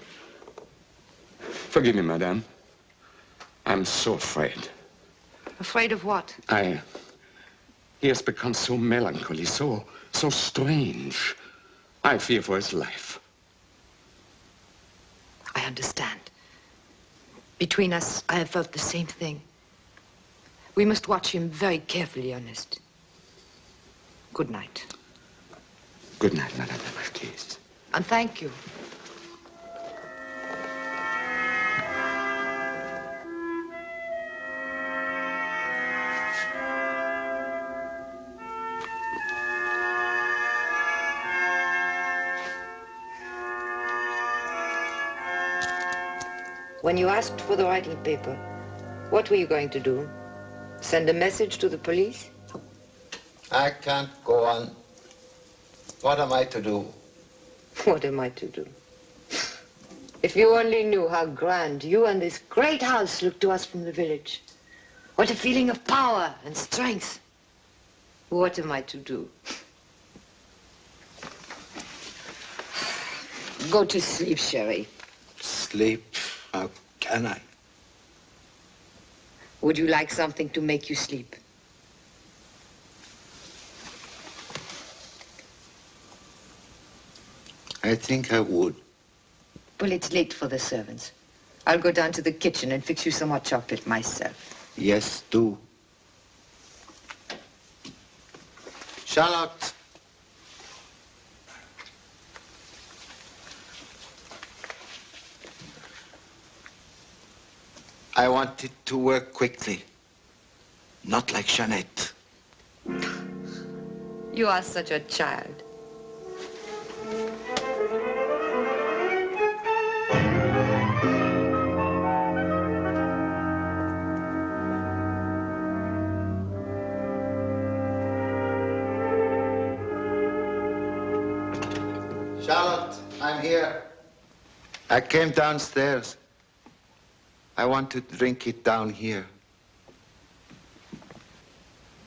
Forgive me, Madame. I'm so afraid. Afraid of what? He has become so melancholy, so strange. I fear for his life. I understand. Between us, I have felt the same thing. We must watch him very carefully, Ernest. Good night. Good night, Madame la Marquise. And thank you. When you asked for the writing paper, what were you going to do? Send a message to the police? I can't go on. What am I to do? What am I to do? If you only knew how grand you and this great house look to us from the village. What a feeling of power and strength. What am I to do? Go to sleep, Sherry. Sleep? How can I? Would you like something to make you sleep? I think I would. Well, it's late for the servants. I'll go down to the kitchen and fix you some hot chocolate myself. Yes, do. Charlotte. I want it to work quickly. Not like Jeanette. You are such a child. Charlotte, I'm here. I came downstairs. I want to drink it down here.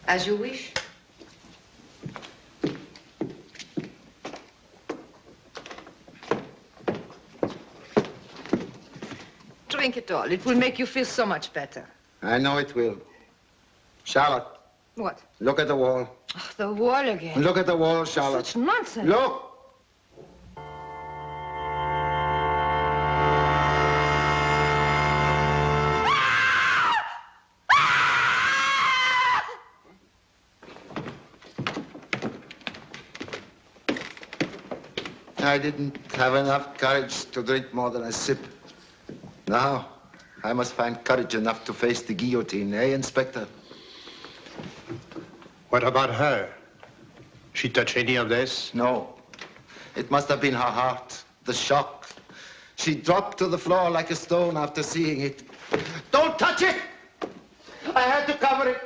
As you wish. Drink it all. It will make you feel so much better. I know it will. Charlotte. What? Look at the wall. Oh, the wall again. Look at the wall, Charlotte. Such nonsense. Look! I didn't have enough courage to drink more than a sip. Now, I must find courage enough to face the guillotine, eh, Inspector? What about her? She touch any of this? No. It must have been her heart, the shock. She dropped to the floor like a stone after seeing it. Don't touch it! I had to cover it.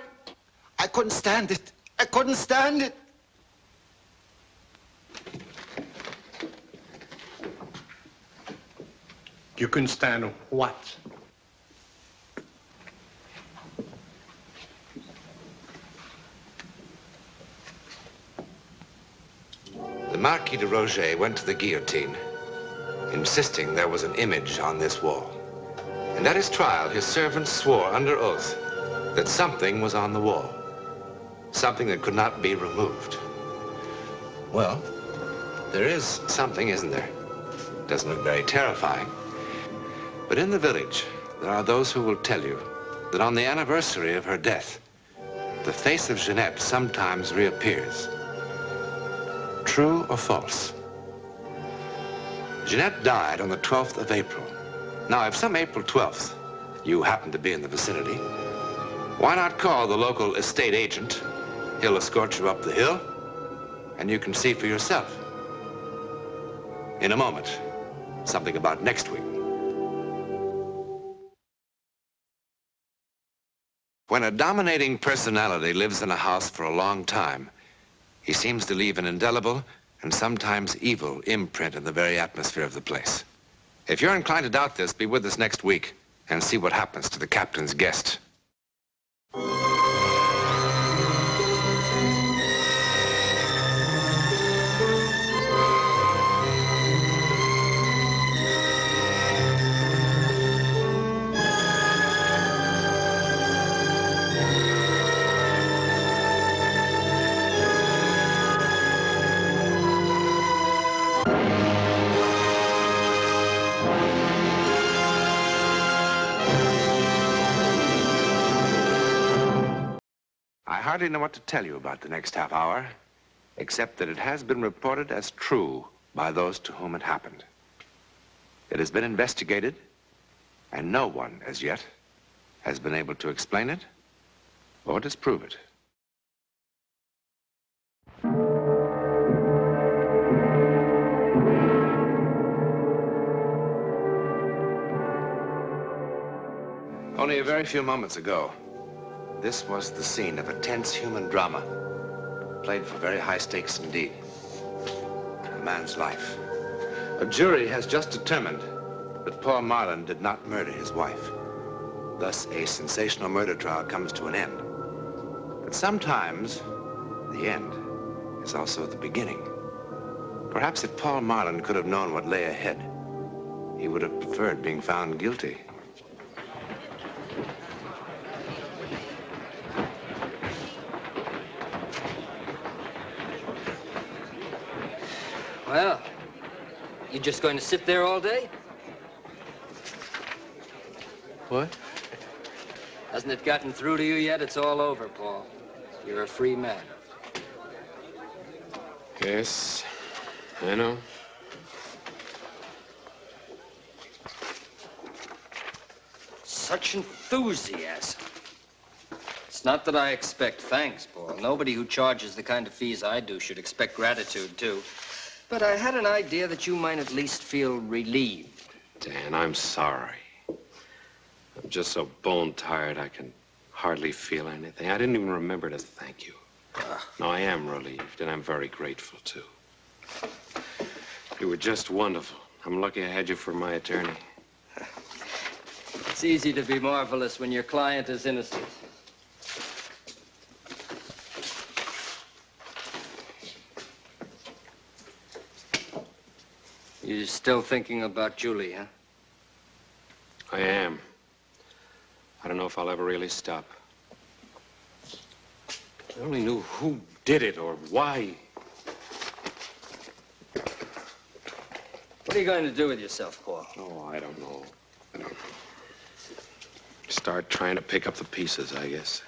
I couldn't stand it. I couldn't stand it. You couldn't stand what? The Marquis de Roget went to the guillotine, insisting there was an image on this wall. And at his trial, his servants swore under oath that something was on the wall, something that could not be removed. Well, there is something, isn't there? Doesn't look very terrifying. But in the village, there are those who will tell you that on the anniversary of her death, the face of Jeanette sometimes reappears. True or false? Jeanette died on the 12th of April. Now, if some April 12th you happen to be in the vicinity, why not call the local estate agent? He'll escort you up the hill, and you can see for yourself. In a moment, something about next week. When a dominating personality lives in a house for a long time, he seems to leave an indelible and sometimes evil imprint in the very atmosphere of the place. If you're inclined to doubt this, be with us next week and see what happens to the captain's guest. I hardly know what to tell you about the next half hour. except that it has been reported as true by those to whom it happened. It has been investigated, and no one, as yet, has been able to explain it or disprove it. Only a very few moments ago, this was the scene of a tense human drama, played for very high stakes indeed. A man's life. A jury has just determined that Paul Marlin did not murder his wife. Thus, a sensational murder trial comes to an end. But sometimes, the end is also the beginning. Perhaps if Paul Marlin could have known what lay ahead, he would have preferred being found guilty. Well, you just going to sit there all day? What? Hasn't it gotten through to you yet? It's all over, Paul. You're a free man. Yes, I know. Such enthusiasm. It's not that I expect thanks, Paul. Nobody who charges the kind of fees I do should expect gratitude, too. But I had an idea that you might at least feel relieved. Dan, I'm sorry. I'm just so bone-tired I can hardly feel anything. I didn't even remember to thank you. No, I am relieved, and I'm very grateful, too. You were just wonderful. I'm lucky I had you for my attorney. It's easy to be marvelous when your client is innocent. You're still thinking about Julie, huh? I am. I don't know if I'll ever really stop. If I only knew who did it or why. What are you going to do with yourself, Paul? Oh, I don't know. Start trying to pick up the pieces, I guess.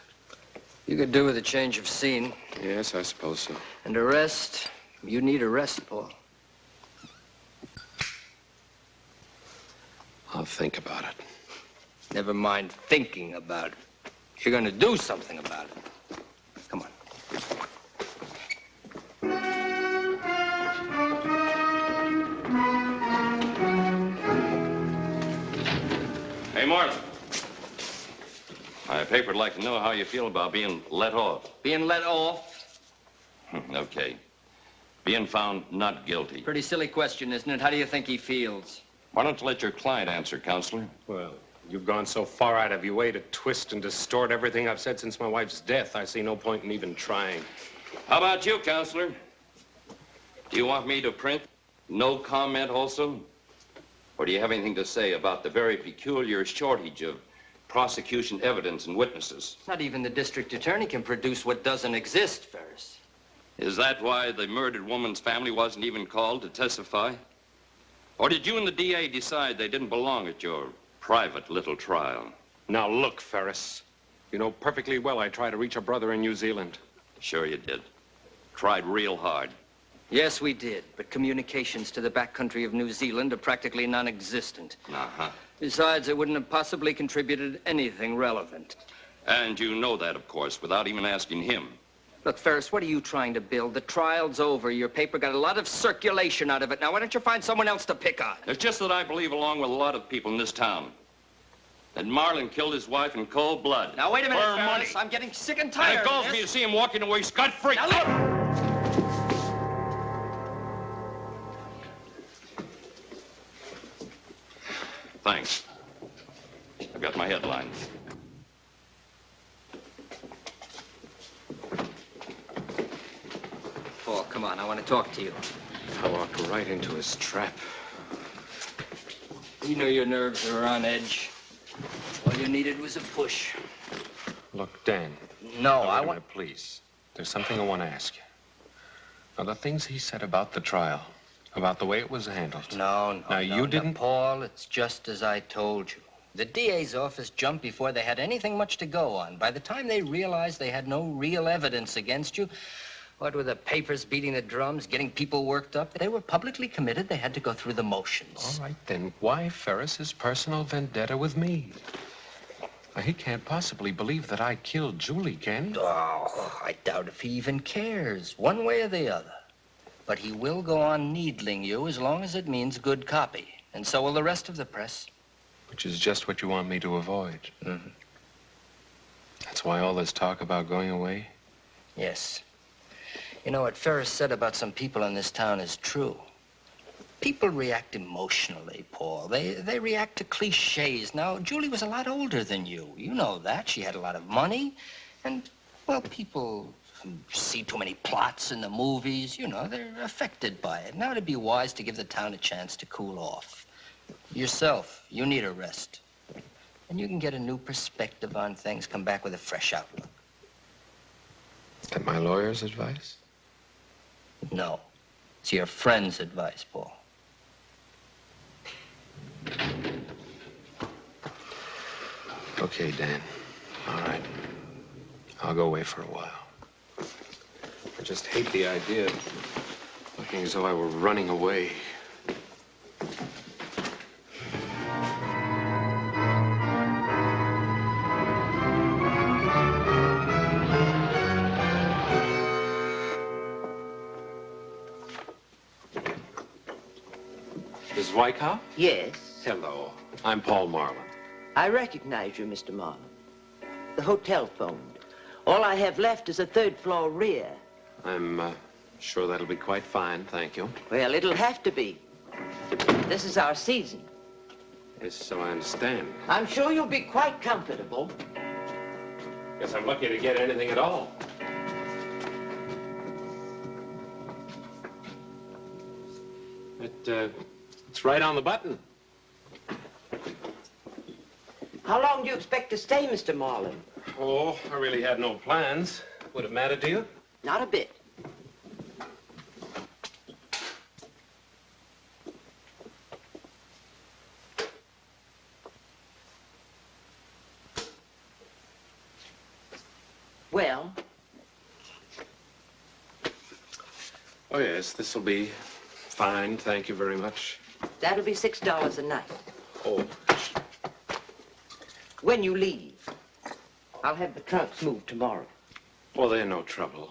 You could do with a change of scene. Yes, I suppose so. And a rest. You need a rest, Paul. I'll think about it. Never mind thinking about it. You're going to do something about it. Come on. Hey, Martha. My paper would like to know how you feel about being let off. Being let off? Okay. Being found not guilty. Pretty silly question, isn't it? How do you think he feels? Why don't you let your client answer, Counselor? Well, you've gone so far out of your way to twist and distort everything I've said since my wife's death, I see no point in even trying. How about you, Counselor? Do you want me to print no comment also? Or do you have anything to say about the very peculiar shortage of prosecution evidence and witnesses? Not even the district attorney can produce what doesn't exist, Ferris. Is that why the murdered woman's family wasn't even called to testify? Or did you and the DA decide they didn't belong at your private little trial? Now, look, Ferris. You know perfectly well I tried to reach a brother in New Zealand. Sure you did. Tried real hard. Yes, we did, but communications to the backcountry of New Zealand are practically non-existent. Uh-huh. Besides, it wouldn't have possibly contributed anything relevant. And you know that, of course, without even asking him. Look, Ferris, what are you trying to build? The trial's over. Your paper got a lot of circulation out of it. Now, why don't you find someone else to pick on? It's just that I believe, along with a lot of people in this town, that Marlin killed his wife in cold blood. Now, wait a minute, for Ferris. money. I'm getting sick and tired And it galls me to see him walking away scot-free. Now, look! Thanks. I've got my headlines. Paul, come on. I want to talk to you. I walked right into his trap. You know your nerves are on edge. All you needed was a push. Look, Dan. No, I want... want... Please. There's something I want to ask you. Now, the things he said about the trial, about the way it was handled. No. Now, you didn't... Paul, it's just as I told you. The DA's office jumped before they had anything much to go on. By the time they realized they had no real evidence against you, What with the papers beating the drums, getting people worked up? They were publicly committed. They had to go through the motions. All right, then why Ferris's personal vendetta with me? He can't possibly believe that I killed Julie, can he? Oh, I doubt if he even cares, one way or the other. But he will go on needling you as long as it means good copy. And so will the rest of the press. Which is just what you want me to avoid. Mm-hmm. That's why all this talk about going away? Yes. You know, what Ferris said about some people in this town is true. People react emotionally, Paul. They react to cliches. Now, Julie was a lot older than you. You know that. She had a lot of money. And, well, people see too many plots in the movies. You know, they're affected by it. Now, it'd be wise to give the town a chance to cool off. Yourself, you need a rest. And you can get a new perspective on things, come back with a fresh outlook. Is that my lawyer's advice? No. It's your friend's advice, Paul. Okay, Dan. All right. I'll go away for a while. I just hate the idea of looking as though I were running away. Miss Wyckoff? Yes. Hello. I'm Paul Marlin. I recognize you, Mr. Marlin. The hotel phoned. All I have left is a third-floor rear. I'm sure that'll be quite fine, thank you. Well, it'll have to be. This is our season. Yes, so I understand. I'm sure you'll be quite comfortable. Guess I'm lucky to get anything at all. It's right on the button. How long do you expect to stay, Mr. Marlin? Oh, I really had no plans. Would it matter to you? Not a bit. Well? Oh, yes, this'll be fine. Thank you very much. That'll be $6 a night. Oh. When you leave, I'll have the trunks moved tomorrow. Well, they're no trouble.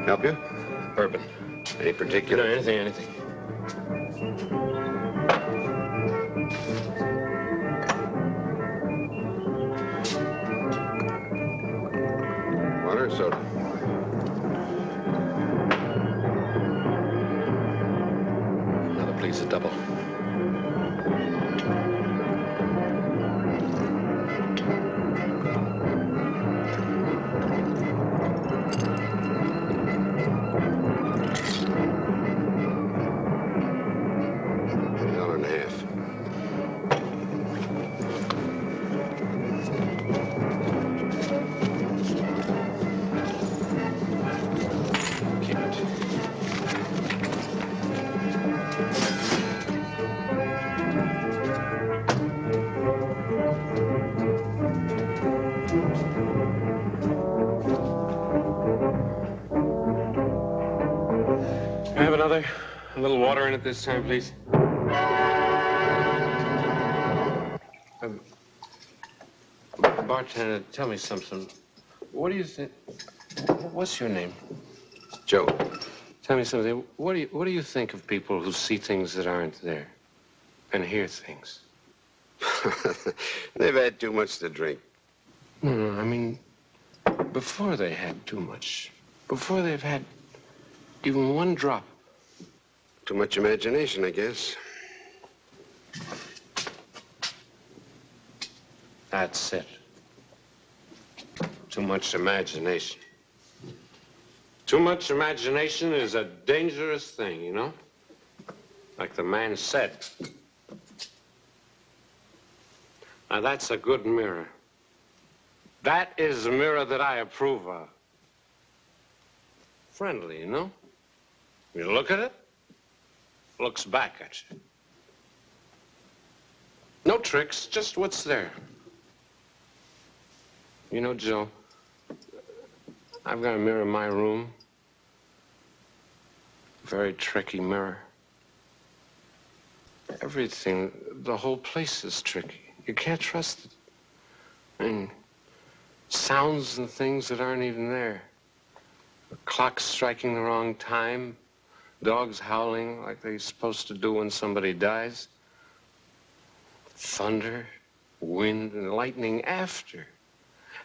Help you? Bourbon. Any particular? No, anything. Water or soda? Another, please, a double. A little water in it this time, please. Bartender, tell me something. What do you think? What's your name? Joe. Tell me something. What do you think of people who see things that aren't there and hear things? They've had too much to drink. No, I mean, before they had too much. Before they've had even one drop. Too much imagination, I guess. That's it. Too much imagination. Too much imagination is a dangerous thing, you know? Like the man said. Now, that's a good mirror. That is a mirror that I approve of. Friendly, you know? You look at it, looks back at you. No tricks, just what's there. You know, Joe, I've got a mirror in my room. Very tricky mirror. Everything, the whole place is tricky. You can't trust it. I mean, sounds and things that aren't even there. The clock's striking the wrong time. Dogs howling like they're supposed to do when somebody dies. Thunder, wind, and lightning after.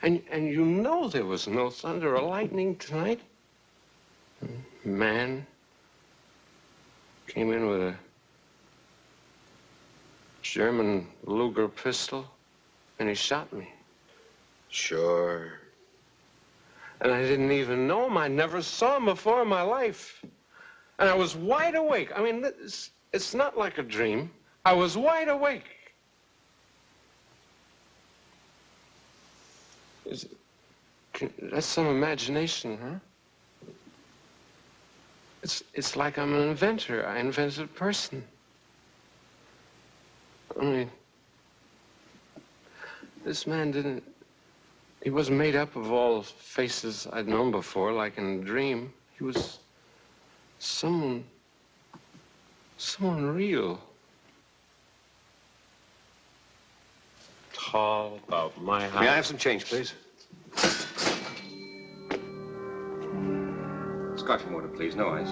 And you know there was no thunder or lightning tonight. Man came in with a German Luger pistol, and he shot me. Sure. And I didn't even know him. I never saw him before in my life. And I was wide awake. I mean, it's not like a dream. I was wide awake. That's some imagination, huh? It's like I'm an inventor. I invented a person. I mean, this man he wasn't made up of all faces I'd known before, like in a dream. He was someone real. Tall, about my height. May I have some change, please? Scotch and water, please. No ice.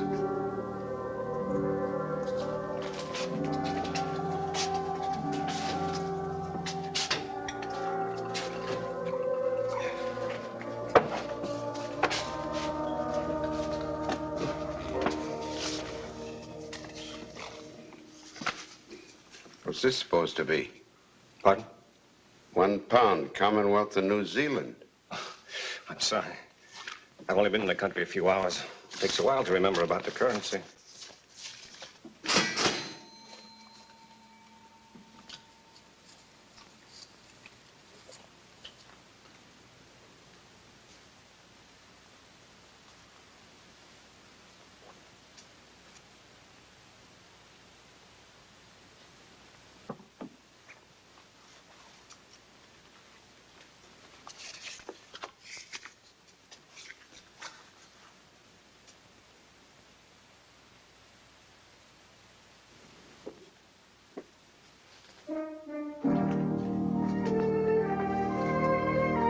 What's this supposed to be? Pardon? £1, Commonwealth of New Zealand. I'm sorry. I've only been in the country a few hours. It takes a while to remember about the currency.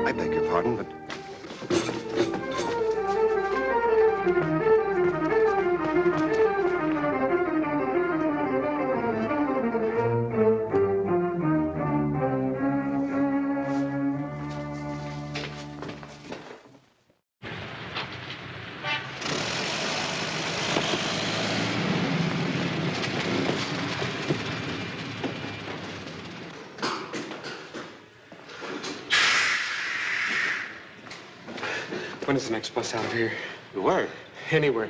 I beg your pardon, but... When is the next bus out of here? To where? Anywhere.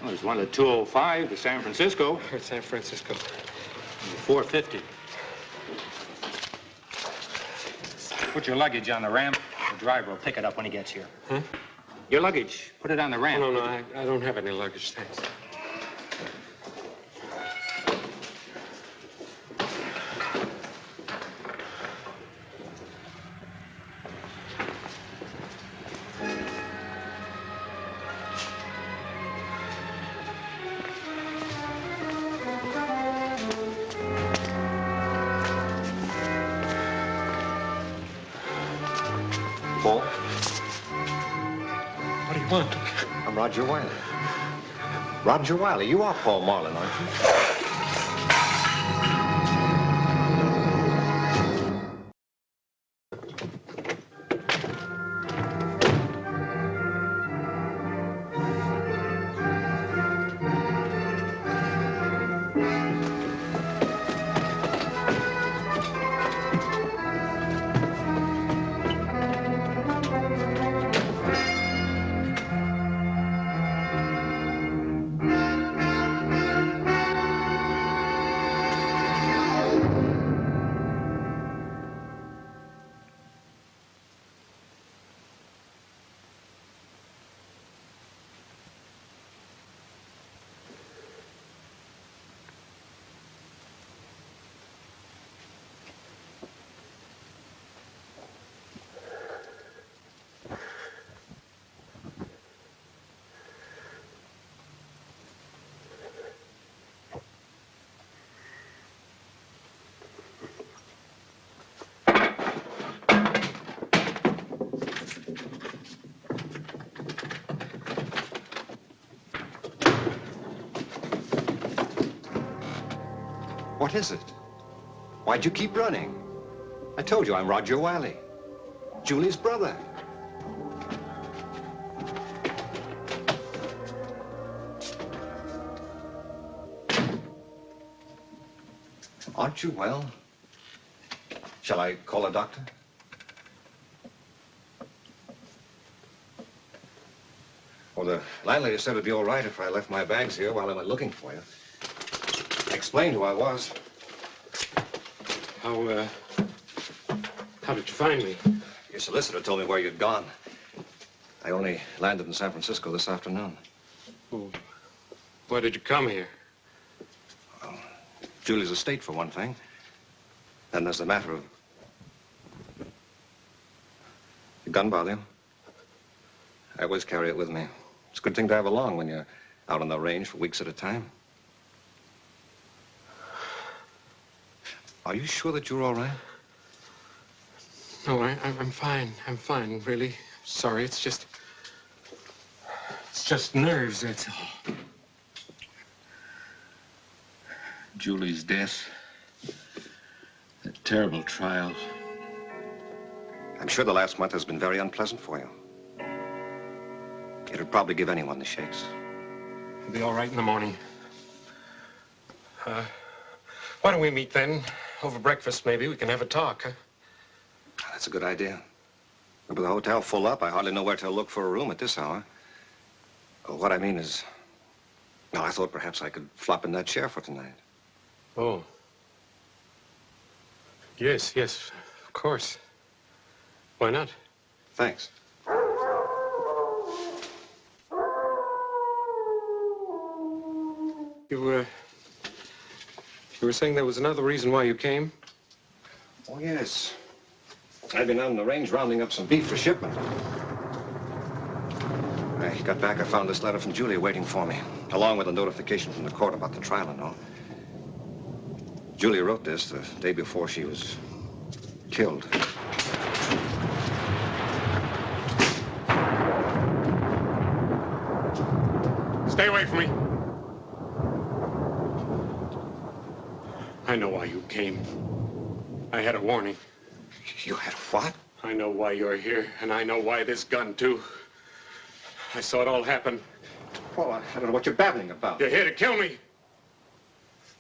Well, there's one at 2:05 to San Francisco. Or San Francisco. 4:50. Put your luggage on the ramp. The driver will pick it up when he gets here. Huh? Your luggage. Put it on the ramp. Oh, no, I don't have any luggage, thanks. Paul? What do you want? I'm Roger Wiley. Roger Wiley, you are Paul Marlin, aren't you? What is it? Why'd you keep running? I told you I'm Roger Wiley, Julie's brother. Aren't you well? Shall I call a doctor? Well, the landlady said it'd be all right if I left my bags here while I went looking for you. I explained who I was. How did you find me? Your solicitor told me where you'd gone. I only landed in San Francisco this afternoon. Well, why did you come here? Well, Julie's estate, for one thing. Then there's the matter of... Your gun bother you? I always carry it with me. It's a good thing to have along when you're out on the range for weeks at a time. Are you sure that you're all right? No, I'm fine. I'm fine, really. Sorry, it's just nerves, that's all. Julie's death. That terrible trial. I'm sure the last month has been very unpleasant for you. It'd probably give anyone the shakes. I'll be all right in the morning. Why don't we meet then? Over breakfast, maybe. We can have a talk, huh? That's a good idea. But with the hotel full up, I hardly know where to look for a room at this hour. What I mean is, I thought perhaps I could flop in that chair for tonight. Oh. Yes, yes, of course. Why not? Thanks. You were saying there was another reason why you came? Oh, yes. I've been out on the range rounding up some beef for shipment. I got back, I found this letter from Julia waiting for me, along with a notification from the court about the trial and all. Julia wrote this the day before she was killed. Stay away from me. I know why you came. I had a warning. You had what? I know why you're here, and I know why this gun, too. I saw it all happen. Paul, I don't know what you're babbling about. You're here to kill me.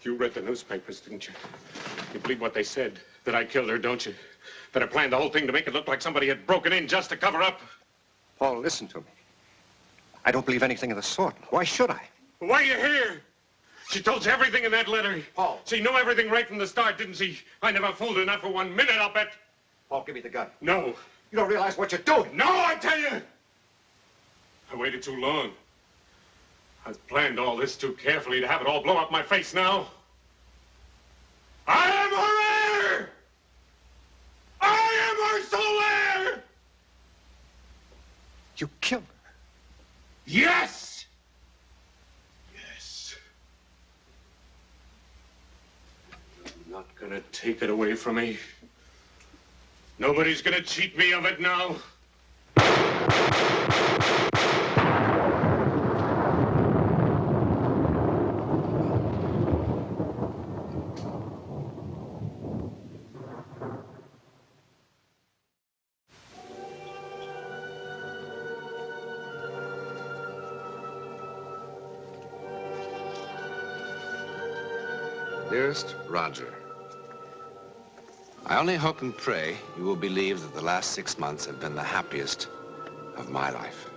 You read the newspapers, didn't you? You believe what they said, that I killed her, don't you? That I planned the whole thing to make it look like somebody had broken in just to cover up. Paul, listen to me. I don't believe anything of the sort. Why should I? Why are you here? She told you everything in that letter. Paul. She knew everything right from the start, didn't she? I never fooled her, not for 1 minute, I'll bet. Paul, give me the gun. No. You don't realize what you're doing. No, I tell you! I waited too long. I've planned all this too carefully to have it all blow up my face now. I am her heir! I am her sole heir! You killed her. Yes! Yes. You're not gonna take it away from me. Nobody's gonna cheat me of it now. Dearest Roger, I only hope and pray you will believe that the last 6 months have been the happiest of my life.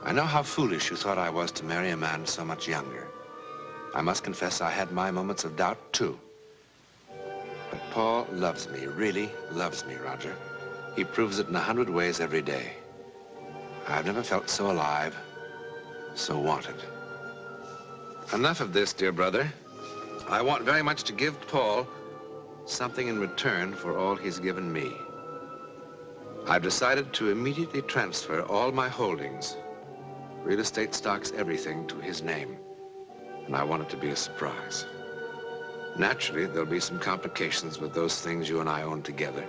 I know how foolish you thought I was to marry a man so much younger. I must confess I had my moments of doubt, too. But Paul loves me, really loves me, Roger. He proves it in 100 ways every day. I've never felt so alive, so wanted. Enough of this, dear brother. I want very much to give Paul something in return for all he's given me. I've decided to immediately transfer all my holdings, real estate, stocks, everything, to his name. And I want it to be a surprise. Naturally, there'll be some complications with those things you and I own together.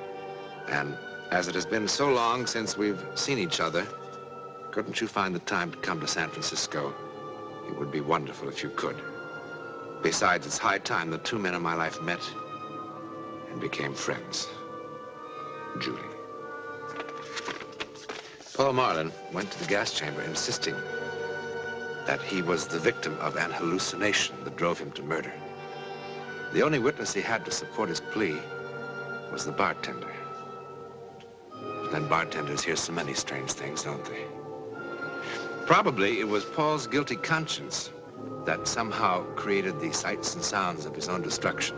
And as it has been so long since we've seen each other, couldn't you find the time to come to San Francisco? It would be wonderful if you could. Besides, it's high time the two men in my life met and became friends. Julie. Paul Marlin went to the gas chamber insisting that he was the victim of an hallucination that drove him to murder. The only witness he had to support his plea was the bartender. But then bartenders hear so many strange things, don't they? Probably it was Paul's guilty conscience that somehow created the sights and sounds of his own destruction.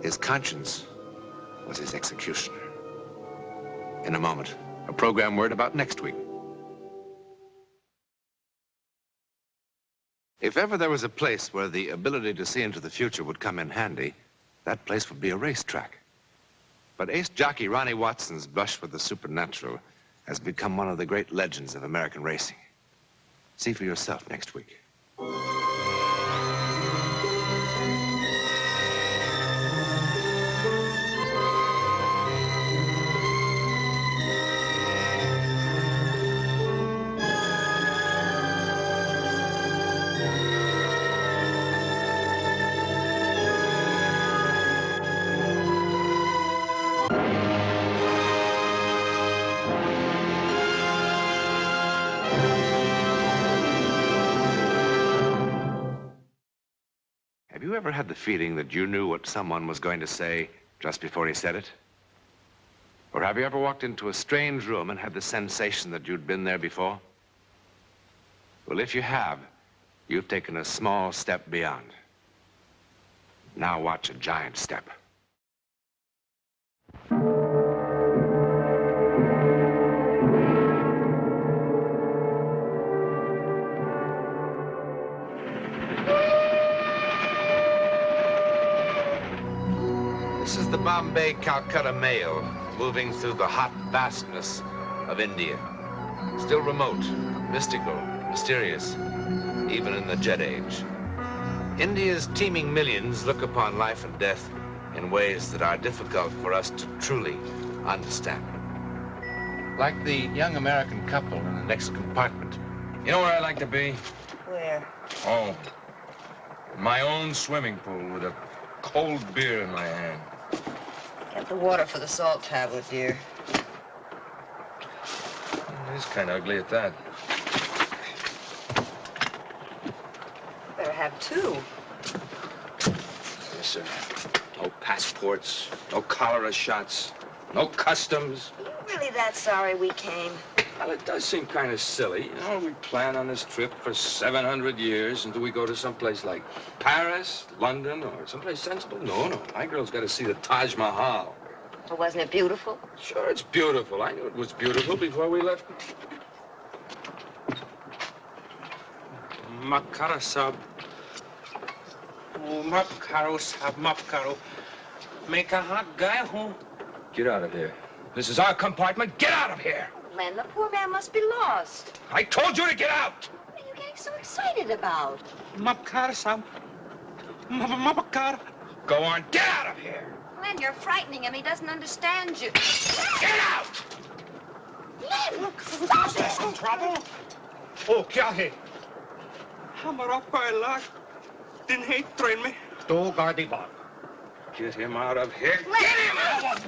His conscience was his executioner. In a moment, a program word about next week. If ever there was a place where the ability to see into the future would come in handy, that place would be a racetrack. But ace jockey Ronnie Watson's brush with the supernatural has become one of the great legends of American racing. See for yourself next week. Have you ever had the feeling that you knew what someone was going to say just before he said it? Or have you ever walked into a strange room and had the sensation that you'd been there before? Well, if you have, you've taken a small step beyond. Now watch a giant step. This is the Bombay-Calcutta mail, moving through the hot vastness of India. Still remote, mystical, mysterious, even in the jet age. India's teeming millions look upon life and death in ways that are difficult for us to truly understand. Like the young American couple in the next compartment. You know where I'd like to be? Where? Oh, my own swimming pool with a cold beer in my hand. Get the water for the salt tablet, dear. It is kind of ugly at that. Better have two. Yes, sir. No passports, no cholera shots, no customs. Are you really that sorry we came? Well, it does seem kind of silly. You know, we plan on this trip for 700 years, and do we go to someplace like Paris, London, or someplace sensible? No, no. My girl's got to see the Taj Mahal. Well, wasn't it beautiful? Sure, it's beautiful. I knew it was beautiful before we left. Makara sab. Oh, Mapkaro sab, Mapkaro. Make a hot guy who. Get out of here. This is our compartment. Get out of here! Len, the poor man must be lost. I told you to get out! What are you getting so excited about? Mapkar sab. Mapkar. Go on, get out of here! Len, you're frightening him. He doesn't understand you. Get out! Len, stop it! Some trouble? Oh, kya hai? Hamara paila din hai train mein. Do gaadi baat. Get him out of here. Len. Get him out!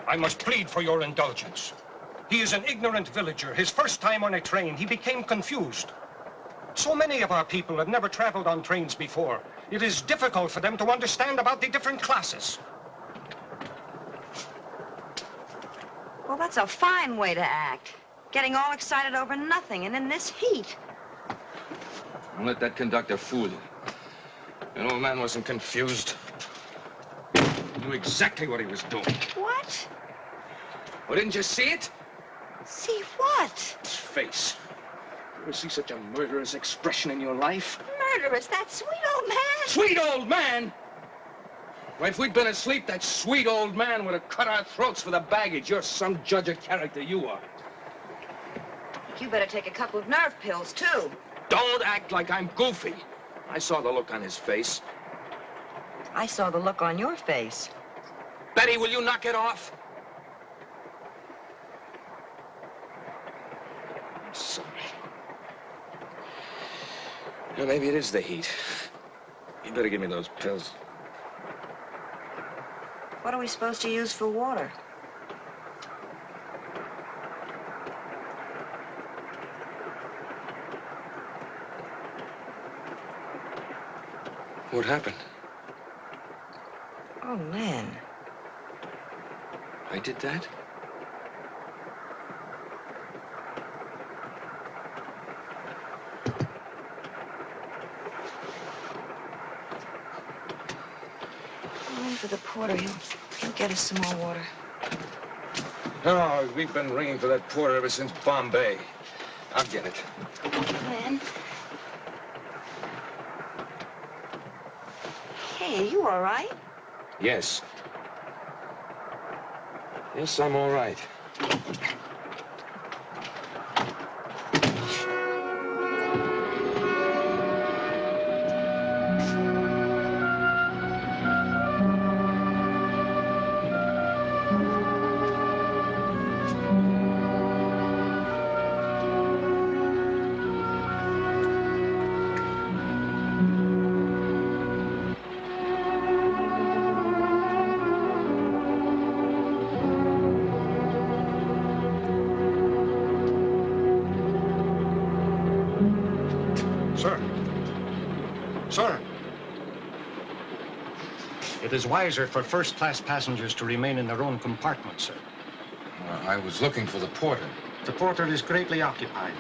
I must plead for your indulgence. He is an ignorant villager. His first time on a train, he became confused. So many of our people have never traveled on trains before. It is difficult for them to understand about the different classes. Well, that's a fine way to act. Getting all excited over nothing, and in this heat. Don't let that conductor fool you. The old man wasn't confused. He knew exactly what he was doing. What? Well, didn't you see it? See what? His face. You ever see such a murderous expression in your life? Murderous, that sweet old man. Sweet old man? Well, if we'd been asleep, that sweet old man would have cut our throats for the baggage. You're some judge of character, you are. You better take a couple of nerve pills, too. Don't act like I'm goofy. I saw the look on his face. I saw the look on your face. Betty, will you knock it off? I'm sorry. Well, maybe it is the heat. You better give me those pills. What are we supposed to use for water? What happened? Oh, man. I did that? Wait for the porter. He'll get us some more water. No, we've been ringing for that porter ever since Bombay. I'll get it. Len? Hey, are you all right? Yes. Yes, I'm all right. It is wiser for first-class passengers to remain in their own compartment, sir. I was looking for the porter. The porter is greatly occupied.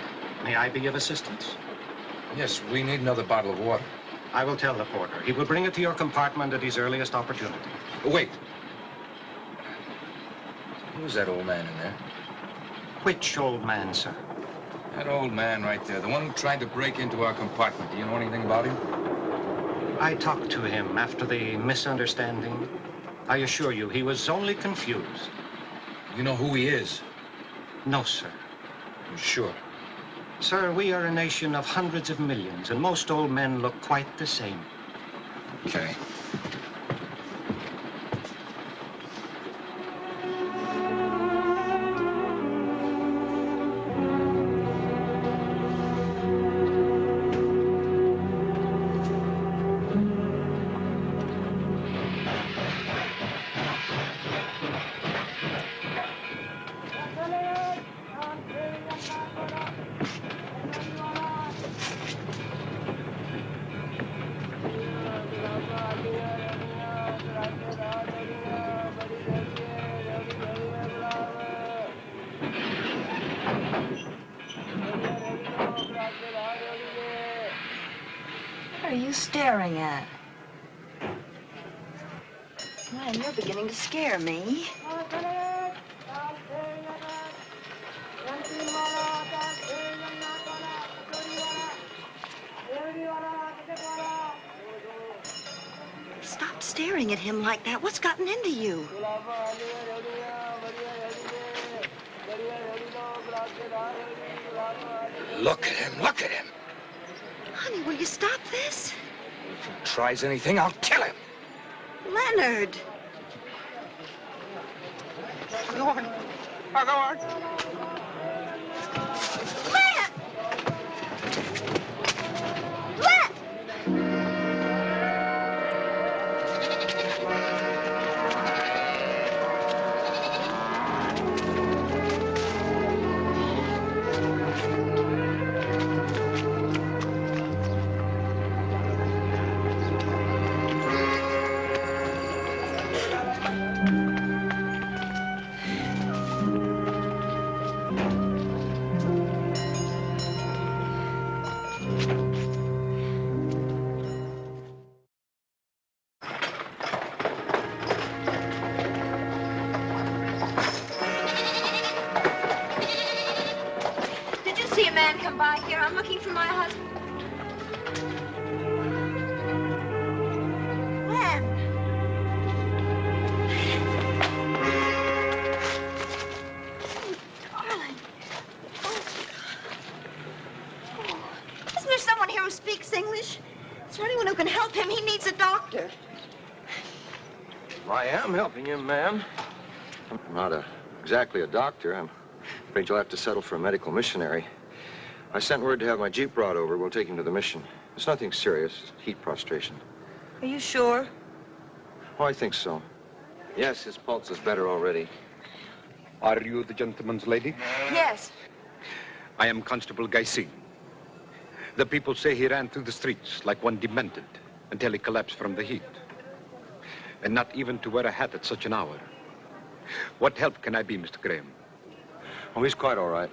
May I be of assistance? Yes, we need another bottle of water. I will tell the porter. He will bring it to your compartment at his earliest opportunity. Wait. Who's that old man in there? Which old man, sir? That old man right there, the one who tried to break into our compartment. Do you know anything about him? I talked to him after the misunderstanding. I assure you, he was only confused. You know who he is? No, sir. You sure? Sir, we are a nation of hundreds of millions, and most old men look quite the same. Okay. What are you staring at? Man, you're beginning to scare me. Stop staring at him like that. What's gotten into you? Look at him, look at him. Honey, will you stop this? If he tries anything, I'll kill him. Leonard! I'll go on. I'll go on. Let! Let! I'm looking for my husband. When? Oh, darling. Oh. Isn't there someone here who speaks English? Is there anyone who can help him? He needs a doctor. I am helping him, ma'am. I'm not exactly a doctor. I'm afraid you'll have to settle for a medical missionary. I sent word to have my Jeep brought over. We'll take him to the mission. It's nothing serious. Heat prostration. Are you sure? Oh, I think so. Yes, his pulse is better already. Are you the gentleman's lady? Yes. I am Constable Gaisin. The people say he ran through the streets like one demented until he collapsed from the heat. And not even to wear a hat at such an hour. What help can I be, Mr. Graham? Oh, he's quite all right.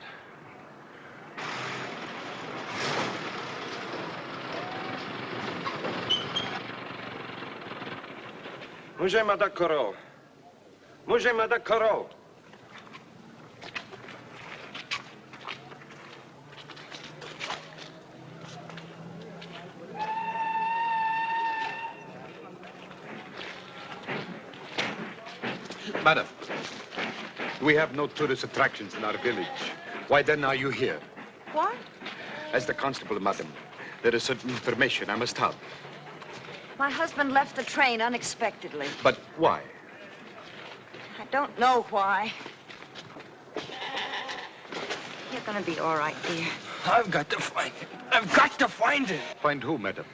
Může mada koro. Může mada koro. Madam, we have no tourist attractions in our village. Why then are you here? What? As the constable, madam, there is certain information I must have. My husband left the train unexpectedly. But why? I don't know why. You're gonna be all right, dear. I've got to find it. I've got to find it. Find who, madam?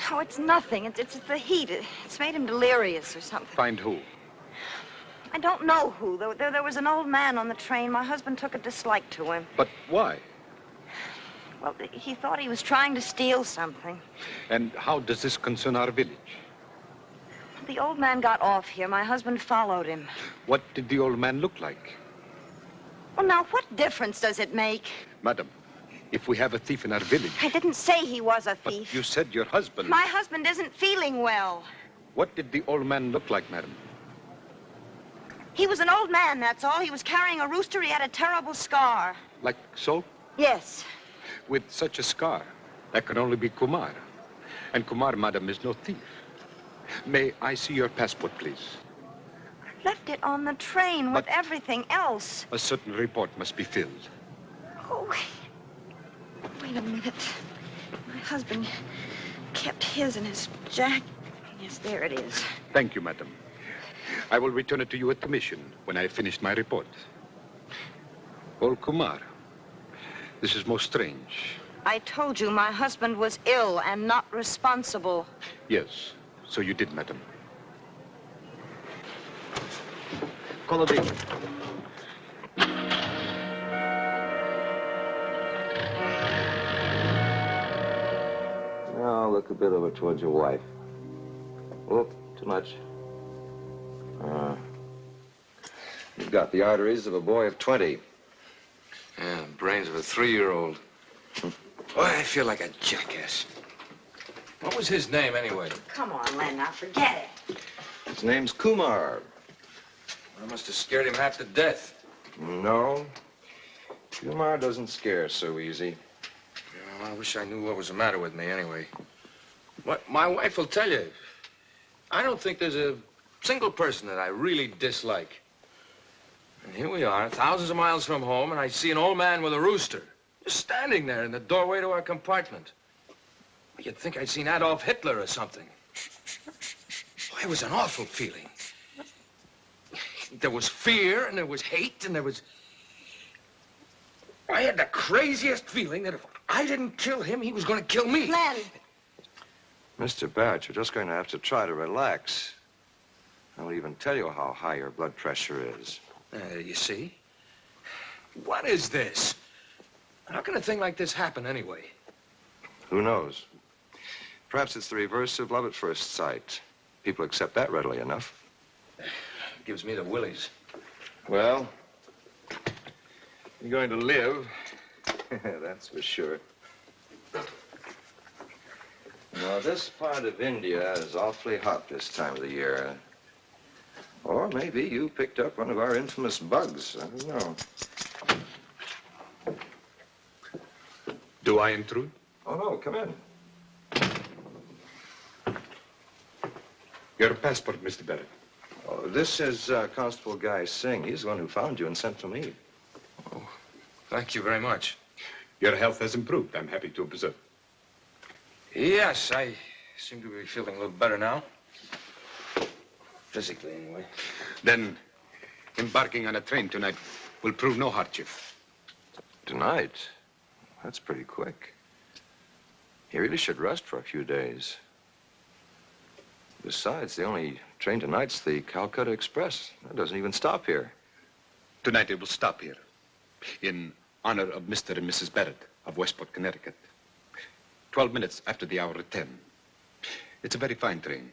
No, it's nothing. It's the heat. It's made him delirious or something. Find who? I don't know who. There was an old man on the train. My husband took a dislike to him. But why? Well, he thought he was trying to steal something. And how does this concern our village? The old man got off here. My husband followed him. What did the old man look like? Well, now, what difference does it make? Madam, if we have a thief in our village... I didn't say he was a thief. But you said your husband... My husband isn't feeling well. What did the old man look like, madam? He was an old man, that's all. He was carrying a rooster. He had a terrible scar. Like so? Yes. With such a scar, that can only be Kumar. And Kumar, madam, is no thief. May I see your passport, please? I left it on the train with everything else. A certain report must be filled. Oh, wait a minute. My husband kept his in his jacket. Yes, there it is. Thank you, madam. I will return it to you at commission when I have finished my report. Old Kumar, this is most strange. I told you my husband was ill and not responsible. Yes, so you did, madam. Colobi. Now look a bit over towards your wife. Oh, too much. You've got the arteries of a boy of 20. Yeah, brains of a 3-year-old. Boy, I feel like a jackass. What was his name, anyway? Come on, Len, now forget it. His name's Kumar. I must have scared him half to death. No. Kumar doesn't scare so easy. I wish I knew what was the matter with me, anyway. What my wife will tell you. I don't think there's a single person that I really dislike. And here we are, thousands of miles from home, and I see an old man with a rooster just standing there in the doorway to our compartment. You'd think I'd seen Adolf Hitler or something. Boy, it was an awful feeling. There was fear, and there was hate, and there was... I had the craziest feeling that if I didn't kill him, he was going to kill me. Len! Mr. Barrett, you're just going to have to try to relax. I won't even tell you how high your blood pressure is. You see? What is this? How can a thing like this happen anyway? Who knows? Perhaps it's the reverse of love at first sight. People accept that readily enough. Gives me the willies. Well, you're going to live. That's for sure. Now, this part of India is awfully hot this time of the year. Or maybe you picked up one of our infamous bugs. I don't know. Do I intrude? Oh, no, come in. Your passport, Mr. Barrett. Oh, this is Constable Guy Singh. He's the one who found you and sent for me. Oh, thank you very much. Your health has improved, I'm happy to observe. Yes, I seem to be feeling a little better now. Physically, anyway. Then, embarking on a train tonight will prove no hardship. Tonight? That's pretty quick. You really should rest for a few days. Besides, the only train tonight's the Calcutta Express. That doesn't even stop here. Tonight it will stop here, in honor of Mr. and Mrs. Barrett of Westport, Connecticut. 12 minutes after the hour of 10. It's a very fine train.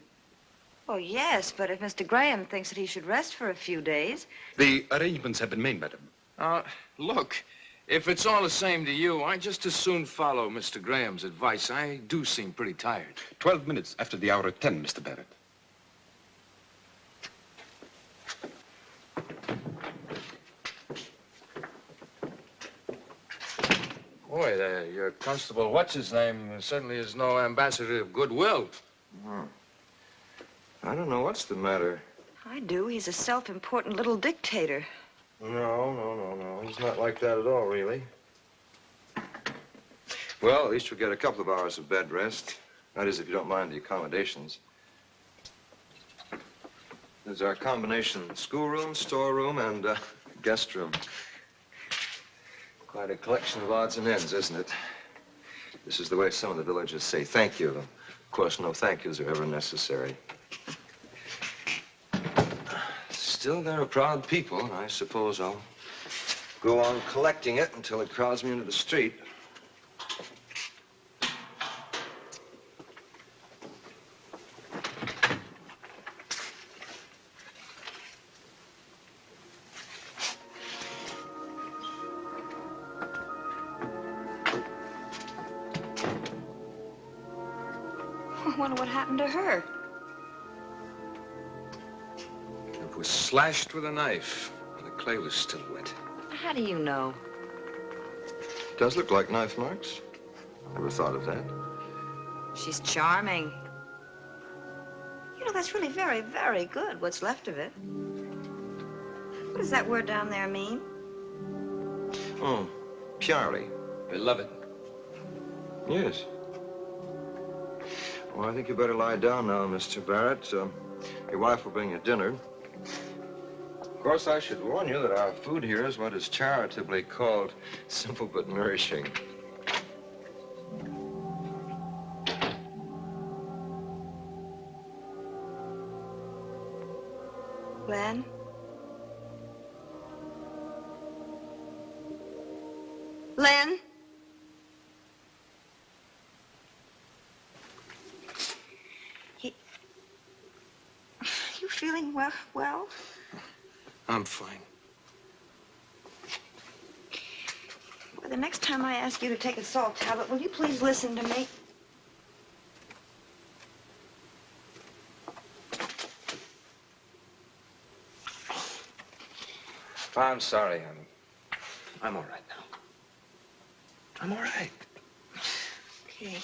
Oh, yes, but if Mr. Graham thinks that he should rest for a few days... The arrangements have been made, madam. Look, if it's all the same to you, I just as soon follow Mr. Graham's advice. I do seem pretty tired. 12 minutes after the hour of 10, Mr. Barrett. Boy, your constable, what's-his-name, certainly is no ambassador of goodwill. Hmm. I don't know what's the matter. I do. He's a self-important little dictator. No. He's not like that at all, really. Well, at least you'll get a couple of hours of bed rest. That is, if you don't mind the accommodations. There's our combination schoolroom, storeroom, and guest room. Quite a collection of odds and ends, isn't it? This is the way some of the villagers say thank you. Of course, no thank yous are ever necessary. Still, they're a proud people, and I suppose I'll go on collecting it until it crowds me into the street. wonder what happened to her. It was slashed with a knife, and the clay was still wet. How do you know? It does look like knife marks. Never thought of that. She's charming. You know, that's really very, very good, what's left of it. What does that word down there mean? Oh, Piari. Beloved. Yes. Well, I think you better lie down now, Mr. Barrett. Your wife will bring you dinner. Of course, I should warn you that our food here is what is charitably called simple but nourishing. Glenn? Len? You feeling well? I'm fine. Well, the next time I ask you to take a salt tablet, will you please listen to me? I'm sorry. I'm all right now. I'm all right. Okay.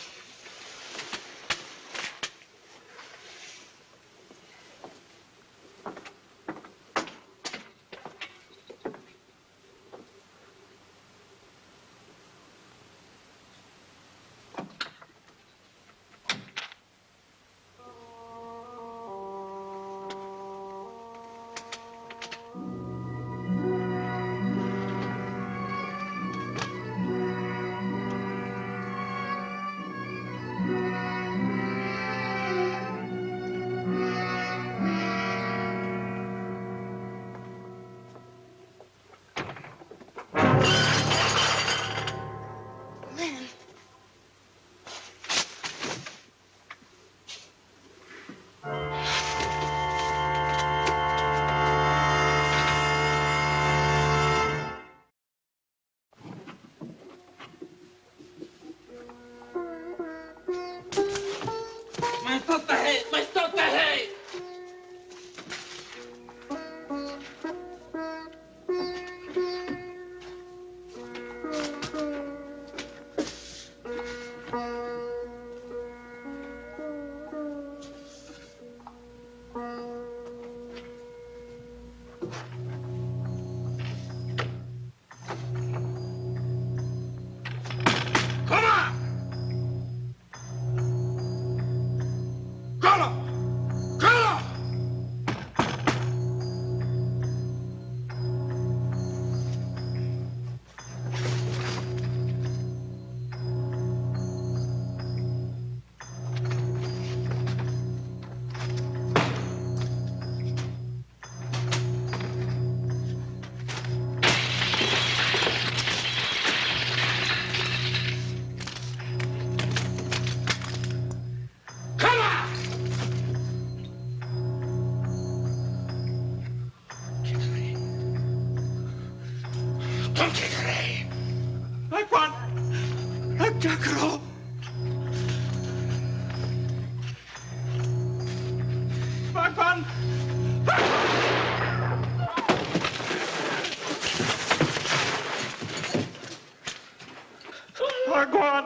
भगवान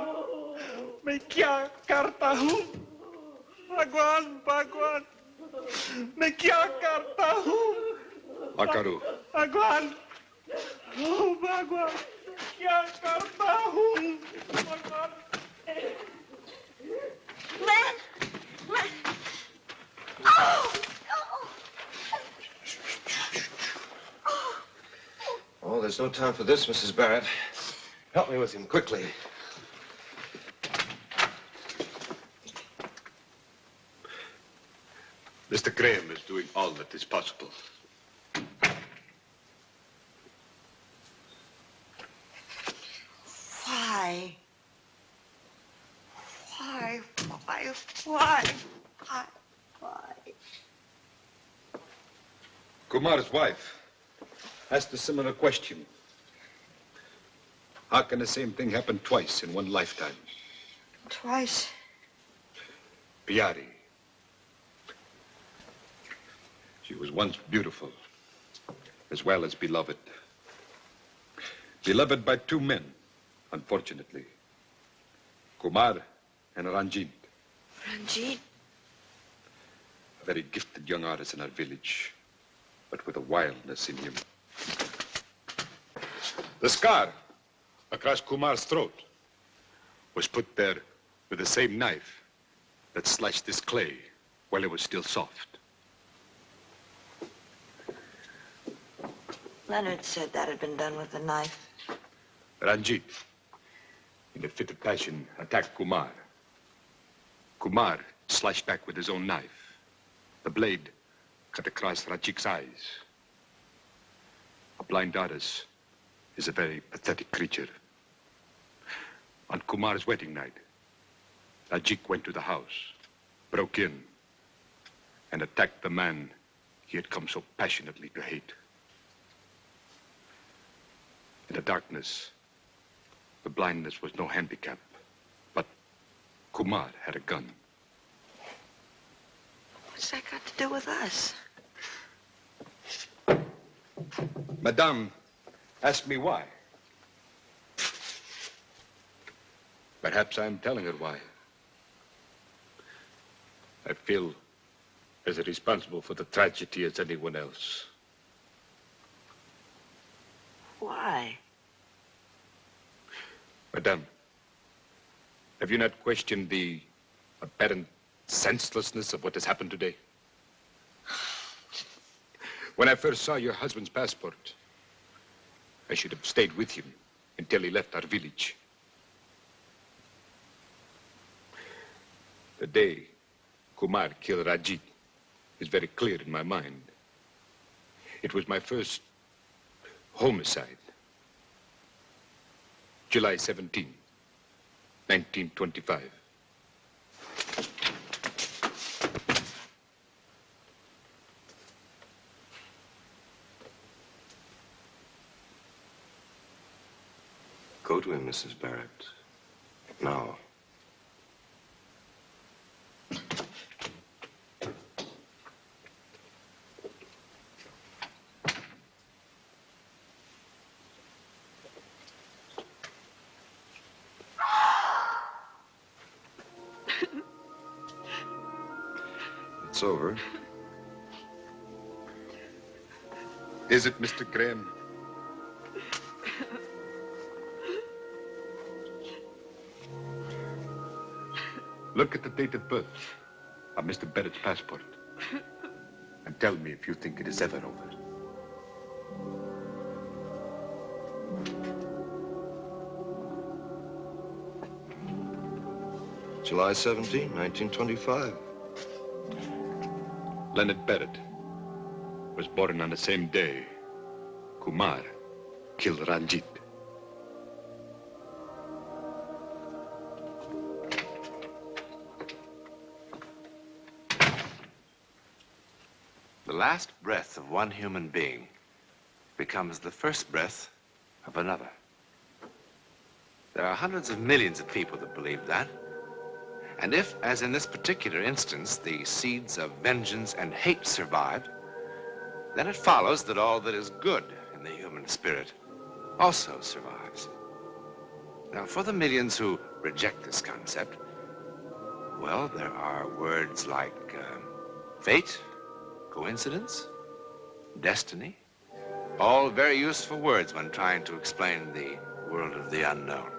मैं क्या करता हूँ भगवान भगवान मैं क्या करता हूँ Akaru. भगवान ओ भगवान क्या करता हूँ भगवान Len! Len! Oh! Oh, there's no time for this, Mrs. Barrett. Help me with him, quickly. Mr. Graham is doing all that is possible. Why? Why? Why? Why? Why? Why? Kumar's wife asked a similar question. How can the same thing happen twice in one lifetime? Twice. Piari. She was once beautiful, as well as beloved. Beloved by two men, unfortunately. Kumar and Ranjit. Ranjit? A very gifted young artist in our village, but with a wildness in him. The scar across Kumar's throat was put there with the same knife that slashed this clay while it was still soft. Leonard said that had been done with a knife. Ranjit, in a fit of passion, attacked Kumar. Kumar slashed back with his own knife. The blade cut across Ranjit's eyes. A blind artist is a very pathetic creature. On Kumar's wedding night, Ranjit went to the house, broke in, and attacked the man he had come so passionately to hate. In the darkness, the blindness was no handicap, but Kumar had a gun. What's that got to do with us? Madame asked me why. Perhaps I'm telling her why. I feel as responsible for the tragedy as anyone else. Why? Madame, have you not questioned the apparent senselessness of what has happened today? When I first saw your husband's passport, I should have stayed with him until he left our village. The day Kumar killed Ranjit is very clear in my mind. It was my first homicide. July 17, 1925. Go to him, Mrs. Barrett. Now. It's over. Is it, Mr. Graham? Look at the date of birth of Mr. Barrett's passport and tell me if you think it is ever over. July 17, 1925. Leonard Barrett was born on the same day Kumar killed Ranjit. The last breath of one human being becomes the first breath of another. There are hundreds of millions of people that believe that. And if, as in this particular instance, the seeds of vengeance and hate survived, then it follows that all that is good in the human spirit also survives. Now, for the millions who reject this concept, well, there are words like fate, coincidence, destiny, all very useful words when trying to explain the world of the unknown.